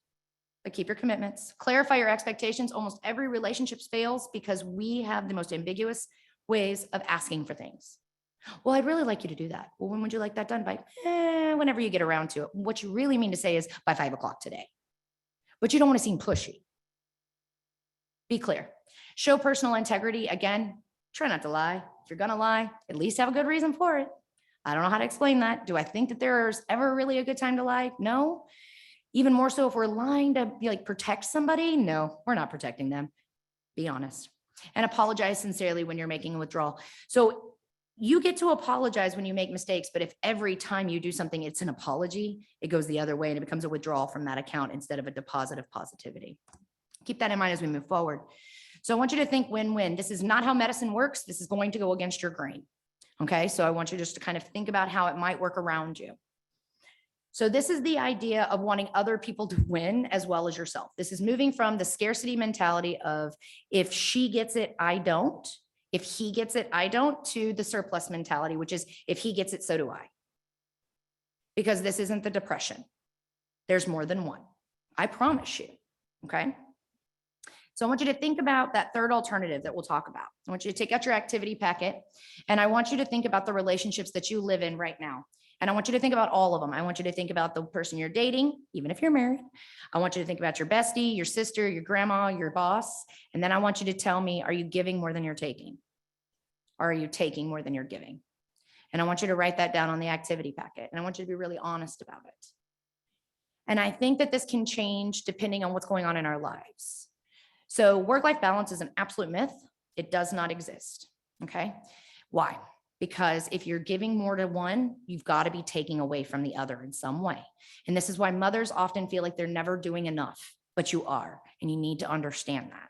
but keep your commitments. Clarify your expectations. Almost every relationship fails because we have the most ambiguous ways of asking for things. Well, I'd really like you to do that. Well, when would you like that done by? Whenever you get around to it. What you really mean to say is by 5 o'clock today, but you don't want to seem pushy. Be clear. Show personal integrity. Again, try not to lie. If you're going to lie, at least have a good reason for it. I don't know how to explain that. Do I think that there's ever really a good time to lie? No. Even more so if we're lying to protect somebody. No, we're not protecting them. Be honest. And apologize sincerely when you're making a withdrawal. So you get to apologize when you make mistakes, but if every time you do something, it's an apology, it goes the other way and it becomes a withdrawal from that account instead of a deposit of positivity. Keep that in mind as we move forward. So I want you to think win-win. This is not how medicine works. This is going to go against your grain. Okay. So I want you just to kind of think about how it might work around you. So this is the idea of wanting other people to win as well as yourself. This is moving from the scarcity mentality of if she gets it, I don't. If he gets it, I don't, to the surplus mentality, which is if he gets it, so do I. Because this isn't the depression. There's more than one. I promise you. Okay. So I want you to think about that third alternative that we'll talk about. I want you to take out your activity packet and I want you to think about the relationships that you live in right now. And I want you to think about all of them. I want you to think about the person you're dating, even if you're married. I want you to think about your bestie, your sister, your grandma, your boss. And then I want you to tell me, are you giving more than you're taking? Or are you taking more than you're giving? And I want you to write that down on the activity packet. And I want you to be really honest about it. And I think that this can change depending on what's going on in our lives. So work-life balance is an absolute myth. It does not exist. Okay. Why? Because if you're giving more to one, you've got to be taking away from the other in some way. And this is why mothers often feel like they're never doing enough, but you are, and you need to understand that.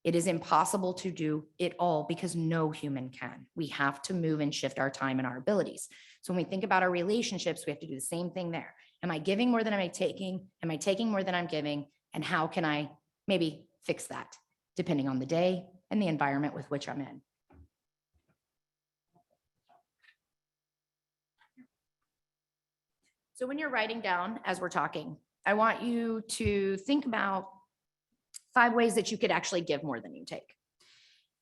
It is impossible to do it all because no human can. We have to move and shift our time and our abilities. So when we think about our relationships, we have to do the same thing there. Am I giving more than am I taking? Am I taking more than I'm giving? And how can I maybe fix that depending on the day and the environment with which I'm in? So when you're writing down, as we're talking, I want you to think about 5 ways that you could actually give more than you take.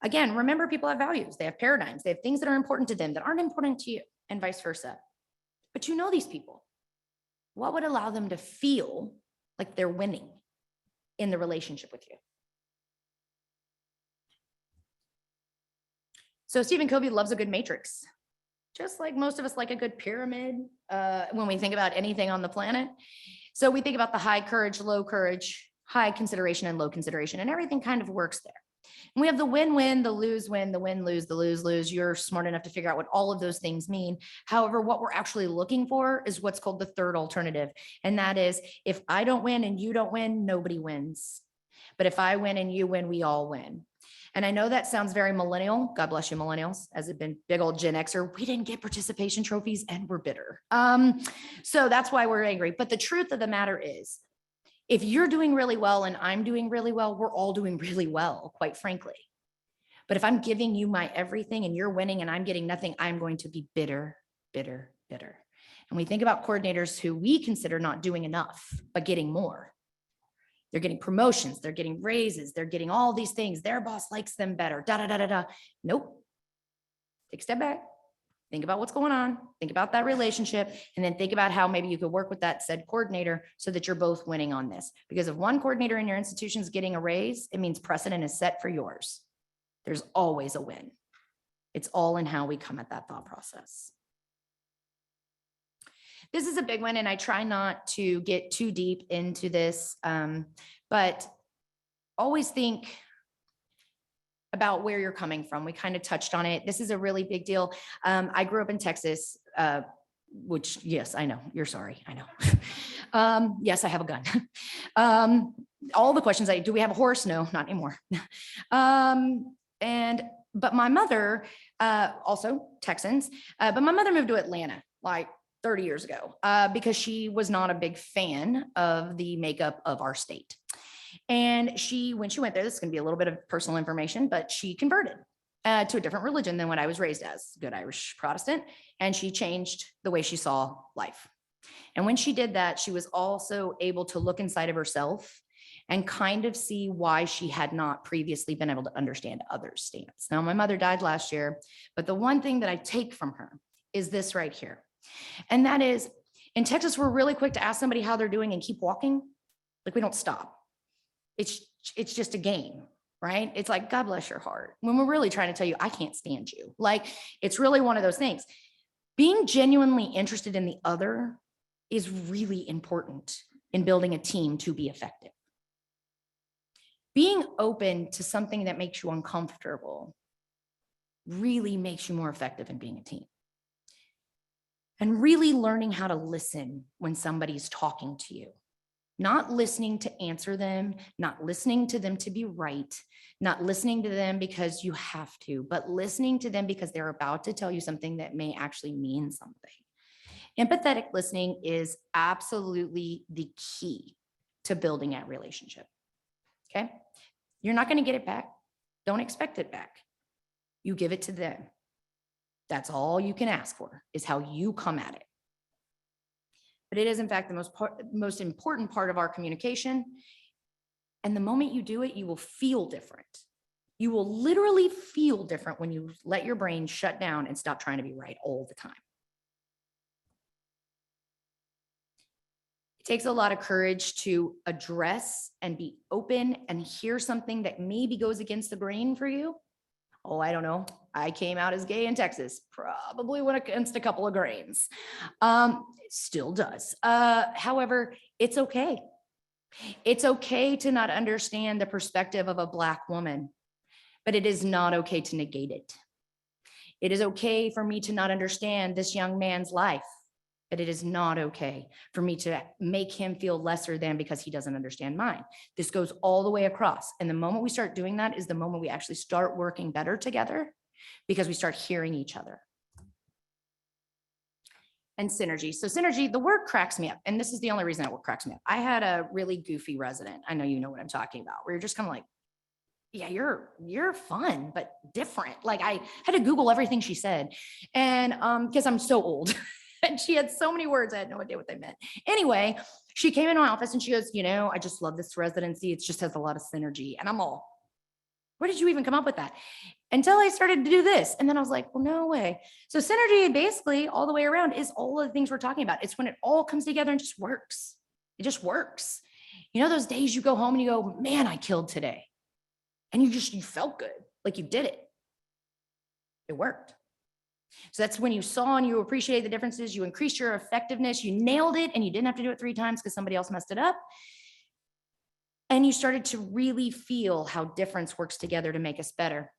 Again, remember, people have values, they have paradigms, they have things that are important to them that aren't important to you, and vice versa. But you know these people. What would allow them to feel like they're winning in the relationship with you? So Stephen Covey loves a good matrix, just like most of us like a good pyramid when we think about anything on the planet. So we think about the high courage, low courage, high consideration and low consideration, and everything kind of works there. And we have the win-win, the lose-win, the win-lose, the lose-lose. You're smart enough to figure out what all of those things mean. However, what we're actually looking for is what's called the third alternative. And that is, if I don't win and you don't win, nobody wins. But if I win and you win, we all win. And I know that sounds very millennial. God bless you, millennials. As a big old Gen Xer, we didn't get participation trophies and we're bitter. So that's why we're angry. But the truth of the matter is, if you're doing really well and I'm doing really well, we're all doing really well, quite frankly. But if I'm giving you my everything and you're winning and I'm getting nothing, I'm going to be bitter, bitter, bitter. And we think about coordinators who we consider not doing enough, but getting more. They're getting promotions, they're getting raises, they're getting all these things. Their boss likes them better, da, da, da, da, da. Nope. Take a step back. Think about what's going on. Think about that relationship, and then think about how maybe you could work with that said coordinator so that you're both winning on this. Because if one coordinator in your institution is getting a raise, it means precedent is set for yours. There's always a win. It's all in how we come at that thought process. This is a big one, and I try not to get too deep into this, but always think about where you're coming from. We kind of touched on it. This is a really big deal. I grew up in Texas, which, yes, I know, you're sorry, I know. Yes, I have a gun. All the questions, do we have a horse? No, not anymore. But my mother, also Texans, but my mother moved to Atlanta like 30 years ago because she was not a big fan of the makeup of our state. And when she went there, this is going to be a little bit of personal information, but she converted to a different religion than what I was raised as, good Irish Protestant. And she changed the way she saw life. And when she did that, she was also able to look inside of herself and kind of see why she had not previously been able to understand others' stance. Now, my mother died last year, but the one thing that I take from her is this right here. And that is, in Texas, we're really quick to ask somebody how they're doing and keep walking. Like, we don't stop. It's just a game, right? It's like, God bless your heart. When we're really trying to tell you, I can't stand you. Like, it's really one of those things. Being genuinely interested in the other is really important in building a team to be effective. Being open to something that makes you uncomfortable really makes you more effective in being a team. And really learning how to listen when somebody's talking to you. Not listening to answer them, not listening to them to be right, not listening to them because you have to, but listening to them because they're about to tell you something that may actually mean something. Empathetic listening is absolutely the key to building that relationship. Okay? You're not going to get it back. Don't expect it back. You give it to them. That's all you can ask for, is how you come at it. But it is, in fact, the most important part of our communication. And the moment you do it, you will feel different. You will literally feel different when you let your brain shut down and stop trying to be right all the time. It takes a lot of courage to address and be open and hear something that maybe goes against the grain for you. Oh, I don't know. I came out as gay in Texas, probably went against a couple of grains. Still does. However, it's okay. It's okay to not understand the perspective of a Black woman, but it is not okay to negate it. It is okay for me to not understand this young man's life, but it is not okay for me to make him feel lesser than because he doesn't understand mine. This goes all the way across. And the moment we start doing that is the moment we actually start working better together, because we start hearing each other. and synergy. So synergy, the word cracks me up. And this is the only reason that word cracks me up. I had a really goofy resident. I know you know what I'm talking about, where you're just kind of like, yeah, you're fun, but different. Like I had to Google everything she said. And because I'm so old and she had so many words, I had no idea what they meant. Anyway, she came in my office and she goes, you know, I just love this residency. It just has a lot of synergy. And I'm all, where did you even come up with that? Until I started to do this. And then I was like, well, no way. So synergy basically all the way around is all of the things we're talking about. It's when it all comes together and just works. It just works. You know, those days you go home and you go, man, I killed today. And you felt good, like you did it. It worked. So that's when you saw and you appreciated the differences, you increased your effectiveness, you nailed it, and you didn't have to do it 3 times because somebody else messed it up. And you started to really feel how difference works together to make us better.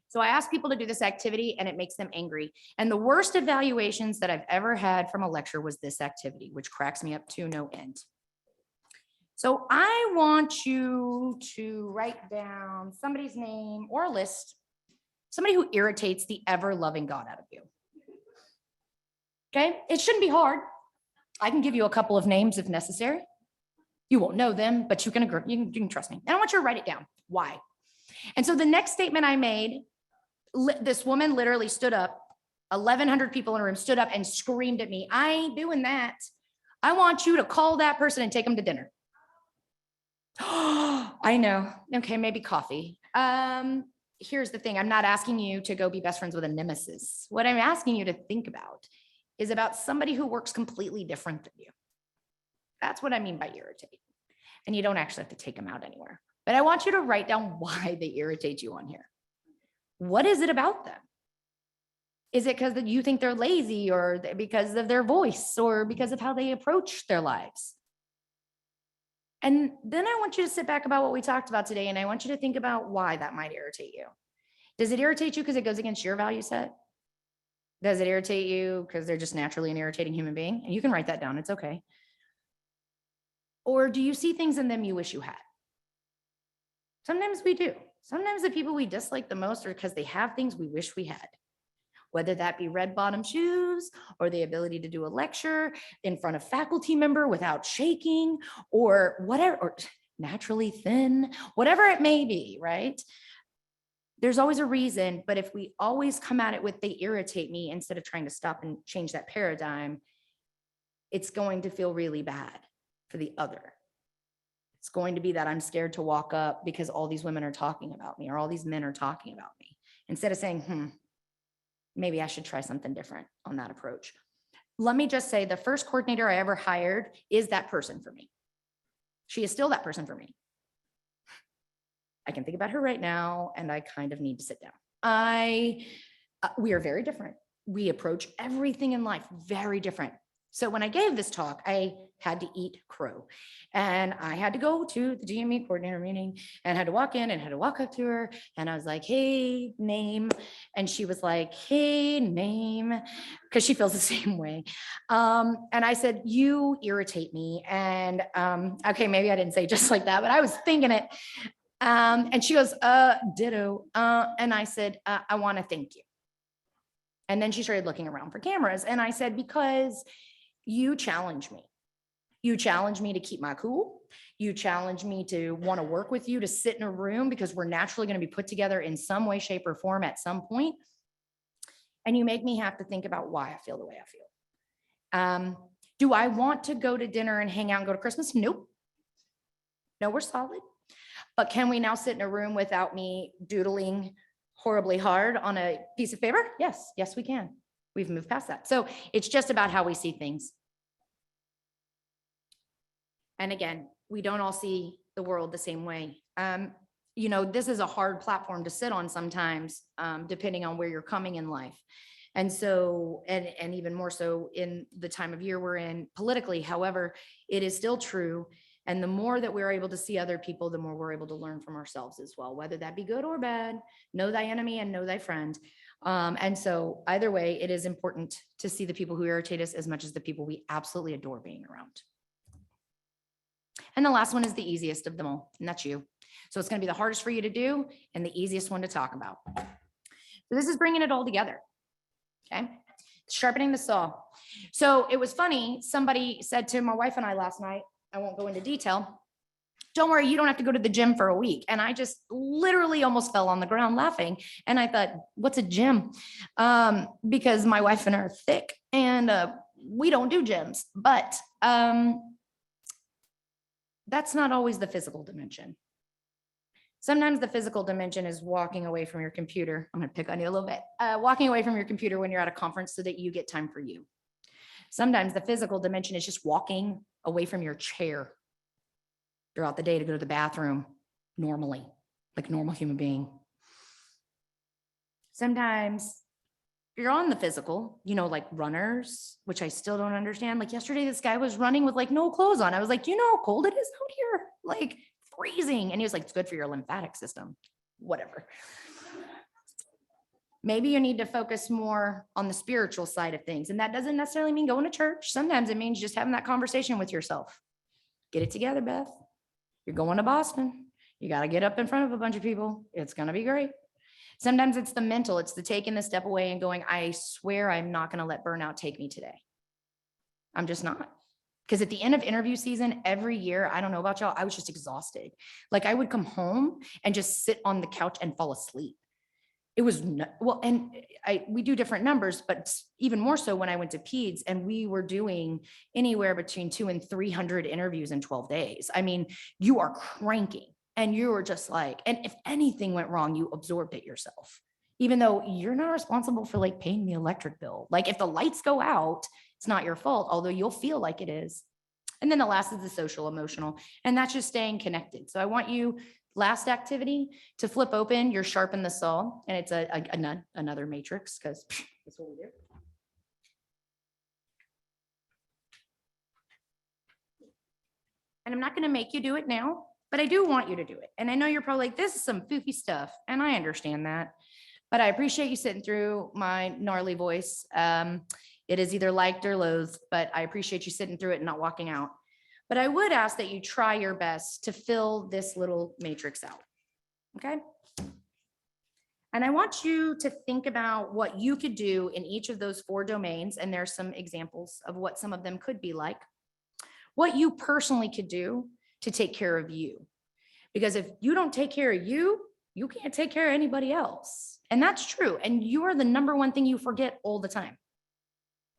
So I ask people to do this activity and it makes them angry. And the worst evaluations that I've ever had from a lecture was this activity, which cracks me up to no end. So I want you to write down somebody's name or a list, somebody who irritates the ever-loving God out of you. Okay, it shouldn't be hard. I can give you a couple of names if necessary. You won't know them, but you can trust me. And I want you to write it down. Why? And so the next statement I made, this woman literally stood up, 1,100 people in a room stood up and screamed at me, I ain't doing that. I want you to call that person and take them to dinner. I know. Okay, maybe coffee. Here's the thing. I'm not asking you to go be best friends with a nemesis. What I'm asking you to think about is about somebody who works completely different than you. That's what I mean by irritate. And you don't actually have to take them out anywhere. But I want you to write down why they irritate you on here. What is it about them? Is it because you think they're lazy, or because of their voice, or because of how they approach their lives? And then I want you to sit back about what we talked about today, and I want you to think about why that might irritate you. Does it irritate you because it goes against your value set? Does it irritate you because they're just naturally an irritating human being? And you can write that down, it's okay. Or do you see things in them you wish you had? Sometimes we do. Sometimes the people we dislike the most are because they have things we wish we had. Whether that be red bottom shoes, or the ability to do a lecture in front of faculty member without shaking, or whatever, or naturally thin, whatever it may be, right? There's always a reason, but if we always come at it with they irritate me instead of trying to stop and change that paradigm, it's going to feel really bad for the other. It's going to be that I'm scared to walk up because all these women are talking about me, or all these men are talking about me, instead of saying, maybe I should try something different on that approach. Let me just say the first coordinator I ever hired is that person for me. She is still that person for me. I can think about her right now and I kind of need to sit down. We are very different. We approach everything in life very different. So when I gave this talk, I had to eat crow, and I had to go to the GME coordinator meeting and had to walk in and had to walk up to her. And I was like, hey, name. And she was like, hey, name, because she feels the same way. And I said, you irritate me. And okay, maybe I didn't say just like that, but I was thinking it. And she goes, ditto. And I said, I want to thank you. And then she started looking around for cameras. And I said, because you challenge me. You challenge me to keep my cool. You challenge me to want to work with you, to sit in a room, because we're naturally going to be put together in some way, shape, or form at some point. And you make me have to think about why I feel the way I feel. Do I want to go to dinner and hang out and go to Christmas? Nope. No, we're solid. But can we now sit in a room without me doodling horribly hard on a piece of paper? Yes, yes, we can. We've moved past that. So it's just about how we see things. And again, we don't all see the world the same way. You know, this is a hard platform to sit on sometimes, depending on where you're coming in life. And so, and even more so in the time of year we're in politically. However, it is still true. And the more that we're able to see other people, the more we're able to learn from ourselves as well, whether that be good or bad. Know thy enemy and know thy friend. And so either way, it is important to see the people who irritate us as much as the people we absolutely adore being around. And the last one is the easiest of them all, and that's you. So it's going to be the hardest for you to do and the easiest one to talk about. So this is bringing it all together. Okay. Sharpening the saw. So it was funny. Somebody said to my wife and I last night, I won't go into detail, don't worry, you don't have to go to the gym for a week. And I just literally almost fell on the ground laughing. And I thought, what's a gym? Because my wife and I are thick and we don't do gyms, but that's not always the physical dimension. Sometimes the physical dimension is walking away from your computer. I'm going to pick on you a little bit. Walking away from your computer when you're at a conference so that you get time for you. Sometimes the physical dimension is just walking away from your chair throughout the day to go to the bathroom normally, like a normal human being. Sometimes you're on the physical, you know, like runners, which I still don't understand. Like yesterday, this guy was running with like no clothes on. I was like, you know how cold it is out here? Like freezing. And he was like, it's good for your lymphatic system, whatever. Maybe you need to focus more on the spiritual side of things. And that doesn't necessarily mean going to church. Sometimes it means just having that conversation with yourself. Get it together, Beth. You're going to Boston. You got to get up in front of a bunch of people. It's going to be great. Sometimes it's the mental, it's the taking the step away and going, I swear I'm not going to let burnout take me today. I'm just not. Because at the end of interview season, every year, I don't know about y'all, I was just exhausted. Like I would come home and just sit on the couch and fall asleep. It was well, and we do different numbers, but even more so when I went to PEDS and we were doing anywhere between 200 and 300 interviews in 12 days. I mean, you are cranking and you were just like, and if anything went wrong, you absorbed it yourself, even though you're not responsible for like paying the electric bill. Like if the lights go out, it's not your fault, although you'll feel like it is. And then the last is the social emotional, and that's just staying connected. So I want you, last activity, to flip open your sharpen the saw, and it's another matrix because that's what we do. And I'm not going to make you do it now, but I do want you to do it. And I know you're probably like, this is some foofy stuff, and I understand that, but I appreciate you sitting through my gnarly voice. It is either liked or loathed, but I appreciate you sitting through it and not walking out. But I would ask that you try your best to fill this little matrix out, okay? And I want you to think about what you could do in each of those 4 domains, and there's some examples of what some of them could be like. What you personally could do to take care of you. Because if you don't take care of you, you can't take care of anybody else. And that's true. And you are the number one thing you forget all the time.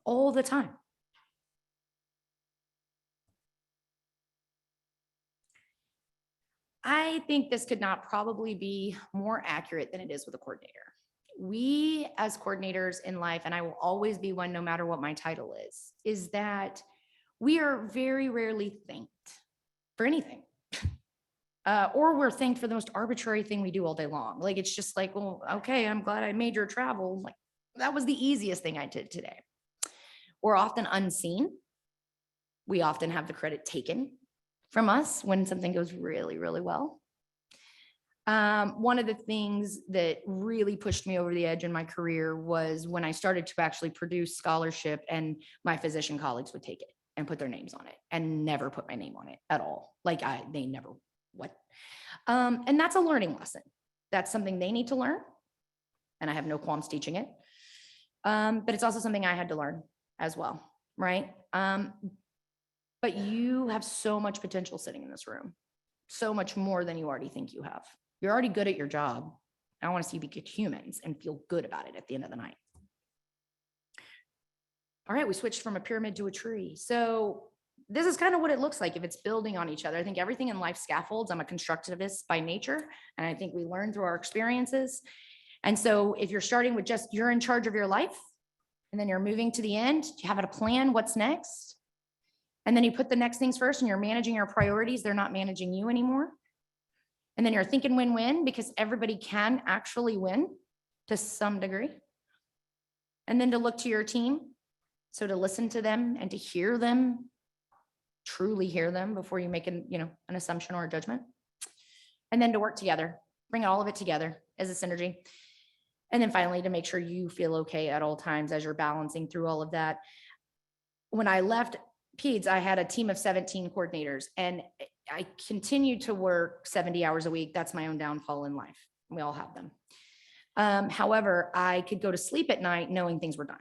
All the time. I think this could not probably be more accurate than it is with a coordinator. We as coordinators in life, and I will always be one no matter what my title is that we are very rarely thanked for anything. Or we're thanked for the most arbitrary thing we do all day long. Like, it's just like, well, okay, I'm glad I made your travel. Like, that was the easiest thing I did today. We're often unseen. We often have the credit taken from us when something goes really, really well. One of the things that really pushed me over the edge in my career was when I started to actually produce scholarship and my physician colleagues would take it and put their names on it and never put my name on it at all. Like they never, what? And that's a learning lesson. That's something they need to learn. And I have no qualms teaching it. But it's also something I had to learn as well, right? But you have so much potential sitting in this room, so much more than you already think you have. You're already good at your job. I want to see you be good humans and feel good about it at the end of the night. All right, we switched from a pyramid to a tree. So this is kind of what it looks like if it's building on each other. I think everything in life scaffolds. I'm a constructivist by nature, and I think we learn through our experiences. And so if you're starting with just you're in charge of your life, and then you're moving to the end, you have a plan, what's next? And then you put the next things first and you're managing your priorities. They're not managing you anymore. And then you're thinking win-win because everybody can actually win to some degree. And then to look to your team. So to listen to them and to hear them, truly hear them before you make an assumption or a judgment. And then to work together, bring all of it together as a synergy. And then finally, to make sure you feel okay at all times as you're balancing through all of that. When I left PEDS, I had a team of 17 coordinators, and I continued to work 70 hours a week. That's my own downfall in life. We all have them. However, I could go to sleep at night knowing things were done.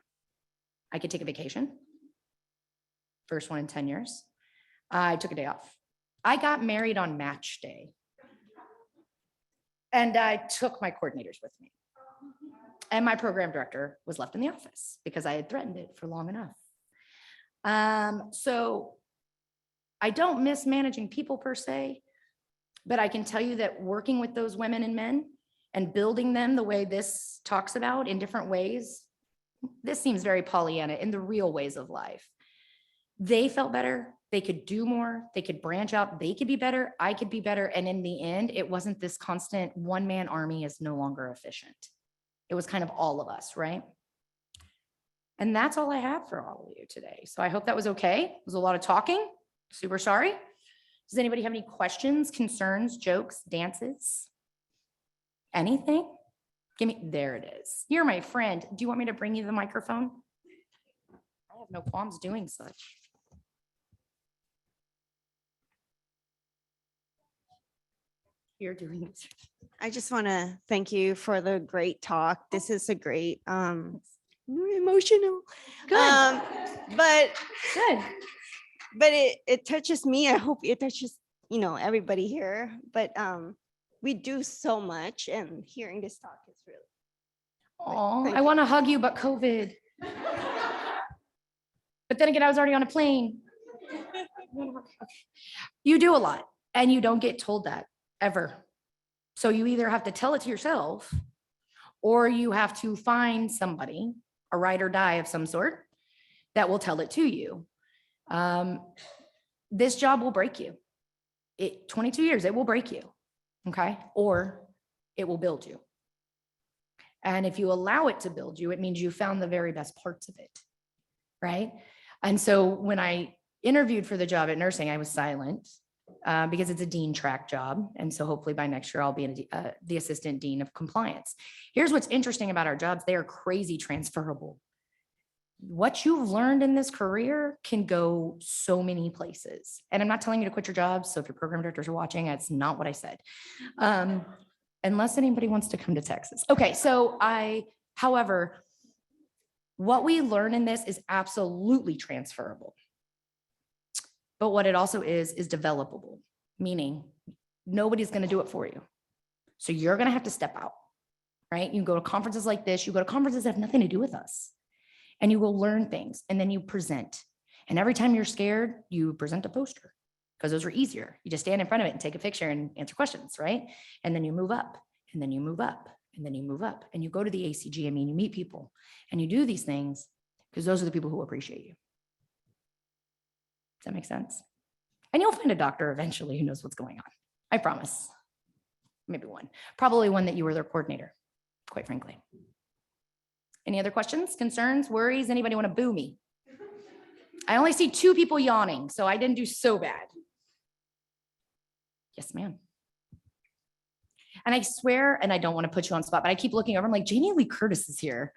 I could take a vacation. First one in 10 years. I took a day off. I got married on match day. And I took my coordinators with me. And my program director was left in the office because I had threatened it for long enough. So I don't miss managing people per se, but I can tell you that working with those women and men and building them the way this talks about in different ways, this seems very Pollyanna in the real ways of life. They felt better. They could do more. They could branch out. They could be better. I could be better. And in the end, it wasn't this constant one-man army is no longer efficient. It was kind of all of us, right? And that's all I have for all of you today. So I hope that was okay. It was a lot of talking. Super sorry. Does anybody have any questions, concerns, jokes, dances? Anything? Give me, there it is. You're my friend. Do you want me to bring you the microphone? I have no qualms doing such. You're doing it. I just want to thank you for the great talk. This is a great, emotional. Good. But Good. But it touches me. I hope it touches, everybody here. But we do so much, and hearing this talk is really. Oh, thank I you. want to hug you, but COVID. But then again, I was already on a plane. You do a lot, and you don't get told that ever. So you either have to tell it to yourself, or you have to find somebody, a ride or die of some sort, that will tell it to you. This job will break you. 22 years, it will break you, okay? Or it will build you. And if you allow it to build you, it means you found the very best parts of it, right? And so when I interviewed for the job at nursing, I was silent because it's a dean track job. And so hopefully by next year, I'll be the assistant dean of compliance. Here's what's interesting about our jobs. They are crazy transferable. What you've learned in this career can go so many places. And I'm not telling you to quit your jobs. So if your program directors are watching, that's not what I said. Unless anybody wants to come to Texas. Okay, so however, what we learn in this is absolutely transferable. But what it also is developable, meaning nobody's going to do it for you. So you're going to have to step out, right? You go to conferences like this, you go to conferences that have nothing to do with us, and you will learn things, and then you present. And every time you're scared, you present a poster because those are easier. You just stand in front of it and take a picture and answer questions, right? And then you move up, and then you move up, and then you move up, and you go to the ACG. I mean, you meet people, and you do these things because those are the people who appreciate you. Does that make sense? And you'll find a doctor eventually who knows what's going on. I promise. Maybe one. Probably one that you were their coordinator, quite frankly. Any other questions, concerns, worries? Anybody want to boo me? I only see 2 people yawning, so I didn't do so bad. Yes, ma'am. And I swear, and I don't want to put you on spot, but I keep looking over. I'm like, Jamie Lee Curtis is here.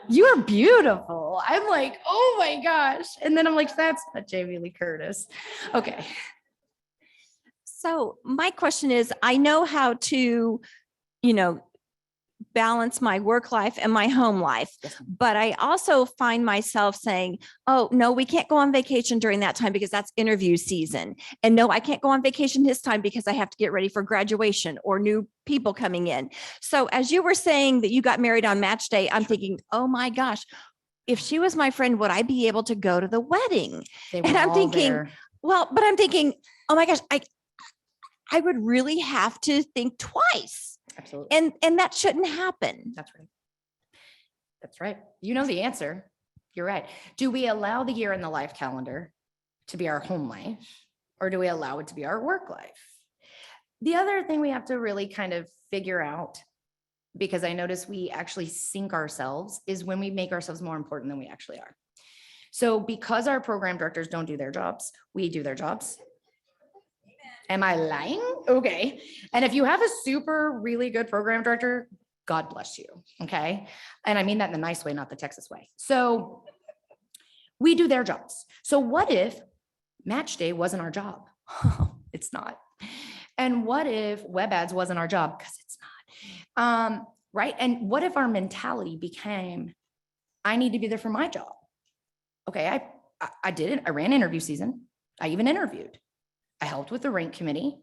You are beautiful. I'm like, oh my gosh. And then I'm like, that's not Jamie Lee Curtis. Okay. So my question is, I know how to, balance my work life and my home life, but I also find myself saying, oh, no, we can't go on vacation during that time because that's interview season. And no, I can't go on vacation this time because I have to get ready for graduation or new people coming in. So as you were saying that you got married on match day, I'm thinking, oh my gosh, if she was my friend, would I be able to go to the wedding? And I'm thinking, well, but I'm thinking, oh my gosh, I would really have to think twice. Absolutely. And that shouldn't happen. That's right. That's right. You know the answer. You're right. Do we allow the year in the life calendar to be our home life, or do we allow it to be our work life? The other thing we have to really kind of figure out, because I notice we actually sink ourselves, is when we make ourselves more important than we actually are. So because our program directors don't do their jobs, we do their jobs. Am I lying? Okay. And if you have a super really good program director, God bless you. Okay. And I mean that in the nice way, not the Texas way. So we do their jobs. So what if match day wasn't our job? It's not. And what if web ads wasn't our job? Because it's not. Right. And what if our mentality became, I need to be there for my job. Okay, I did it. I ran interview season. I even interviewed. I helped with the rank committee.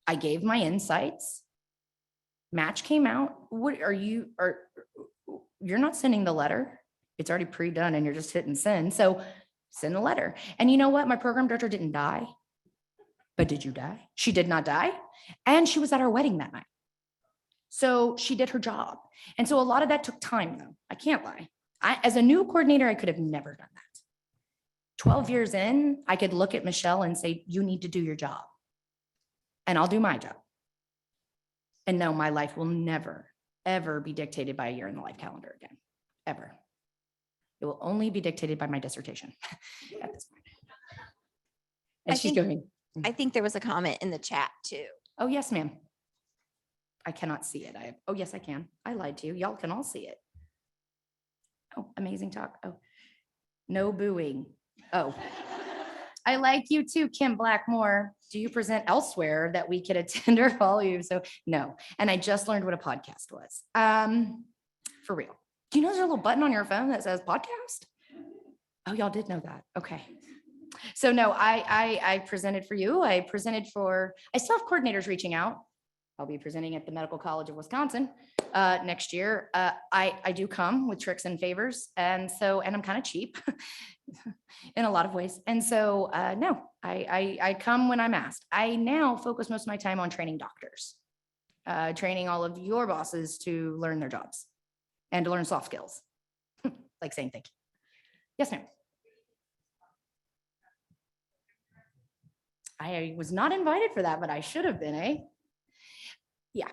I gave my insights. Match came out. What are you're not sending the letter. It's already pre-done and you're just hitting send. So send the letter. And you know what? My program director didn't die. But did you die? She did not die. And she was at our wedding that night. So she did her job. And so a lot of that took time though. I can't lie. As a new coordinator, I could have never done that. 12 years in, I could look at Michelle and say, you need to do your job. And I'll do my job. And no, my life will never, ever be dictated by a year in the life calendar again, ever. It will only be dictated by my dissertation at this point. And she's going, I think there was a comment in the chat too. oh, yes, ma'am. I cannot see it. Oh, yes, I can. I lied to you. Y'all can all see it. Oh, amazing talk. Oh, no booing. Oh, I like you too, Kim Blackmore. Do you present elsewhere that we could attend or follow you? So no. And I just learned what a podcast was. For real. Do you know there's a little button on your phone that says podcast? Oh, y'all did know that. Okay. So no, I presented for you. I still have coordinators reaching out. I'll be presenting at the Medical College of Wisconsin next year. I do come with tricks and favors. And I'm kind of cheap in a lot of ways. And so, no, I come when I'm asked. I now focus most of my time on training doctors, training all of your bosses to learn their jobs and to learn soft skills, like saying thank you. Yes, ma'am. I was not invited for that, but I should have been, eh? Yeah,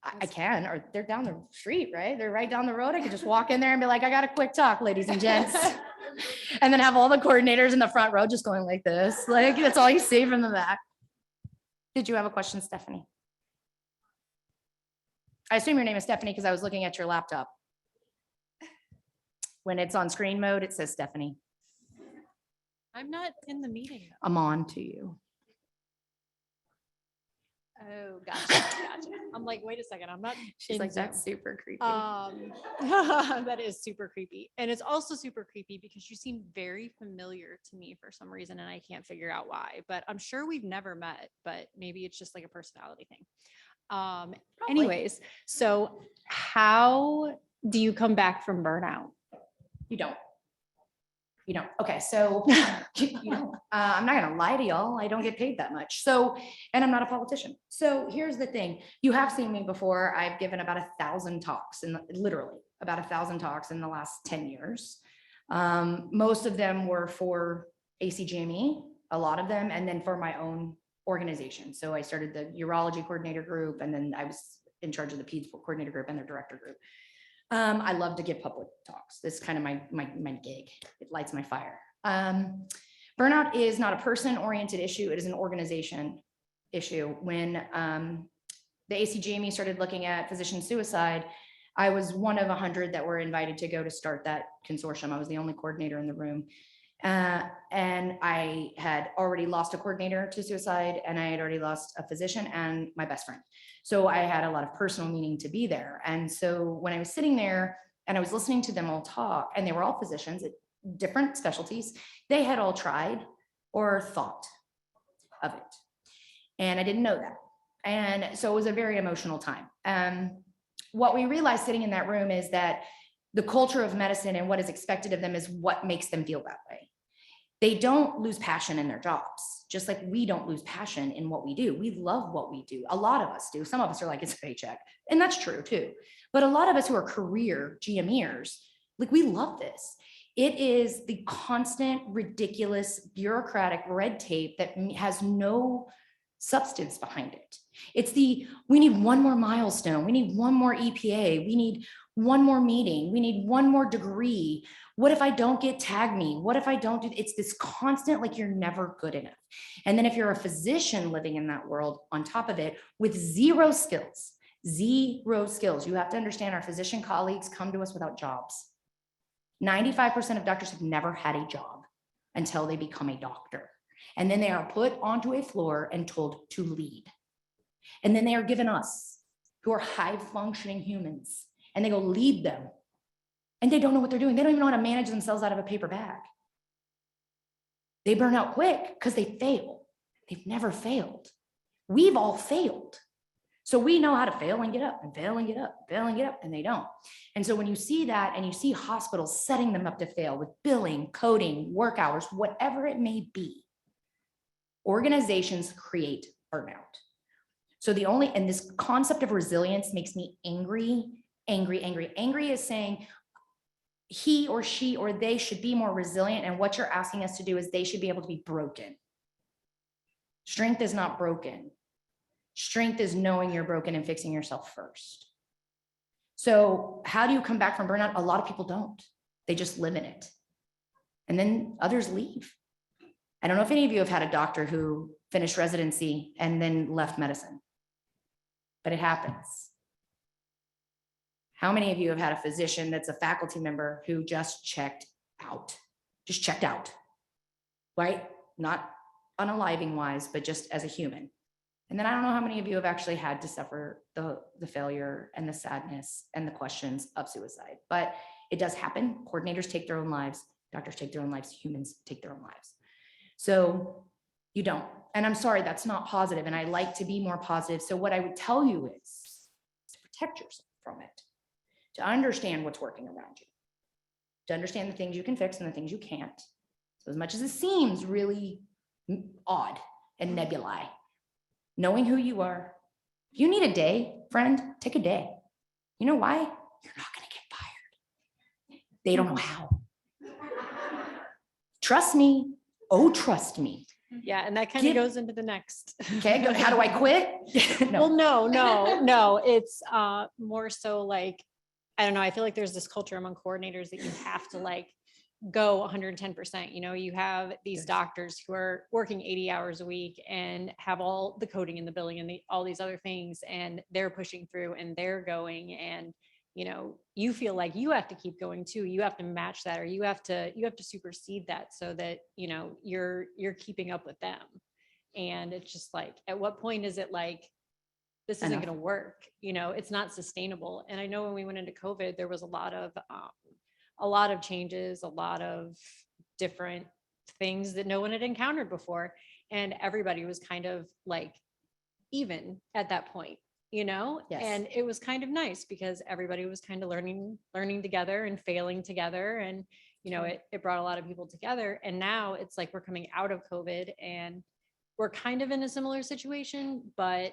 I can, or they're down the street, right? They're right down the road. I could just walk in there and be like, I got a quick talk, ladies and gents. And then have all the coordinators in the front row just going like this. Like, that's all you see from the back. Did you have a question, Stephanie? I assume your name is Stephanie because I was looking at your laptop. When it's on screen mode, it says Stephanie. I'm not in the meeting. I'm on to you. Oh, gotcha. I'm like, wait a second, I'm not. She's in like, Zoom. that's super creepy. That is super creepy. And it's also super creepy because you seem very familiar to me for some reason, and I can't figure out why, but I'm sure we've never met, but maybe it's just like a personality thing. Anyways, so how do you come back from burnout? You don't. You don't. Okay, so you don't. I'm not gonna lie to y'all. I don't get paid that much. So, and I'm not a politician. So here's the thing. You have seen me before. I've given about 1,000 talks, and literally about 1,000 talks in the last 10 years. Most of them were for ACGME, a lot of them, and then for my own organization. So I started the urology coordinator group, and then I was in charge of the peds coordinator group and their director group. I love to give public talks. This is kind of my gig. It lights my fire. Burnout is not a person-oriented issue. It is an organization issue. When the ACGME started looking at physician suicide, I was one of 100 that were invited to go to start that consortium. I was the only coordinator in the room. And I had already lost a coordinator to suicide, and I had already lost a physician and my best friend. So I had a lot of personal meaning to be there. And so when I was sitting there and I was listening to them all talk, and they were all physicians at different specialties, they had all tried or thought of it. And I didn't know that. And so it was a very emotional time. What we realized sitting in that room is that the culture of medicine and what is expected of them is what makes them feel that way. They don't lose passion in their jobs, just like we don't lose passion in what we do. We love what we do. A lot of us do. Some of us are like, it's a paycheck. And that's true too. But a lot of us who are career GMers, like, we love this. It is the constant, ridiculous, bureaucratic red tape that has no substance behind it. It's we need one more milestone. We need one more EPA. We need one more meeting. We need one more degree. What if I don't get tag me? What if I don't do, it's this constant, like, you're never good enough. And then if you're a physician living in that world on top of it with zero skills, you have to understand our physician colleagues come to us without jobs. 95% of doctors have never had a job until they become a doctor. And then they are put onto a floor and told to lead. And then they are given us, who are high functioning humans, and they go lead them. And they don't know what they're doing. They don't even know how to manage themselves out of a paper bag. They burn out quick because they fail. They've never failed. We've all failed. So we know how to fail and get up and fail and get up, fail and get up, and they don't. And so when you see that and you see hospitals setting them up to fail with billing, coding, work hours, whatever it may be, organizations create burnout. So and this concept of resilience makes me angry. Angry is saying he or she or they should be more resilient. And what you're asking us to do is they should be able to be broken. Strength is not broken. Strength is knowing you're broken and fixing yourself first. So how do you come back from burnout? A lot of people don't. They just live in it. And then others leave. I don't know if any of you have had a doctor who finished residency and then left medicine, but it happens. How many of you have had a physician that's a faculty member who just checked out, right? Not unaliving wise, but just as a human. And then I don't know how many of you have actually had to suffer the failure and the sadness and the questions of suicide, but it does happen. Coordinators take their own lives, doctors take their own lives, humans take their own lives. So you don't, and I'm sorry, that's not positive, and I like to be more positive. So what I would tell you is to protect yourself from it, to understand what's working around you, to understand the things you can fix and the things you can't. So as much as it seems really odd and nebulae, knowing who you are. If you need a day, friend, take a day. You know why? You're not going to get fired. They don't know how. Trust me. Oh, trust me. Yeah, and that kind of goes into the next. Okay, how do I quit? Well, no. It's more so like, I don't know. I feel like there's this culture among coordinators that you have to like go 110%. You know, you have these doctors who are working 80 hours a week and have all the coding and the billing and all these other things, and they're pushing through and they're going, and you know, you feel like you have to keep going too. You have to match that, or you have to supersede that so that, you know, you're keeping up with them. And it's just like, at what point is it like, this isn't going to work? You know, it's not sustainable. And I know when we went into COVID, there was a lot of changes, a lot of different things that no one had encountered before. And everybody was kind of like even at that point, you know? Yes. And it was kind of nice because everybody was kind of learning together and failing together. And, you know, it brought a lot of people together. And now it's like we're coming out of COVID and we're kind of in a similar situation, but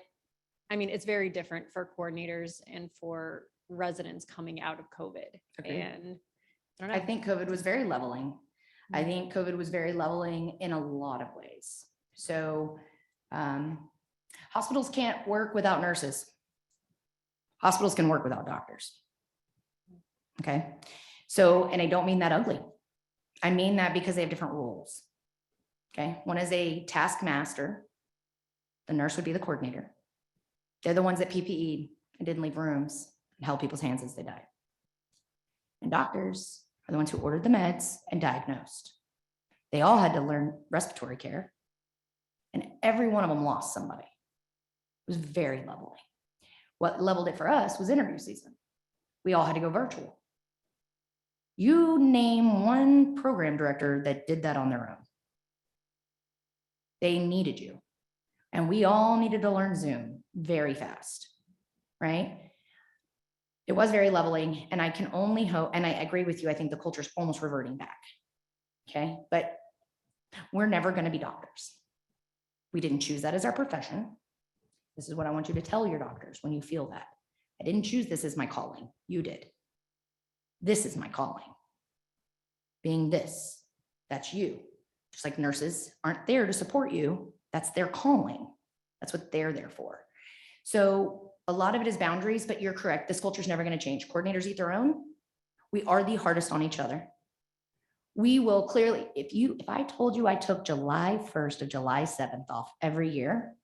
I mean, it's very different for coordinators and for residents coming out of COVID. Agreed. And I don't know. I think COVID was very leveling. I think COVID was very leveling in a lot of ways. So hospitals can't work without nurses. Hospitals can work without doctors. Okay. So, and I don't mean that ugly. I mean that because they have different roles. Okay. One is a taskmaster. The nurse would be the coordinator. They're the ones that PPE'd and didn't leave rooms and held people's hands as they died. And doctors are the ones who ordered the meds and diagnosed. They all had to learn respiratory care, and every one of them lost somebody. It was very leveling. What leveled it for us was interview season. We all had to go virtual. You name one program director that did that on their own. They needed you. And we all needed to learn Zoom very fast, right? It was very leveling, and I can only hope, and I agree with you, I think the culture is almost reverting back, okay? But we're never gonna be doctors. We didn't choose that as our profession. This is what I want you to tell your doctors when you feel that. I didn't choose this as my calling, you did. This is my calling. Being this, that's you. Just like nurses aren't there to support you, that's their calling. That's what they're there for. So a lot of it is boundaries, but you're correct. This culture is never going to change. Coordinators eat their own. We are the hardest on each other. We will clearly, if I told you I took July 1st to July 7th off every year,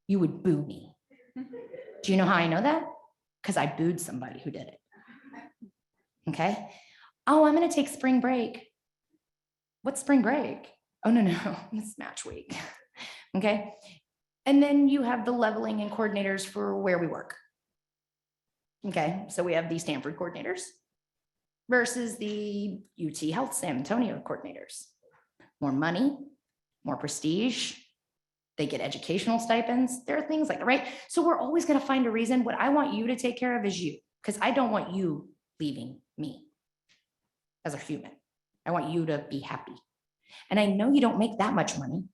you would boo me. Do you know how I know that? Because I booed somebody who did it. Okay. Oh, I'm going to take spring break. What's spring break? Oh, no, it's match week. Okay. And then you have the leveling and coordinators for where we work. Okay. So we have the Stanford coordinators. versus the UT Health San Antonio coordinators. More money, more prestige. They get educational stipends. There are things like that, right? So we're always going to find a reason. What I want you to take care of is you, because I don't want you leaving me as a human. I want you to be happy. And I know you don't make that much money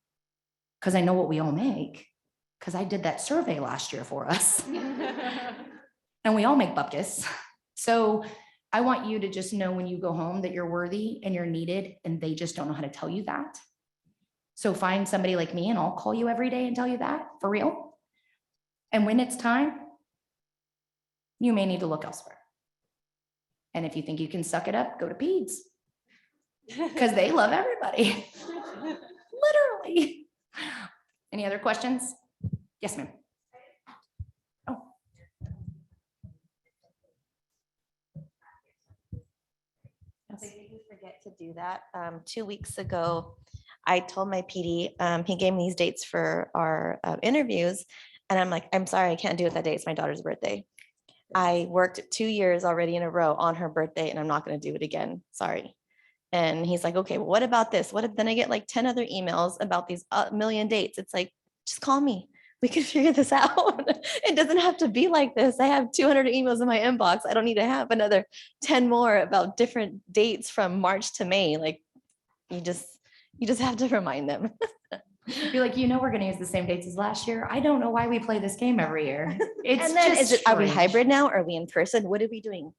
because I know what we all make, because I did that survey last year for us. And we all make bupkis. So I want you to just know when you go home that you're worthy and you're needed, and they just don't know how to tell you that. So find somebody like me and I'll call you every day and tell you that for real. And when it's time, you may need to look elsewhere. And if you think you can suck it up, go to Peds. Because they love everybody. Literally. Any other questions? Yes, ma'am. So you forget to do that. 2 weeks ago, I told my PD, he gave me these dates for our interviews. And I'm like, I'm sorry, I can't do it that day. It's my daughter's birthday. I worked 2 years already in a row on her birthday, and I'm not going to do it again. Sorry. And he's like, okay, well, what about this? What if then I get like 10 other emails about these million dates? It's like, just call me. We can figure this out. It doesn't have to be like this. I have 200 emails in my inbox. I don't need to have another 10 more about different dates from March to May. Like, you just have to remind them. Be like, you know, we're going to use the same dates as last year. I don't know why we play this game every year. It's And then just are we strange. hybrid now? Are we in person? What are we doing?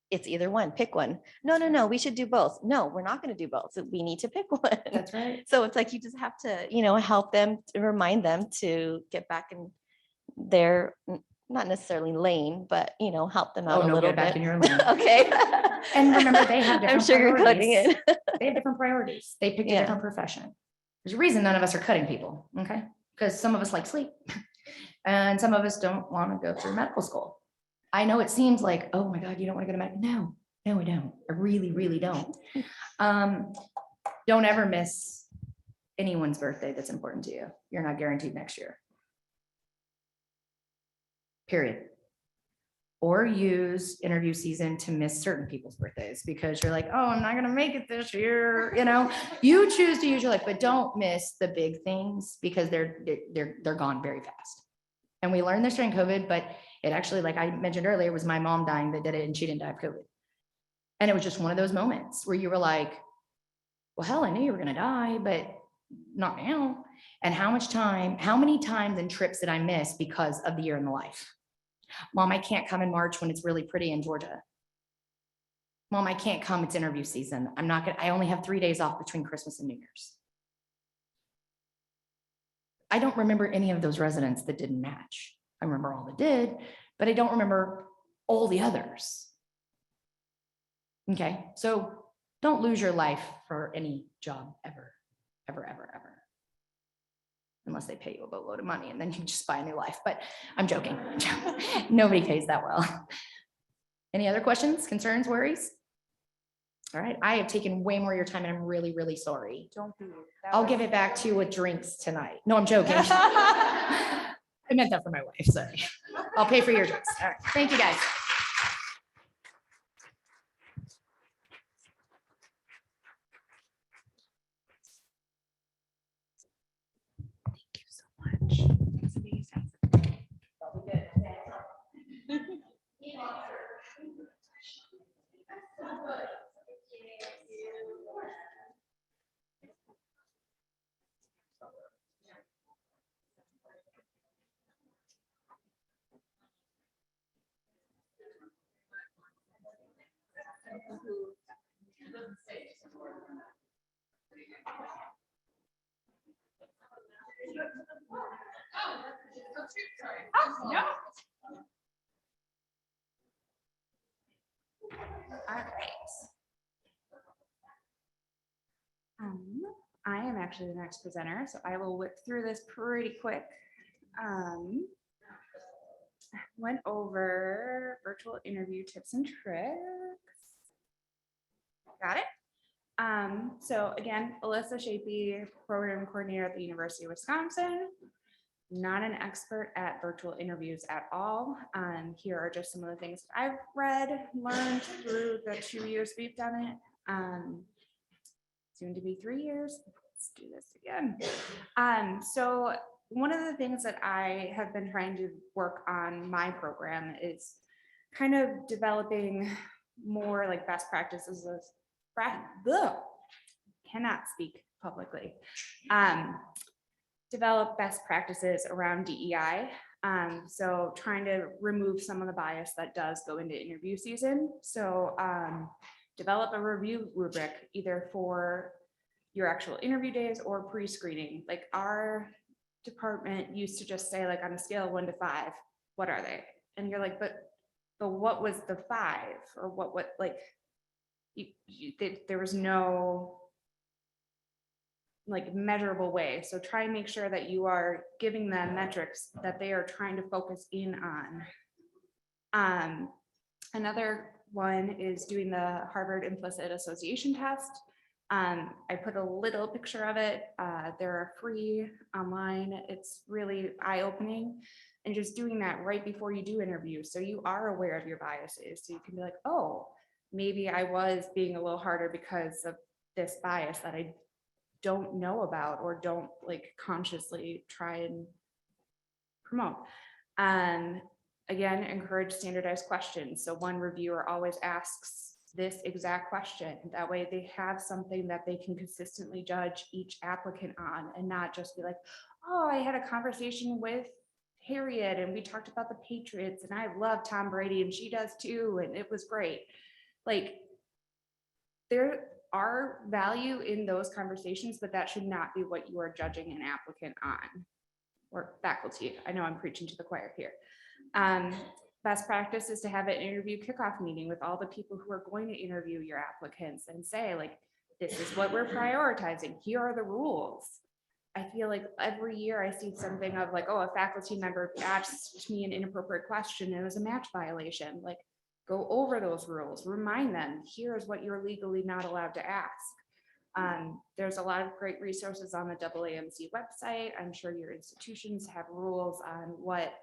It's either one, pick one. No, we should do both. No, we're not going to do both. So we need to pick one. That's right. So it's like, you just have to, help them, to remind them to get back in their, not necessarily lane, but, help them out Oh, a no, little get back bit. in your lane. Okay. And remember, they have I'm different sugarcoating priorities. it. They have different priorities. They picked a Yeah. different profession. There's a reason none of us are cutting people, okay? Because some of us like sleep and some of us don't want to go through medical school. I know it seems like, oh my God, you don't want to go to medical. No, I don't. I really, really don't. Don't ever miss anyone's birthday that's important to you. You're not guaranteed next year. Period. Or use interview season to miss certain people's birthdays because you're like, oh, I'm not gonna make it this year. You choose to use your life, but don't miss the big things because they're gone very fast. And we learned this during COVID, but it actually, like I mentioned earlier, was my mom dying that did it, and she didn't die of COVID. And it was just one of those moments where you were like, well, hell, I knew you were gonna die, but not now. And how many times and trips did I miss because of the year in the life? Mom, I can't come in March when it's really pretty in Georgia. Mom, I can't come. It's interview season. I only have 3 days off between Christmas and New Year's. I don't remember any of those residents that didn't match. I remember all that did, but I don't remember all the others. Okay, so don't lose your life for any job ever, ever, ever, ever. Unless they pay you a boatload of money and then you just buy a new life, but I'm joking. Nobody pays that well. Any other questions, concerns, worries? All right, I have taken way more of your time and I'm really, really sorry. Don't be. I'll give it back to you with drinks tonight. No, I'm joking. I meant that for my wife, sorry. I'll pay for your drinks. All right, thank you guys. Oh, no. All right. I am actually the next presenter, so I will whip through this pretty quick. Went over virtual interview tips and tricks. Got it. So again, Alyssa Shapey, program coordinator at the University of Wisconsin. not an expert at virtual interviews at all. Here are just some of the things that I've read, learned through the 2 years we've done it. Soon to be 3 years. Let's do this again. So one of the things that I have been trying to work on my program is kind of developing more like best practices of cannot speak publicly. Develop best practices around DEI. So trying to remove some of the bias that does go into interview season. So develop a review rubric either for your actual interview days or pre-screening. Like our department used to just say like on a scale of 1 to 5, what are they? And you're like, but what was the 5 or what like there was no like measurable way. So try and make sure that you are giving them metrics that they are trying to focus in on. Another one is doing the Harvard Implicit Association test. I put a little picture of it. They're free online. It's really eye-opening. And just doing that right before you do interviews, so you are aware of your biases. So you can be like, oh, maybe I was being a little harder because of this bias that I don't know about or don't like consciously try and promote. Again, encourage standardized questions. So one reviewer always asks this exact question. That way they have something that they can consistently judge each applicant on and not just be like, oh, I had a conversation with Harriet and we talked about the Patriots and I love Tom Brady and she does too. And it was great. Like there are value in those conversations, but that should not be what you are judging an applicant on or faculty. I know I'm preaching to the choir here. Best practice is to have an interview kickoff meeting with all the people who are going to interview your applicants and say like, this is what we're prioritizing. Here are the rules. I feel like every year I see something of like, oh, a faculty member asked me an inappropriate question and it was a match violation. Like, go over those rules, remind them, here's what you're legally not allowed to ask. There's a lot of great resources on the AAMC website. I'm sure your institutions have rules on what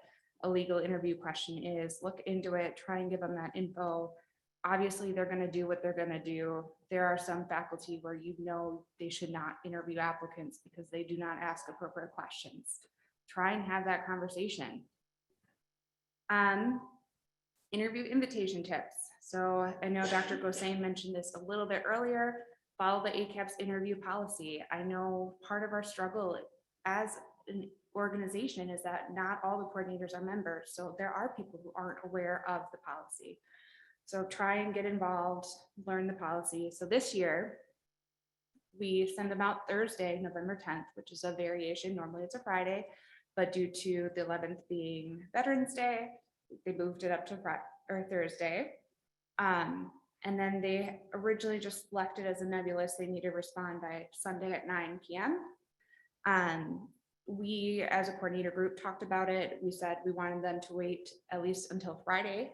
a legal interview question is. Look into it, try and give them that info. Obviously, they're going to do what they're going to do. There are some faculty where you know they should not interview applicants because they do not ask appropriate questions. Try and have that conversation. Interview invitation tips. So I know Dr. Gosain mentioned this a little bit earlier. Follow the ACAPS interview policy. I know part of our struggle as an organization is that not all the coordinators are members. So there are people who aren't aware of the policy. So try and get involved, learn the policy. So this year, we send them out Thursday, November 10th, which is a variation. Normally it's a Friday, but due to the 11th being Veterans Day, they moved it up to Friday or Thursday. And then they originally just left it as a nebulous. They need to respond by Sunday at 9 p.m. We, as a coordinator group, talked about it. We said we wanted them to wait at least until Friday.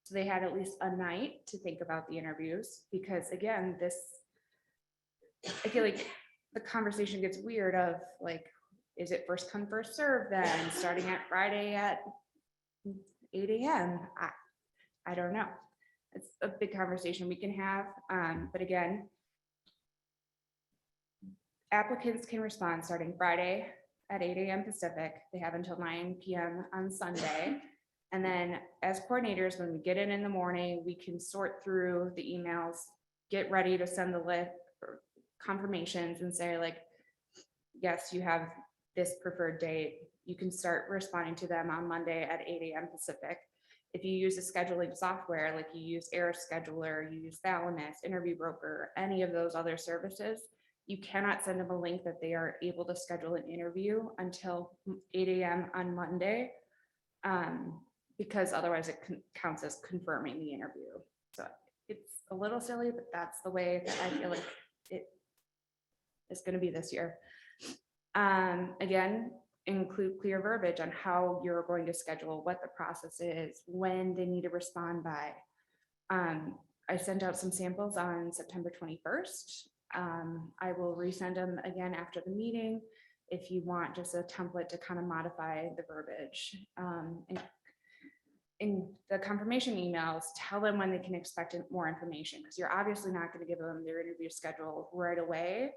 So they had at least a night to think about the interviews, because again, I feel like the conversation gets weird of like, is it first come, first serve then, starting at Friday at 8 a.m.? I don't know. It's a big conversation we can have. But again, applicants can respond starting Friday at 8 a.m. Pacific. They have until 9 p.m. on Sunday. And then as coordinators, when we get in the morning, we can sort through the emails, get ready to send the list or confirmations and say like, yes, you have this preferred date. You can start responding to them on Monday at 8 a.m. Pacific. If you use a scheduling software, like you use Air Scheduler, you use Thalamus, Interview Broker, any of those other services, you cannot send them a link that they are able to schedule an interview until 8 a.m. on Monday, because otherwise it counts as confirming the interview. So it's a little silly, but that's the way that I feel like it is going to be this year. Again, include clear verbiage on how you're going to schedule, what the process is, when they need to respond by. I sent out some samples on September 21st. I will resend them again after the meeting. if you want just a template to kind of modify the verbiage. In the confirmation emails, tell them when they can expect more information, because you're obviously not going to give them their interview schedule right away,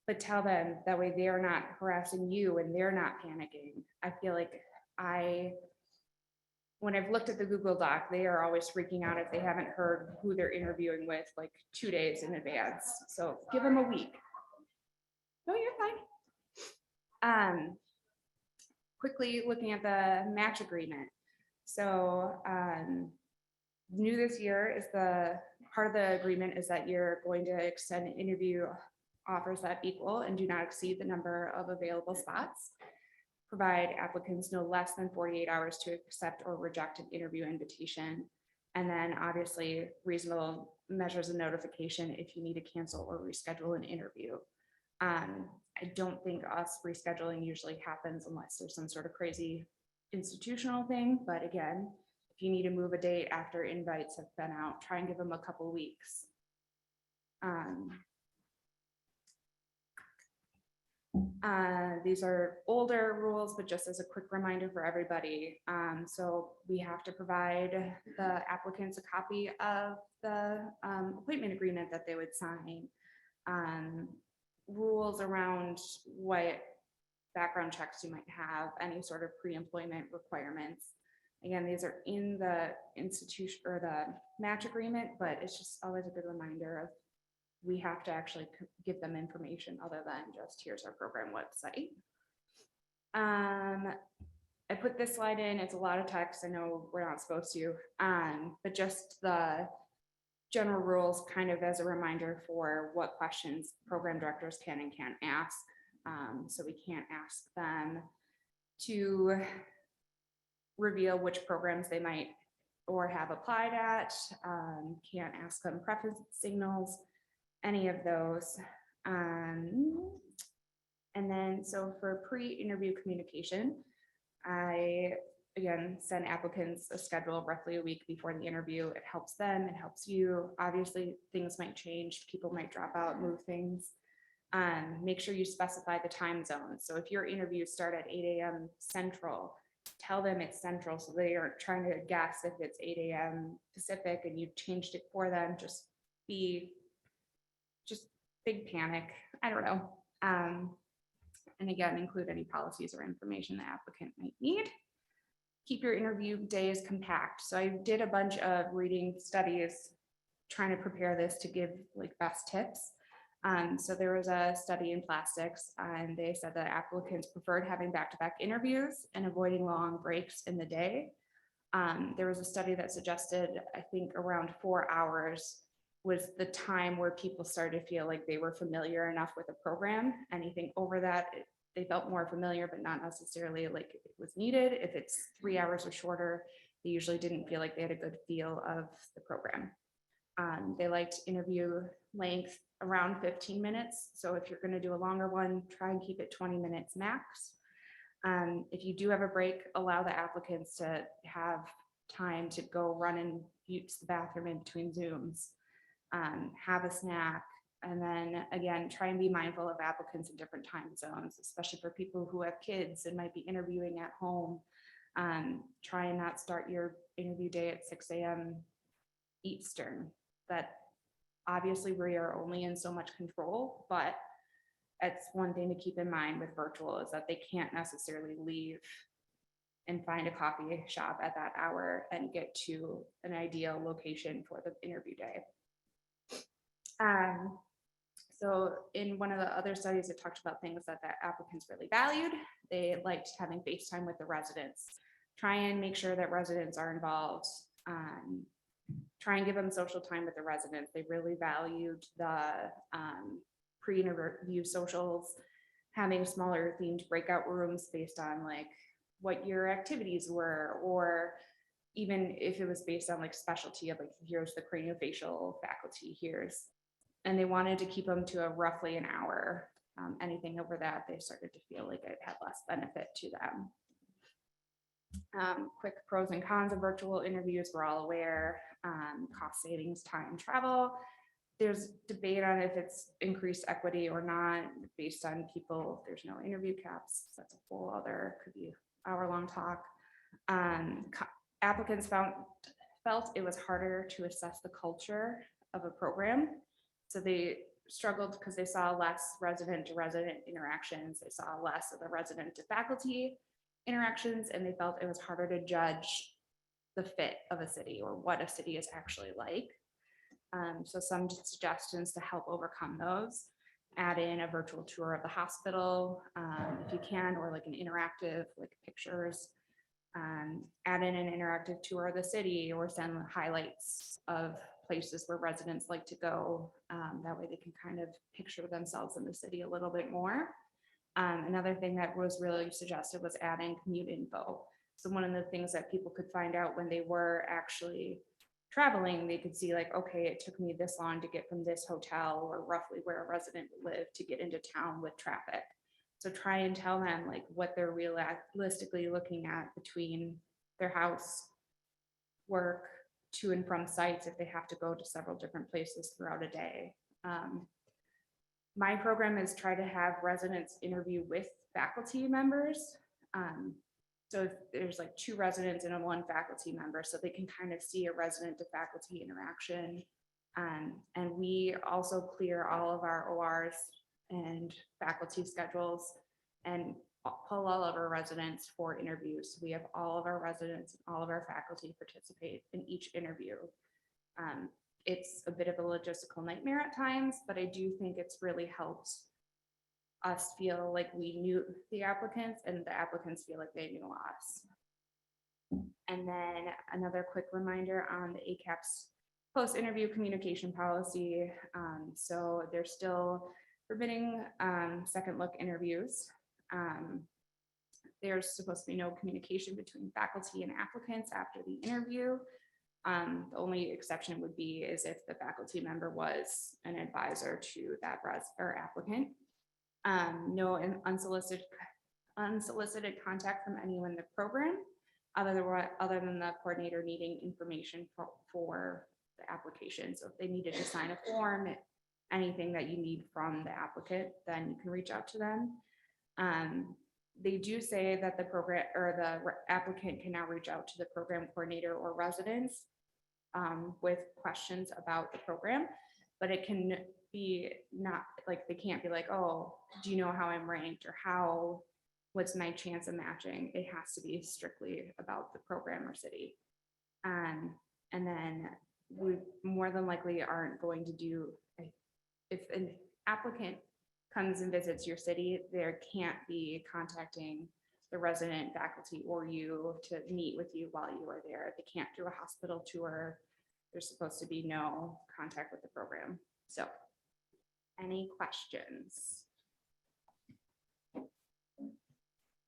but tell them that way they are not harassing you and they're not panicking. I feel like when I've looked at the Google Doc, they are always freaking out if they haven't heard who they're interviewing with like 2 days in advance. So give them a week. No, you're fine. Quickly looking at the match agreement. So new this year is the part of the agreement is that you're going to extend interview offers that equal and do not exceed the number of available spots. Provide applicants no less than 48 hours to accept or reject an interview invitation. And then obviously reasonable measures of notification if you need to cancel or reschedule an interview. I don't think us rescheduling usually happens unless there's some sort of crazy institutional thing. But again, if you need to move a date after invites have been out, try and give them a couple weeks. These are older rules, but just as a quick reminder for everybody. So we have to provide the applicants a copy of the appointment agreement that they would sign. Rules around what background checks you might have, any sort of pre-employment requirements. Again, these are in the institution or the match agreement, but it's just always a good reminder of we have to actually give them information other than just here's our program website. I put this slide in, it's a lot of text. I know we're not supposed to, but just the general rules kind of as a reminder for what questions program directors can and can't ask. So we can't ask them to reveal which programs they might or have applied at, can't ask them preference signals, any of those. And then, so for pre-interview communication, I, again, send applicants a schedule roughly a week before the interview. It helps them, it helps you. Obviously, things might change, people might drop out, move things. Make sure you specify the time zone. So if your interviews start at 8 a.m. Central, tell them it's Central so they aren't trying to guess if it's 8 a.m. Pacific and you changed it for them. Just big panic. I don't know. And again, include any policies or information the applicant might need. Keep your interview days compact. So I did a bunch of reading studies trying to prepare this to give like best tips. So there was a study in plastics and they said that applicants preferred having back-to-back interviews and avoiding long breaks in the day. There was a study that suggested, I think around 4 hours was the time where people started to feel like they were familiar enough with the program. Anything over that, they felt more familiar, but not necessarily like it was needed. If it's 3 hours or shorter, they usually didn't feel like they had a good feel of the program. They liked interview length around 15 minutes. So if you're going to do a longer one, try and keep it 20 minutes max. If you do have a break, allow the applicants to have time to go run and use the bathroom in between Zooms, have a snack, and then again, try and be mindful of applicants in different time zones, especially for people who have kids and might be interviewing at home. Try and not start your interview day at 6 a.m. Eastern. That obviously we are only in so much control, but it's one thing to keep in mind with virtual is that they can't necessarily leave and find a coffee shop at that hour and get to an ideal location for the interview day. So in one of the other studies, it talked about things that the applicants really valued. They liked having FaceTime with the residents. Try and make sure that residents are involved. Try and give them social time with the residents. They really valued the pre-interview socials, having smaller themed breakout rooms based on like what your activities were, or even if it was based on like specialty of like, here's the craniofacial faculty, and they wanted to keep them to a roughly an hour. Anything over that, they started to feel like it had less benefit to them. Quick pros and cons of virtual interviews, we're all aware. Cost savings, time, travel. there's debate on if it's increased equity or not, based on people, there's no interview caps. That's a whole other, could be hour-long talk. Applicants felt it was harder to assess the culture of a program. So they struggled because they saw less resident to resident interactions. They saw less of the resident to faculty interactions, and they felt it was harder to judge the fit of a city or what a city is actually like. So some suggestions to help overcome those: add in a virtual tour of the hospital, if you can, or like an interactive, like pictures. Add in an interactive tour of the city, or send highlights of places where residents like to go. That way they can kind of picture themselves in the city a little bit more. Another thing that was really suggested was adding commute info. So one of the things that people could find out when they were actually traveling, they could see like, okay, it took me this long to get from this hotel, or roughly where a resident would live, to get into town with traffic. So try and tell them like what they're realistically looking at between their house, work, to and from sites, if they have to go to several different places throughout a day. My program is try to have residents interview with faculty members. So if there's like 2 residents and 1 faculty member, so they can kind of see a resident to faculty interaction. And we also clear all of our ORs and faculty schedules and pull all of our residents for interviews. We have all of our residents, all of our faculty participate in each interview. It's a bit of a logistical nightmare at times, but I do think it's really helped us feel like we knew the applicants, and the applicants feel like they knew us. And then another quick reminder on the ACAPS post-interview communication policy. So they're still forbidding second look interviews. There's supposed to be no communication between faculty and applicants after the interview. The only exception would be is if the faculty member was an advisor to that applicant. No unsolicited contact from anyone in the program, other than the coordinator needing information for the application. So if they needed to sign a form, anything that you need from the applicant, then you can reach out to them. They do say that the program or the applicant can now reach out to the program coordinator or residents with questions about the program, but it can be not like, they can't be like, oh, do you know how I'm ranked, or what's my chance of matching? It has to be strictly about the program or city. And then we more than likely aren't going to do, if an applicant comes and visits your city, there can't be contacting the resident, faculty, or you to meet with you while you are there. They can't do a hospital tour. There's supposed to be no contact with the program. So, any questions?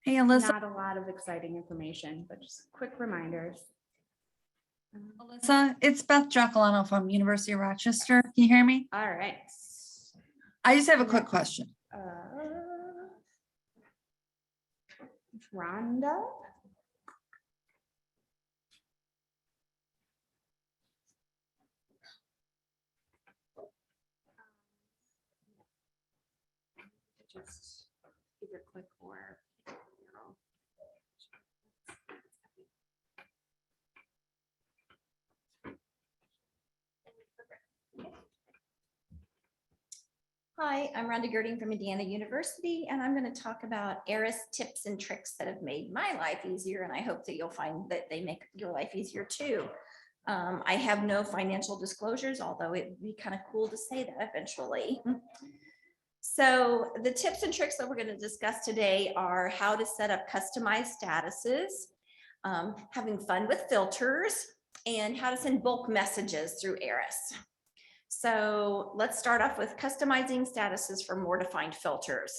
Hey, Alyssa. Not a lot of exciting information, but just quick reminders. Alyssa, it's Beth Giacolano from University of Rochester. Can you hear me? All right. I just have a quick question. Rhonda? Just either click or, Hi, I'm Rhonda Girding from Indiana University, and I'm going to talk about ARIS tips and tricks that have made my life easier, and I hope that you'll find that they make your life easier too. I have no financial disclosures, although it would be kind of cool to say that eventually. So the tips and tricks that we're going to discuss today are how to set up customized statuses, having fun with filters, and how to send bulk messages through ARIS. So let's start off with customizing statuses for more defined filters.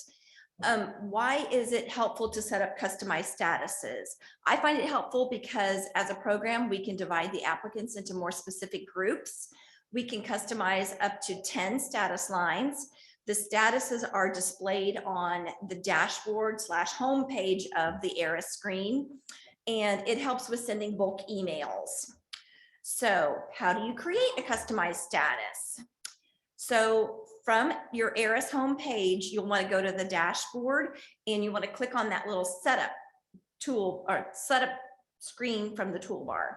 Why is it helpful to set up customized statuses? I find it helpful because as a program, we can divide the applicants into more specific groups. We can customize up to 10 status lines. The statuses are displayed on the dashboard / homepage of the ARIS screen, and it helps with sending bulk emails. So how do you create a customized status? So from your ARIS homepage, you'll want to go to the dashboard and you want to click on that little setup tool or setup screen from the toolbar.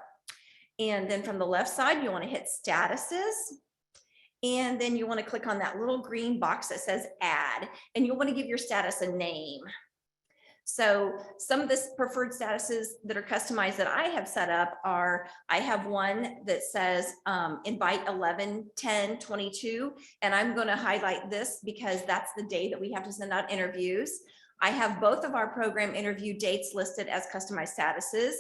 And then from the left side, you want to hit statuses. And then you want to click on that little green box that says add, and you'll want to give your status a name. So some of the preferred statuses that are customized that I have set up are, I have one that says invite 11/10/22, and I'm going to highlight this because that's the day that we have to send out interviews. I have both of our program interview dates listed as customized statuses.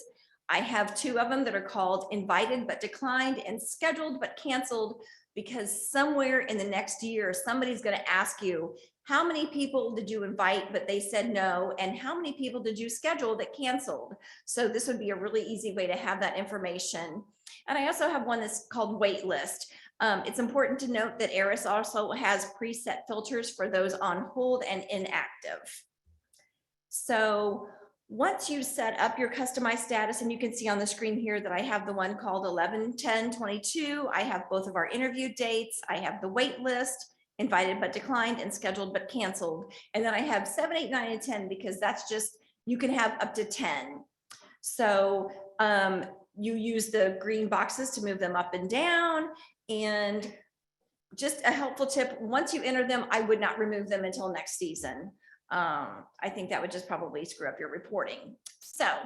I have two of them that are called invited but declined and scheduled but canceled, because somewhere in the next year, somebody's going to ask you, how many people did you invite, but they said no? And how many people did you schedule that canceled? So this would be a really easy way to have that information. And I also have one that's called wait list. It's important to note that ARIS also has preset filters for those on hold and inactive. So once you set up your customized status, and you can see on the screen here that I have the one called 11/10/22. I have both of our interview dates. I have the wait list, invited but declined, and scheduled but canceled. And then I have 7, 8, 9, and 10, because that's just, you can have up to 10. So you use the green boxes to move them up and down. And just a helpful tip, once you enter them, I would not remove them until next season. I think that would just probably screw up your reporting. So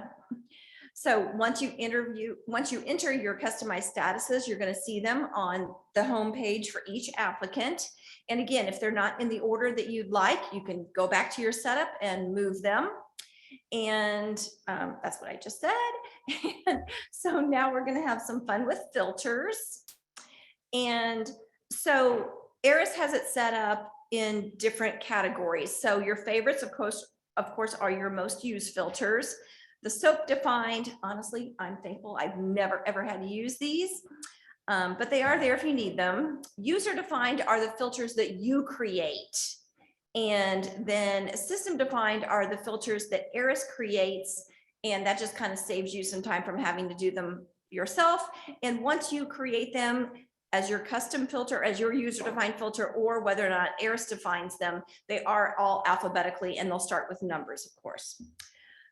once you enter your customized statuses, you're going to see them on the home page for each applicant. And again, if they're not in the order that you'd like, you can go back to your setup and move them. And that's what I just said. And so now we're going to have some fun with filters. And so ARIS has it set up in different categories. So your favorites, of course, are your most used filters. The SOAP defined, honestly, I'm thankful I've never ever had to use these, but they are there if you need them. User defined are the filters that you create. And then system defined are the filters that ARIS creates, and that just kind of saves you some time from having to do them yourself. And once you create them as your custom filter, as your user defined filter, or whether or not ARIS defines them, they are all alphabetically, and they'll start with numbers, of course.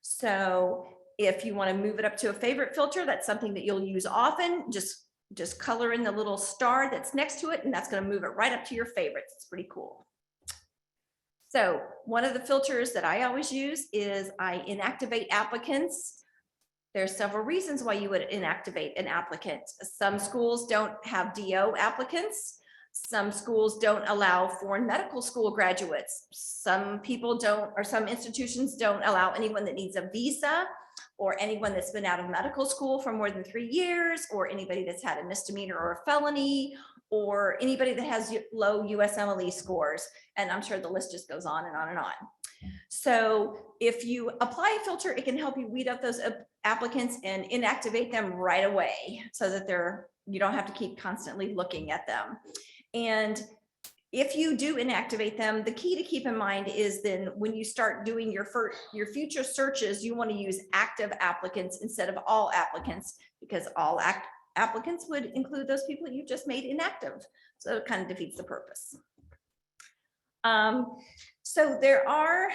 So if you want to move it up to a favorite filter, that's something that you'll use often. Just color in the little star that's next to it, and that's going to move it right up to your favorites. It's pretty cool. So one of the filters that I always use is I inactivate applicants. There's several reasons why you would inactivate an applicant. Some schools don't have DO applicants. Some schools don't allow foreign medical school graduates. Some people don't, or some institutions don't allow anyone that needs a visa, or anyone that's been out of medical school for more than 3 years, or anybody that's had a misdemeanor or a felony, or anybody that has low USMLE scores. And I'm sure the list just goes on and on and on. So if you apply a filter, it can help you weed out those applicants and inactivate them right away, so that you don't have to keep constantly looking at them. And if you do inactivate them, the key to keep in mind is then when you start doing your future searches, you want to use active applicants instead of all applicants, because all applicants would include those people you just made inactive. So it kind of defeats the purpose. So there are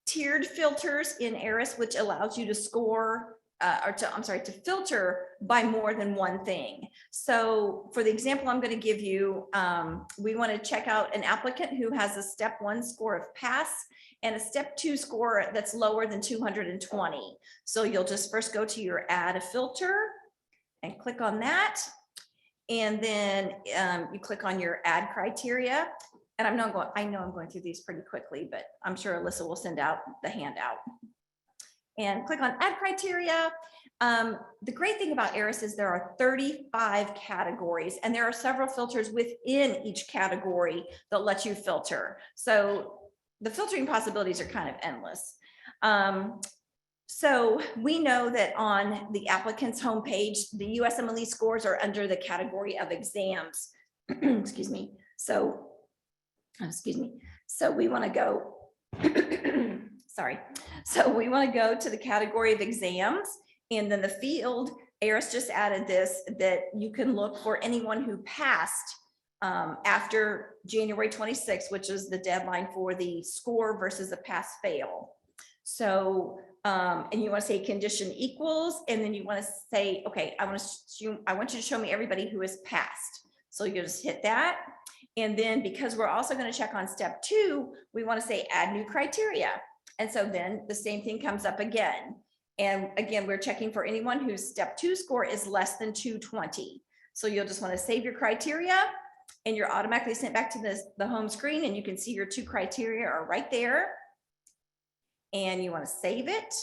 tiered filters in ARIS, which allows you to score to filter by more than one thing. So for the example I'm going to give you, we want to check out an applicant who has a step 1 score of pass and a step 2 score that's lower than 220. So you'll just first go to your add a filter and click on that. And then you click on your add criteria. And I know I'm going through these pretty quickly, but I'm sure Alyssa will send out the handout. And click on add criteria. The great thing about ARIS is there are 35 categories, and there are several filters within each category that let you filter. So the filtering possibilities are kind of endless. So we know that on the applicant's homepage, the USMLE scores are under the category of exams. Excuse me. So we want to go, sorry. So we want to go to the category of exams, and then the field, ARIS just added this, that you can look for anyone who passed after January 26th, which is the deadline for the score versus a pass fail. So, and you want to say condition equals, and then you want to say, okay, I want you to show me everybody who has passed. So you just hit that. And then because we're also going to check on step 2, we want to say add new criteria. And so then the same thing comes up again. And again, we're checking for anyone whose step 2 score is less than 220. So you'll just want to save your criteria, and you're automatically sent back to the home screen, and you can see your 2 criteria are right there. And you want to save it.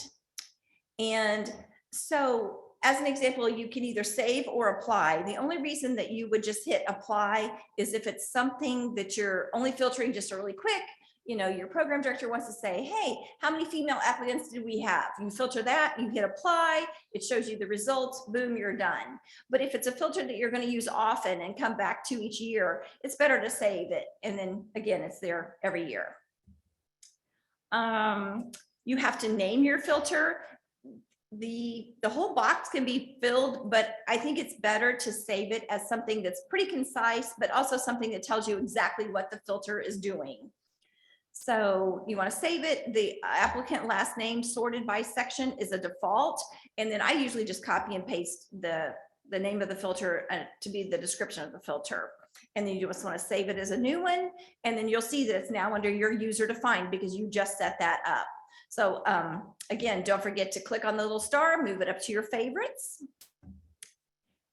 And so as an example, you can either save or apply. The only reason that you would just hit apply is if it's something that you're only filtering just really quick. You know, your program director wants to say, hey, how many female applicants do we have? You filter that, you hit apply, it shows you the results, boom, you're done. But if it's a filter that you're going to use often and come back to each year, it's better to save it. And then again, it's there every year. You have to name your filter. The whole box can be filled, but I think it's better to save it as something that's pretty concise, but also something that tells you exactly what the filter is doing. So you want to save it. The applicant last name sorted by section is a default. And then I usually just copy and paste the name of the filter to be the description of the filter. And then you just want to save it as a new one. And then you'll see that it's now under your user defined because you just set that up. So again, don't forget to click on the little star, move it up to your favorites.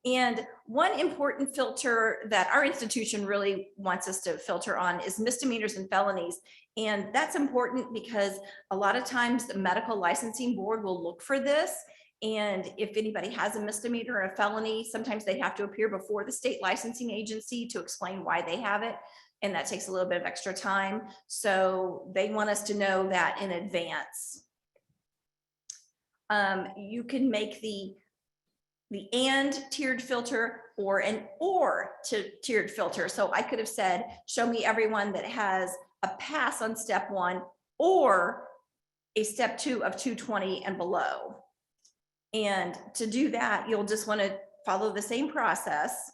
And one important filter that our institution really wants us to filter on is misdemeanors and felonies. And that's important because a lot of times the medical licensing board will look for this. And if anybody has a misdemeanor or a felony, sometimes they have to appear before the state licensing agency to explain why they have it. And that takes a little bit of extra time. So they want us to know that in advance. You can make the and tiered filter or an or tiered filter. So I could have said, show me everyone that has a pass on step 1 or a step 2 of 220 and below. And to do that, you'll just want to follow the same process,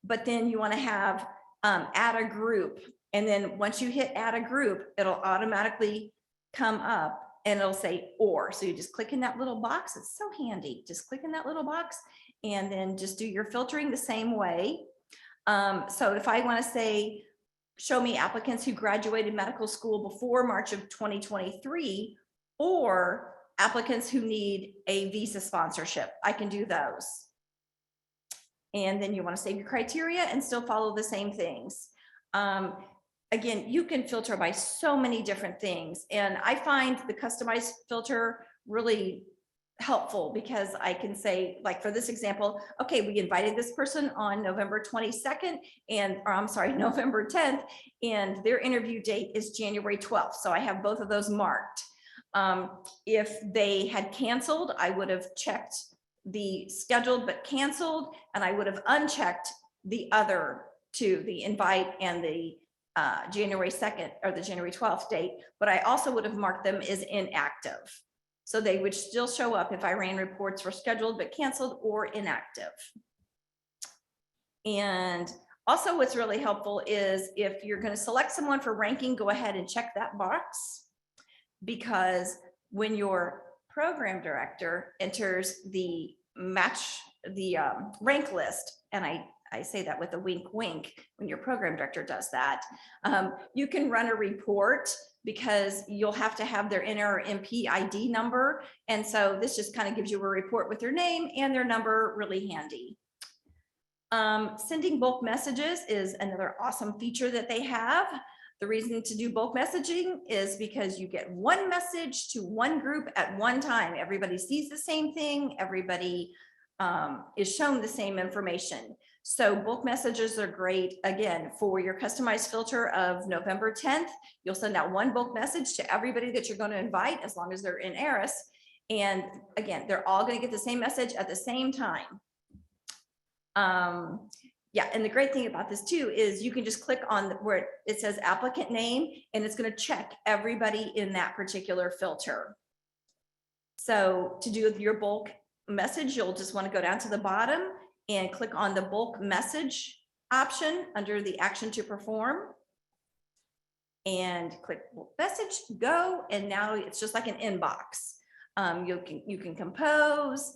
but then you want to have add a group. And then once you hit add a group, it'll automatically come up and it'll say or. So you just click in that little box. It's so handy. Just click in that little box and then just do your filtering the same way. So if I want to say, show me applicants who graduated medical school before March of 2023 or applicants who need a visa sponsorship, I can do those. And then you want to save your criteria and still follow the same things. Again, you can filter by so many different things. And I find the customized filter really helpful because I can say, like for this example, okay, we invited this person on November 22nd or I'm sorry, November 10th, and their interview date is January 12th. So I have both of those marked. If they had canceled, I would have checked the scheduled but canceled, and I would have unchecked the other two, the invite and the January 2nd or the January 12th date, but I also would have marked them as inactive. So they would still show up if I ran reports for scheduled but canceled or inactive. And also what's really helpful is if you're going to select someone for ranking, go ahead and check that box, because when your program director enters the rank list, and I say that with a wink, wink, when your program director does that, you can run a report because you'll have to have their NRMP ID number. And so this just kind of gives you a report with their name and their number, really handy. Sending bulk messages is another awesome feature that they have. The reason to do bulk messaging is because you get one message to one group at one time. Everybody sees the same thing. Everybody is shown the same information. So bulk messages are great. Again, for your customized filter of November 10th, you'll send out one bulk message to everybody that you're going to invite, as long as they're in ARIS. And again, they're all going to get the same message at the same time. Yeah, and the great thing about this too is you can just click on where it says applicant name, and it's going to check everybody in that particular filter. So to do your bulk message, you'll just want to go down to the bottom and click on the bulk message option under the action to perform. And click message, go, and now it's just like an inbox. You can compose,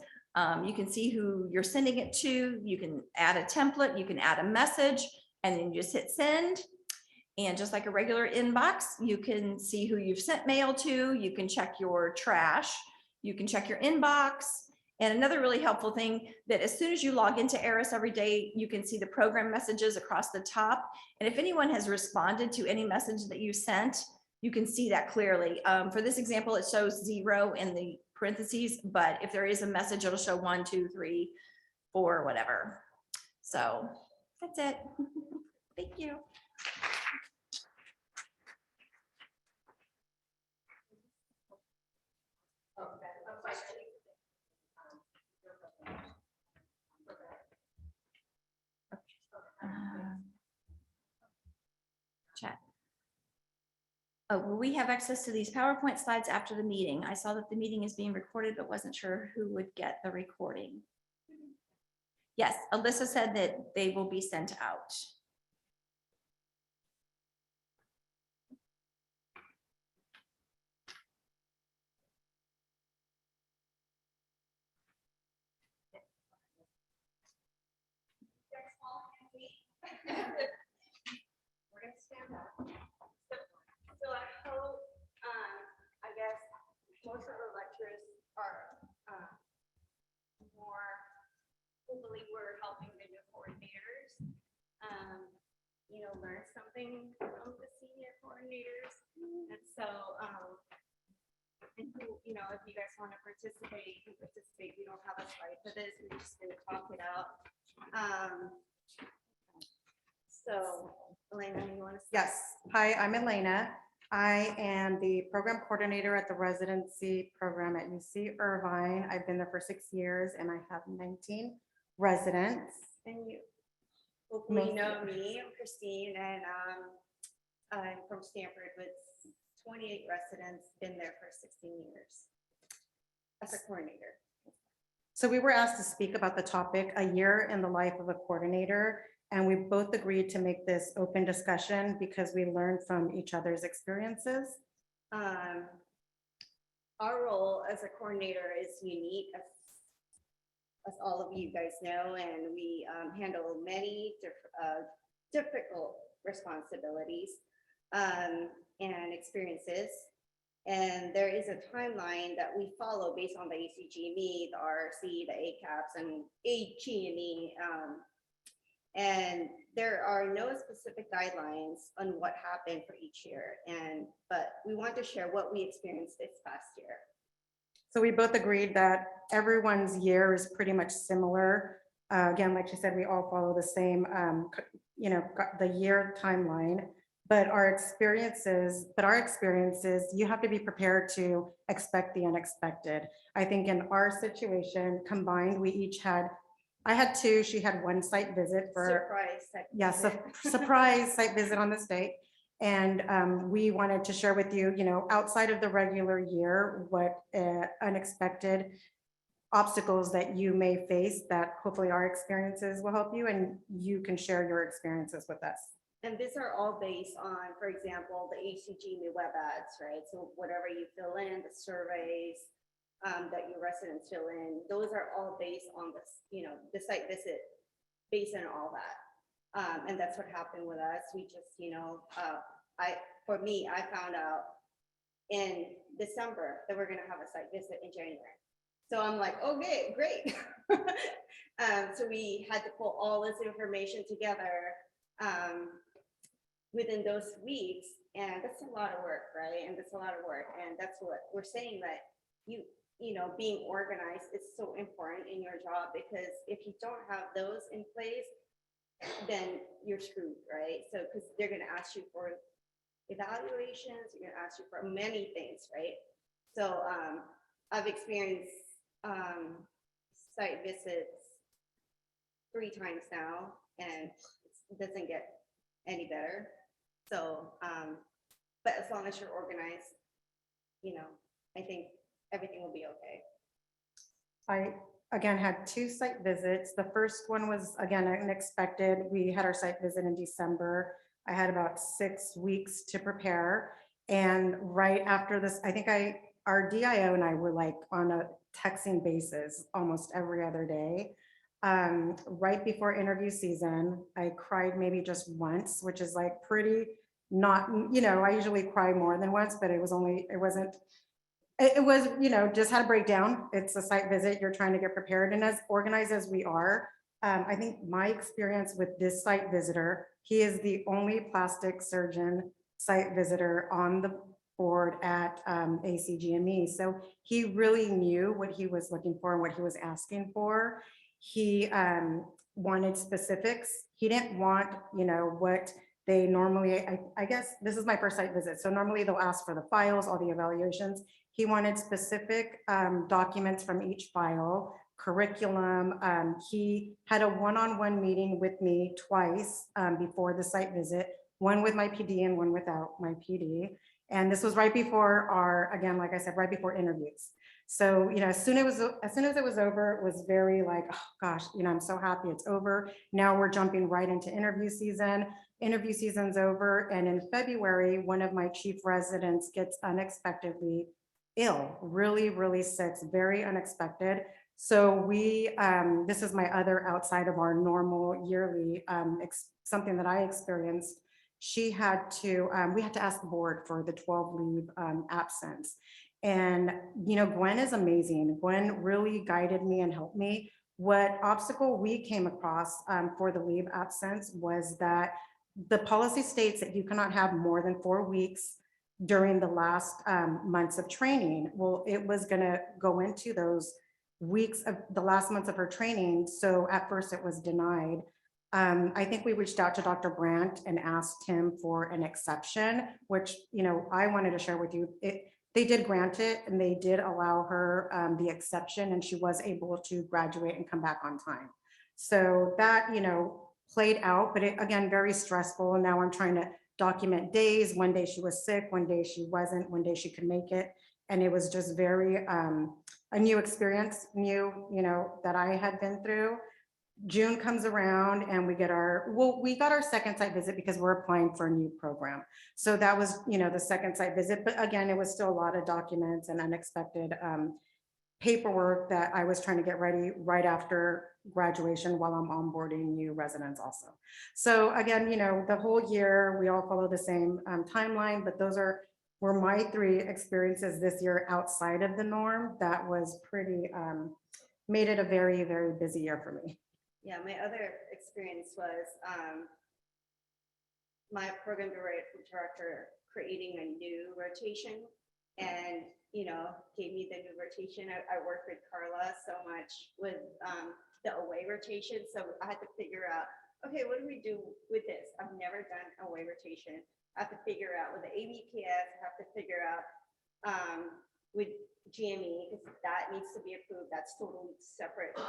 you can see who you're sending it to, you can add a template, you can add a message, and then you just hit send. And just like a regular inbox, you can see who you've sent mail to, you can check your trash, you can check your inbox. And another really helpful thing, that as soon as you log into ARIS every day, you can see the program messages across the top. And if anyone has responded to any message that you sent, you can see that clearly. For this example, it shows 0 in the parentheses, but if there is a message, it'll show 1, 2, 3, 4, whatever. So that's it. Thank you. Chat. Oh, will we have access to these PowerPoint slides after the meeting? I saw that the meeting is being recorded, but wasn't sure who would get the recording. Yes, Alyssa said that they will be sent out. We're gonna stand up. So I hope, I guess, most of the lectures are more, hopefully we're helping the new coordinators, learn something from the senior coordinators. And so, and who, if you guys want to participate, you can participate. We don't have a slide for this. We're just gonna talk it out. So Elena, you want to? Yes. Hi, I'm Elena. I am the program coordinator at the residency program at UC Irvine. I've been there for 6 years and I have 19 residents. And you hopefully know me. I'm Christine, and I'm from Stanford with 28 residents, been there for 16 years as a coordinator. So we were asked to speak about the topic, a year in the life of a coordinator. And we both agreed to make this open discussion because we learned from each other's experiences. Our role as a coordinator is unique, as all of you guys know, and we handle many difficult responsibilities and experiences. And there is a timeline that we follow based on the ACGME, the RRC, the ACAPS, and HE&E. And there are no specific guidelines on what happened for each year. But we want to share what we experienced this past year. So we both agreed that everyone's year is pretty much similar. Again, like you said, we all follow the same, the year timeline, but our experiences, you have to be prepared to expect the unexpected. I think in our situation combined, we each had, I had 2, she had 1 site visit for. Surprise. Yes, a surprise site visit on this date. And we wanted to share with you, outside of the regular year, what unexpected obstacles that you may face, that hopefully our experiences will help you and you can share your experiences with us. And these are all based on, for example, the ACGME web ads, right? So whatever you fill in, the surveys that your residents fill in, those are all based on this, the site visit, based on all that. And that's what happened with us. We just, for me, I found out in December that we're gonna have a site visit in January. So I'm like, okay, great. So we had to pull all this information together within those weeks. And that's a lot of work, right? And that's a lot of work. And that's what we're saying, that being organized is so important in your job, because if you don't have those in place, then you're screwed, right? So, because they're going to ask you for evaluations, they're going to ask you for many things, right? So I've experienced site visits 3 times now, and it doesn't get any better. So, but as long as you're organized, I think everything will be okay. again, had 2 site visits. The first one was, again, unexpected. We had our site visit in December. I had about 6 weeks to prepare. And right after this, I think our DIO and I were like on a texting basis almost every other day. Right before interview season, I cried maybe just once, which is like pretty not, I usually cry more than once, but it was, just had a breakdown. It's a site visit. You're trying to get prepared. And as organized as we are, I think my experience with this site visitor, he is the only plastic surgeon site visitor on the board at ACGME. So he really knew what he was looking for and what he was asking for. He wanted specifics. He didn't want, what they normally, I guess this is my first site visit. So normally they'll ask for the files, all the evaluations. He wanted specific documents from each file, curriculum. He had a one-on-one meeting with me twice before the site visit, one with my PD and one without my PD. And this was right before again, like I said, right before interviews. So, as soon as it was over, it was very like, oh gosh, I'm so happy it's over. Now we're jumping right into interview season. Interview season's over. And in February, one of my chief residents gets unexpectedly ill, really, really sick, very unexpected. So this is my other outside of our normal yearly, something that I experienced. We had to ask the board for the 12 leave absence. And, Gwen is amazing. Gwen really guided me and helped me. What obstacle we came across for the leave absence was that the policy states that you cannot have more than 4 weeks during the last months of training. Well, it was gonna go into those weeks of the last months of her training. So at first it was denied. I think we reached out to Dr. Brandt and asked him for an exception, which, I wanted to share with you. They did grant it and they did allow her the exception, and she was able to graduate and come back on time. So that, played out, but again, very stressful. Now I'm trying to document days. One day she was sick, one day she wasn't, one day she could make it. And it was just very, a new experience, that I had been through. June comes around and we got our second site visit because we're applying for a new program. So that was, the second site visit, but again, it was still a lot of documents and unexpected paperwork that I was trying to get ready right after graduation while I'm onboarding new residents also. So again, the whole year, we all follow the same timeline, but those were my 3 experiences this year outside of the norm. That was pretty, made it a very, very busy year for me. Yeah, my other experience was my program director creating a new rotation and, gave me the new rotation. I worked with Carla so much with the away rotation. So I had to figure out, okay, what do we do with this? I've never done away rotation. I have to figure out with the ABPS, I have to figure out with GME, because that needs to be approved. That's totally separate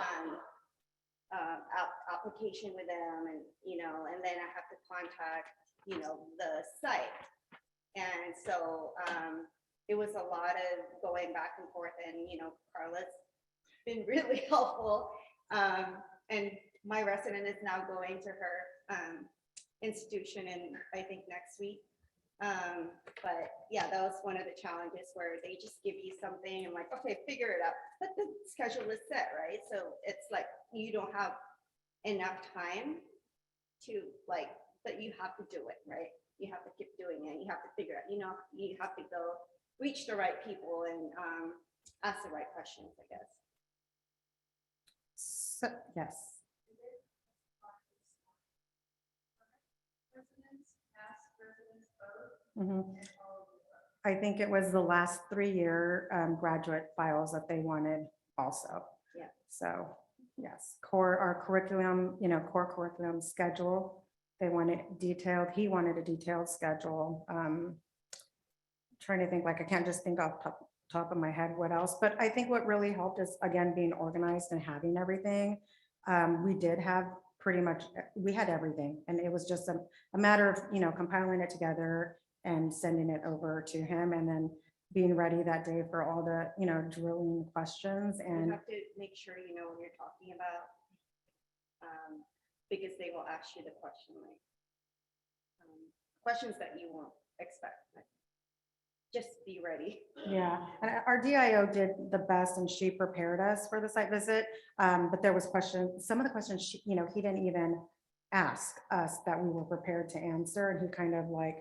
application with them, and and then I have to contact the site, and so it was a lot of going back and forth, and Carla's been really helpful, and my resident is now going to her institution in I think next week. But yeah, that was one of the challenges where they just give you something and like, okay, figure it out, but the schedule is set, right? So it's like you don't have enough time to but you have to do it, right? You have to keep doing it. You have to figure out, you have to go reach the right people and ask the right questions, I guess. So, yes. I think it was the last 3-year graduate files that they wanted also. Yeah. So yes, our curriculum, core curriculum schedule, they wanted detailed, he wanted a detailed schedule. Trying to think, I can't just think off top of my head what else, but I think what really helped is again, being organized and having everything. We did have we had everything, and it was just a matter of, compiling it together and sending it over to him. And then being ready that day for all the, you know, drilling questions You and, have to make sure you know what you're talking about. Because they will ask you the question like, questions that you won't expect. Like, just be ready. yeah. And our DIO did the best and she prepared us for the site visit. But there was questions, some of the questions, you know, he didn't even ask us that we were prepared to answer. And he kind of like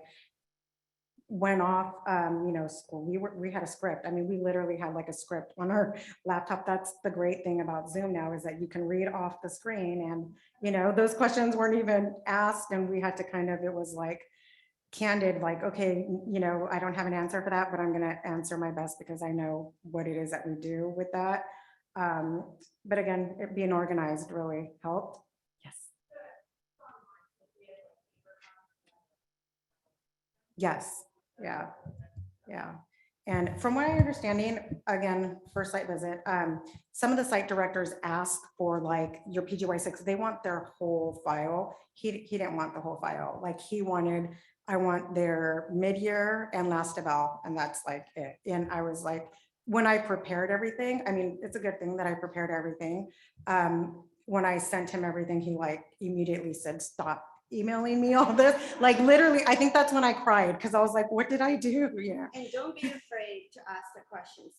went off, you know, school. We had a script. I mean, we literally had like a script on our laptop. That's the great thing about Zoom now is that you can read off the screen and, you know, those questions weren't even asked and we had to kind of, it was like candid, like, okay, you know, I don't have an answer for that, but I'm going to answer my best because I know what it is that we do with that. But again, it being organized really helped. Yes. Yes. Yeah, yeah. And from what I'm understanding, again, for site visit, some of the site directors ask for like your PGY6, they want their whole file. He didn't want the whole file. Like he wanted, I want their mid-year and last eval, and that's like it. And I was like, when I prepared everything, I mean, it's a good thing that I prepared everything. When I sent him everything, he like immediately said, stop emailing me all this. Like literally, I think that's when I cried because I was like, what did I do? Yeah. And don't be afraid to ask the questions.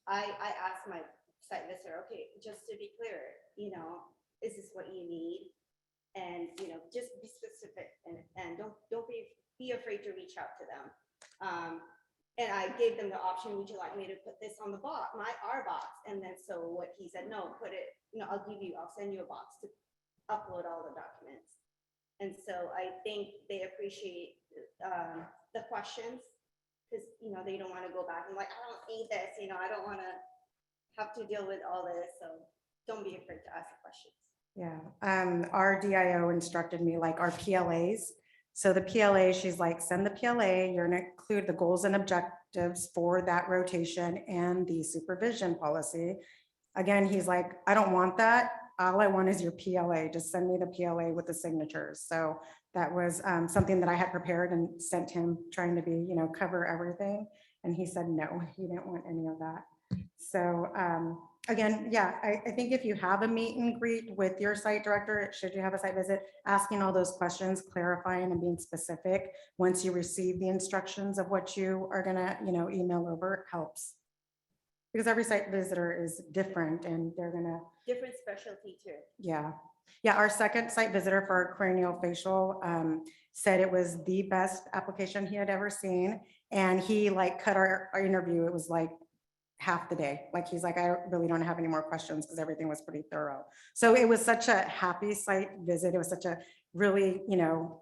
I asked my site visitor, okay, just to be clear, you know, is this what you need? And, you know, just be specific and don't be afraid to reach out to them. And I gave them the option, would you like me to put this on the box, our box? And then so what he said, no, put it, you know, I'll send you a box to upload all the documents. And so I think they appreciate the questions because, you know, they don't want to go back and like, I don't need this, you know, I don't want to have to deal with all this. So don't be afraid to ask questions. Yeah, our DIO instructed me like our PLAs. So the PLA, she's like, send the PLA, you're gonna include the goals and objectives for that rotation and the supervision policy. Again, he's like, I don't want that. All I want is your PLA. Just send me the PLA with the signatures. So that was something that I had prepared and sent him trying to be, you know, cover everything. And he said, no, he didn't want any of that. So again, yeah, I think if you have a meet and greet with your site director, should you have a site visit, asking all those questions, clarifying and being specific once you receive the instructions of what you are gonna, you know, email over helps. Because every site visitor is different and they're gonna. Different specialty too. Yeah. Yeah, our second site visitor for our cranial facial said it was the best application he had ever seen. And he like cut our interview. It was like half the day. Like he's like, I really don't have any more questions because everything was pretty thorough. So it was such a happy site visit. It was such a really, you know,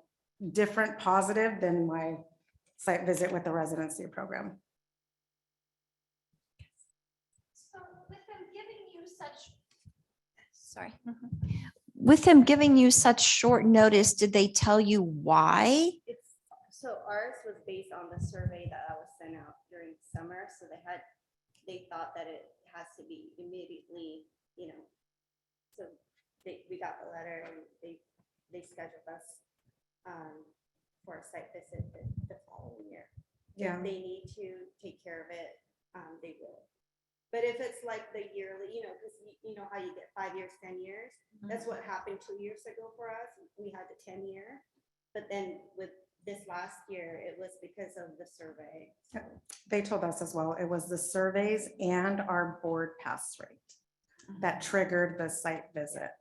different positive than my site visit with the residency program. So with them giving you with them giving you such short notice, did they tell you why? So ours was based on the survey that I was sent out during summer. So they thought that it has to be immediately, you know. So we got the letter and they scheduled us for a site visit the following year. Yeah. If they need to take care of it, they will. But if it's like the yearly, you know, because you know how you get 5 years, 10 years, that's what happened 2 years ago for us. We had the 10-year, but then with this last year, it was because of the survey. So. They told us as well, it was the surveys and our board pass rate that triggered the site visit.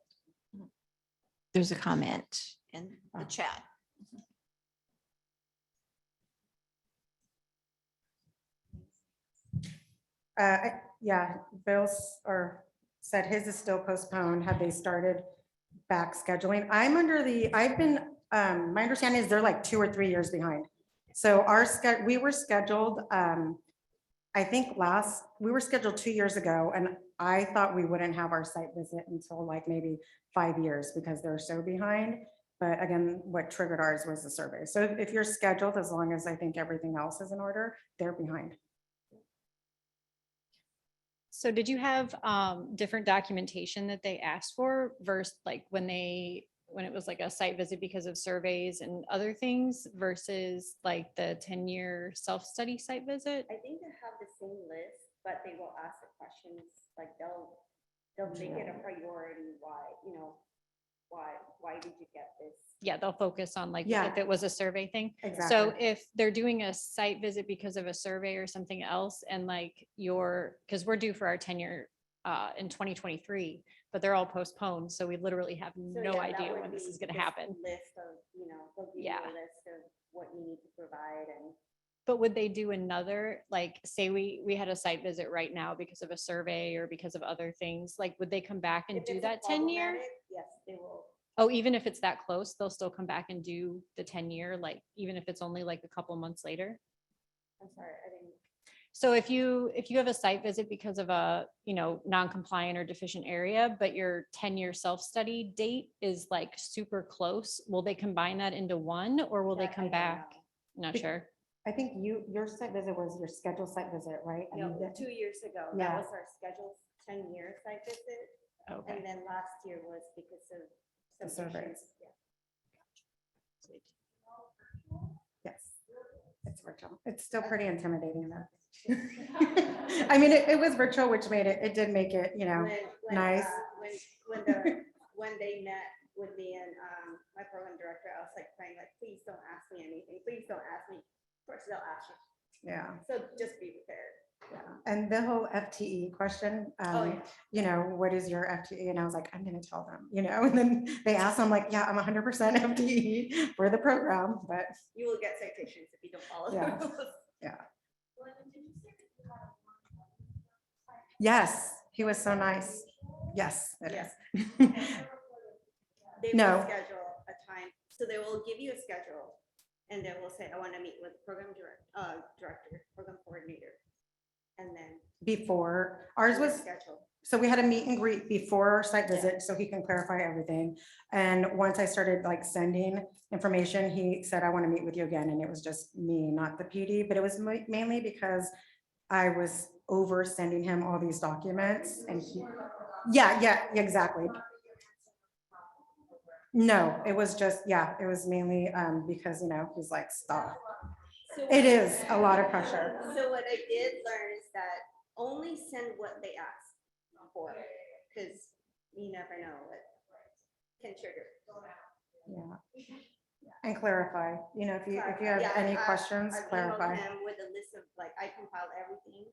There's a comment in the chat. Yeah, Bill's or said his is still postponed. Have they started back scheduling? I've been, my understanding is they're like 2 or 3 years behind. So we were scheduled, I think we were scheduled 2 years ago and I thought we wouldn't have our site visit until like maybe 5 years because they're so behind. But again, what triggered ours was the survey. So if you're scheduled, as long as I think everything else is in order, they're behind. So did you have different documentation that they asked for versus like when they when it was like a site visit because of surveys and other things versus like the 10-year self-study site visit? I think they have the same list, but they will ask the questions, like they'll make it a priority, why, you know, why did you get this? Yeah, they'll focus on like Yeah. if it was a survey thing. So Exactly. if they're doing a site visit because of a survey or something else and like because we're due for our tenure in 2023, but they're all postponed. So we literally have So, no yeah, that idea would when this be is gonna this happen. List of, you know, they'll give you Yeah. a list of what you need to provide and. But would they do another, like, say we had a site visit right now because of a survey or because of other things, like, would they come back and If do it's a that 10-year? problematic, yes, they will. Oh, even if it's that close, they'll still come back and do the 10-year, like, even if it's only like a couple months later? I'm sorry, I didn't. So if you have a site visit because of a, non-compliant or deficient area, but your 10-year self-study date is like super close, will they combine that into one or will they That I come don't back? know. Not sure. I think your site visit was your scheduled site visit, right? I No, mean, that- 2 years ago, Yeah. that was our scheduled 10-year site visit. Okay. And then last year was because of The some surveys. issues. Yeah. Yes, it's virtual. It's still pretty intimidating though. I mean, it was virtual, which made it did make it, When, nice. when they met with me and my program director, I was like praying, like, please don't ask me anything. Please don't ask me. Of course, they'll ask you. Yeah. So just be prepared. And the whole FTE question, Oh, yeah. what is your FTE? And I was like, I'm gonna tell them, and then they asked, I'm like, yeah, I'm 100% FTE for the program, but You will get citations if you don't follow. Yeah. the rules. yeah. Yes, he was so nice. Yes, it Yes. is. They No. will schedule a time, so they will give you a schedule. And they will say, I want to meet with program director, program coordinator. And then. Before, ours was, Schedule. so we had a meet and greet before our site visit, so he can clarify everything. And once I started like sending information, he said, I want to meet with you again. And it was just me, not the PD, but it was mainly because I was over sending him all these documents and yeah, exactly. No, it was just, it was mainly because, he's like, stop. So It what- is a lot of pressure. So what I did learn is that only send what they ask for, because you never know what can trigger. Yeah. And clarify, if you have Yeah, any questions, I've emailed clarify. him with a list of, like, I compiled everything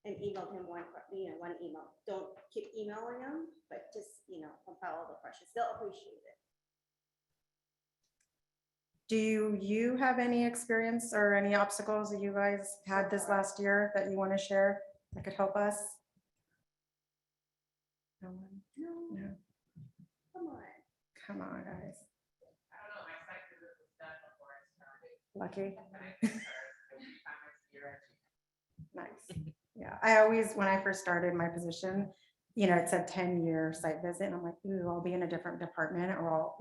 and emailed him one email. Don't keep emailing them, but just, compile all the questions. They'll appreciate it. Do you have any experience or any obstacles that you guys had this last year that you want to share that could help us? No one? No. Come on. Come on, guys. I don't know, my site visit was done before I started. Lucky. And I think our year Nice. Yeah, I always, when I first started my position, it said 10-year site visit and I'm like, ooh, I'll be in a different department or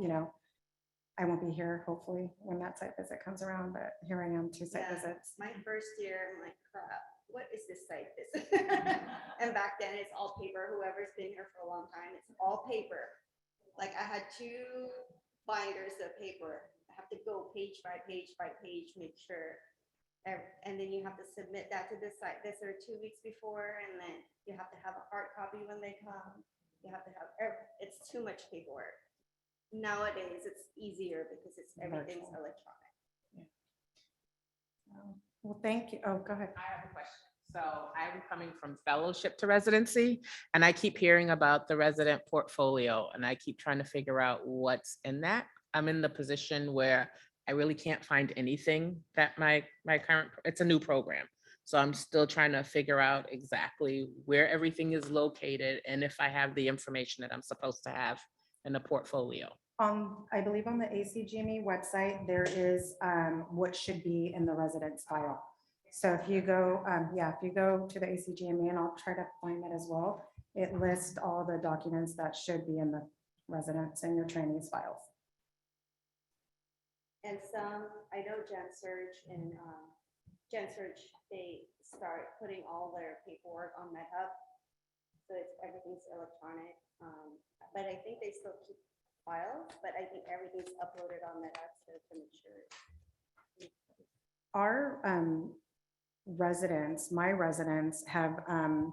I won't be here hopefully when that site visit comes around, but here I am, 2 site Yeah, visits. My first year, I'm like, crap, what is this site visit? And back then it's all paper. Whoever's been here for a long time, it's all paper. Like I had 2 binders of paper. I have to go page by page, make sure. And then you have to submit that to the site visit 2 weeks before, and then you have to have a hard copy when they come. You have to have, it's too much paperwork. Nowadays, it's easier because everything's Virtual. electronic. Well, thank you. Oh, go ahead. I have a question. So I'm coming from fellowship to residency, and I keep hearing about the resident portfolio, and I keep trying to figure out what's in that. I'm in the position where I really can't find anything that my current, it's a new program. So I'm still trying to figure out exactly where everything is located and if I have the information that I'm supposed to have in the portfolio. I believe on the ACGME website, there is what should be in the residence file. So if you go, if you go to the ACGME, and I'll try to find that as well, it lists all the documents that should be in the residence and your trainees files. And some, I know Gen Surge and Gen Surge, they start putting all their paperwork on MedHub. So everything's electronic. But I think they still keep files, but I think everything's uploaded on that access to make sure. Our residents, my residents have, and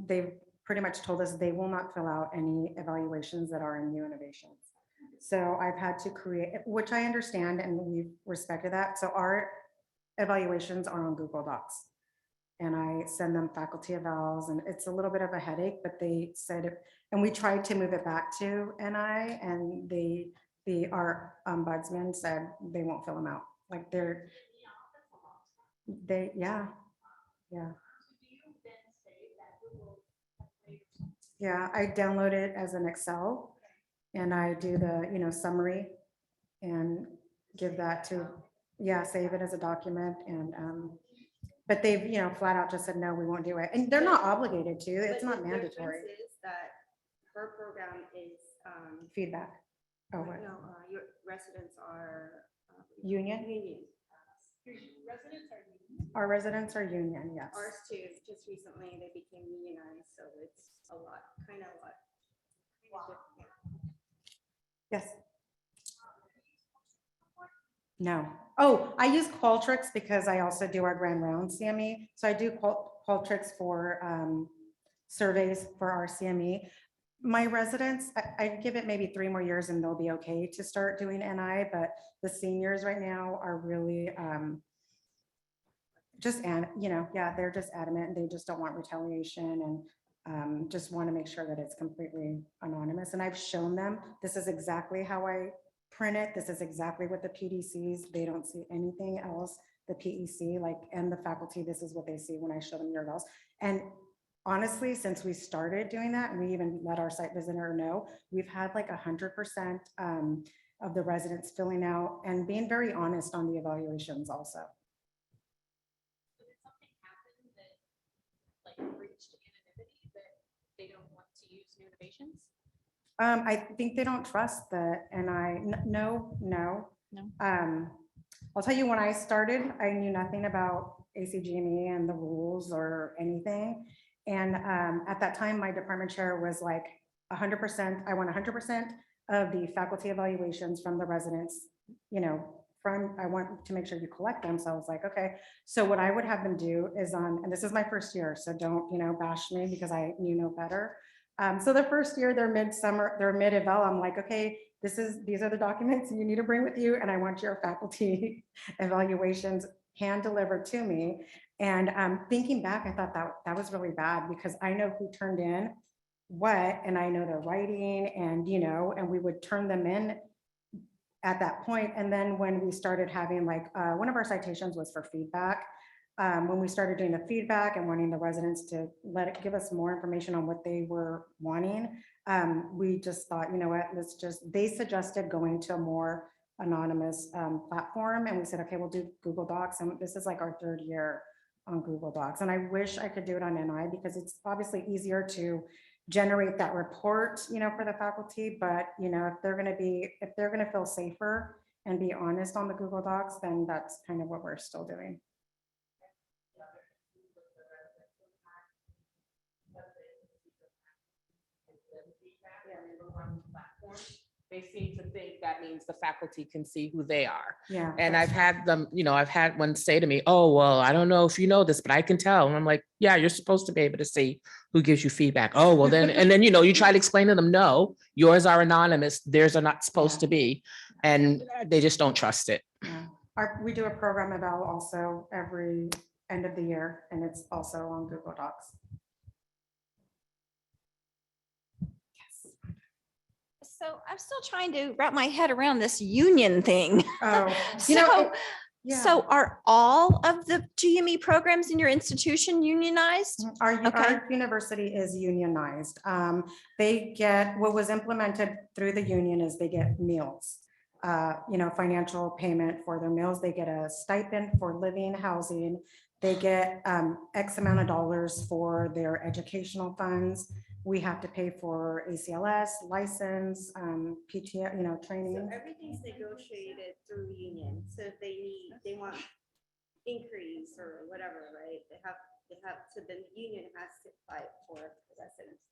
they've pretty much told us they will not fill out any evaluations that are in New Innovations. So I've had to create, which I understand and we've respected that. So our evaluations are on Google Docs. And I send them faculty evals, and it's a little bit of a headache, but they said, and we tried to move it back to NI, and our ombudsman said they won't fill them out. Like yeah. Yeah, I download it as an Excel and I do the, summary and give that to, save it as a document and, but they've, flat out just said, no, we won't do it. And they're not obligated to, it's But not the mandatory. difference is that her program is, Feedback. Oh, what? no, your residents are. Union? Union. Our residents are union, yes. Ours too, just recently they became unionized, so it's a lot, kind of a lot. Yes. No. Oh, I use Qualtrics because I also do our Grand Round CME. So I do Qualtrics for surveys for our CME. My residents, I give it maybe 3 more years and they'll be okay to start doing NI, but the seniors right now are really they're just adamant and they just don't want retaliation and just want to make sure that it's completely anonymous. And I've shown them, this is exactly how I print it. This is exactly what the PD sees. They don't see anything else. The PEC, and the faculty, this is what they see when I show them your evals. And honestly, since we started doing that, and we even let our site visitor know, we've had 100% of the residents filling out and being very honest on the evaluations also. Reached anonymity that they don't want to use New Innovations? I think they don't trust that, and no. I'll tell you, when I started, I knew nothing about ACGME and the rules or anything. And at that time, my department chair was like 100%, I want 100% of the faculty evaluations from the residents, I want to make sure you collect them. So I was like, okay. So what I would have them do is and this is my first year, so don't, bash me because I knew no better. So the first year, they're mid-eval, I'm like, okay, these are the documents you need to bring with you. And I want your faculty evaluations hand delivered to me. And thinking back, I thought that was really bad because I know who turned in what, and I know their writing and, and we would turn them in at that point. And then when we started having one of our citations was for feedback. When we started doing the feedback and wanting the residents to give us more information on what they were wanting, we just thought, what, they suggested going to a more anonymous platform. And we said, okay, we'll do Google Docs. And this is our 3rd year on Google Docs. And I wish I could do it on NI because it's obviously easier to generate that report, for the faculty. But, if they're going to feel safer and be honest on the Google Docs, then that's kind of what we're still doing. They seem to think that means the faculty can see who they are. Yeah. And I've had them, I've had one say to me, oh, well, I don't know if you know this, but I can tell. And I'm like, yeah, you're supposed to be able to see who gives you feedback. Oh, well then, and then, you try to explain to them, no, yours are anonymous. Theirs are not supposed to be. And they just don't trust it. Yeah. We do a program eval also every end of the year, and it's also on Google Docs. So I'm still trying to wrap my head around this union thing. Oh, So are all of the GME programs in your institution unionized? Our university is unionized. They get, what was implemented through the union is they get meals, financial payment for their meals. They get a stipend for living, housing. They get X amount of dollars for their educational funds. We have to pay for ACLS, license, PTO, training. So everything's negotiated through union. So if they want increase or whatever, right? They have, so the union has to fight for the residents.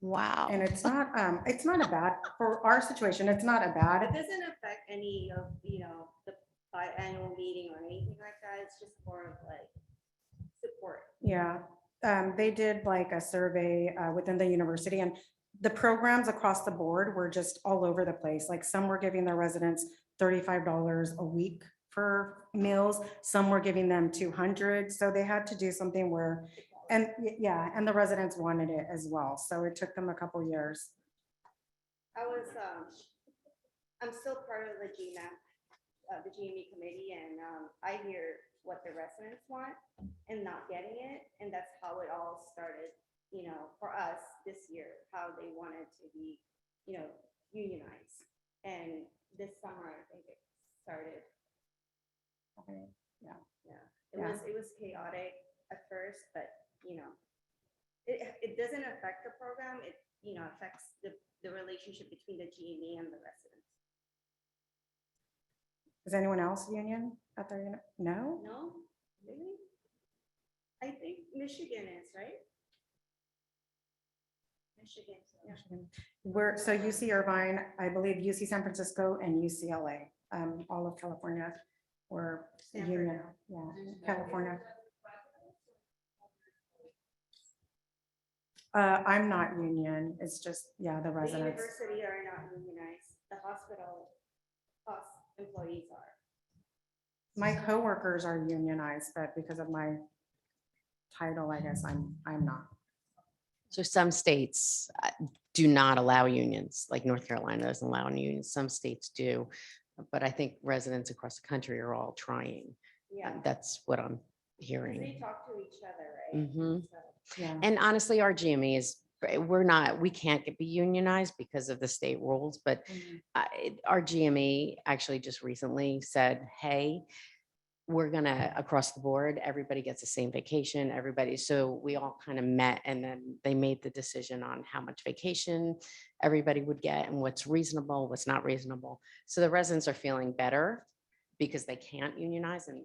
Wow. And it's not a bad, for our situation, it's not a It bad, doesn't affect any of, the biannual meeting or anything like that. It's just more of like support. yeah. They did like a survey within the university, and the programs across the board were just all over the place. Like some were giving their residents $35 a week for meals, some were giving them 200. So they had to do something where, and yeah, and the residents wanted it as well. So it took them a couple years. I'm still part of the GMAP, the GME committee, and I hear what the residents want and not getting it. And that's how it all started, for us this year, how they wanted to be, unionized. And this summer, I think it started. Okay, yeah. Yeah, Yeah. it was chaotic at first, but, it doesn't affect the program. It, affects the relationship between the GME and the residents. Is anyone else union at their unit? No? No, really? I think Michigan is, right? Michigan, yeah. We're, so UC Irvine, I believe UC San Francisco and UCLA, all of California were Stanford union, now. yeah, California. I'm not union, it's just, yeah, the The residents. university are not unionized. The hospital, us employees are. My coworkers are unionized, but because of my title, I guess I'm not. So some states do not allow unions, like North Carolina doesn't allow any unions. Some states do. But I think residents across the country are all trying. Yeah. That's what I'm 'Cause hearing. they talk to each other, right? Mhm. So, Yeah. And honestly, our GME is, we can't be unionized because of the state rules, but our GME actually just recently said, hey, we're gonna, across the board, everybody gets the same vacation, everybody. So we all kind of met and then they made the decision on how much vacation everybody would get and what's reasonable, what's not reasonable. So the residents are feeling better because they can't unionize and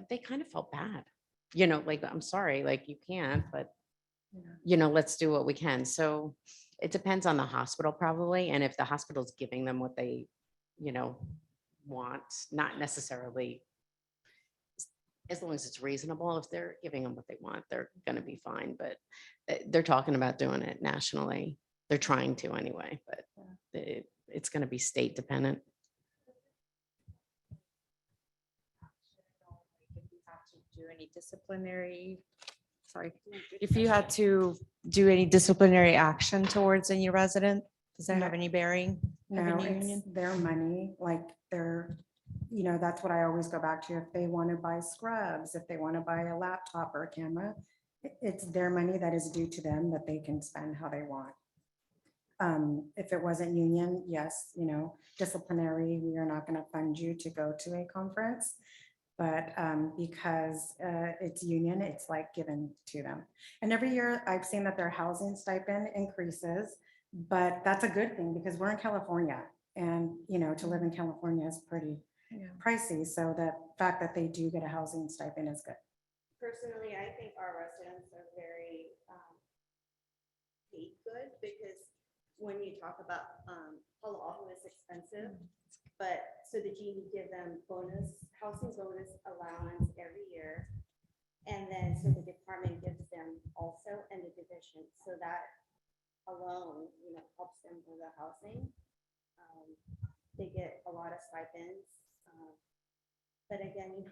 they kind of felt bad. Like, I'm sorry, like you can't, but let's do what we can. So it depends on the hospital probably. And if the hospital's giving them what they, want, not necessarily, as long as it's reasonable, if they're giving them what they want, they're going to be fine. But they're talking about doing it nationally. They're trying to anyway, but it's going to be state dependent. Do any disciplinary, if you had to do any disciplinary action towards any resident, does that have any bearing? No, Having a it's union? their money, like they're, that's what I always go back to. If they want to buy scrubs, if they want to buy a laptop or a camera, it's their money that is due to them that they can spend how they want. If it wasn't union, yes, disciplinary, we are not going to fund you to go to a conference. But because it's union, it's like given to them. And every year I've seen that their housing stipend increases, but that's a good thing because we're in California and, to live in California is pretty pricey. So the fact that they do get a housing stipend is good. Personally, I think our residents are very paid good because when you talk about Palo Alto is expensive, but so the GME give them housing bonus allowance every year. And then so the department gives them also in the division. So that alone, helps them with the housing. They get a lot of stipends. But again,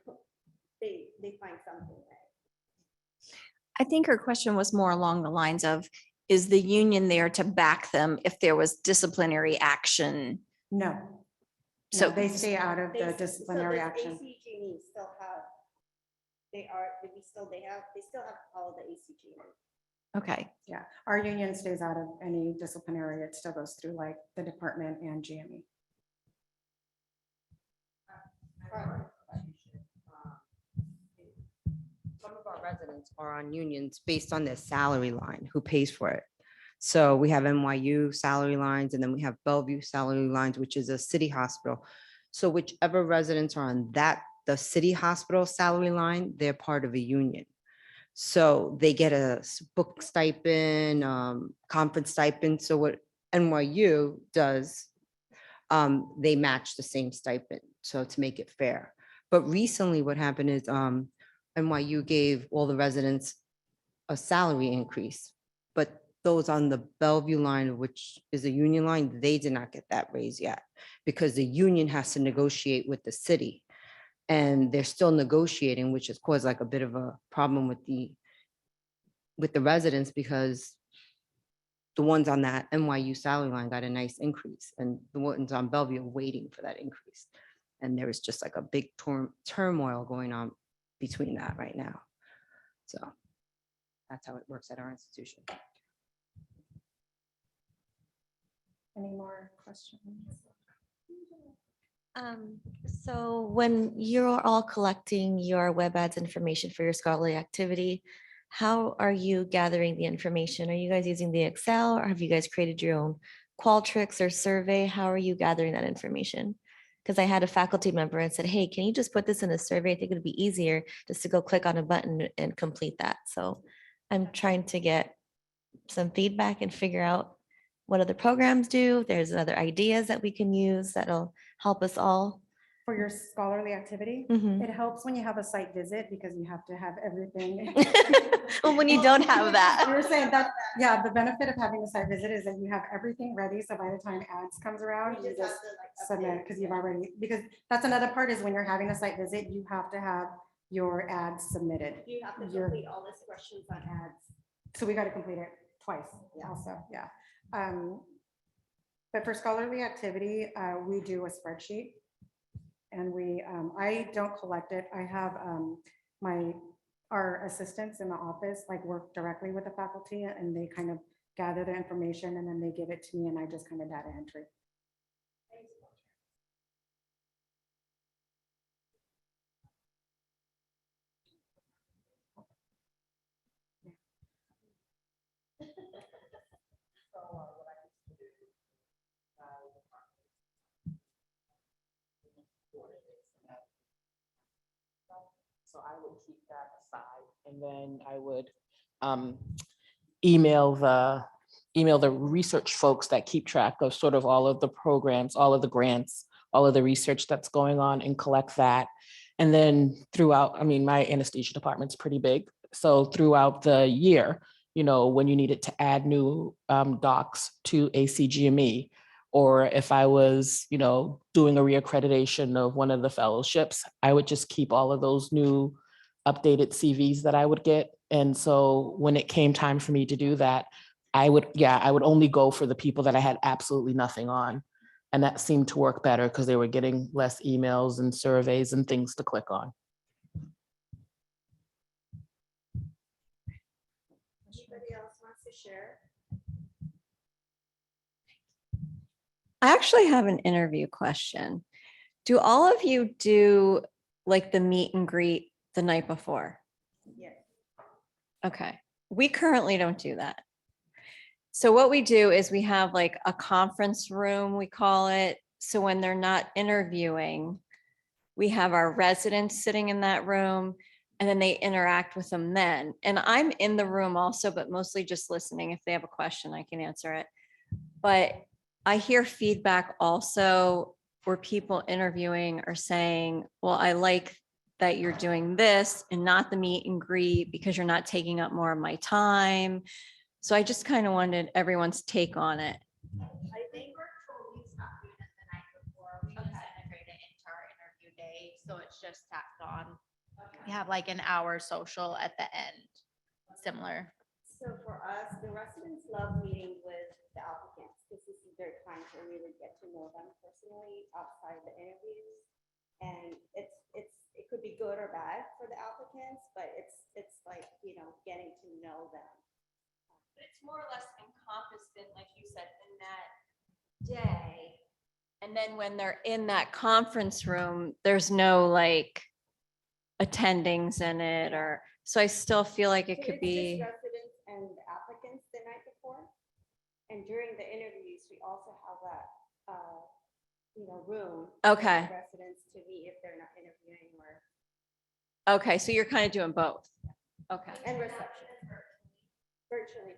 they find something, right? I think her question was more along the lines of, is the union there to back them if there was disciplinary action? No. So No, they stay out of They the s- so disciplinary the action. ACGME still have, they still have to follow the ACGME. Okay. Yeah, our union stays out of any disciplinary. It still goes through like the department and GME. Some of our residents are on unions based on their salary line, who pays for it. So we have NYU salary lines, and then we have Bellevue salary lines, which is a city hospital. So whichever residents are on the city hospital salary line, they're part of a union. So they get a book stipend, conference stipend. So what NYU does, they match the same stipend, so to make it fair. But recently what happened is NYU gave all the residents a salary increase, but those on the Bellevue line, which is a union line, they did not get that raise yet because the union has to negotiate with the city. And they're still negotiating, which has caused like a bit of a problem with the residents because the ones on that NYU salary line got a nice increase and the ones on Bellevue are waiting for that increase. And there is just like a big turmoil going on between that right now. So that's how it works at our institution. Any more questions? So when you're all collecting your web ads information for your scholarly activity, how are you gathering the information? Are you guys using the Excel or have you guys created your own Qualtrics or survey? How are you gathering that information? Because I had a faculty member and said, hey, can you just put this in a survey? I think it'd be easier just to go click on a button and complete that. So I'm trying to get some feedback and figure out what other programs do. There's other ideas that we can use that'll help us all. For your scholarly activity, Mhm. it helps when you have a site visit because you have to have everything. Well, when you don't have that. You were saying that, yeah, the benefit of having a site visit is that you have everything ready. So by the time ads comes around, you just submit because you've already, because that's another part is when you're having a site visit, you have to have your ads submitted. You have to Your- complete all these questions on ads. So we got to complete it twice also, yeah. But for scholarly activity, we do a spreadsheet. And I don't collect it. I have our assistants in the office like work directly with the faculty and they kind of gather the information and then they give it to me and I just kind of data entry. So I would keep that aside and then I would email the research folks that keep track of sort of all of the programs, all of the grants, all of the research that's going on and collect that. And then throughout, I mean, my anesthesia department's pretty big. So throughout the year, you know, when you needed to add new docs to ACGME, or if I was, you know, doing a reaccreditation of one of the fellowships, I would just keep all of those new updated CVs that I would get. And so when it came time for me to do that, I would only go for the people that I had absolutely nothing on. And that seemed to work better because they were getting less emails and surveys and things to click on. Anybody else wants to share? I actually have an interview question. Do all of you do like the meet and greet the night before? Yes. Okay, we currently don't do that. So what we do is we have like a conference room, we call it. So when they're not interviewing, we have our residents sitting in that room and then they interact with them then. And I'm in the room also, but mostly just listening. If they have a question, I can answer it. But I hear feedback also where people interviewing are saying, well, I like that you're doing this and not the meet and greet because you're not taking up more of my time. So I just kind of wanted everyone's take on it. I think we're totally not doing it the night before. We just integrate it into our interview day, so it's just tacked on. We have like an hour social at the end, similar. So for us, the residents love meeting with the applicants. This is their time to really get to know them personally outside the interviews. And it could be good or bad for the applicants, but it's like, you know, getting to know them. But it's more or less encompassed in, like you said, in that day. And then when they're in that conference room, there's no like attendings in it or, so I still feel like it So could it's be. just residents and the applicants the night before. And during the interviews, we also have that, you know, room. for Okay. the Residents to meet if they're not interviewing or. Okay, so you're kind of doing both. Okay. And reception. Virtually.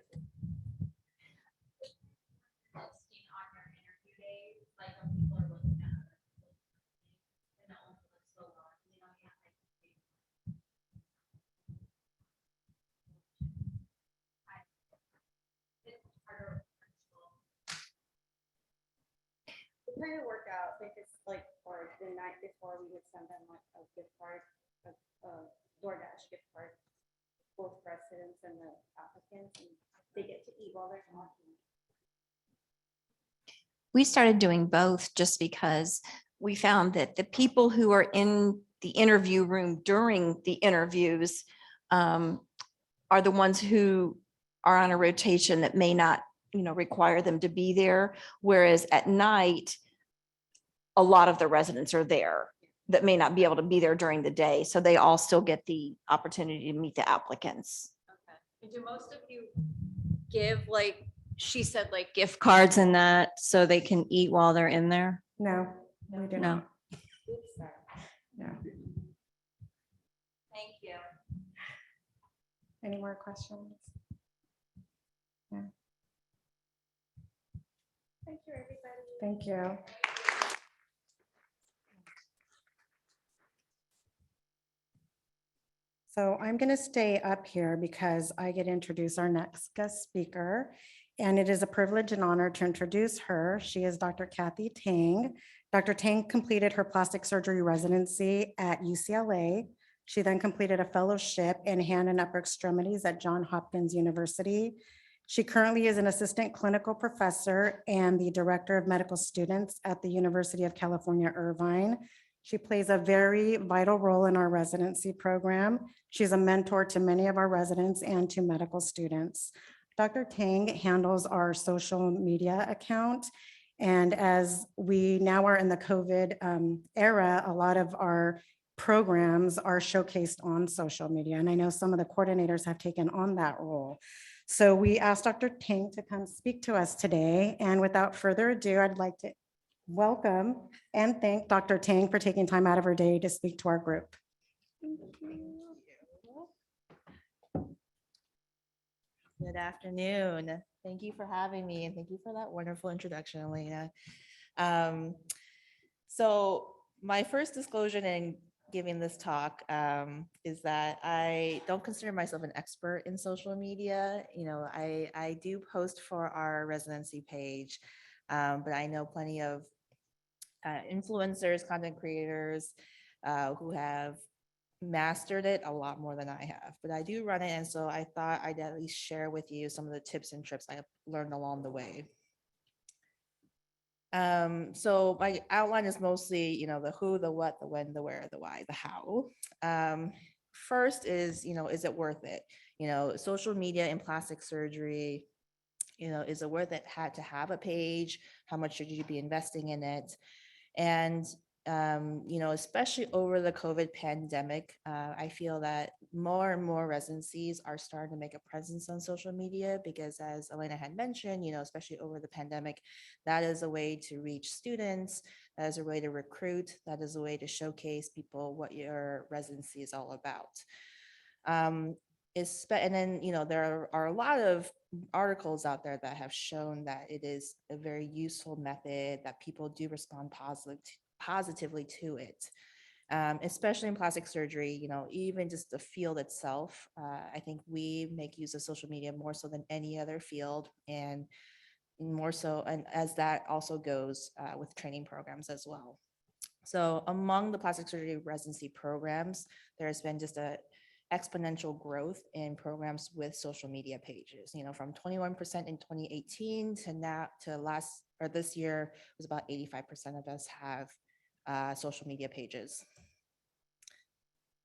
We kind of work out, if it's like for the night before, we would send them like a gift card, a DoorDash gift card, both residents and the applicants, and they get to eat while they're talking. We started doing both just because we found that the people who are in the interview room during the interviews are the ones who are on a rotation that may not, require them to be there. Whereas at night, a lot of the residents are there that may not be able to be there during the day. So they all still get the opportunity to meet the applicants. And do most of you give, like, she said, like gift cards and that, so they can eat while they're in there? No, we do No. not. No. Thank you. Any more questions? No. Thank you, everybody. Thank you. So I'm going to stay up here because I get to introduce our next guest speaker. And it is a privilege and honor to introduce her. She is Dr. Kathy Tang. Dr. Tang completed her plastic surgery residency at UCLA. She then completed a fellowship in hand and upper extremities at Johns Hopkins University. She currently is an assistant clinical professor and the director of medical students at the University of California, Irvine. She plays a very vital role in our residency program. She's a mentor to many of our residents and to medical students. Dr. Tang handles our social media account. And as we now are in the COVID era, a lot of our programs are showcased on social media. And I know some of the coordinators have taken on that role. So we asked Dr. Tang to come speak to us today. And without further ado, I'd like to welcome and thank Dr. Tang for taking time out of her day to speak to our group. Good afternoon. Thank you for having me and thank you for that wonderful introduction, Elena. So my first disclosure in giving this talk is that I don't consider myself an expert in social media. I do post for our residency page, but I know plenty of influencers, content creators who have mastered it a lot more than I have, but I do run it. And so I thought I'd at least share with you some of the tips and tricks I've learned along the way. So my outline is mostly, the who, the what, the when, the where, the why, the how. First is, is it worth it? Social media and plastic surgery, is it worth it to have a page? How much should you be investing in it? And especially over the COVID pandemic, I feel that more and more residencies are starting to make a presence on social media because, as Elena had mentioned, especially over the pandemic, that is a way to reach students, that is a way to recruit, that is a way to showcase people what your residency is all about. And then, there are a lot of articles out there that have shown that it is a very useful method, that people do respond positively to it, especially in plastic surgery. Even just the field itself, I think we make use of social media more so than any other field, and more so, and as that also goes with training programs as well. So among the plastic surgery residency programs, there has been just a exponential growth in programs with social media pages, from 21% in 2018 to now to this year was about 85% of us have social media pages.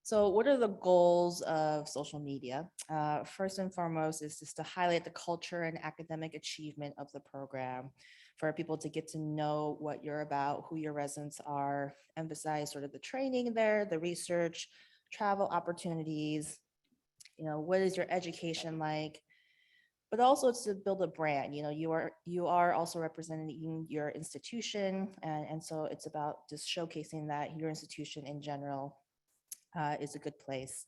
So what are the goals of social media? First and foremost is just to highlight the culture and academic achievement of the program, for people to get to know what you're about, who your residents are, emphasize sort of the training there, the research, travel opportunities, what is your education like, but also to build a brand. You are also representing your institution, and so it's about just showcasing that your institution in general is a good place.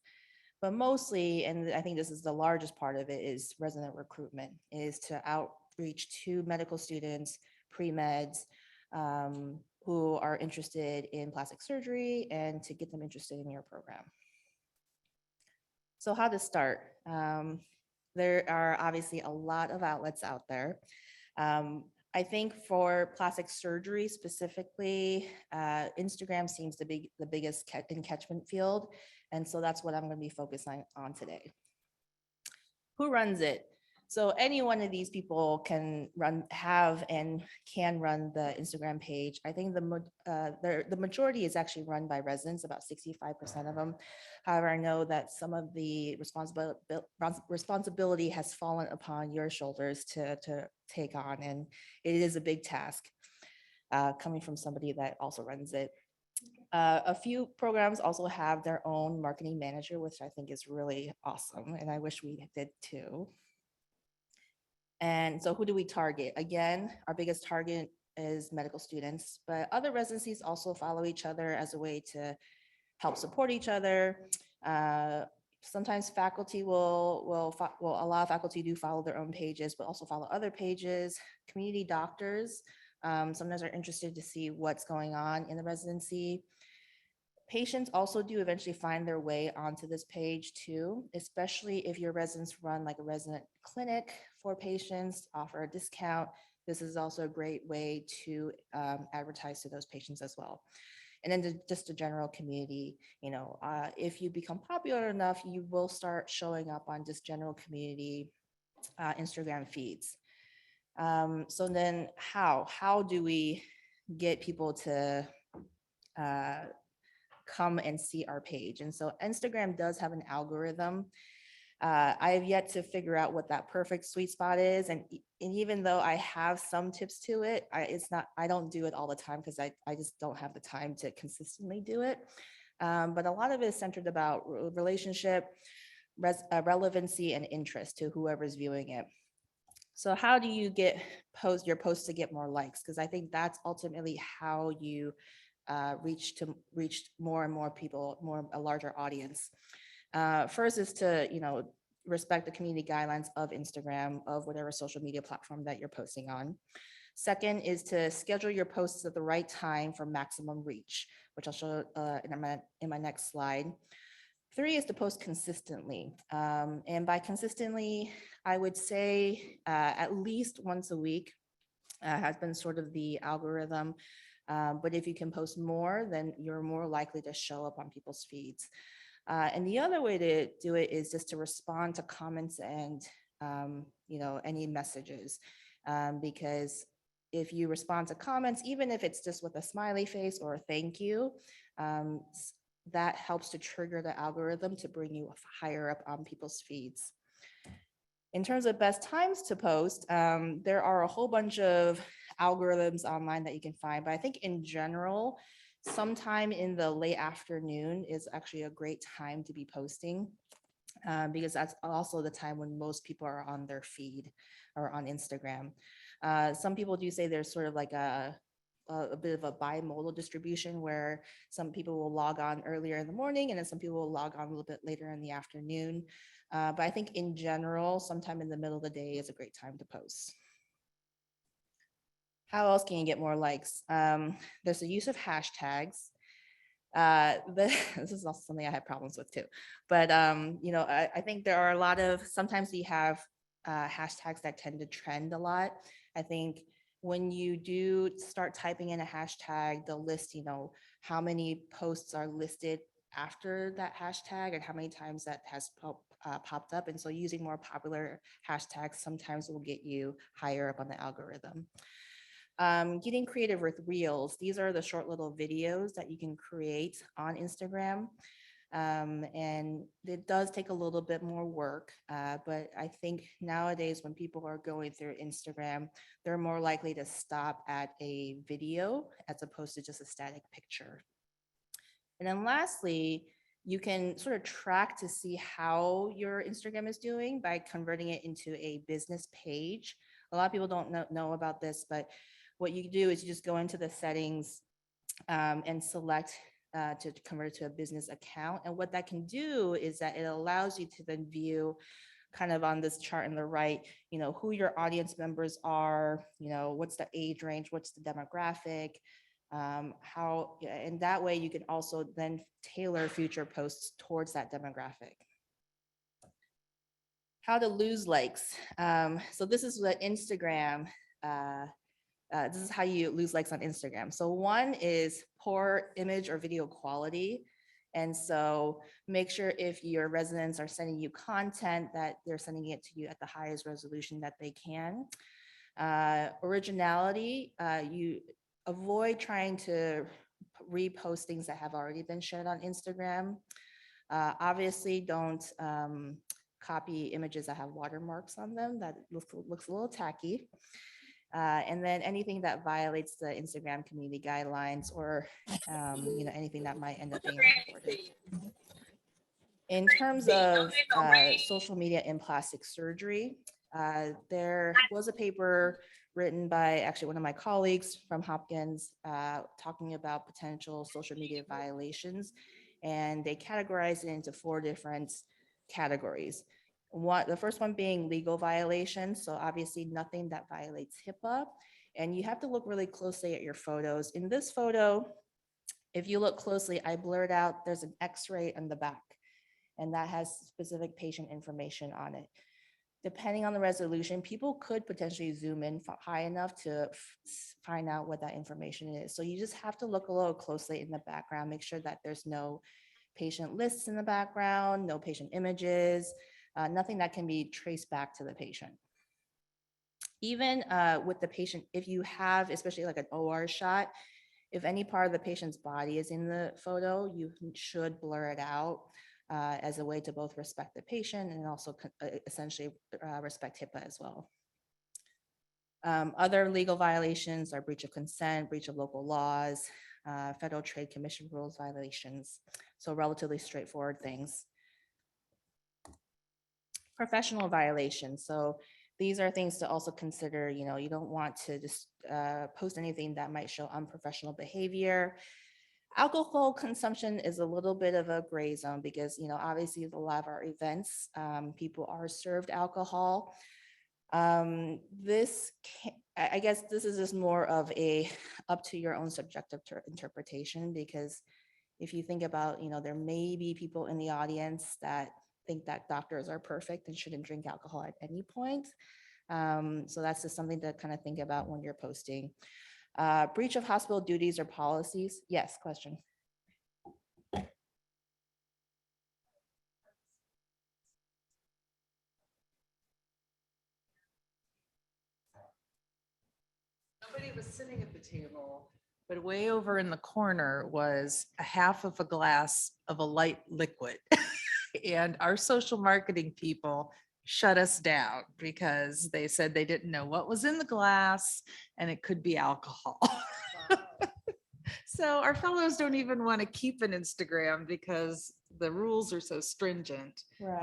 But mostly, and I think this is the largest part of it, is resident recruitment, is to outreach to medical students, pre-meds, who are interested in plastic surgery and to get them interested in your program. So how to start? There are obviously a lot of outlets out there. I think for plastic surgery specifically, Instagram seems to be the biggest catchment field. And so that's what I'm going to be focusing on today. Who runs it? So any one of these people can have and can run the Instagram page. I think the majority is actually run by residents, about 65% of them. However, I know that some of the responsibility has fallen upon your shoulders to take on, and it is a big task coming from somebody that also runs it. A few programs also have their own marketing manager, which I think is really awesome, and I wish we did too. And so who do we target? Again, our biggest target is medical students, but other residencies also follow each other as a way to help support each other. Sometimes faculty a lot of faculty do follow their own pages, but also follow other pages. Community doctors sometimes are interested to see what's going on in the residency. Patients also do eventually find their way onto this page too, especially if your residents run like a resident clinic for patients, offer a discount. This is also a great way to advertise to those patients as well. And then just a general community, if you become popular enough, you will start showing up on just general community Instagram feeds. So then how do we get people to come and see our page? And so Instagram does have an algorithm. I have yet to figure out what that perfect sweet spot is. And even though I have some tips to it, I don't do it all the time because I just don't have the time to consistently do it. But a lot of it is centered about relationship, relevancy, and interest to whoever's viewing it. So how do you get your posts to get more likes? Because I think that's ultimately how you reach more and more people, a larger audience. First is to, respect the community guidelines of Instagram, of whatever social media platform that you're posting on. Second is to schedule your posts at the right time for maximum reach, which I'll show in my next slide. 3 is to post consistently. And by consistently, I would say at least once a week has been sort of the algorithm. But if you can post more, then you're more likely to show up on people's feeds. And the other way to do it is just to respond to comments and, any messages. Because if you respond to comments, even if it's just with a smiley face or a thank you, that helps to trigger the algorithm to bring you higher up on people's feeds. In terms of best times to post, there are a whole bunch of algorithms online that you can find, but I think in general, sometime in the late afternoon is actually a great time to be posting because that's also the time when most people are on their feed or on Instagram. Some people do say there's sort of like a bit of a bimodal distribution where some people will log on earlier in the morning and then some people will log on a little bit later in the afternoon. But I think in general, sometime in the middle of the day is a great time to post. How else can you get more likes? There's the use of hashtags. This is also something I have problems with too. But I think there are a lot of, sometimes you have hashtags that tend to trend a lot. I think when you do start typing in a hashtag, they'll list, how many posts are listed after that hashtag and how many times that has popped up. And so using more popular hashtags sometimes will get you higher up on the algorithm. Getting creative with reels. These are the short little videos that you can create on Instagram. And it does take a little bit more work, but I think nowadays when people are going through Instagram, they're more likely to stop at a video as opposed to just a static picture. And then lastly, you can sort of track to see how your Instagram is doing by converting it into a business page. A lot of people don't know about this, but what you do is you just go into the settings and select to convert to a business account. And what that can do is that it allows you to then view kind of on this chart on the right, who your audience members are, what's the age range, what's the demographic, and that way you can also then tailor future posts towards that demographic. How to lose likes. So this is what Instagram, this is how you lose likes on Instagram. So one is poor image or video quality. And so make sure if your residents are sending you content that they're sending it to you at the highest resolution that they can. Originality, you avoid trying to repost things that have already been shared on Instagram. Obviously, don't copy images that have watermarks on them. That looks a little tacky. And then anything that violates the Instagram community guidelines or anything that might end up being reported. In terms of social media in plastic surgery, there was a paper written by actually one of my colleagues from Hopkins talking about potential social media violations, and they categorized it into 4 different categories. The first one being legal violations. So obviously nothing that violates HIPAA. And you have to look really closely at your photos. In this photo, if you look closely, I blurred out, there's an X-ray on the back, and that has specific patient information on it. Depending on the resolution, people could potentially zoom in high enough to find out what that information is. So you just have to look a little closely in the background, make sure that there's no patient lists in the background, no patient images, nothing that can be traced back to the patient. Even with the patient, if you have, especially like an OR shot, if any part of the patient's body is in the photo, you should blur it out as a way to both respect the patient and also essentially respect HIPAA as well. Other legal violations are breach of consent, breach of local laws, Federal Trade Commission rules violations. So relatively straightforward things. Professional violations. So these are things to also consider. You don't want to just post anything that might show unprofessional behavior. Alcohol consumption is a little bit of a gray zone because, obviously a lot of our events, people are served alcohol. I guess this is just more of a up to your own subjective interpretation, because if you think about, there may be people in the audience that think that doctors are perfect and shouldn't drink alcohol at any point. So that's just something to kind of think about when you're posting. Breach of hospital duties or policies. Yes, question. Nobody was sitting at the table, but way over in the corner was a half of a glass of a light liquid. And our social marketing people shut us down because they said they didn't know what was in the glass and it could be alcohol. So our fellows don't even want to keep an Instagram because the rules are so stringent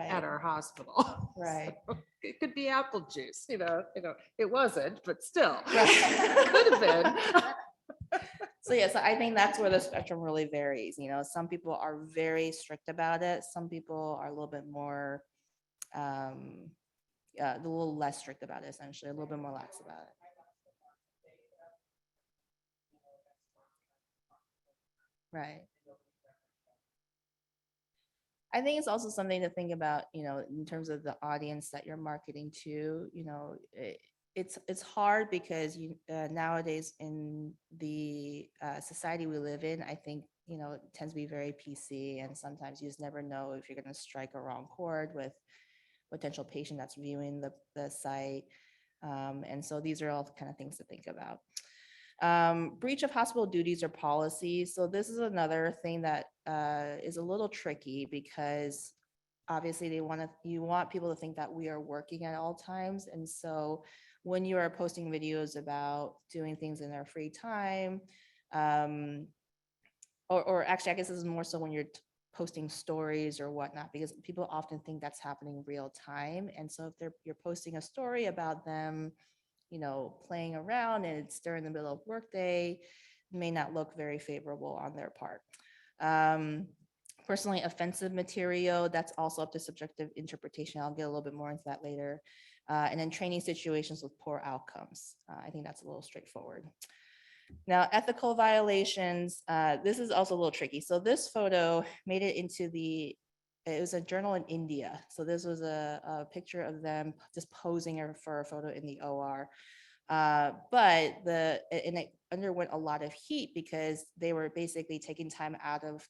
at our hospital. Right. So it could be apple juice, it wasn't, but still, it could have been. So yeah, so I think that's where the spectrum really varies. Some people are very strict about it. Some people are a little bit more, a little less strict about it, essentially, a little bit more lax about it. Right. I think it's also something to think about, in terms of the audience that you're marketing to. It's hard because nowadays in the society we live in, I think, it tends to be very PC, and sometimes you just never know if you're going to strike a wrong chord with potential patient that's viewing the site. And so these are all kind of things to think about. Breach of hospital duties or policies. So this is another thing that is a little tricky because obviously you want people to think that we are working at all times. And so when you are posting videos about doing things in their free time, or actually, I guess this is more so when you're posting stories or whatnot, because people often think that's happening real time. And so if you're posting a story about them, playing around and it's during the middle of workday, may not look very favorable on their part. Personally offensive material, that's also up to subjective interpretation. I'll get a little bit more into that later. And then training situations with poor outcomes. I think that's a little straightforward. Now, ethical violations, this is also a little tricky. So this photo made it into it was a journal in India. So this was a picture of them just posing for a photo in the OR. But it underwent a lot of heat because they were basically taking time out of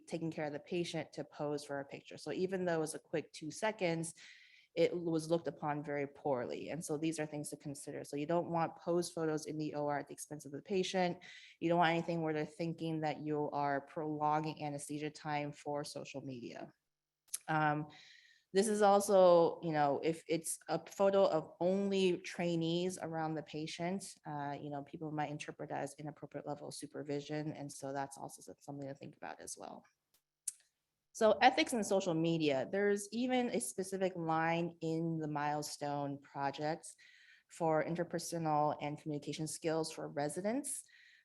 taking care of the patient to pose for a picture. So even though it was a quick 2 seconds, it was looked upon very poorly. And so these are things to consider. So you don't want pose photos in the OR at the expense of the patient. You don't want anything where they're thinking that you are prolonging anesthesia time for social media. This is also, if it's a photo of only trainees around the patient, people might interpret that as inappropriate level of supervision. And so that's also something to think about as well. So ethics in social media, there's even a specific line in the Milestone projects for interpersonal and communication skills for residents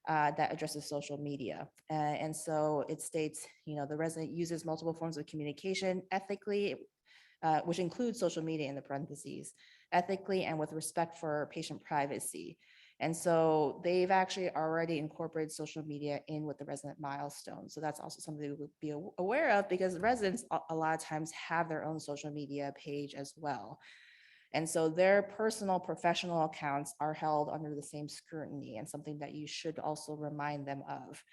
that addresses social media. And so it states, the resident uses multiple forms of communication ethically, which includes social media in the parentheses, ethically and with respect for patient privacy. And so they've actually already incorporated social media in with the resident milestone. So that's also something to be aware of because residents a lot of times have their own social media page as well. And so their personal professional accounts are held under the same scrutiny and something that you should also remind them of.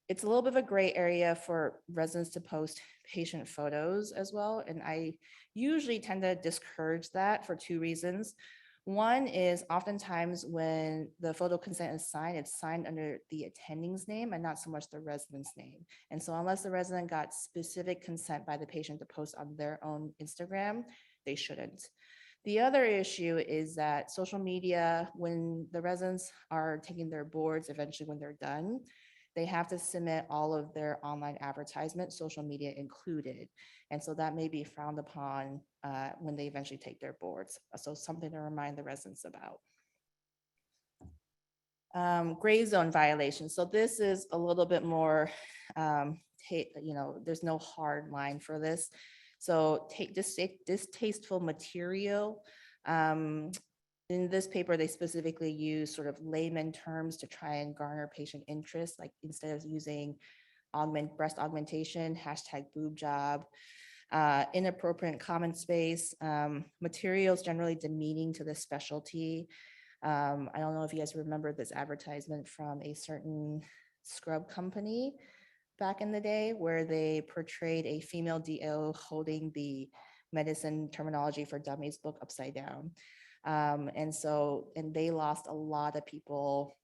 It's a little bit of a gray area for residents to post patient photos as well. And I usually tend to discourage that for 2 reasons. One is oftentimes when the photo consent is signed, it's signed under the attending's name and not so much the resident's name. And so unless the resident got specific consent by the patient to post on their own Instagram, they shouldn't. The other issue is that social media, when the residents are taking their boards, eventually when they're done, they have to submit all of their online advertisements, social media included. And so that may be frowned upon when they eventually take their boards. So something to remind the residents about. Gray zone violations. So this is a little bit more, there's no hard line for this. So take distasteful material. In this paper, they specifically use sort of layman terms to try and garner patient interest, like instead of using breast augmentation, hashtag boob job, inappropriate comment space, materials generally demeaning to the specialty. I don't know if you guys remember this advertisement from a certain scrub company back in the day where they portrayed a female DO holding the medicine terminology for dummies book upside down. And they lost a lot of people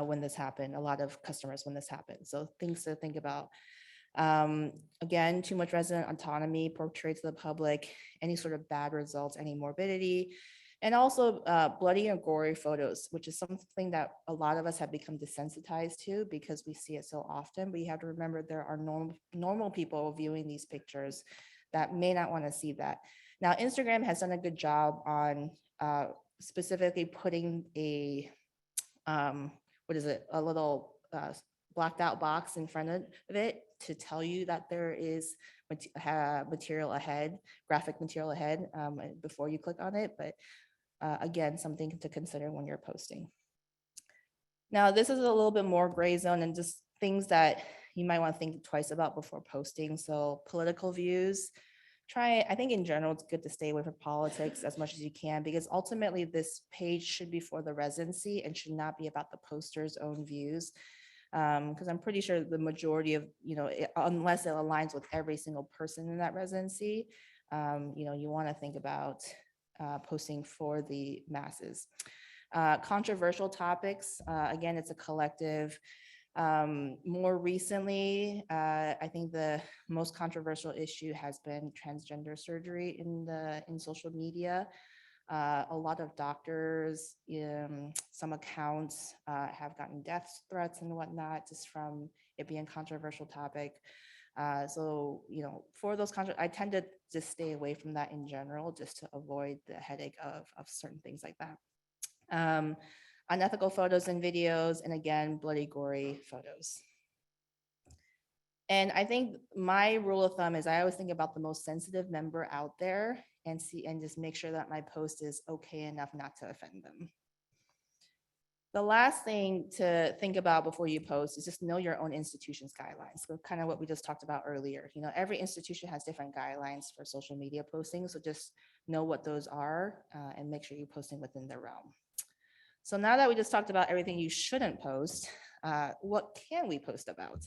when this happened, a lot of customers when this happened. So things to think about. Again, too much resident autonomy portrayed to the public, any sort of bad results, any morbidity, and also bloody and gory photos, which is something that a lot of us have become desensitized to because we see it so often. But you have to remember there are normal people viewing these pictures that may not want to see that. Now, Instagram has done a good job on specifically putting a little blacked out box in front of it to tell you that there is material ahead, graphic material ahead before you click on it. But again, something to consider when you're posting. Now, this is a little bit more gray zone and just things that you might want to think twice about before posting. So political views. I think in general, it's good to stay away from politics as much as you can, because ultimately this page should be for the residency and should not be about the poster's own views. Because I'm pretty sure the majority of, unless it aligns with every single person in that residency, you want to think about posting for the masses. Controversial topics, again, it's a collective. More recently, I think the most controversial issue has been transgender surgery in social media. A lot of doctors, some accounts have gotten death threats and whatnot just from it being a controversial topic. So, for those I tend to just stay away from that in general, just to avoid the headache of certain things like that. Unethical photos and videos, and again, bloody, gory photos. And I think my rule of thumb is I always think about the most sensitive member out there and see, and just make sure that my post is okay enough not to offend them. The last thing to think about before you post is just know your own institution's guidelines. So kind of what we just talked about earlier. You know, every institution has different guidelines for social media posting. So just know what those are and make sure you're posting within their realm. So now that we just talked about everything you shouldn't post, what can we post about?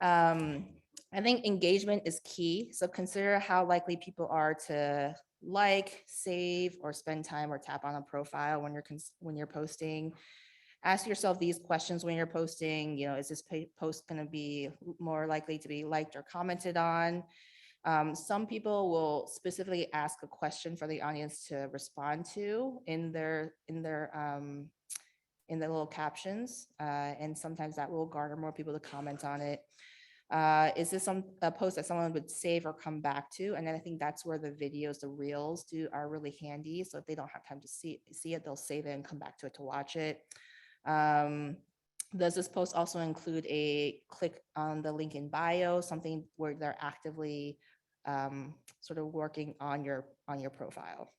I think engagement is key. So consider how likely people are to like, save, or spend time or tap on a profile when you're posting. Ask yourself these questions when you're posting. You know, is this post going to be more likely to be liked or commented on? Some people will specifically ask a question for the audience to respond to in their little captions, and sometimes that will garner more people to comment on it. Is this a post that someone would save or come back to? And then I think that's where the videos, the reels are really handy. So if they don't have time to see it, they'll save it and come back to it to watch it. Does this post also include a click on the link in bio, something where they're actively sort of working on your profile?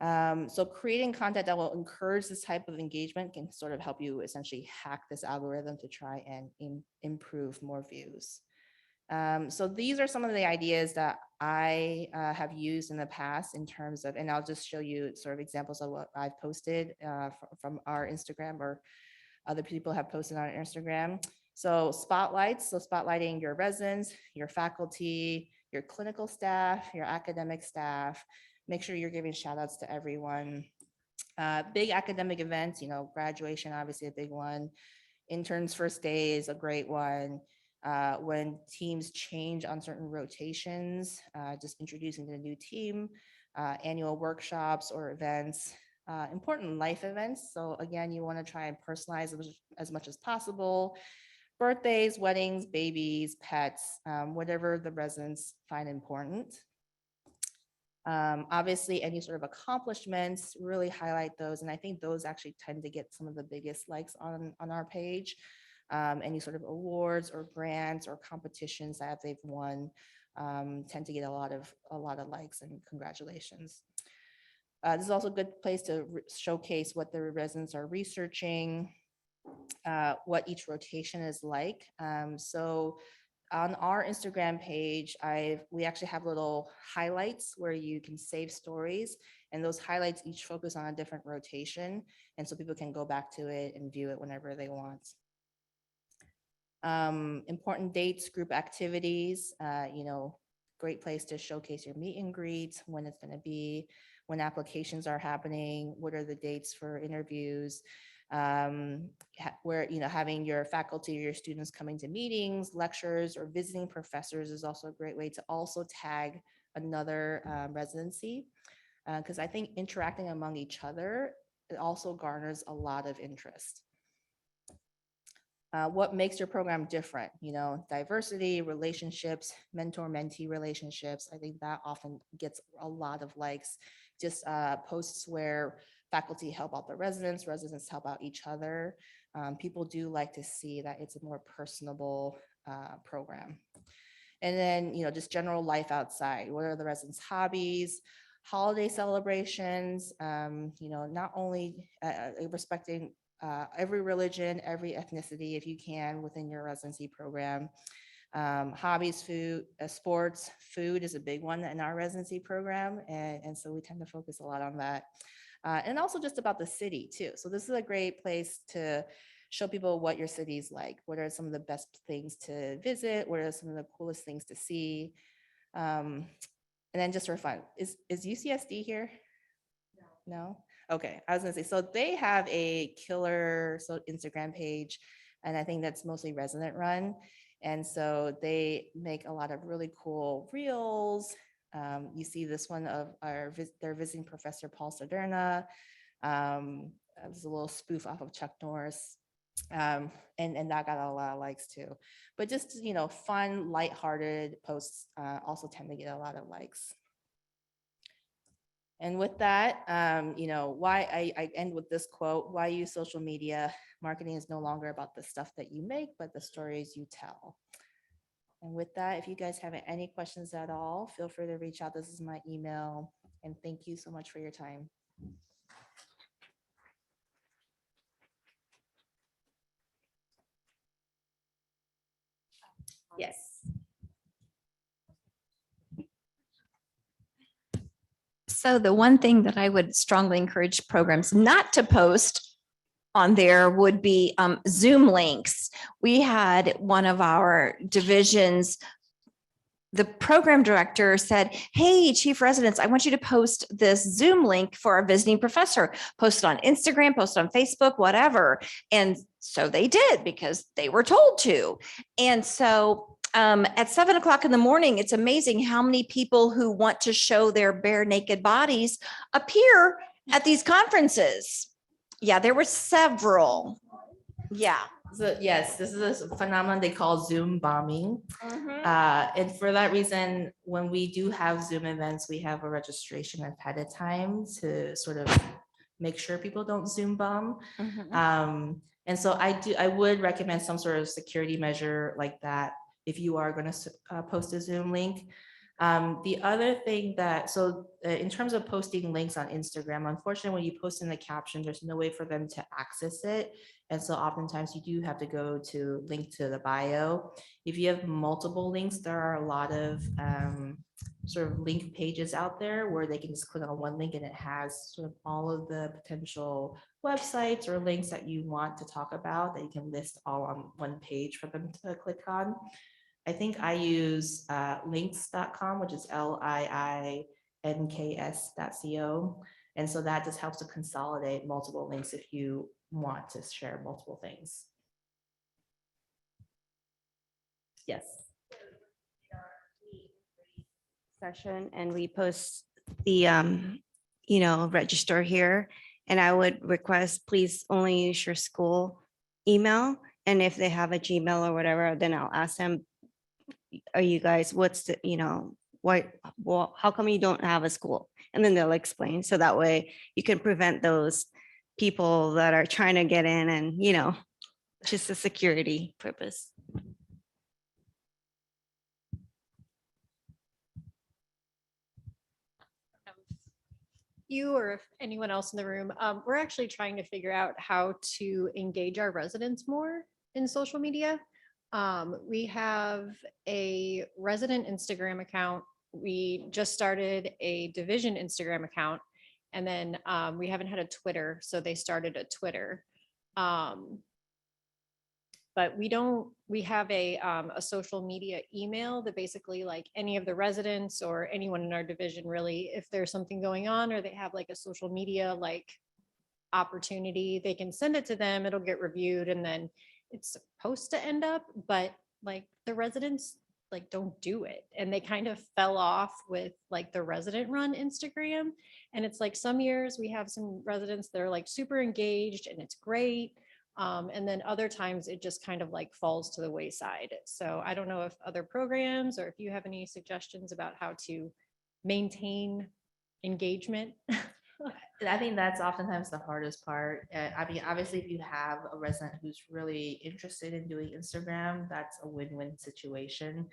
So creating content that will encourage this type of engagement can sort of help you essentially hack this algorithm to try and improve more views. So these are some of the ideas that I have used in the past in terms of, and I'll just show you sort of examples of what I've posted from our Instagram or other people have posted on Instagram. So spotlights, so spotlighting your residents, your faculty, your clinical staff, your academic staff. Make sure you're giving shout outs to everyone. Big academic events, you know, graduation, obviously a big one. Interns first day is a great one. When teams change on certain rotations, just introducing the new team, annual workshops or events, important life events. So again, you want to try and personalize as much as possible. Birthdays, weddings, babies, pets, whatever the residents find important. Obviously, any sort of accomplishments, really highlight those. And I think those actually tend to get some of the biggest likes on our page. Any sort of awards or grants or competitions that they've won tend to get a lot of likes and congratulations. This is also a good place to showcase what the residents are researching, what each rotation is like. So on our Instagram page, we actually have little highlights where you can save stories, and those highlights each focus on a different rotation. And so people can go back to it and view it whenever they want. Important dates, group activities, you know, great place to showcase your meet and greets, when it's going to be, when applications are happening, what are the dates for interviews, where, you know, having your faculty or your students coming to meetings, lectures, or visiting professors is also a great way to also tag another residency, because I think interacting among each other, it also garners a lot of interest. What makes your program different? You know, diversity, relationships, mentor-mentee relationships. I think that often gets a lot of likes. Just posts where faculty help out the residents, residents help out each other. People do like to see that it's a more personable program. And then, you know, just general life outside. What are the residents' hobbies? Holiday celebrations, you know, not only respecting every religion, every ethnicity, if you can, within your residency program. Hobbies, food, sports, food is a big one in our residency program. And so we tend to focus a lot on that. And also just about the city too. So this is a great place to show people what your city's like. What are some of the best things to visit? What are some of the coolest things to see? And then just for fun, is UCSD here? No? Okay, I was gonna say, so they have a killer Instagram page, and I think that's mostly resident run. And so they make a lot of really cool reels. You see this one of their visiting professor, Paul Soderna. It was a little spoof off of Chuck Norris. And that got a lot of likes too. But just, you know, fun, lighthearted posts also tend to get a lot of likes. And with that, you know, why I end with this quote: why use social media? Marketing is no longer about the stuff that you make, but the stories you tell. And with that, if you guys have any questions at all, feel free to reach out. This is my email. And thank you so much for your time. Yes. So the one thing that I would strongly encourage programs not to post on there would be Zoom links. We had one of our divisions, the program director said, "Hey, chief residents, I want you to post this Zoom link for our visiting professor. Post it on Instagram, post it on Facebook, whatever." And so they did because they were told to. And so at 7 o'clock in the morning, it's amazing how many people who want to show their bare naked bodies appear at these conferences. Yeah, there were several. Yeah. So yes, this is a phenomenon they call Zoom bombing. And for that reason, when we do have Zoom events, we have a registration ahead of time to sort of make sure people don't Zoom bomb. And so I would recommend some sort of security measure like that if you are going to post a Zoom link. The other thing that, in terms of posting links on Instagram, unfortunately, when you post in the caption, there's no way for them to access it. And so oftentimes you do have to go to link to the bio. If you have multiple links, there are a lot of sort of link pages out there where they can just click on one link and it has sort of all of the potential websites or links that you want to talk about that you can list all on one page for them to click on. I think I use links.com, which is links.co. And so that just helps to consolidate multiple links if you want to share multiple things. Yes. Session and we post the, register here. And I would request, please only use your school email. And if they have a Gmail or whatever, then I'll ask them, are you guys, what's the, how come you don't have a school? And then they'll explain. So that way you can prevent those people that are trying to get in and, just a security purpose. You or if anyone else in the room, we're actually trying to figure out how to engage our residents more in social media. We have a resident Instagram account. We just started a division Instagram account, and then we haven't had a Twitter, so they started a Twitter. But we have a social media email that basically like any of the residents or anyone in our division really, if there's something going on or they have like a social media like opportunity, they can send it to them, it'll get reviewed, and then it's supposed to end up, but like the residents like don't do it. And they kind of fell off with like the resident run Instagram. And it's like some years we have some residents that are like super engaged and it's great. And then other times it just kind of like falls to the wayside. So I don't know if other programs or if you have any suggestions about how to maintain engagement. I think that's oftentimes the hardest part. I mean, obviously, if you have a resident who's really interested in doing Instagram, that's a win-win situation.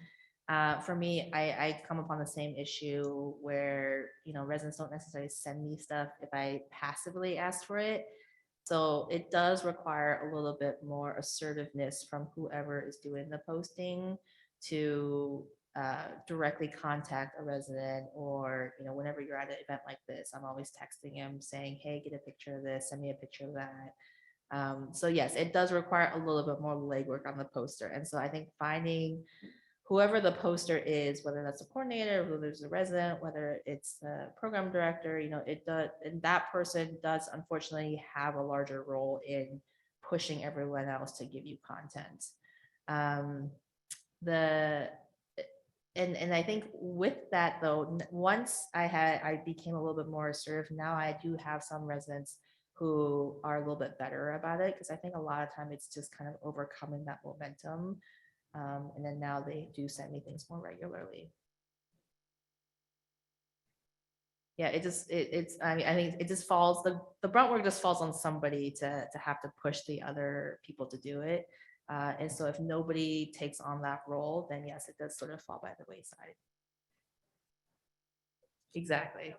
For me, I come upon the same issue where, residents don't necessarily send me stuff if I passively ask for it. So it does require a little bit more assertiveness from whoever is doing the posting to directly contact a resident, or whenever you're at an event like this, I'm always texting him saying, hey, get a picture of this, send me a picture of that. So yes, it does require a little bit more legwork on the poster. And so I think finding whoever the poster is, whether that's a coordinator, whether there's a resident, whether it's the program director, it does, and that person does unfortunately have a larger role in pushing everyone else to give you content. And I think with that though, once I became a little bit more assertive, now I do have some residents who are a little bit better about it, because I think a lot of time it's just kind of overcoming that momentum. And then now they do send me things more regularly. Yeah, I think it just falls, the brunt work just falls on somebody to have to push the other people to do it. And so if nobody takes on that role, then yes, it does sort of fall by the wayside. Exactly.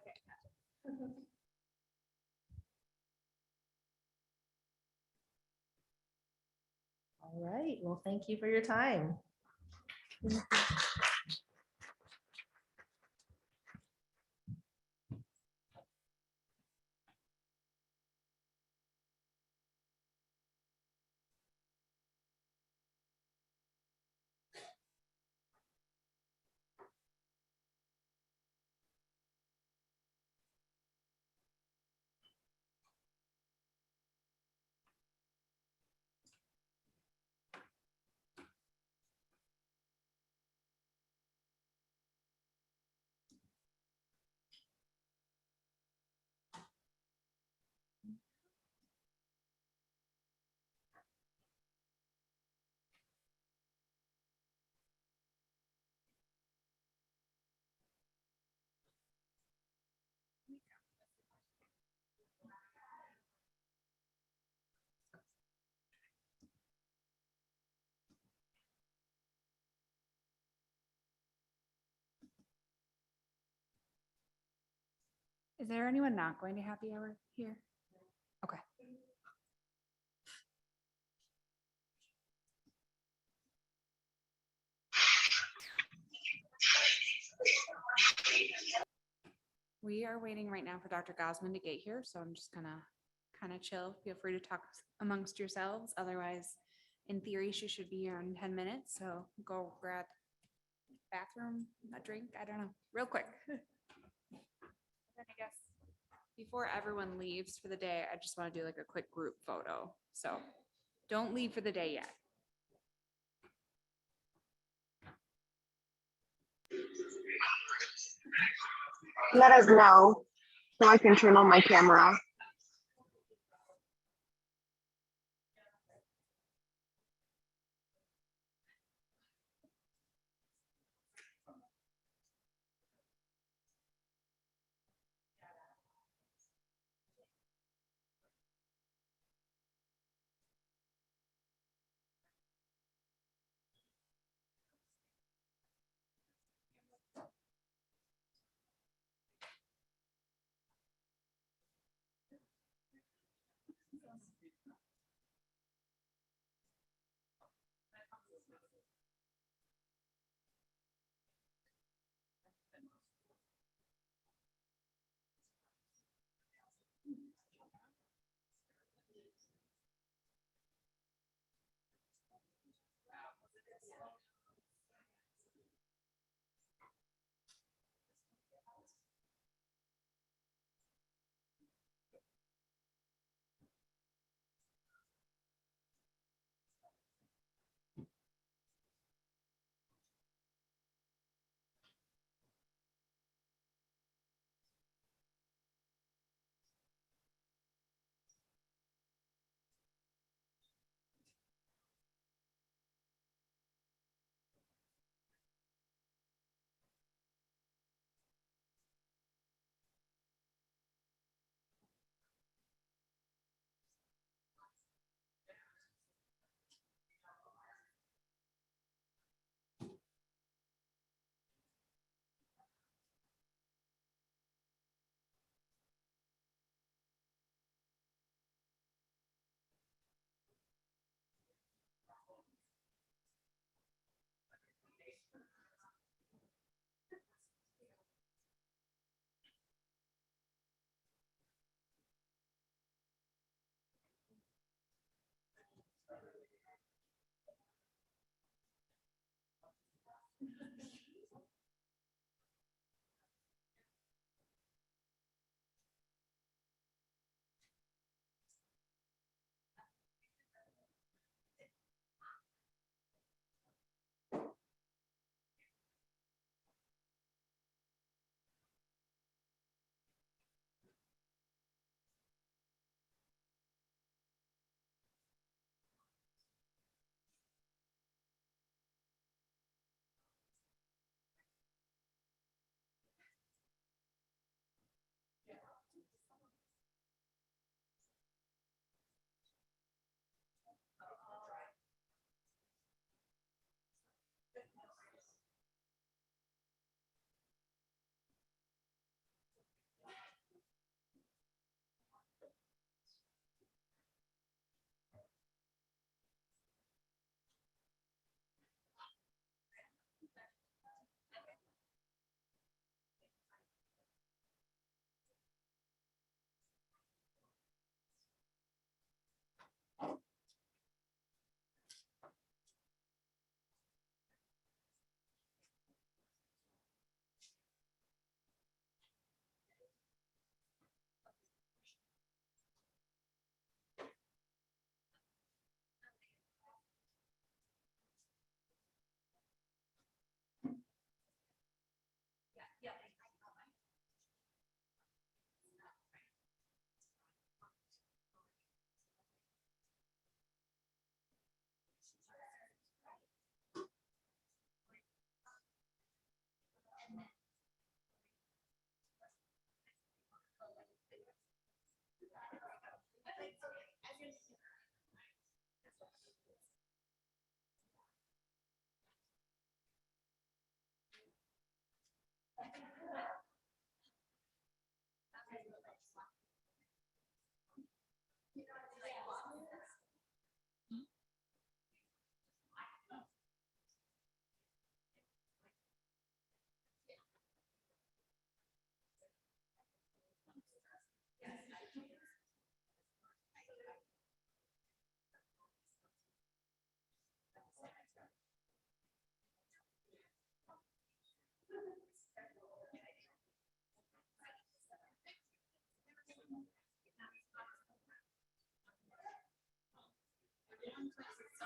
All right, well, thank you for your time. Is there anyone not going to happy hour here? Okay. We are waiting right now for Dr. Gosman to get here, so I'm just gonna kind of chill. Feel free to talk amongst yourselves. Otherwise, in theory, she should be here in 10 minutes, so go grab bathroom, a drink, I don't know, real quick. Then I guess before everyone leaves for the day, I just want to do like a quick group photo. So don't leave for the day yet. Let us know so I can turn on my camera.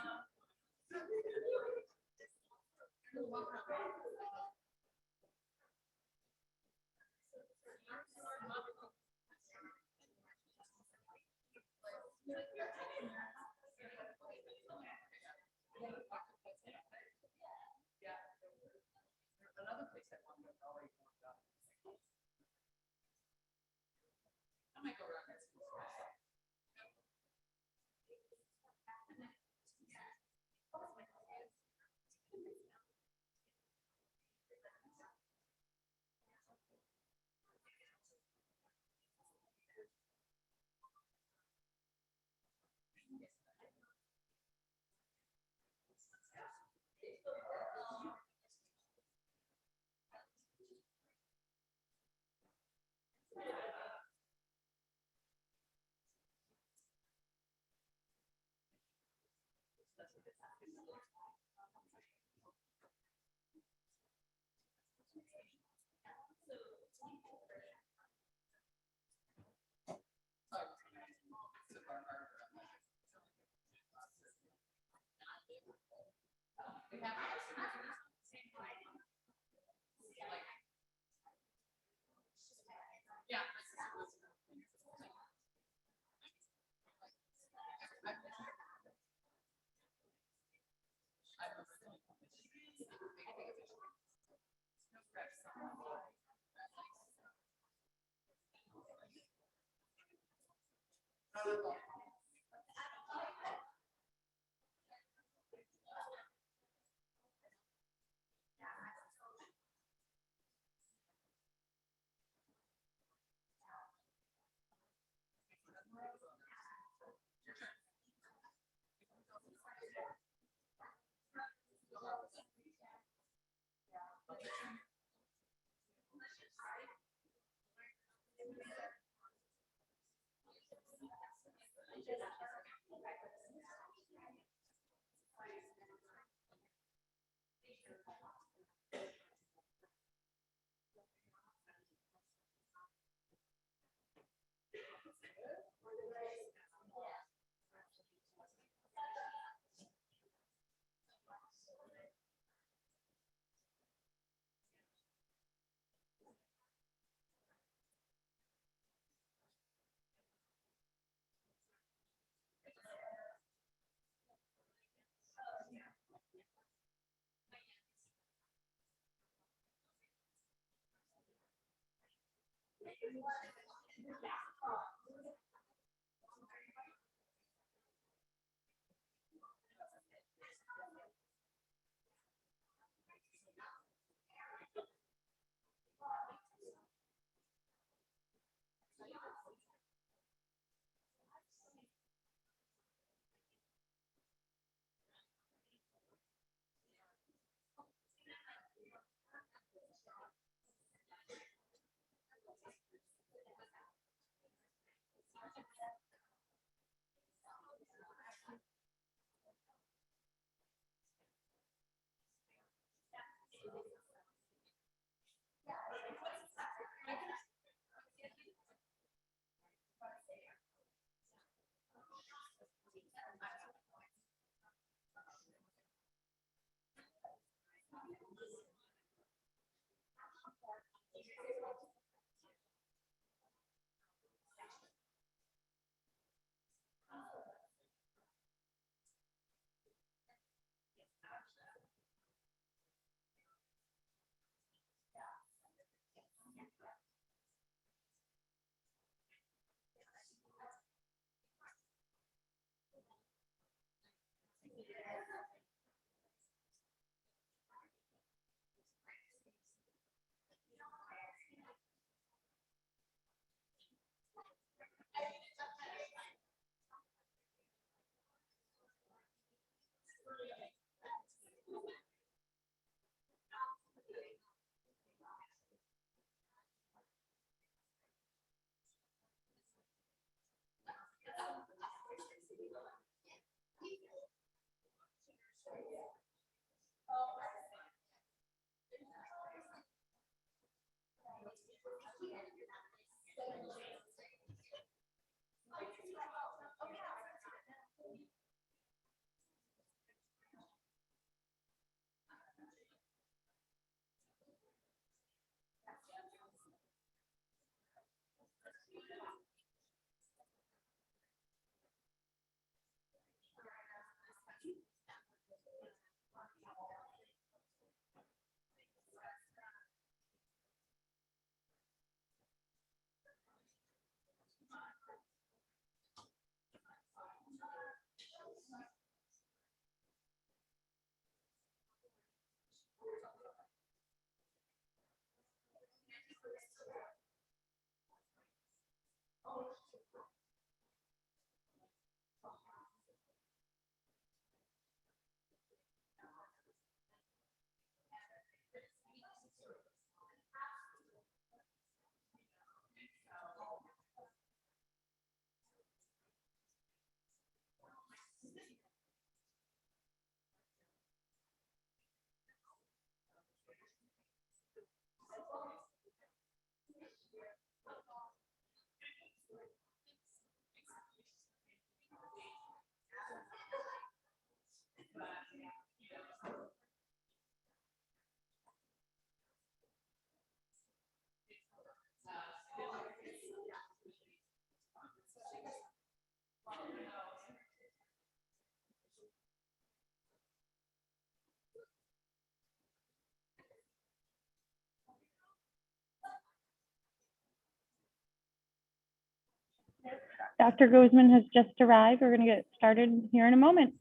Another place that one was already warmed up. I might go around that school. Yeah. Dr. Gozman has just arrived. We're going to get started here in a moment.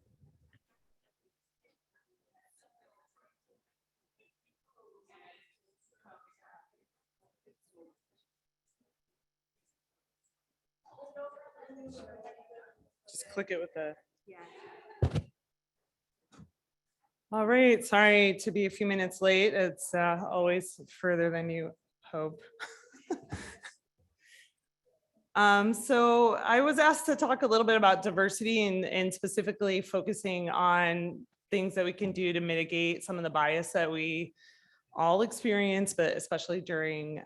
Just click it with the. All right, sorry to be a few minutes late. It's always further than you hope. So I was asked to talk a little bit about diversity and specifically focusing on things that we can do to mitigate some of the bias that we all experience, but especially during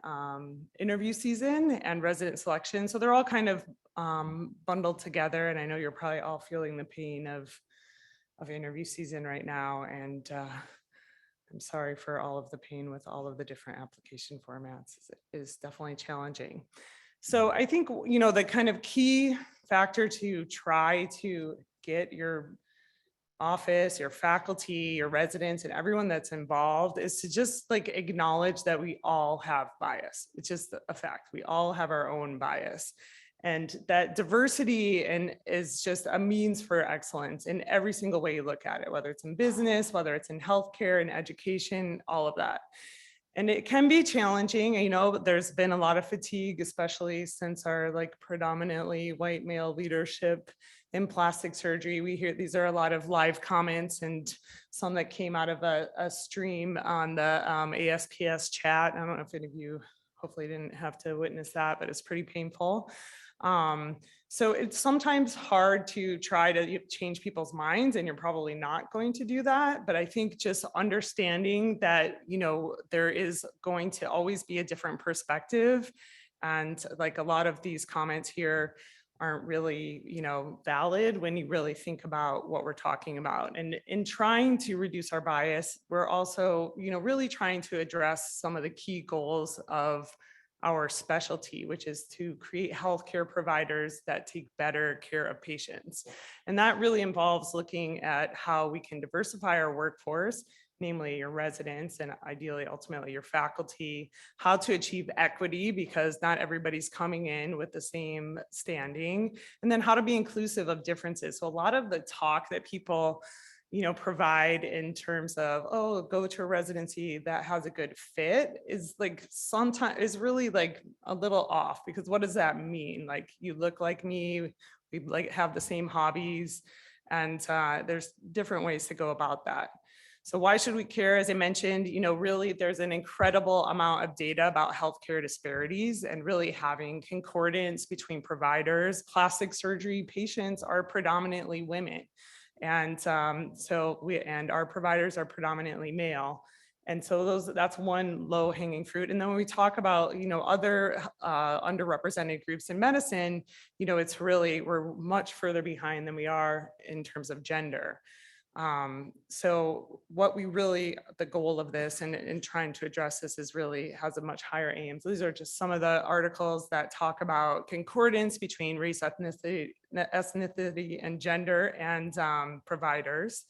interview season and resident selection. So they're all kind of bundled together, and I know you're probably all feeling the pain of interview season right now. And I'm sorry for all of the pain with all of the different application formats. It is definitely challenging. So I think, you know, the kind of key factor to try to get your office, your faculty, your residents, and everyone that's involved is to just like acknowledge that we all have bias. It's just a fact. We all have our own bias. And that diversity is just a means for excellence in every single way you look at it, whether it's in business, whether it's in healthcare and education, all of that. And it can be challenging, you know, there's been a lot of fatigue, especially since our like predominantly white male leadership in plastic surgery. We hear these are a lot of live comments and some that came out of a stream on the ASPS chat. I don't know if any of you hopefully didn't have to witness that, but it's pretty painful. So it's sometimes hard to try to change people's minds, and you're probably not going to do that. But I think just understanding that, you know, there is going to always be a different perspective. And like a lot of these comments here aren't really, you know, valid when you really think about what we're talking about. And in trying to reduce our bias, we're also, you know, really trying to address some of the key goals of our specialty, which is to create healthcare providers that take better care of patients. And that really involves looking at how we can diversify our workforce, namely your residents and ideally ultimately your faculty, how to achieve equity because not everybody's coming in with the same standing, and then how to be inclusive of differences. So a lot of the talk that people, you know, provide in terms of, oh, go to a residency that has a good fit is like sometimes is really like a little off, because what does that mean? Like you look like me, we like have the same hobbies, and there's different ways to go about that. So why should we care? As I mentioned, you know, really there's an incredible amount of data about healthcare disparities, and really having concordance between providers. Plastic surgery patients are predominantly women. And and our providers are predominantly male. And so that's one low hanging fruit. And then when we talk about, you know, other underrepresented groups in medicine, you know, it's really, we're much further behind than we are in terms of gender. So what we really, the goal of this and in trying to address this is really has a much higher aim. So these are just some of the articles that talk about concordance between race, ethnicity and gender and providers.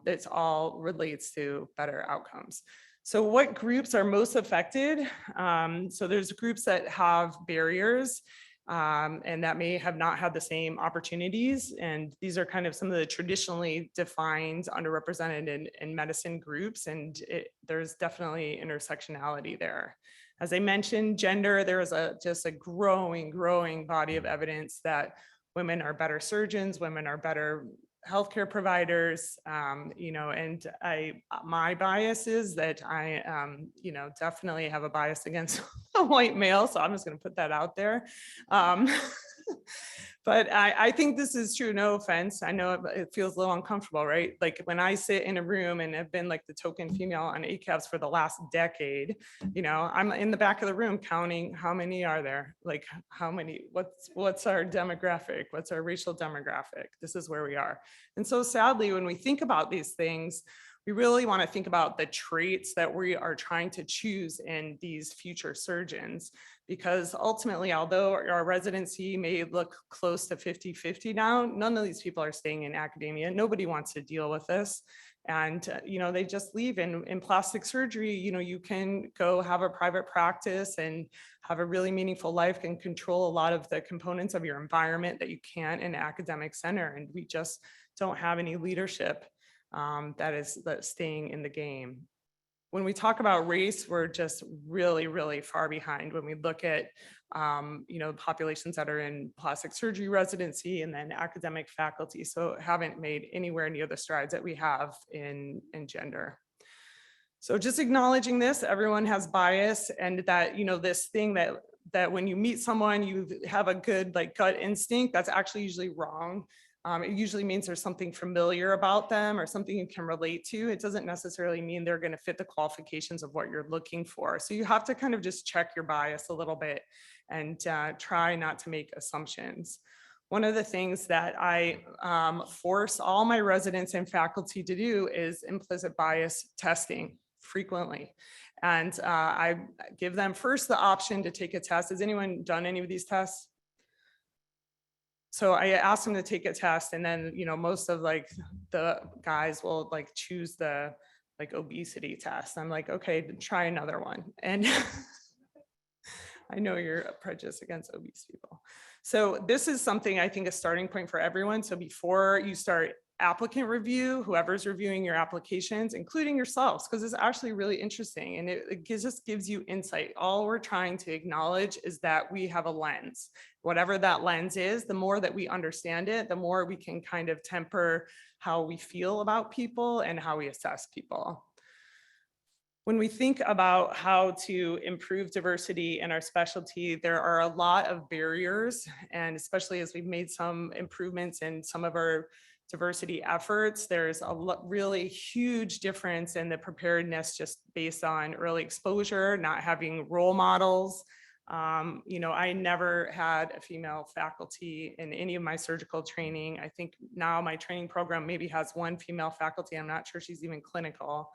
It's all relates to better outcomes. So what groups are most affected? So there's groups that have barriers, and that may have not had the same opportunities. And these are kind of some of the traditionally defined underrepresented in medicine groups. And there's definitely intersectionality there. As I mentioned, gender, there is just a growing body of evidence that women are better surgeons, women are better healthcare providers, you know, and my bias is that I, you know, definitely have a bias against a white male. So I'm just going to put that out there. But I think this is true. No offense. I know it feels a little uncomfortable, right? Like when I sit in a room and have been like the token female on ACAPS for the last decade, you know, I'm in the back of the room counting how many are there, like how many, what's our demographic? What's our racial demographic? This is where we are. And so sadly, when we think about these things, we really want to think about the traits that we are trying to choose in these future surgeons, because ultimately, although our residency may look close to 50-50 now, none of these people are staying in academia. Nobody wants to deal with this. And, they just leave. And in plastic surgery, you can go have a private practice and have a really meaningful life, and control a lot of the components of your environment that you can't in an academic center. And we just don't have any leadership that's staying in the game. When we talk about race, we're just really, really far behind when we look at, populations that are in plastic surgery residency and then academic faculty. So haven't made anywhere near the strides that we have in gender. So just acknowledging this, everyone has bias, and that, this thing that when you meet someone, you have a good gut instinct, that's actually usually wrong. It usually means there's something familiar about them or something you can relate to. It doesn't necessarily mean they're going to fit the qualifications of what you're looking for. So you have to kind of just check your bias a little bit and try not to make assumptions. One of the things that I force all my residents and faculty to do is implicit bias testing frequently. And I give them first the option to take a test. Has anyone done any of these tests? So I asked them to take a test, and then, most of the guys will choose the obesity test. I'm like, okay, try another one. And I know you're prejudiced against obese people. So this is something I think a starting point for everyone. So before you start applicant review, whoever's reviewing your applications, including yourselves, because it's actually really interesting, and it just gives you insight. All we're trying to acknowledge is that we have a lens. Whatever that lens is, the more that we understand it, the more we can kind of temper how we feel about people and how we assess people. When we think about how to improve diversity in our specialty, there are a lot of barriers, and especially as we've made some improvements in some of our diversity efforts, there's a really huge difference in the preparedness just based on early exposure, not having role models. I never had a female faculty in any of my surgical training. I think now my training program maybe has one female faculty. I'm not sure she's even clinical.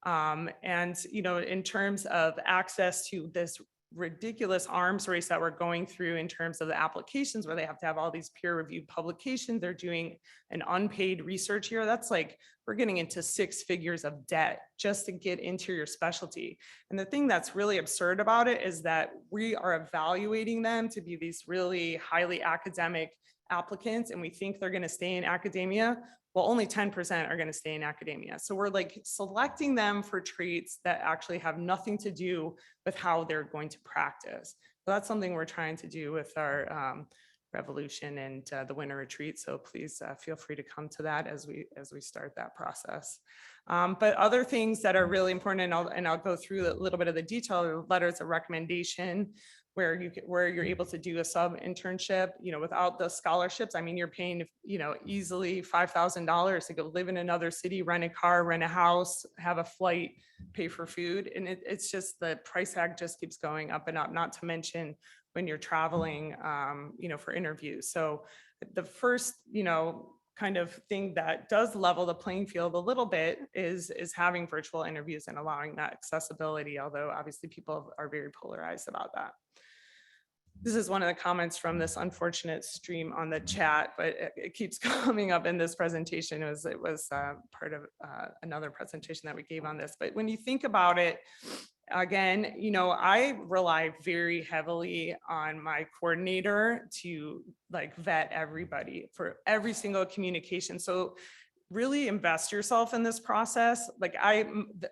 And, in terms of access to this ridiculous arms race that we're going through in terms of the applications, where they have to have all these peer-reviewed publications, they're doing an unpaid research here. That's we're getting into 6 figures of debt just to get into your specialty. And the thing that's really absurd about it is that we are evaluating them to be these really highly academic applicants, and we think they're going to stay in academia. Well, only 10% are going to stay in academia. So we're selecting them for traits that actually have nothing to do with how they're going to practice. So that's something we're trying to do with our revolution and the winter retreat. So please feel free to come to that as we start that process. But other things that are really important, and I'll go through a little bit of the detail, letters of recommendation, where you're able to do a sub internship, without the scholarships. I mean, you're paying, easily $5,000 to go live in another city, rent a car, rent a house, have a flight, pay for food. And it's just the price tag just keeps going up and up, not to mention when you're traveling, for interviews. So the first, kind of thing that does level the playing field a little bit is having virtual interviews and allowing that accessibility, although obviously people are very polarized about that. This is one of the comments from this unfortunate stream on the chat, but it keeps coming up in this presentation. It was part of another presentation that we gave on this. But when you think about it, again, I rely very heavily on my coordinator to vet everybody for every single communication. So really invest yourself in this process.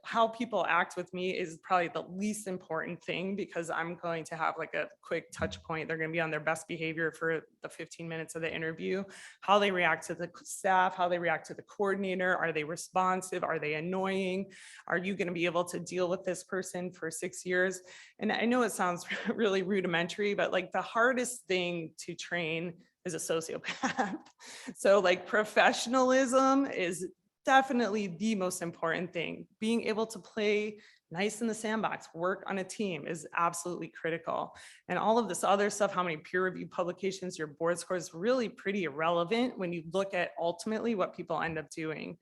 How people act with me is probably the least important thing, because I'm going to have a quick touch point. They're going to be on their best behavior for the 15 minutes of the interview. How they react to the staff, how they react to the coordinator. Are they responsive? Are they annoying? Are you going to be able to deal with this person for 6 years? And I know it sounds really rudimentary, but the hardest thing to train is a sociopath. So professionalism is definitely the most important thing. Being able to play nice in the sandbox, work on a team is absolutely critical. And all of this other stuff, how many peer-reviewed publications, your board scores, really pretty irrelevant when you look at ultimately what people end up doing.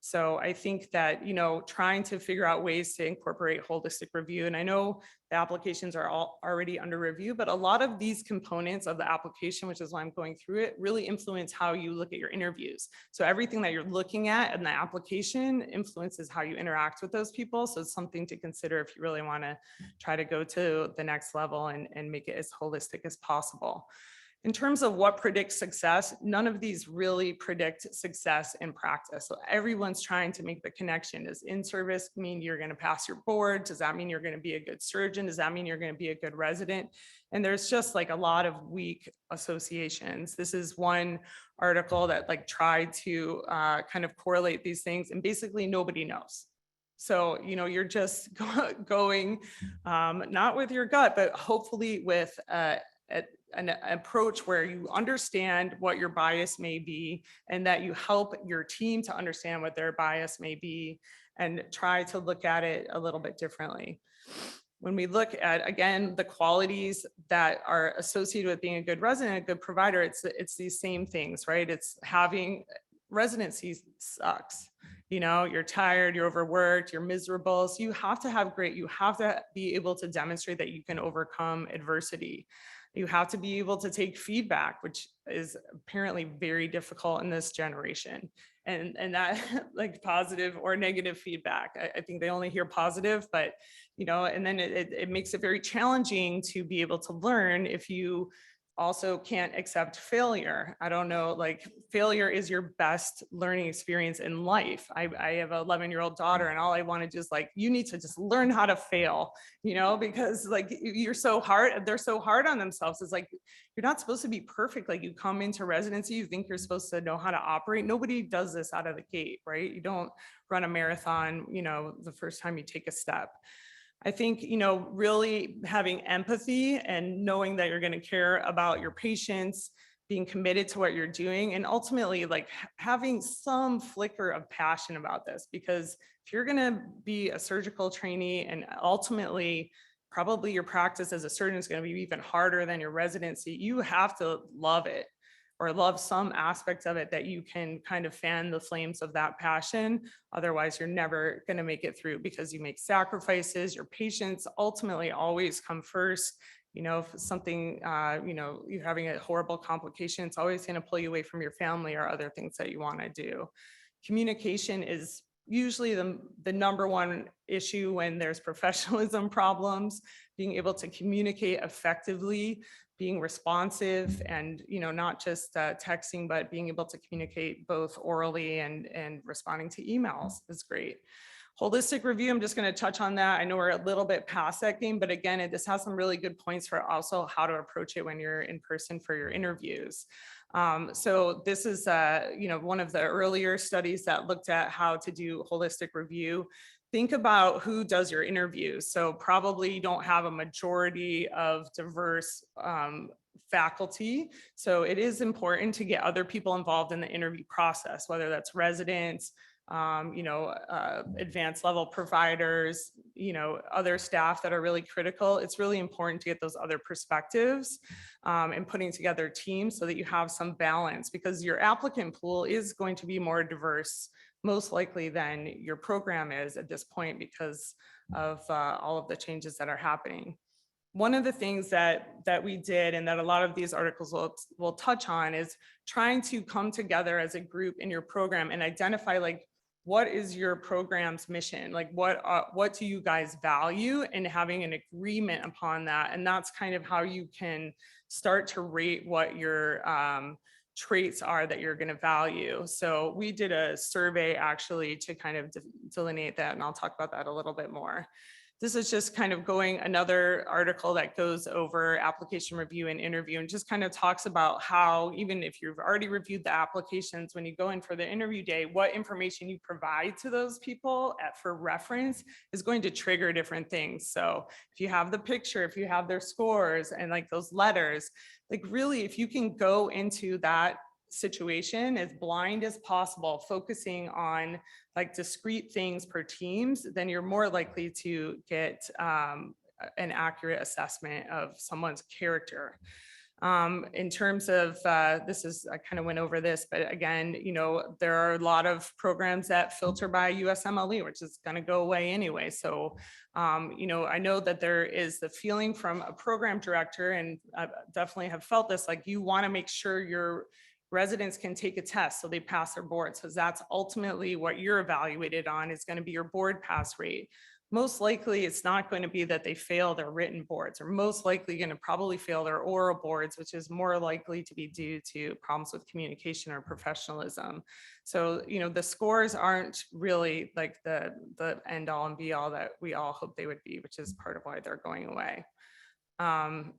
So I think that, trying to figure out ways to incorporate holistic review, and I know the applications are all already under review, but a lot of these components of the application, which is why I'm going through it, really influence how you look at your interviews. So everything that you're looking at in the application influences how you interact with those people. So it's something to consider if you really want to try to go to the next level and make it as holistic as possible. In terms of what predicts success, none of these really predict success in practice. So everyone's trying to make the connection. Does in-service mean you're going to pass your board? Does that mean you're going to be a good surgeon? Does that mean you're going to be a good resident? And there's just like a lot of weak associations. This is one article that like tried to kind of correlate these things, and basically nobody knows. So, you're just going not with your gut, but hopefully with an approach where you understand what your bias may be, and that you help your team to understand what their bias may be, and try to look at it a little bit differently. When we look at, again, the qualities that are associated with being a good resident, a good provider, it's these same things, right? It's having residency sucks. You're tired, you're overworked, you're miserable. So you have to be able to demonstrate that you can overcome adversity. You have to be able to take feedback, which is apparently very difficult in this generation. And that like positive or negative feedback. I think they only hear positive, but and then it makes it very challenging to be able to learn if you also can't accept failure. I don't know, like failure is your best learning experience in life. I have an 11-year-old daughter, and all I want to do is like, you need to just learn how to fail, because like they're so hard on themselves. It's like, you're not supposed to be perfect. Like you come into residency, you think you're supposed to know how to operate. Nobody does this out of the gate, right? You don't run a marathon, the first time you take a step. I think, really having empathy and knowing that you're going to care about your patients, being committed to what you're doing, and ultimately like having some flicker of passion about this, because if you're going to be a surgical trainee and ultimately probably your practice as a surgeon is going to be even harder than your residency, you have to love it, or love some aspect of it that you can kind of fan the flames of that passion. Otherwise, you're never going to make it through, because you make sacrifices. Your patients ultimately always come first. If something, you're having a horrible complication, it's always going to pull you away from your family or other things that you want to do. Communication is usually the number one issue when there's professionalism problems. Being able to communicate effectively, being responsive, and not just texting, but being able to communicate both orally and responding to emails is great. Holistic review, I'm just going to touch on that. I know we're a little bit past that game, but again, this has some really good points for also how to approach it when you're in person for your interviews. So this is one of the earlier studies that looked at how to do holistic review. Think about who does your interviews. So probably you don't have a majority of diverse faculty. So it is important to get other people involved in the interview process, whether that's residents, advanced level providers, other staff that are really critical. It's really important to get those other perspectives and putting together teams so that you have some balance, because your applicant pool is going to be more diverse, most likely than your program is at this point, because of all of the changes that are happening. One of the things that we did, and that a lot of these articles will touch on, is trying to come together as a group in your program and identify like, what is your program's mission? Like what do you guys value, and having an agreement upon that. And that's kind of how you can start to rate what your traits are that you're going to value. So we did a survey actually to kind of delineate that, and I'll talk about that a little bit more. This is just kind of going another article that goes over application review and interview, and just kind of talks about how, even if you've already reviewed the applications, when you go in for the interview day, what information you provide to those people for reference is going to trigger different things. So if you have the picture, if you have their scores and like those letters, like really, if you can go into that situation as blind as possible, focusing on like discrete things per teams, then you're more likely to get an accurate assessment of someone's character. In terms of, this is, I kind of went over this, but again, you know, there are a lot of programs that filter by USMLE, which is going to go away anyway. So, you know, I know that there is the feeling from a program director, and I definitely have felt this, like you want to make sure your residents can take a test so they pass their boards, because that's ultimately what you're evaluated on, is going to be your board pass rate. Most likely, it's not going to be that they fail their written boards, or most likely going to probably fail their oral boards, which is more likely to be due to problems with communication or professionalism. So, you know, the scores aren't really like the end all and be all that we all hope they would be, which is part of why they're going away.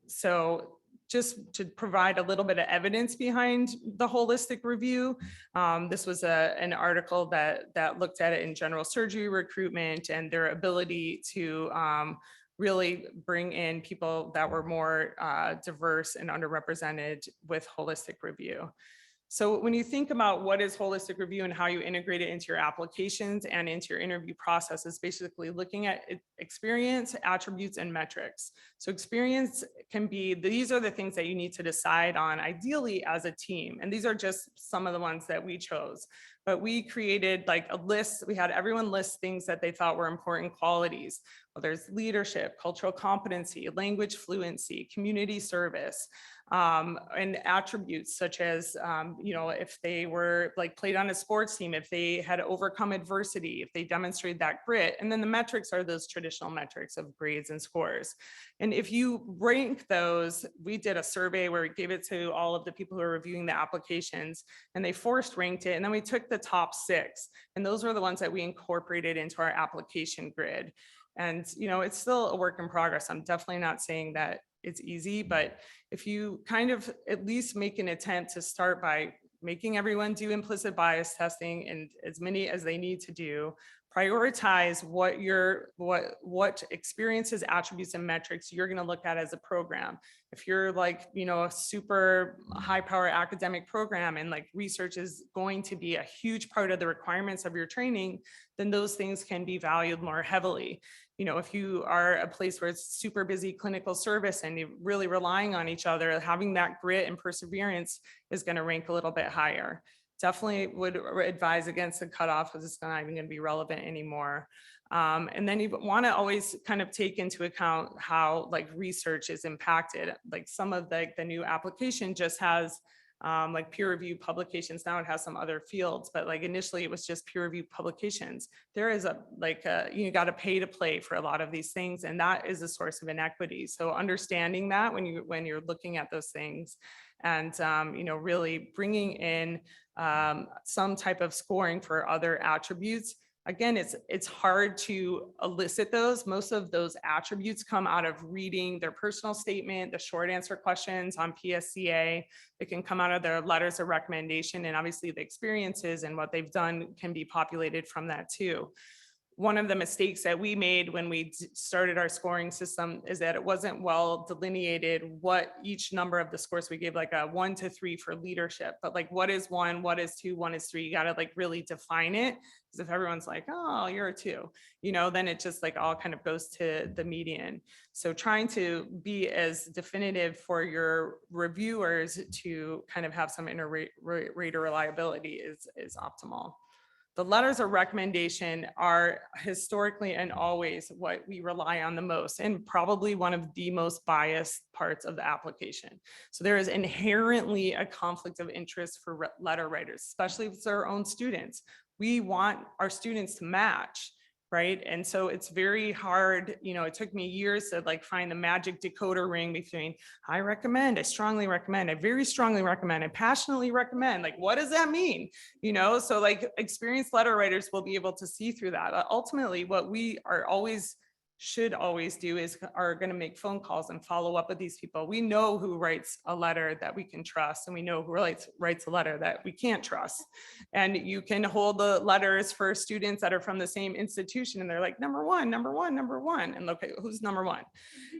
So just to provide a little bit of evidence behind the holistic review, this was an article that looked at it in general surgery recruitment and their ability to really bring in people that were more diverse and underrepresented with holistic review. So when you think about what is holistic review and how you integrate it into your applications and into your interview process, is basically looking at experience, attributes, and metrics. So experience can be, these are the things that you need to decide on ideally as a team. And these are just some of the ones that we chose. But we created like a list. We had everyone list things that they thought were important qualities. Well, there's leadership, cultural competency, language fluency, community service, and attributes such as, you know, if they were like played on a sports team, if they had overcome adversity, if they demonstrated that grit. And then the metrics are those traditional metrics of grades and scores. And if you rank those, we did a survey where we gave it to all of the people who are reviewing the applications, and they forced ranked it. And then we took the top 6, and those were the ones that we incorporated into our application grid. And, you know, it's still a work in progress. I'm definitely not saying that it's easy, but if you kind of at least make an attempt to start by making everyone do implicit bias testing, and as many as they need to do, prioritize what experiences, attributes, and metrics you're going to look at as a program. If you're like, you know, a super high power academic program and like research is going to be a huge part of the requirements of your training, then those things can be valued more heavily. You know, if you are a place where it's super busy clinical service and you're really relying on each other, having that grit and perseverance is going to rank a little bit higher. Definitely would advise against the cutoff, because it's not even going to be relevant anymore. And then you want to always kind of take into account how like research is impacted. Like some of the new application just has like peer review publications. Now it has some other fields, but like initially it was just peer review publications. There is you got to pay to play for a lot of these things, and that is a source of inequity. So understanding that when you're looking at those things, and you know, really bringing in some type of scoring for other attributes. Again, it's hard to elicit those. Most of those attributes come out of reading their personal statement, the short answer questions on PSCA. It can come out of their letters of recommendation, and obviously the experiences and what they've done can be populated from that too. One of the mistakes that we made when we started our scoring system is that it wasn't well delineated what each number of the scores we gave, like a 1 to 3 for leadership, but like what is 1, what is 2, 1 is 3, you got to like really define it. Because if everyone's like, oh, you're a 2, you know, then it just like all kind of goes to the median. So trying to be as definitive for your reviewers to kind of have some inter-rater reliability is optimal. The letters of recommendation are historically and always what we rely on the most, and probably one of the most biased parts of the application. So there is inherently a conflict of interest for letter writers, especially if it's their own students. We want our students to match, right? And so it's very hard, you know, it took me years to like find the magic decoder ring between I recommend, I strongly recommend, I very strongly recommend, I passionately recommend. Like, what does that mean? You know, so like experienced letter writers will be able to see through that. But ultimately, what we should always do are going to make phone calls and follow up with these people. We know who writes a letter that we can trust, and we know who writes a letter that we can't trust. And you can hold the letters for students that are from the same institution, and they're like, number one, number one, number one. And okay, who's number one?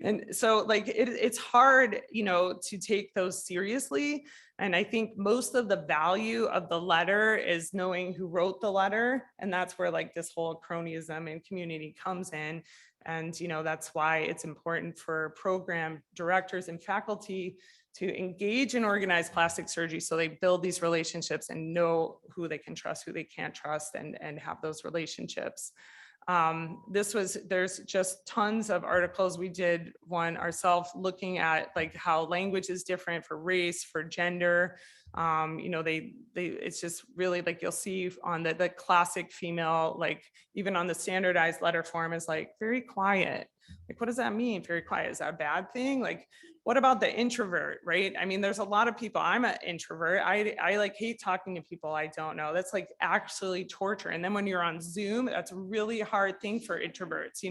And so like, it's hard, you know, to take those seriously. And I think most of the value of the letter is knowing who wrote the letter. And that's where like this whole cronyism and community comes in. And, that's why it's important for program directors and faculty to engage in organized plastic surgery so they build these relationships and know who they can trust, who they can't trust, and have those relationships. There's just tons of articles. We did one ourselves looking at like how language is different for race, for gender. It's just really like you'll see on the classic female, like even on the standardized letter form is like very quiet. Like, what does that mean? Very quiet. Is that a bad thing? Like, what about the introvert, right? I mean, there's a lot of people, I'm an introvert. I like hate talking to people I don't know. That's like actually torture. And then when you're on Zoom, that's a really hard thing for introverts,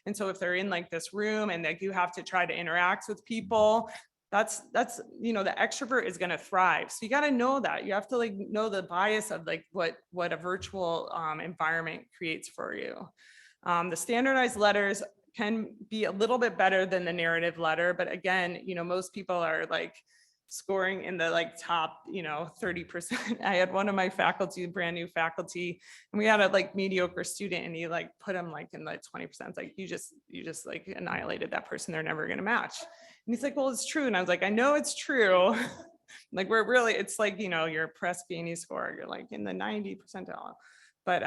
And so if they're in like this room and like you have to try to interact with people, that's the extrovert is going to thrive. So you got to know that. You have to like know the bias of like what a virtual environment creates for you. The standardized letters can be a little bit better than the narrative letter, but again, most people are like scoring in the like top, 30%. I had one of my faculty, brand new faculty, and we had a like mediocre student, and he like put him like in the 20%. It's like, you just like annihilated that person. They're never going to match. And he's like, well, it's true. And I was like, I know it's true. Like it's like, your Press Ganey score, you're like in the 90 percentile. But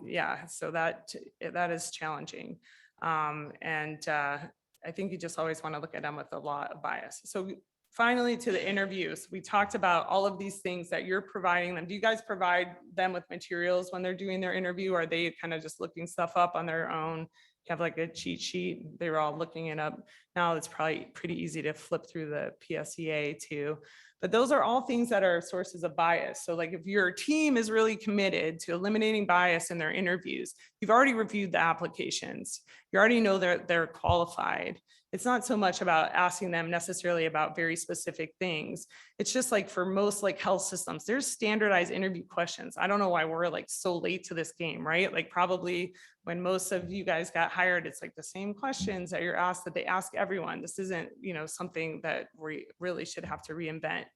yeah, so that is challenging. I think you just always want to look at them with a lot of bias. So finally, to the interviews, we talked about all of these things that you're providing them. Do you guys provide them with materials when they're doing their interview? Or are they kind of just looking stuff up on their own? You have like a cheat sheet, they were all looking it up. Now it's probably pretty easy to flip through the PSEA too. But those are all things that are sources of bias. So like if your team is really committed to eliminating bias in their interviews, you've already reviewed the applications. You already know they're qualified. It's not so much about asking them necessarily about very specific things. It's just like for most like health systems, there's standardized interview questions. I don't know why we're like so late to this game, right? Like probably when most of you guys got hired, it's like the same questions that you're asked that they ask everyone. This isn't, something that we really should have to reinvent.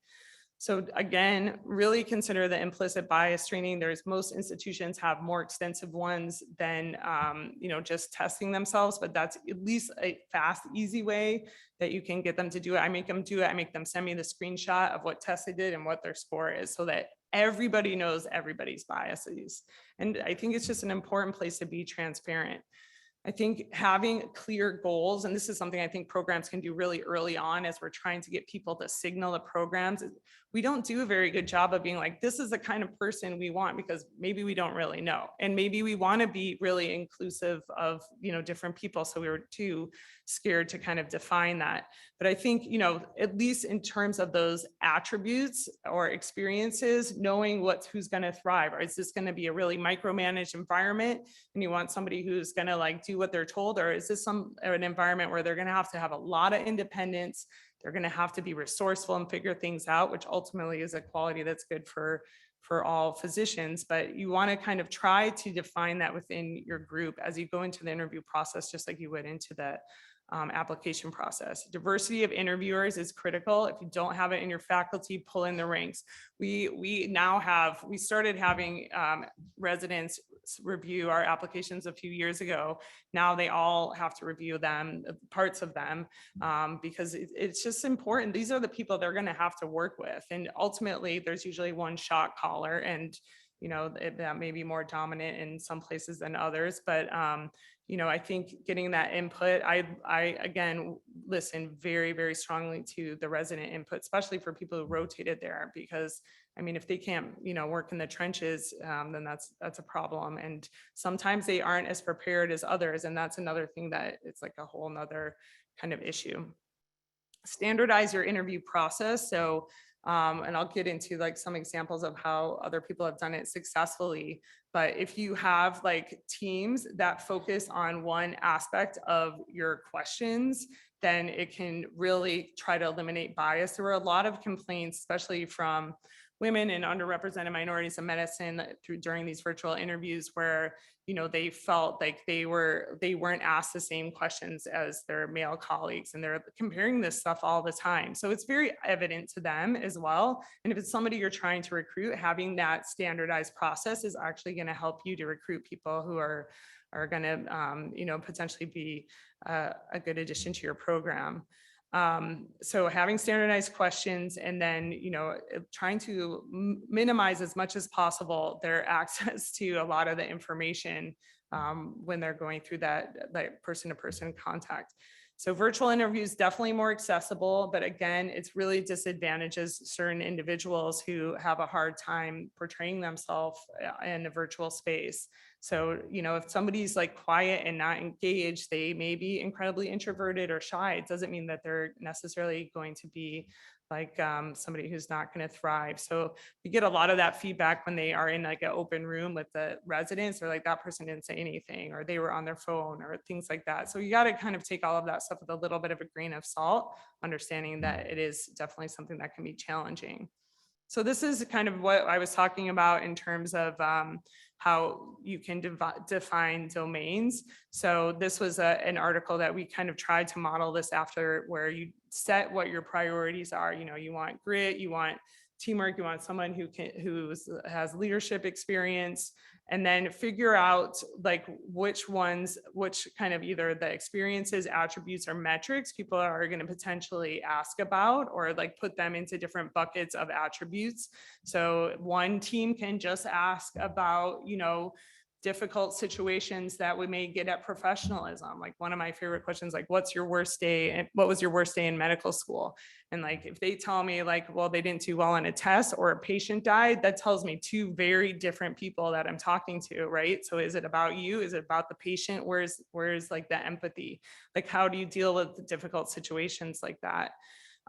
So again, really consider the implicit bias training. Most institutions have more extensive ones than, just testing themselves, but that's at least a fast, easy way that you can get them to do it. I make them do it. I make them send me the screenshot of what test they did and what their score is so that everybody knows everybody's biases. And I think it's just an important place to be transparent. I think having clear goals, and this is something I think programs can do really early on as we're trying to get people to signal the programs. We don't do a very good job of being like, this is the kind of person we want, because maybe we don't really know. And maybe we want to be really inclusive of, different people. So we were too scared to kind of define that. But I think, at least in terms of those attributes or experiences, knowing who's going to thrive, or is this going to be a really micromanaged environment and you want somebody who's going to like do what they're told, or is this an environment where they're going to have a lot of independence? They're going to have to be resourceful and figure things out, which ultimately is a quality that's good for all physicians. But you want to kind of try to define that within your group as you go into the interview process, just like you would into the application process. Diversity of interviewers is critical. If you don't have it in your faculty, pull in the ranks. We started having residents review our applications a few years ago. Now they all have to review them, parts of them, because it's just important. These are the people they're going to have to work with. And ultimately, there's usually one shot caller, and that may be more dominant in some places than others. But I think getting that input, I again listen very, very strongly to the resident input, especially for people who rotated there, because if they can't, work in the trenches, then that's a problem. And sometimes they aren't as prepared as others. And that's another thing that it's like a whole nother kind of issue. Standardize your interview process. So, and I'll get into like some examples of how other people have done it successfully. But if you have like teams that focus on one aspect of your questions, then it can really try to eliminate bias. There were a lot of complaints, especially from women and underrepresented minorities in medicine during these virtual interviews where, they felt like they weren't asked the same questions as their male colleagues, and they're comparing this stuff all the time. So it's very evident to them as well. And if it's somebody you're trying to recruit, having that standardized process is actually going to help you to recruit people who are are going to, you know, potentially be a good addition to your program. So having standardized questions and then, you know, trying to minimize as much as possible their access to a lot of the information when they're going through that person-to-person contact. So virtual interviews definitely more accessible, but again, it's really disadvantages certain individuals who have a hard time portraying themselves in a virtual space. So, you know, if somebody's like quiet and not engaged, they may be incredibly introverted or shy. It doesn't mean that they're necessarily going to be like somebody who's not going to thrive. So we get a lot of that feedback when they are in like an open room with the residents, or like that person didn't say anything, or they were on their phone or things like that. So you got to kind of take all of that stuff with a little bit of a grain of salt, understanding that it is definitely something that can be challenging. So this is kind of what I was talking about in terms of how you can define domains. So this was an article that we kind of tried to model this after, where you set what your priorities are. You know, you want grit, you want teamwork, you want someone who has leadership experience, and then figure out like which kind of either the experiences, attributes, or metrics people are going to potentially ask about, or like put them into different buckets of attributes. So one team can just ask about, you know, difficult situations that we may get at professionalism. Like one of my favorite questions, like, what's your worst day and what was your worst day in medical school? And like, if they tell me like, well, they didn't do well on a test or a patient died, that tells me two very different people that I'm talking to, right? So is it about you? Is it about the patient? Where's like the empathy? Like, how do you deal with the difficult situations like that?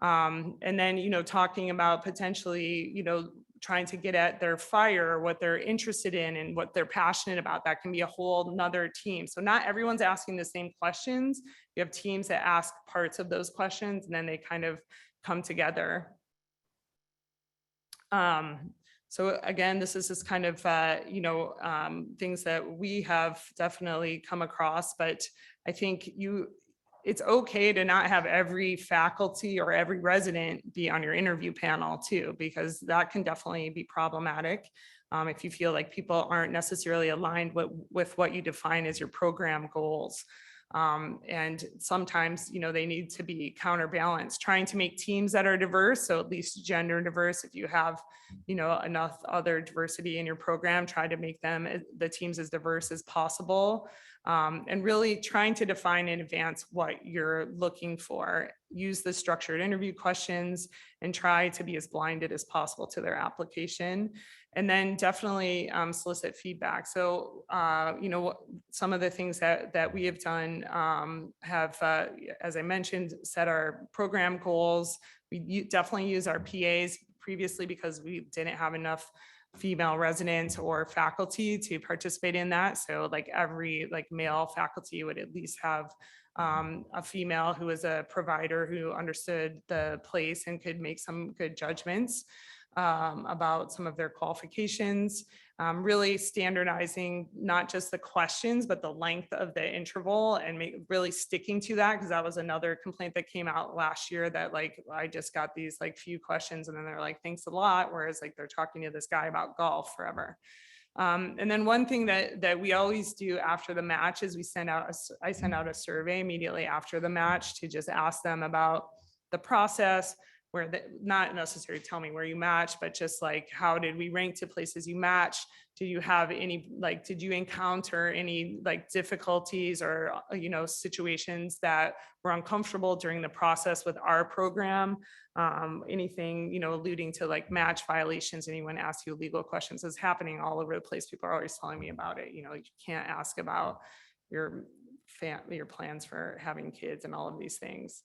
And then, you know, talking about potentially, you know, trying to get at their fire, what they're interested in and what they're passionate about. That can be a whole nother team. So not everyone's asking the same questions. You have teams that ask parts of those questions and then they kind of come together. So again, this is just kind of, you know, things that we have definitely come across, but I think it's okay to not have every faculty or every resident be on your interview panel too, because that can definitely be problematic. If you feel like people aren't necessarily aligned with what you define as your program goals. And sometimes, you know, they need to be counterbalanced, trying to make teams that are diverse. So at least gender diverse, if you have, you know, enough other diversity in your program, try to make the teams as diverse as possible. And really trying to define in advance what you're looking for. Use the structured interview questions and try to be as blinded as possible to their application. And then definitely solicit feedback. So, you know, some of the things that we have done have, as I mentioned, set our program goals. We definitely use our PAs previously because we didn't have enough female residents or faculty to participate in that. So like every male faculty would at least have a female who was a provider who understood the place and could make some good judgments about some of their qualifications. Really standardizing not just the questions, but the length of the interval and really sticking to that, because that was another complaint that came out last year, that like I just got these like few questions and then they're like, thanks a lot, whereas like they're talking to this guy about golf forever. And then one thing that we always do after the match is I send out a survey immediately after the match to just ask them about the process, where not necessarily tell me where you match, but just like, how did we rank to places you match? Do you have any, like, did you encounter any like difficulties or, you know, situations that were uncomfortable during the process with our program? Anything, you know, alluding to like match violations, anyone asks you legal questions, is happening all over the place. People are always telling me about it. You know, you can't ask about your plans for having kids and all of these things.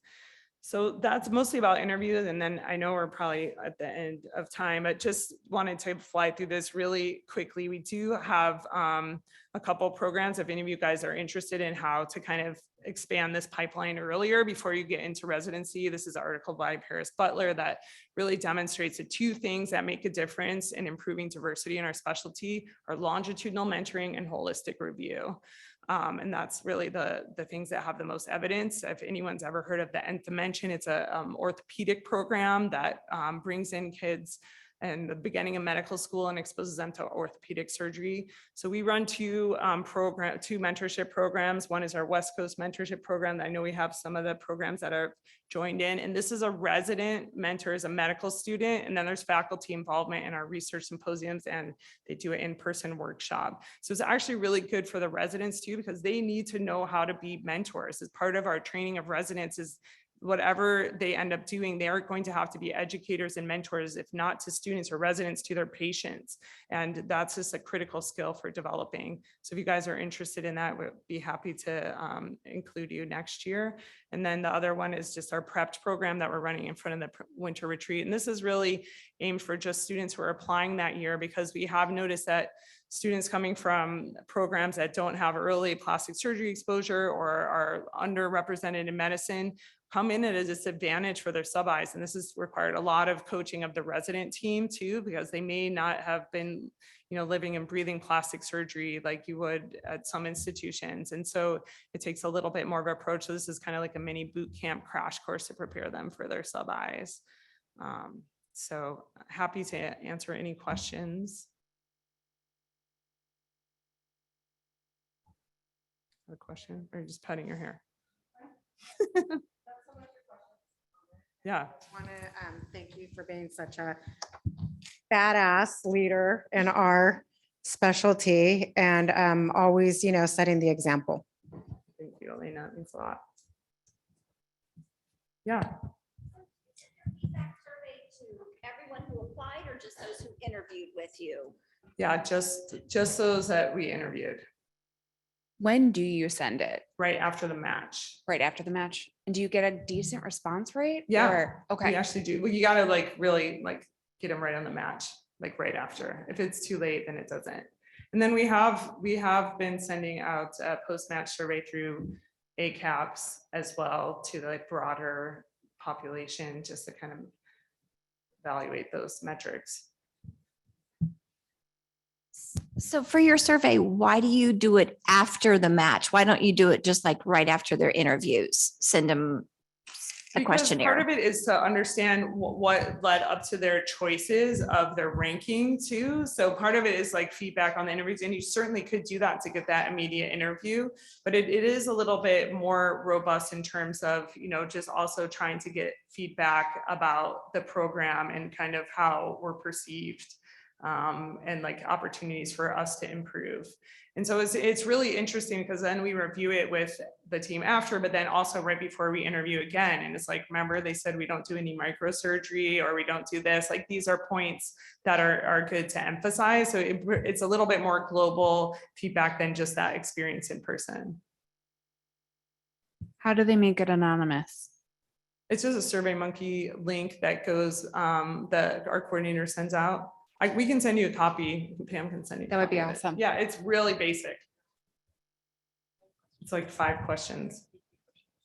So that's mostly about interviews. And then I know we're probably at the end of time, but just wanted to fly through this really quickly. We do have a couple programs if any of you guys are interested in how to kind of expand this pipeline earlier before you get into residency. This is an article by Paris Butler that really demonstrates the two things that make a difference in improving diversity in our specialty are longitudinal mentoring and holistic review. And that's really the things that have the most evidence. If anyone's ever heard of the Nth Dimension, it's a orthopedic program that brings in kids and the beginning of medical school and exposes them to orthopedic surgery. So we run two mentorship programs. One is our West Coast mentorship program. I know we have some of the programs that are joined in, and this is a resident mentor as a medical student, and then there's faculty involvement in our research symposiums, and they do an in-person workshop. So it's actually really good for the residents too, because they need to know how to be mentors. As part of our training of residents is whatever they end up doing, they are going to have to be educators and mentors, if not to students or residents, to their patients. And that's just a critical skill for developing. So if you guys are interested in that, we'd be happy to include you next year. And then the other one is just our prepped program that we're running in front of the winter retreat. And this is really aimed for just students who are applying that year, because we have noticed that students coming from programs that don't have early plastic surgery exposure or are underrepresented in medicine come in at a disadvantage for their sub-Is. And this has required a lot of coaching of the resident team too, because they may not have been, living and breathing plastic surgery like you would at some institutions. And so it takes a little bit more of an approach. So this is kind of like a mini boot camp crash course to prepare them for their sub-Is. So happy to answer any questions. A question, or just petting your hair? Yeah. Want to thank you for being such a badass leader in our specialty and always, setting the example. Thank you, Elena. It means a lot. Yeah. Feedback survey to everyone who applied or just those who interviewed with you? Yeah, just those that we interviewed. When do you send it? Right after the match. Right after the match? And do you get a decent response rate? Yeah, Or- we Okay. actually do. Well, you gotta really get them right on the match, right after. If it's too late, then it doesn't. And then we have been sending out a post-match survey through ACAPS as well to the broader population, just to kind of evaluate those metrics. So for your survey, why do you do it after the match? Why don't you do it just like right after their interviews? Send them a Because questionnaire. part of it is to understand what led up to their choices of their ranking too. So part of it is like feedback on the interviews, and you certainly could do that to get that immediate interview, but it is a little bit more robust in terms of, just also trying to get feedback about the program and kind of how we're perceived, and like opportunities for us to improve. And so it's really interesting, because then we review it with the team after, but then also right before we interview again. And it's like, remember, they said we don't do any microsurgery, or we don't do this. Like, these are points that are good to emphasize. So it's a little bit more global feedback than just that experience in person. How do they make it anonymous? It's just a SurveyMonkey link that goes, that our coordinator sends out. We can send you a copy. Pam can send you. That would be awesome. Yeah, it's really basic. It's like 5 questions.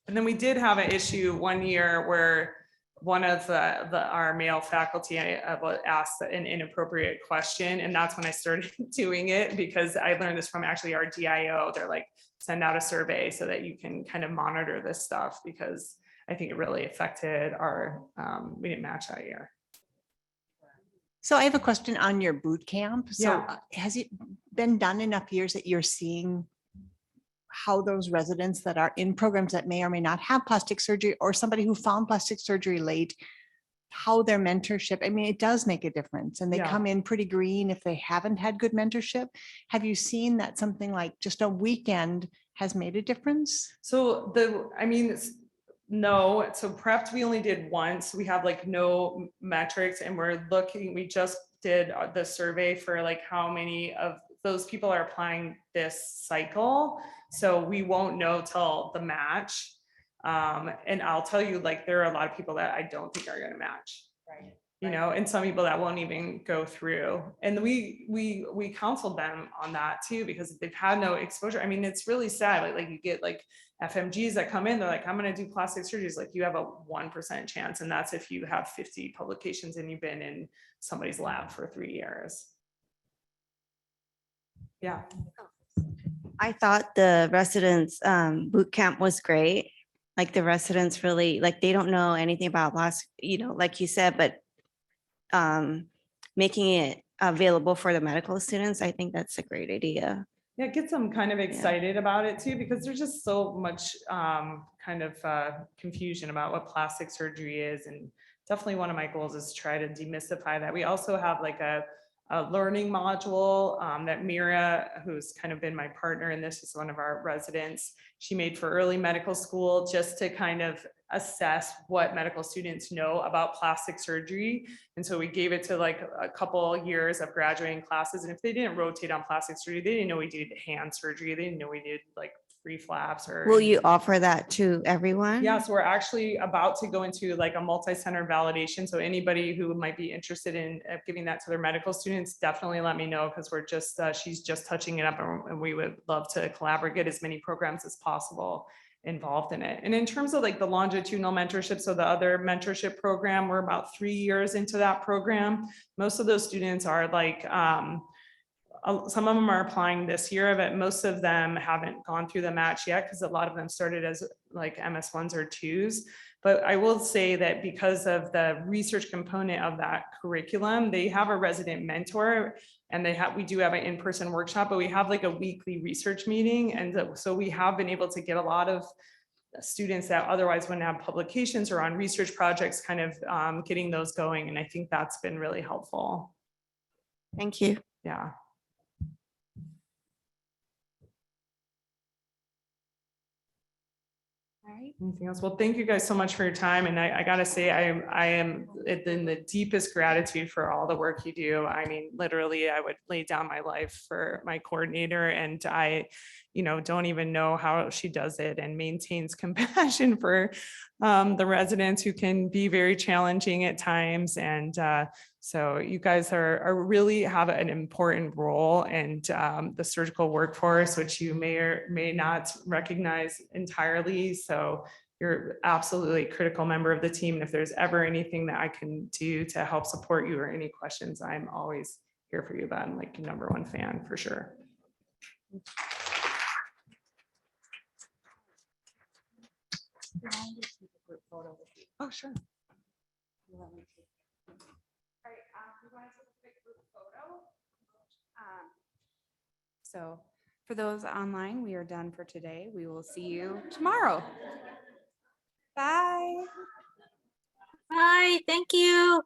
And then we did have an issue one year where one of our male faculty asked an inappropriate question. And that's when I started doing it, because I learned this from actually our DIO. They're like, send out a survey so that you can kind of monitor this stuff, because I think it really affected our, we didn't match that year. So I have a question on your boot camp. So Yeah. has it been done enough years that you're seeing how those residents that are in programs that may or may not have plastic surgery, or somebody who found plastic surgery late, how their mentorship, I mean, it does make a difference, and they Yeah. come in pretty green if they haven't had good mentorship. Have you seen that something like just a weekend has made a difference? So no, so prepped, we only did once. We have like no metrics, and we just did the survey for like how many of those people are applying this cycle. So we won't know till the match. And I'll tell you, like, there are a lot of people that I don't think are gonna match. Right. And some people that won't even go through. And we counseled them on that too, because they've had no exposure. I mean, it's really sad. Like you get like FMGs that come in, they're like, I'm gonna do plastic surgeries. Like, you have a 1% chance. And that's if you have 50 publications and you've been in somebody's lab for 3 years. Yeah. I thought the residents boot camp was great. Like, the residents really, like, they don't know anything about like you said, but making it available for the medical students, I think that's a great idea. Yeah, it gets them kind of excited about it too, because there's just so much kind of confusion about what plastic surgery is. And definitely one of my goals is to try to demystify that. We also have like a learning module that Mira, who's kind of been my partner in this, is one of our residents. She made for early medical school just to kind of assess what medical students know about plastic surgery. And so we gave it to like a couple years of graduating classes. And if they didn't rotate on plastic surgery, they didn't know we did hand surgery. They didn't know we did like free flaps or. Will you offer that to everyone? Yes, we're actually about to go into like a multi-center validation. So anybody who might be interested in giving that to their medical students, definitely let me know, because we're just, she's just touching it up, and we would love to collaborate, get as many programs as possible involved in it. And in terms of like the longitudinal mentorship, so the other mentorship program, we're about 3 years into that program. Most of those students are like, some of them are applying this year, but most of them haven't gone through the match yet, because a lot of them started as like MS1s or 2s. But I will say that because of the research component of that curriculum, they have a resident mentor, and we do have an in-person workshop, but we have like a weekly research meeting. And so we have been able to get a lot of students that otherwise wouldn't have publications or on research projects, kind of getting those going. And I think that's been really helpful. Thank you. Yeah. All right. Anything else? Well, thank you guys so much for your time. And I gotta say, I am in the deepest gratitude for all the work you do. I mean, literally, I would lay down my life for my coordinator, and I, don't even know how she does it and maintains compassion for the residents who can be very challenging at times. And so you guys are really have an important role in the surgical workforce, which you may or may not recognize entirely. So you're absolutely a critical member of the team. And if there's ever anything that I can do to help support you or any questions, I'm always here for you. But I'm like your #1 fan for sure. Oh, sure. We want to take a quick group photo. So for those online, we are done for today. We will see you tomorrow. Bye. Bye, thank you.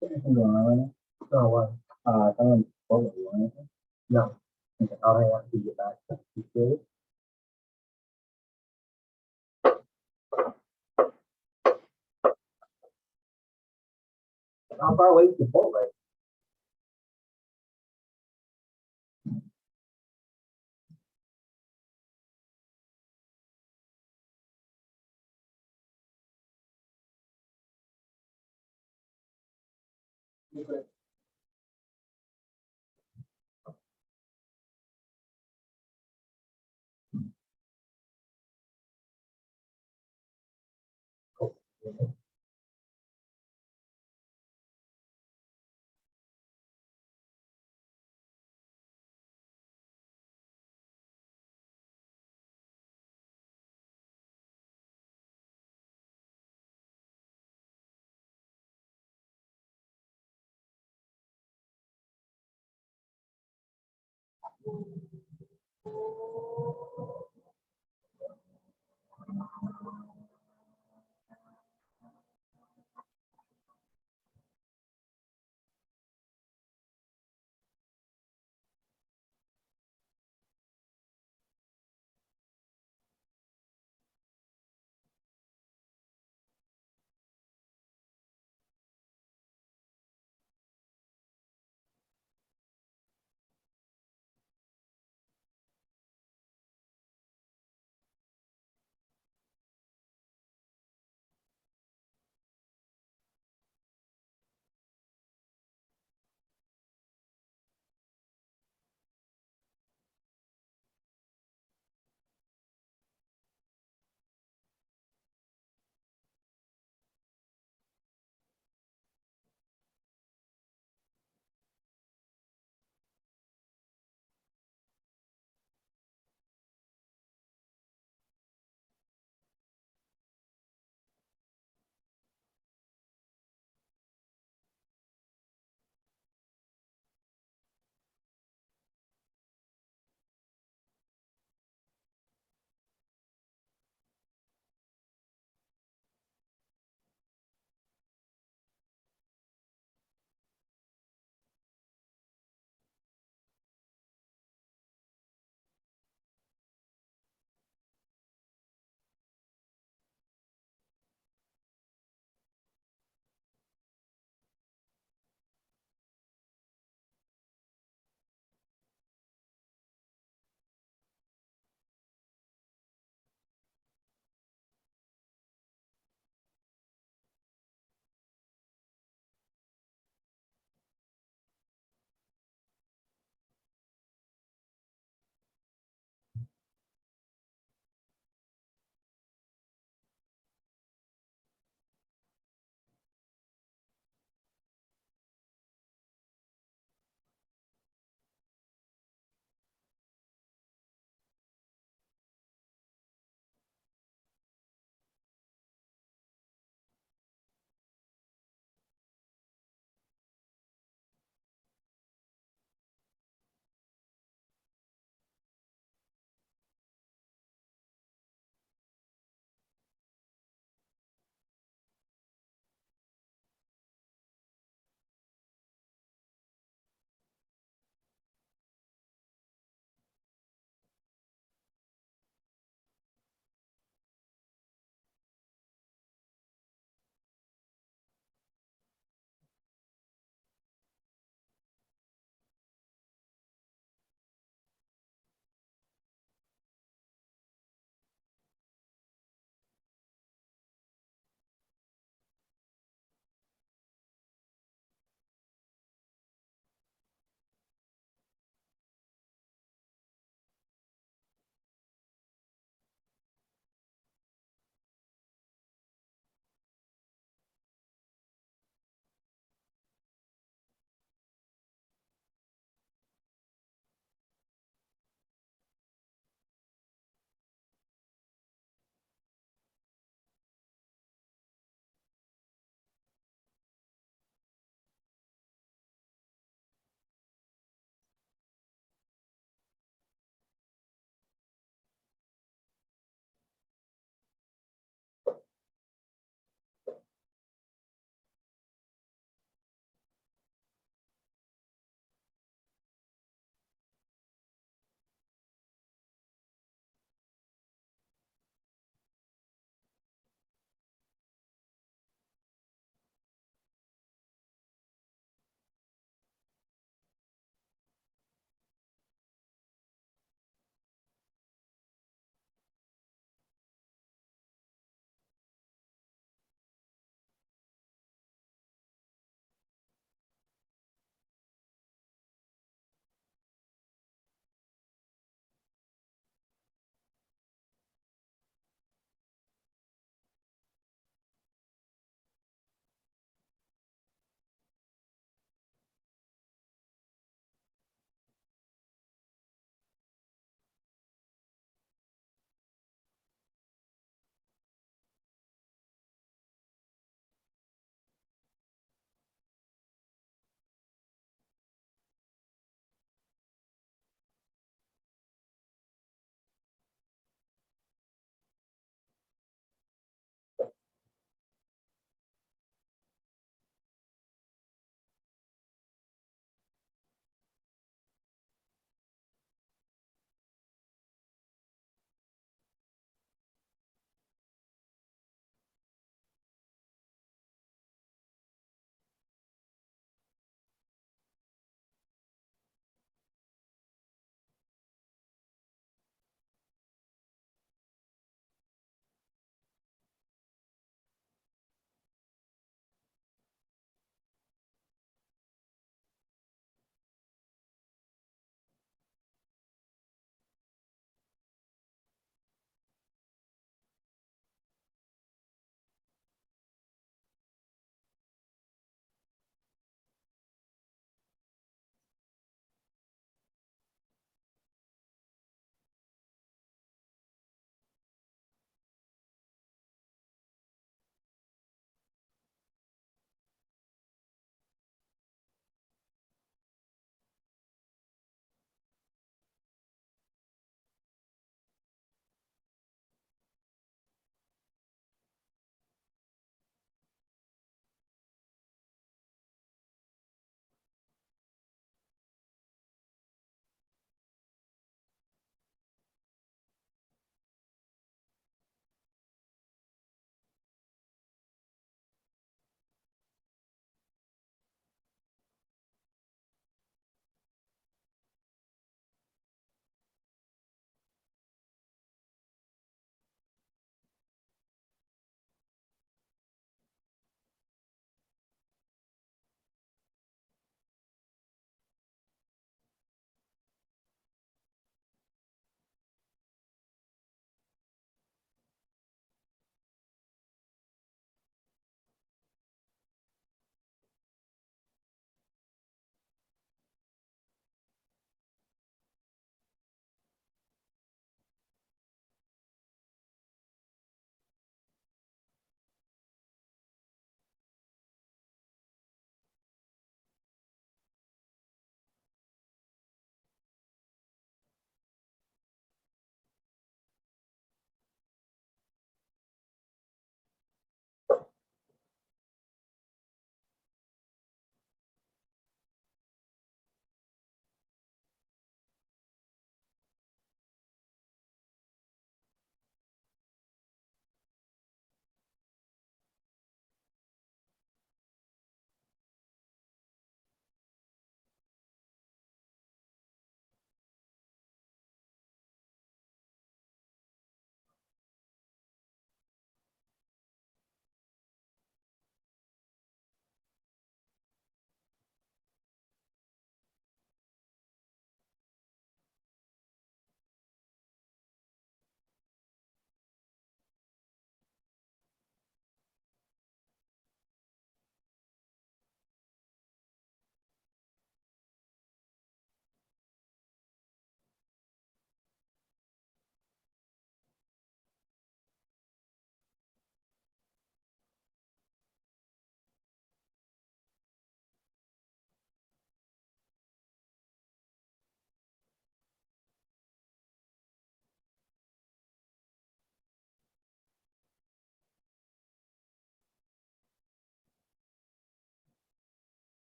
không được nói rồi cảm ơn có buổi no I'll hang out till you get back. You good? How far away is the boat right? Okay. Cool.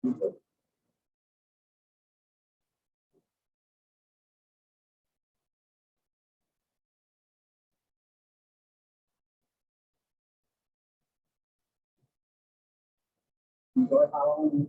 Enjoy Halloween.